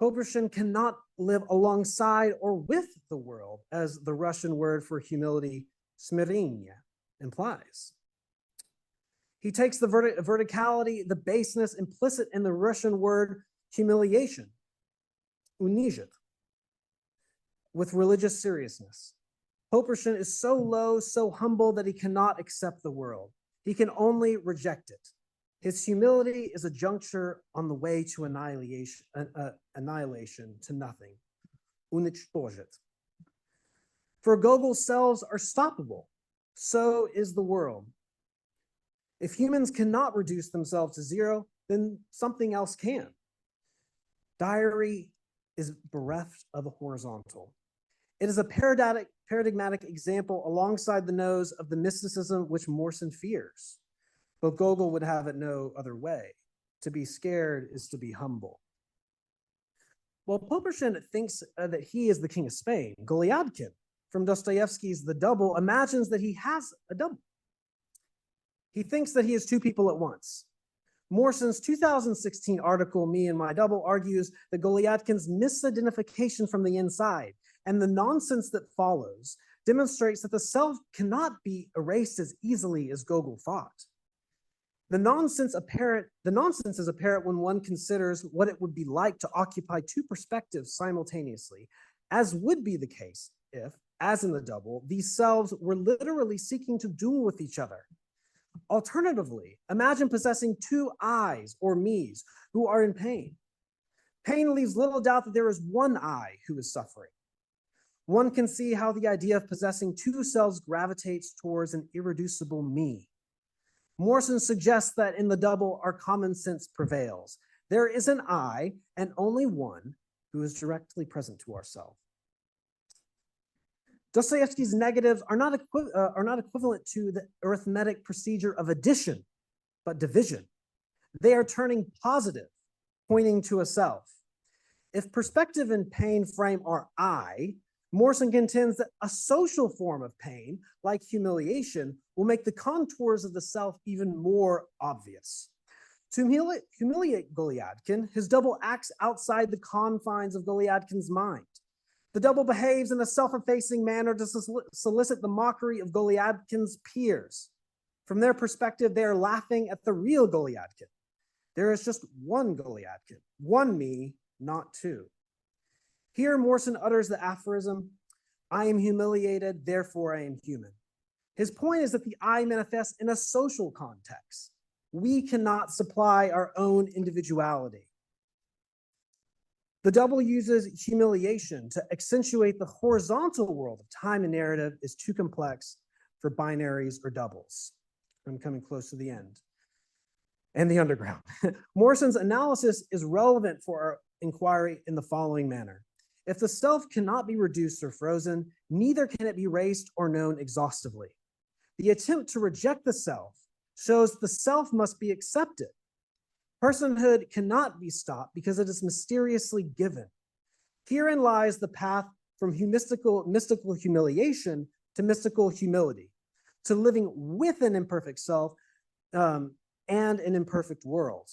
Popershin cannot live alongside or with the world, as the Russian word for humility, smirinya, implies. He takes the verticality, the baseness implicit in the Russian word humiliation, unizhit, with religious seriousness. Popershin is so low, so humble that he cannot accept the world. He can only reject it. His humility is a juncture on the way to annihilation to nothing. Unичтожит. For Gogol's selves are stoppable, so is the world. If humans cannot reduce themselves to zero, then something else can. Diary is bereft of a horizontal. It is a paradigmatic example alongside the nose of the mysticism which Morrison fears. But Gogol would have it no other way. To be scared is to be humble. While Popershin thinks that he is the king of Spain, Goliadkin from Dostoevsky's The Double imagines that he has a double. He thinks that he is two people at once. Morrison's 2016 article, Me and My Double, argues that Goliadkin's misidentification from the inside and the nonsense that follows demonstrates that the self cannot be erased as easily as Gogol thought. The nonsense is apparent when one considers what it would be like to occupy two perspectives simultaneously, as would be the case if, as in The Double, these selves were literally seeking to duel with each other. Alternatively, imagine possessing two I's or me's who are in pain Pain leaves little doubt that there is one I who is suffering. One can see how the idea of possessing two selves gravitates towards an irreducible me. Morrison suggests that in the double, our common sense prevails. There is an I, and only one, who is directly present to ourselves. Dostoevsky's negatives are not equivalent to the arithmetic procedure of addition, but division. They are turning positive, pointing to a self. If perspective and pain frame our I, Morrison contends that a social form of pain, like humiliation, will make the contours of the self even more obvious. To humiliate Goliadkin, his double acts outside the confines of Goliadkin's mind. The double behaves in a self-effacing manner to solicit the mockery of Goliadkin's peers. From their perspective, they are laughing at the real Goliadkin. There is just one Goliadkin, one me, not two. Here, Morrison utters the aphorism, I am humiliated, therefore I am human. His point is that the I manifests in a social context. We cannot supply our own individuality. The double uses humiliation to accentuate the horizontal world of time and narrative is too complex for binaries or doubles. I'm coming close to the end. And the underground. Morrison's analysis is relevant for our inquiry in the following manner. If the self cannot be reduced or frozen, neither can it be raised or known exhaustively. The attempt to reject the self shows the self must be accepted. Personhood cannot be stopped because it is mysteriously given. Herein lies the path from mystical humiliation to mystical humility, to living with an imperfect self and an imperfect world.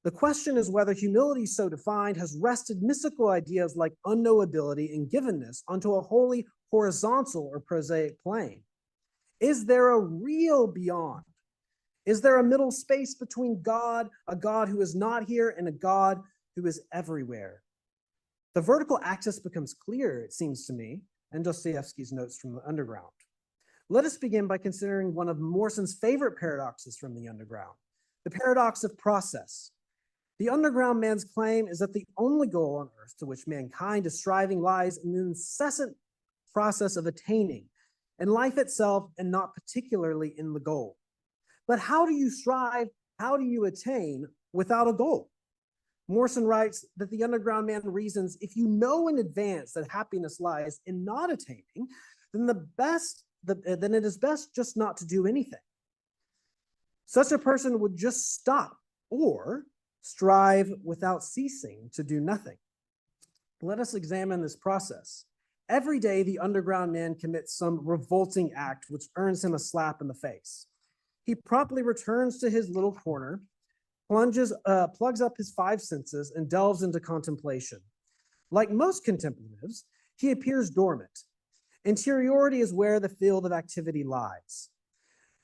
The question is whether humility so defined has wrested mystical ideas like unknowability and givenness onto a wholly horizontal or prosaic plane. Is there a real beyond? Is there a middle space between God, a God who is not here, and a God who is everywhere? The vertical axis becomes clear, it seems to me, and Dostoevsky's notes from the underground. Let us begin by considering one of Morrison's favorite paradoxes from the underground, the paradox of process. The underground man's claim is that the only goal on earth to which mankind is striving lies in the incessant process of attaining, in life itself and not particularly in the goal. But how do you strive, how do you attain without a goal? Morrison writes that the underground man reasons, if you know in advance that happiness lies in not attaining, then then it is best just not to do anything. Such a person would just stop or strive without ceasing to do nothing. Let us examine this process. Every day, the underground man commits some revolting act which earns him a slap in the face. He promptly returns to his little corner, plugs up his five senses, and delves into contemplation. Like most contemplatives, he appears dormant. Interiority is where the field of activity lies.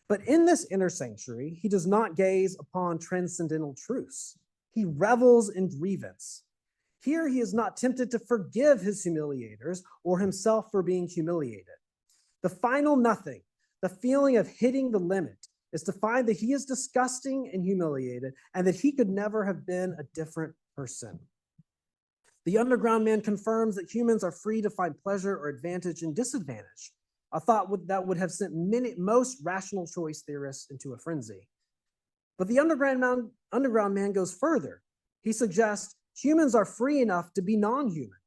But in this inner sanctuary, he does not gaze upon transcendental truths. He revels in grievance. Here he is not tempted to forgive his humiliators or himself for being humiliated. The final nothing, the feeling of hitting the limit, is to find that he is disgusting and humiliated and that he could never have been a different person. The underground man confirms that humans are free to find pleasure or advantage in disadvantage, a thought that would have sent most rational choice theorists into a frenzy. But the underground man goes further. He suggests humans are free enough to be non-human.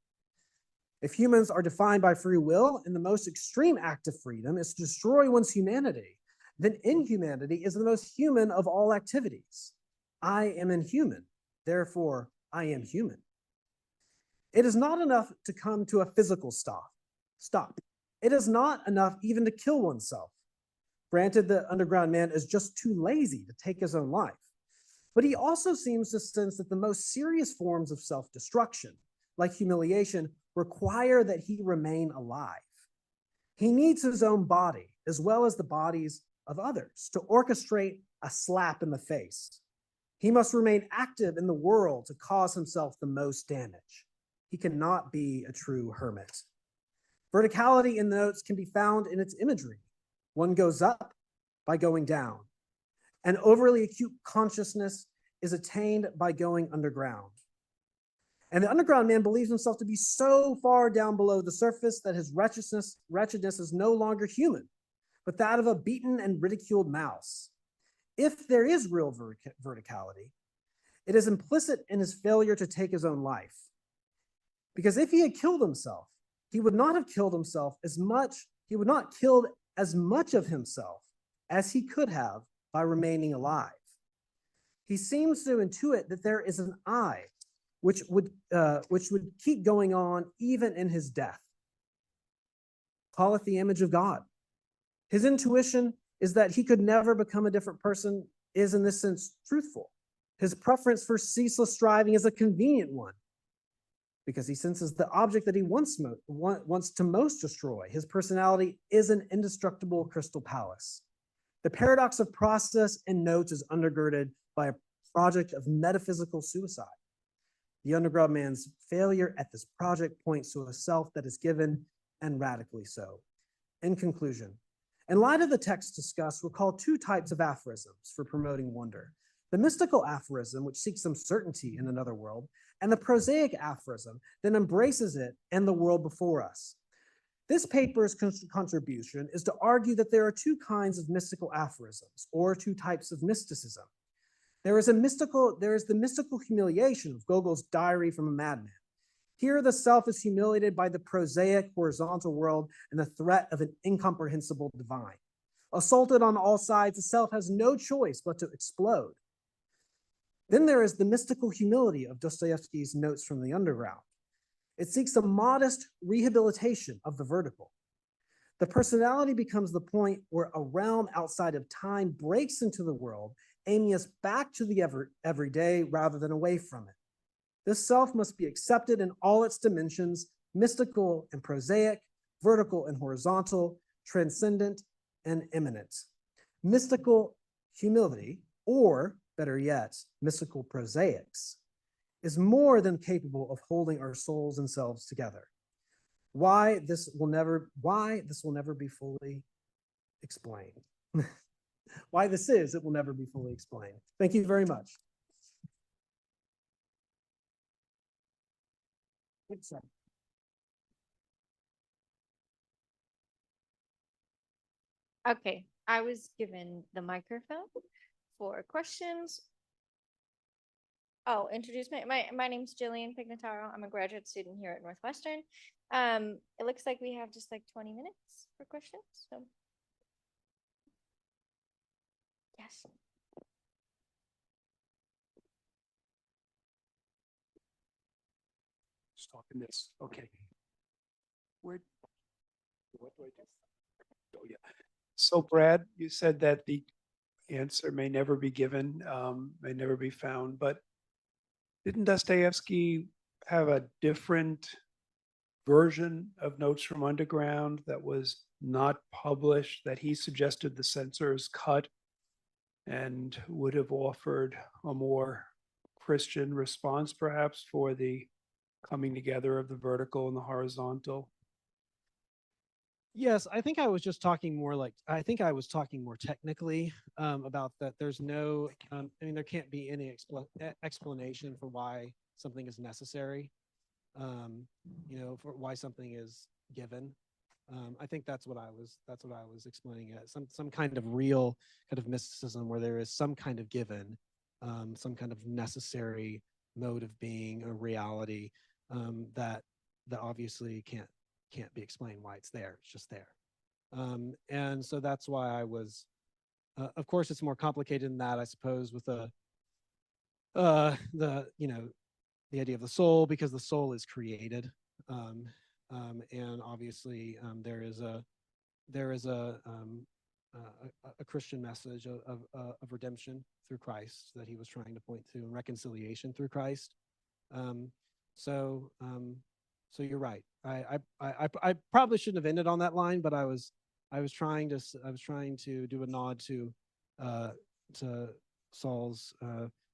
If humans are defined by free will and the most extreme act of freedom is to destroy one's humanity, then inhumanity is the most human of all activities. I am inhuman, therefore I am human. It is not enough to come to a physical stop. It is not enough even to kill oneself. Granted, the underground man is just too lazy to take his own life. But he also seems to sense that the most serious forms of self-destruction, like humiliation, require that he remain alive. He needs his own body, as well as the bodies of others, to orchestrate a slap in the face. He must remain active in the world to cause himself the most damage. He cannot be a true hermit. Verticality in the notes can be found in its imagery. One goes up by going down. An overly acute consciousness is attained by going underground. And the underground man believes himself to be so far down below the surface that his wretchedness is no longer human, but that of a beaten and ridiculed mouse. If there is real verticality, it is implicit in his failure to take his own life. Because if he had killed himself, he would not have killed himself as much, he would not killed as much of himself as he could have by remaining alive. He seems to intuit that there is an I which would keep going on even in his death. Call it the image of God. His intuition is that he could never become a different person is in this sense truthful. His preference for ceaseless striving is a convenient one because he senses the object that he wants to most destroy. His personality is an indestructible crystal palace. The paradox of process and notes is undergirded by a project of metaphysical suicide. The underground man's failure at this project points to a self that is given and radically so. In conclusion, in light of the text discussed, recall two types of aphorisms for promoting wonder. The mystical aphorism, which seeks some certainty in another world, and the prosaic aphorism that embraces it and the world before us. This paper's contribution is to argue that there are two kinds of mystical aphorisms, or two types of mysticism. There is the mystical humiliation of Gogol's Diary from a Madman. Here the self is humiliated by the prosaic horizontal world and the threat of an incomprehensible divine. Assaulted on all sides, the self has no choice but to explode. Then there is the mystical humility of Dostoevsky's Notes from the Underground. It seeks a modest rehabilitation of the vertical. The personality becomes the point where a realm outside of time breaks into the world, aiming us back to the everyday rather than away from it. This self must be accepted in all its dimensions, mystical and prosaic, vertical and horizontal, transcendent and immanent. Mystical humility, or better yet, mystical prosaics, is more than capable of holding our souls and selves together. Why this will never be fully explained. Why this is, it will never be fully explained. Thank you very much. Okay, I was given the microphone for questions. Oh, introduce my name's Jillian Pignataro. I'm a graduate student here at Northwestern. It looks like we have just like 20 minutes for questions. So yes. Stopping this. Okay. What do I do? Oh, yeah. So Brad, you said that the answer may never be given, may never be found, but didn't Dostoevsky have a different version of Notes from Underground that was not published, that he suggested the censors cut and would have offered a more Christian response perhaps for the coming together of the vertical and the horizontal? Yes, I think I was just talking more more technically about that. There's no, there can't be any explanation for why something is necessary, for why something is given. I think that's what I was explaining it. Some kind of real kind of mysticism where there is some kind of given, some kind of necessary mode of being, a reality that obviously can't be explained why it's there. It's just there. And so that's why I was, of course, it's more complicated than that, I suppose, with the idea of the soul, because the soul is created. And obviously there is a Christian message of redemption through Christ that he was trying to point to, and reconciliation through Christ. So you're right. I probably shouldn't have ended on that line, but I was trying to do a nod to Saul's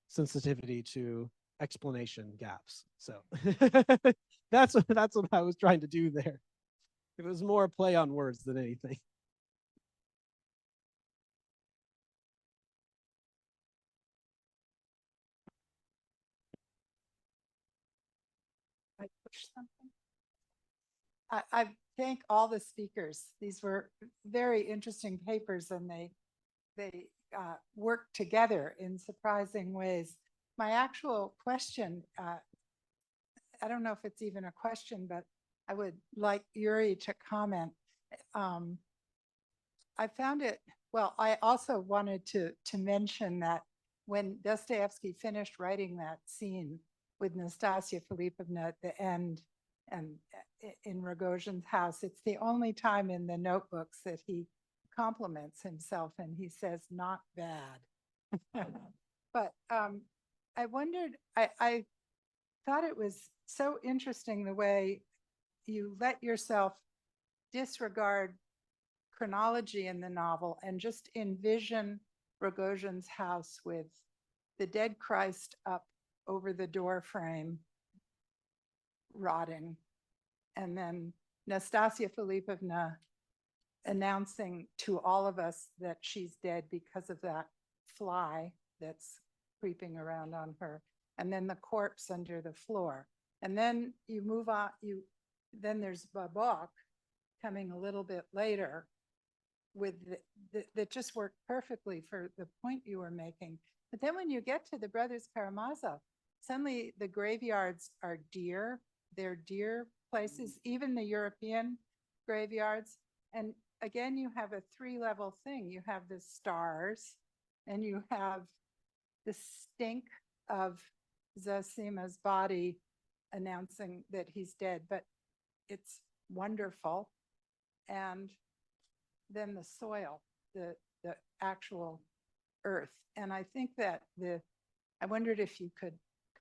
sensitivity to explanation gaps. So that's what I was trying to do there. It was more a play on words than anything. I thank all the speakers. These were very interesting papers, and they work together in surprising ways. My actual question, I don't know if it's even a question, but I would like Yuri to comment. I found it, well, I also wanted to mention that when Dostoevsky finished writing that scene with Nastasia Philippovna at the end and in Rogozhin's house, it's the only time in the notebooks that he compliments himself and he says, not bad. But I wondered, I thought it was so interesting the way you let yourself disregard chronology in the novel and just envision Rogozhin's house with the dead Christ up over the door frame, rotting, and then Nastasia Philippovna announcing to all of us that she's dead because of that fly that's creeping around on her, and then the corpse under the floor. And then you move on, then there's Babak coming a little bit later with that just worked perfectly for the point you were making. But then when you get to the Brothers Karamazov, suddenly the graveyards are deer. They're deer places, even the European graveyards. And again, you have a three-level thing. You have the stars, and you have the stink of Zosima's body announcing that he's dead, but it's wonderful. And then the soil, the actual earth. And I think that I wondered if you could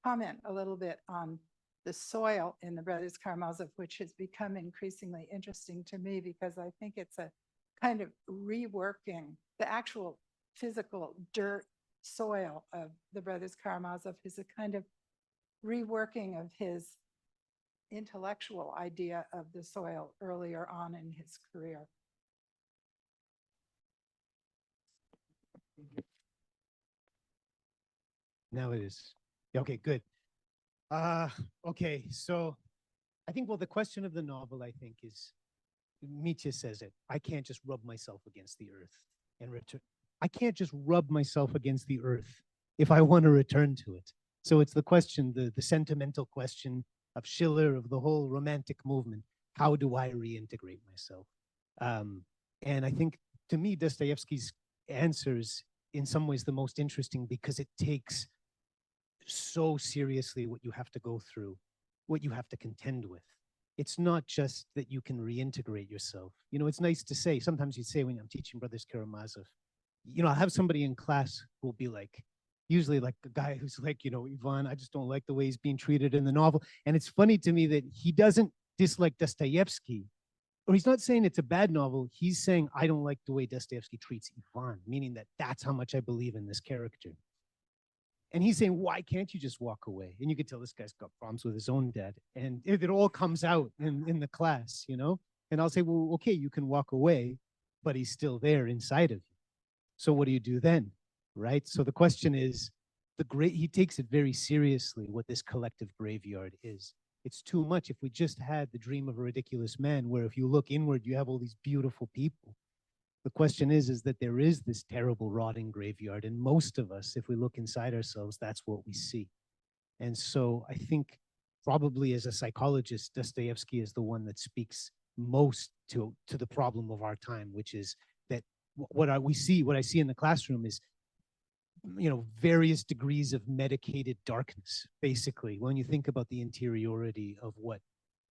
comment a little bit on the soil in the Brothers Karamazov, which has become increasingly interesting to me because I think it's a kind of reworking. The actual physical dirt soil of the Brothers Karamazov is a kind of reworking of his intellectual idea of the soil earlier on in his career. Now it is. Okay, good. Okay, so I think, well, the question of the novel, I think, is, Mitya says it, I can't just rub myself against the earth and return. I can't just rub myself against the earth if I want to return to it. So it's the question, the sentimental question of Schiller, of the whole romantic movement. How do I reintegrate myself? And I think, to me, Dostoevsky's answers in some ways the most interesting because it takes so seriously what you have to go through, what you have to contend with. It's not just that you can reintegrate yourself. You know, it's nice to say, sometimes you'd say when I'm teaching Brothers Karamazov, you know, I'll have somebody in class who'll be like, usually like a guy who's like, you know, Ivan, I just don't like the way he's being treated in the novel. And it's funny to me that he doesn't dislike Dostoevsky, or he's not saying it's a bad novel. He's saying, I don't like the way Dostoevsky treats Ivan, meaning that that's how much I believe in this character. And he's saying, why can't you just walk away? And you can tell this guy's got problems with his own dad. And it all comes out in the class, you know? And I'll say, well, okay, you can walk away, but he's still there inside of you. So what do you do then, right? So the question is, he takes it very seriously, what this collective graveyard is. It's too much if we just had the dream of a ridiculous man, where if you look inward, you have all these beautiful people. The question is that there is this terrible rotting graveyard, and most of us, if we look inside ourselves, that's what we see. And so I think probably as a psychologist, Dostoevsky is the one that speaks most to the problem of our time, which is that what I see in the classroom is, you know, various degrees of medicated darkness, basically, when you think about the interiority of what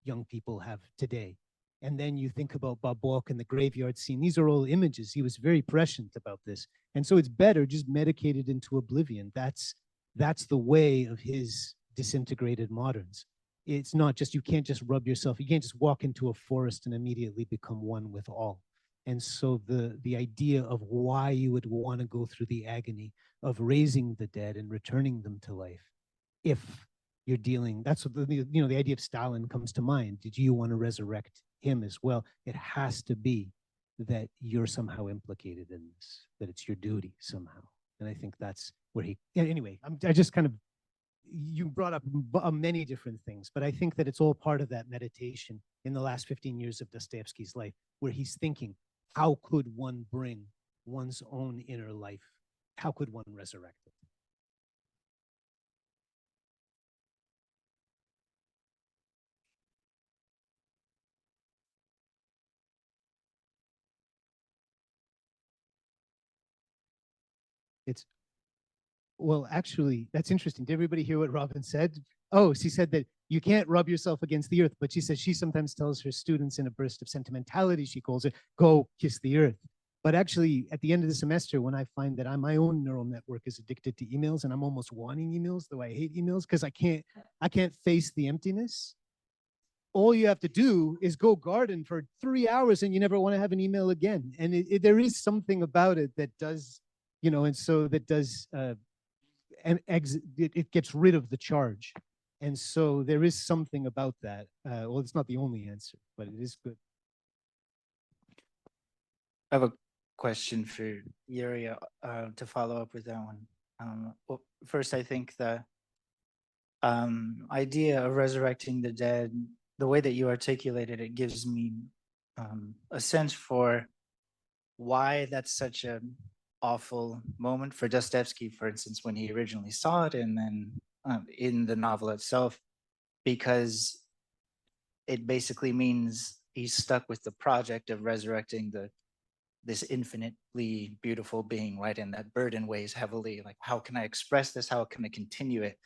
young people have today. And then you think about Babok and the graveyard scene. These are all images. He was very prescient about this. And so it's better just medicated into oblivion. That's the way of his disintegrated moderns. It's not just, you can't just rub yourself, you can't just walk into a forest and immediately become one with all. And so the idea of why you would want to go through the agony of raising the dead and returning them to life, if you're dealing, that's what the idea of Stalin comes to mind. Did you want to resurrect him as well? It has to be that you're somehow implicated in this, that it's your duty somehow. And I think that's where anyway, I just kind of you brought up many different things, but I think that it's all part of that meditation in the last 15 years of Dostoevsky's life, where he's thinking, how could one bring one's own inner life? How could one resurrect it? It's, well, actually, that's interesting. Did everybody hear what Robin said? Oh, she said that you can't rub yourself against the earth, but she says she sometimes tells her students in a burst of sentimentality, she calls it, go kiss the earth. But actually, at the end of the semester, when I find that my own neural network is addicted to emails and I'm almost wanting emails, though I hate emails because I can't face the emptiness. All you have to do is go garden for 3 hours and you never want to have an email again. And there is something about it that does, you know, and so that does, it gets rid of the charge. And so there is something about that. Well, it's not the only answer, but it is good. I have a question for Yuri to follow up with that one. Well, first, I think the idea of resurrecting the dead, the way that you articulated it gives me a sense for why that's such an awful moment for Dostoevsky, for instance, when he originally saw it, and then in the novel itself, because it basically means he's stuck with the project of resurrecting this infinitely beautiful being, right? And that burden weighs heavily. Like, how can I express this? How can I continue it?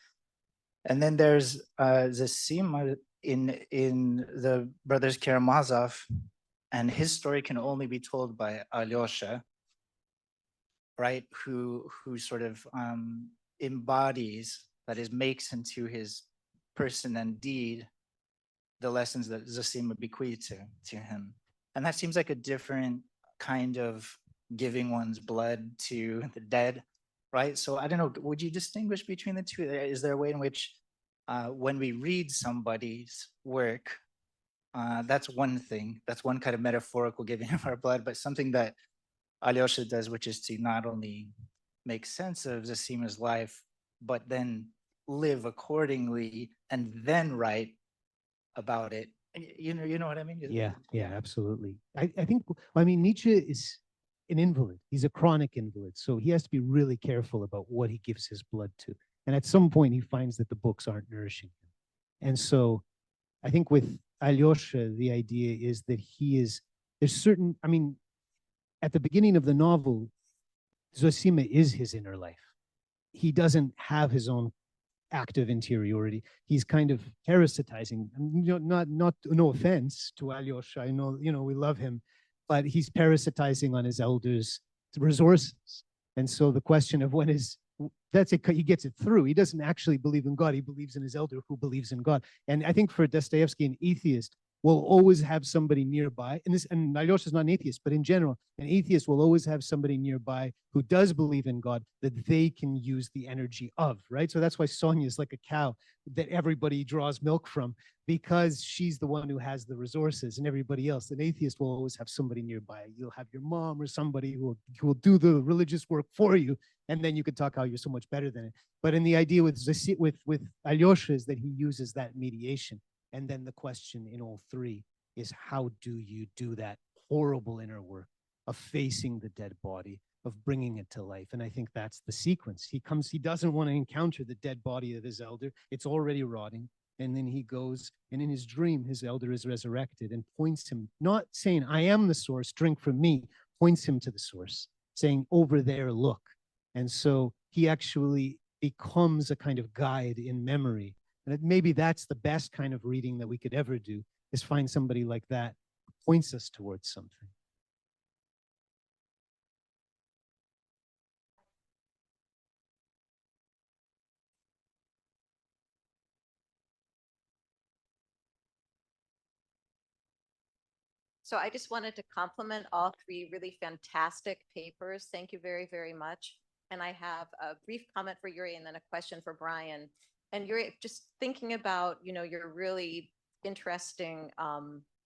And then there's Zosima in the Brothers Karamazov, and his story can only be told by Alyosha, right? Who sort of embodies, that is, makes into his person and deed the lessons that Zosima bequeathed to him. And that seems like a different kind of giving one's blood to the dead, right? So I don't know, would you distinguish between the two? Is there a way in which when we read somebody's work, that's one thing, that's one kind of metaphorical giving of our blood, but something that Alyosha does, which is to not only make sense of Zosima's life, but then live accordingly and then write about it. You know what I mean? Yeah, absolutely. I think, I mean, Nietzsche is an invalid. He's a chronic invalid. So he has to be really careful about what he gives his blood to. And at some point he finds that the books aren't nourishing him. And so I think with Alyosha, the idea is that there's certain, I mean, at the beginning of the novel, Zosima is his inner life. He doesn't have his own active interiority. He's kind of parasitizing. No offense to Alyosha. I know, we love him, but he's parasitizing on his elders' resources. And so the question of he gets it through. He doesn't actually believe in God. He believes in his elder who believes in God. And I think for Dostoevsky, an atheist will always have somebody nearby. And Alyosha is not an atheist, but in general, an atheist will always have somebody nearby who does believe in God that they can use the energy of, right? So that's why Sonia is like a cow that everybody draws milk from, because she's the one who has the resources, and everybody else. An atheist will always have somebody nearby. You'll have your mom or somebody who will do the religious work for you, and then you can talk how you're so much better than it. But in the idea with Alyosha is that he uses that mediation. And then the question in all three is, how do you do that horrible inner work of facing the dead body, of bringing it to life? And I think that's the sequence. He doesn't want to encounter the dead body of his elder. It's already rotting. And then he goes, and in his dream, his elder is resurrected and points him, not saying, I am the source, drink from me, points him to the source, saying, over there, look. And so he actually becomes a kind of guide in memory. And maybe that's the best kind of reading that we could ever do, is find somebody like that who points us towards something. So I just wanted to compliment all three really fantastic papers. Thank you very, very much. And I have a brief comment for Yuri and then a question for Brian. And Yuri, just thinking about, your really interesting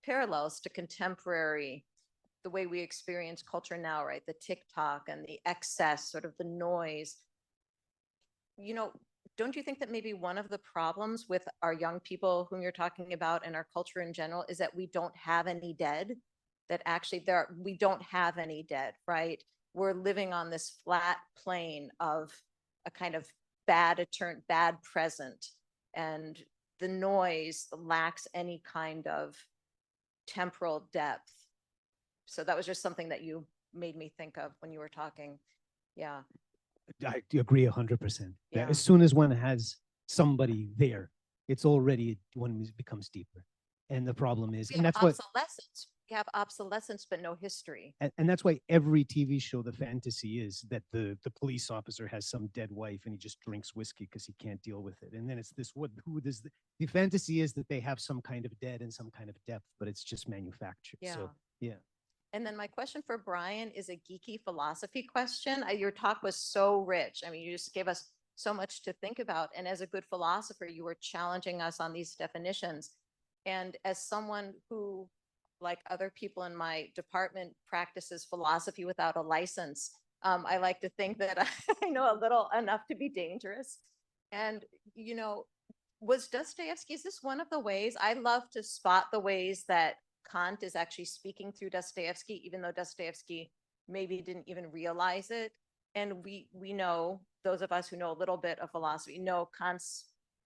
parallels to contemporary, the way we experience culture now, right? The TikTok and the excess, sort of the noise. don't you think that maybe one of the problems with our young people whom you're talking about and our culture in general is that we don't have any dead? That actually we don't have any dead, right? We're living on this flat plane of a kind of bad present, and the noise lacks any kind of temporal depth. So that was just something that you made me think of when you were talking. Yeah. I agree 100%. Yeah. As soon as one has somebody there, it's already one becomes deeper. And the problem is, We and have that's what, obsolescence. We have obsolescence, but no history. and that's why every TV show, the fantasy is that the police officer has some dead wife and he just drinks whiskey because he can't deal with it. And then it's this, the fantasy is that they have some kind of dead and some kind of depth, but it's just manufactured. Yeah. So, yeah. And then my question for Brian is a geeky philosophy question. Your talk was so rich. I mean, you just gave us so much to think about. And as a good philosopher, you were challenging us on these definitions. And as someone who, like other people in my department, practices philosophy without a license, I like to think that I know a little enough to be dangerous. And, you know, was Dostoevsky, is this one of the ways? I love to spot the ways that Kant is actually speaking through Dostoevsky, even though Dostoevsky maybe didn't even realize it. And we know, those of us who know a little bit of philosophy, know Kant's,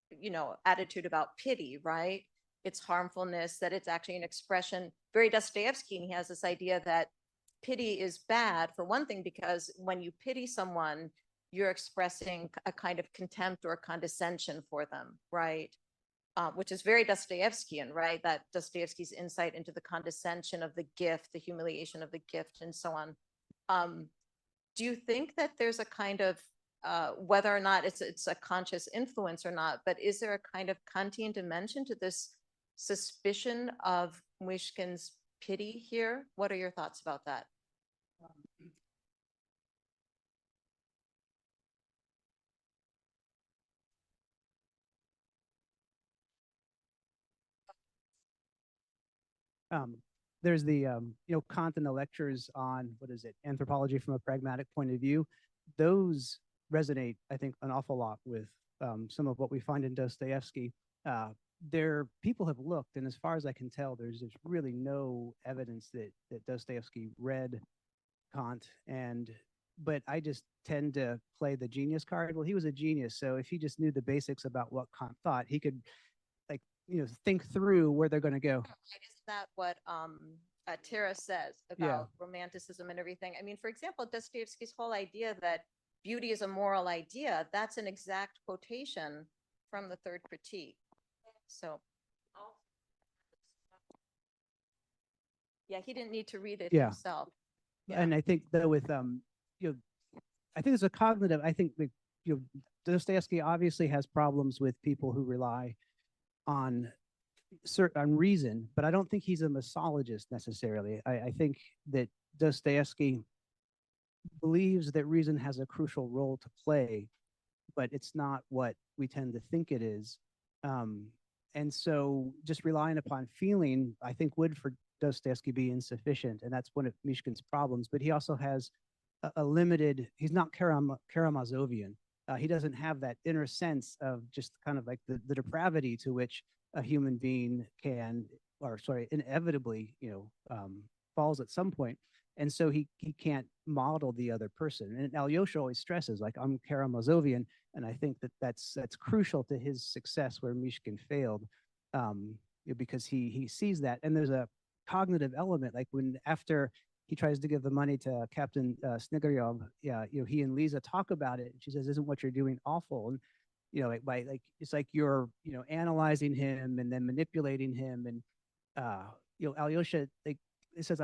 you know, attitude about pity, right? Its harmfulness, that it's actually an expression, very Dostoevsky, and he has this idea that pity is bad, for one thing, because when you pity someone, you're expressing a kind of contempt or condescension for them, right? Which is very Dostoevskian, right? That Dostoevsky's insight into the condescension of the gift, the humiliation of the gift, and so on. Do you think that there's a kind of, whether or not it's a conscious influence or not, but is there a kind of Kantian dimension to this suspicion of Myshkin's pity here? What are your thoughts about that? There's the, Kant and the lectures on, what is it, anthropology from a pragmatic point of view. Those resonate, I think, an awful lot with some of what we find in Dostoevsky. People have looked, and as far as I can tell, there's really no evidence that Dostoevsky read Kant. But I just tend to play the genius card. Well, he was a genius, so if he just knew the basics about what Kant thought, he could, think through where they're going to go. Isn't that what Tara says about romanticism and everything? I mean, for example, Dostoevsky's whole idea that beauty is a moral idea, that's an exact quotation from the Third Critique. So, yeah, he didn't need to read it himself. And I think that with, I think it's a cognitive, I think that, Dostoevsky obviously has problems with people who rely on reason, but I don't think he's a misologist necessarily. I think that Dostoevsky believes that reason has a crucial role to play, but it's not what we tend to think it is. And so just relying upon feeling, I think, would for Dostoevsky be insufficient. And that's one of Myshkin's problems. But he also has a limited, he's not Karamazovian. He doesn't have that inner sense of just kind of like the depravity to which a human being inevitably, falls at some point. And so he can't model the other person. And Alyosha always stresses, like, I'm Karamazovian, and I think that's crucial to his success where Myshkin failed, because he sees that. And there's a cognitive element, like when after he tries to give the money to Captain Snigaryov, he and Lisa talk about it. And she says, "Isn't what you're doing awful?" And it's like you're analyzing him and then manipulating him. And Alyosha, it says,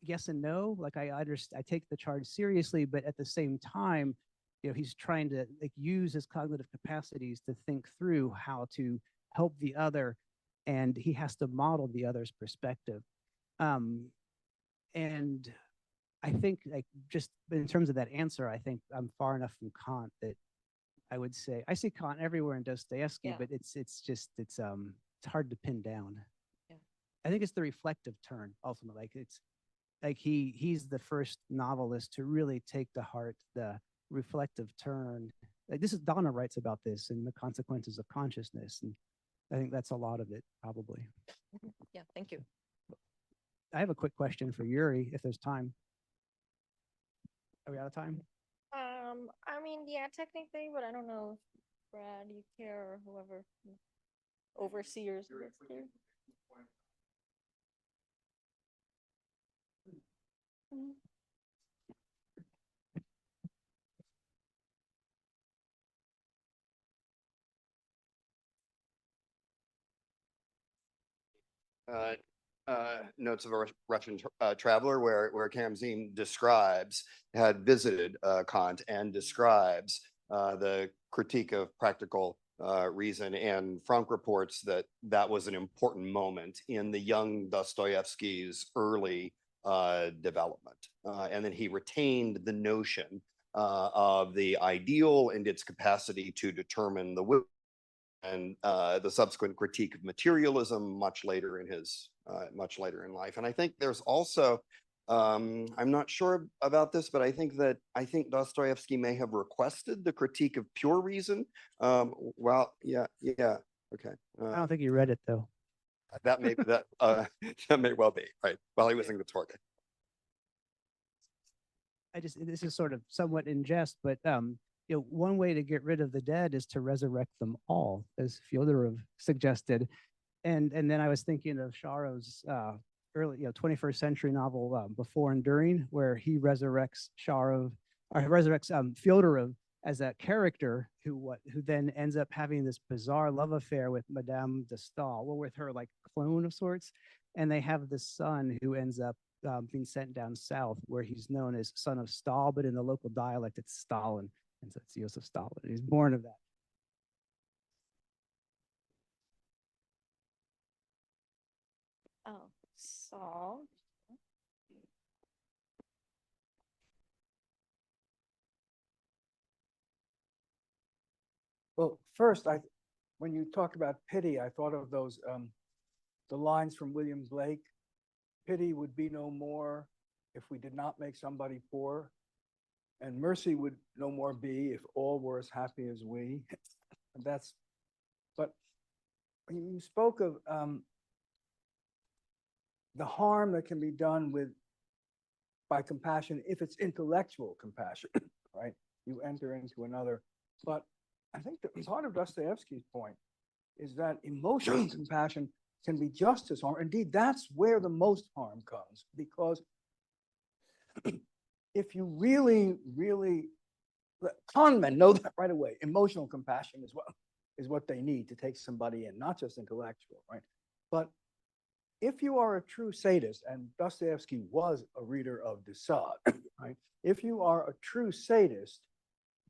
yes and no. Like I understand, I take the charge seriously, but at the same time, he's trying to use his cognitive capacities to think through how to help the other, and he has to model the other's perspective. And I think, just in terms of that answer, I think I'm far enough from Kant that I would say I see Kant everywhere in Dostoevsky, but it's hard to pin down. Yeah. I think it's the reflective turn ultimately. Like it's like he's the first novelist to really take to heart the reflective turn like this is Donna writes about this and the consequences of consciousness. And I think that's a lot of it, probably. Yeah, thank you. I have a quick question for Yuri, if there's time. Are we out of time? I mean, yeah, technically, but I don't know if Brad, you care, or whoever overseers this here. Mhm. Notes of a Russian traveler where Kamzine describes, had visited Kant and describes the critique of practical reason. And Frank reports that that was an important moment in the young Dostoevsky's early development. And then he retained the notion of the ideal and its capacity to determine the will, and the subsequent critique of materialism much later in his much later in life. And I think there's also I'm not sure about this, but I think Dostoevsky may have requested the critique of pure reason. Well, yeah, okay. I don't think you read it though. That may that may well be right while he was in the Torque. This is sort of somewhat in jest, but one way to get rid of the dead is to resurrect them all, as Fyodorov suggested. And then I was thinking of Sharov's early 21st century novel Before and During, where he resurrects Fyodorov as a character who then ends up having this bizarre love affair with Madame de Stael, or with her like clone of sorts. And they have this son who ends up being sent down south, where he's known as son of Stahl, but in the local dialect it's Stalin. And so it's Joseph Stalin. He's born of that. Oh, Saul. Well, first, when you talk about pity, I thought of those the lines from William Blake. Pity would be no more if we did not make somebody poor, and mercy would no more be if all were as happy as we. And but when you spoke of the harm that can be done by compassion, if it's intellectual compassion, right? You enter into another. But I think that part of Dostoevsky's point is that emotional compassion can be just as harm. Indeed, that's where the most harm comes, because if you really, con men know that right away. Emotional compassion is what they need to take somebody in, not just intellectual, right? But if you are a true sadist, and Dostoevsky was a reader of de Sade, right? If you are a true sadist,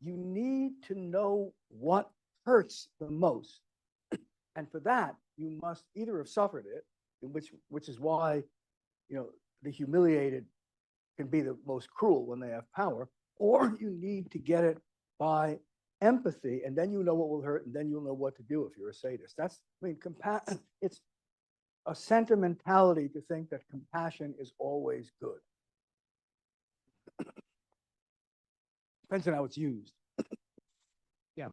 you need to know what hurts the most. And for that, you must either have suffered it, which is why, the humiliated can be the most cruel when they have power, or you need to get it by empathy, and then you know what will hurt, and then you'll know what to do if you're a sadist. It's a sentimentality to think that compassion is always good. Depends on how it's used. Yeah.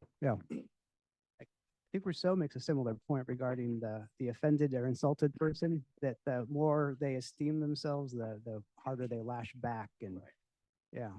I think Rousseau makes a similar point regarding the offended or insulted person, that the more they esteem themselves, the harder they lash back. And yeah,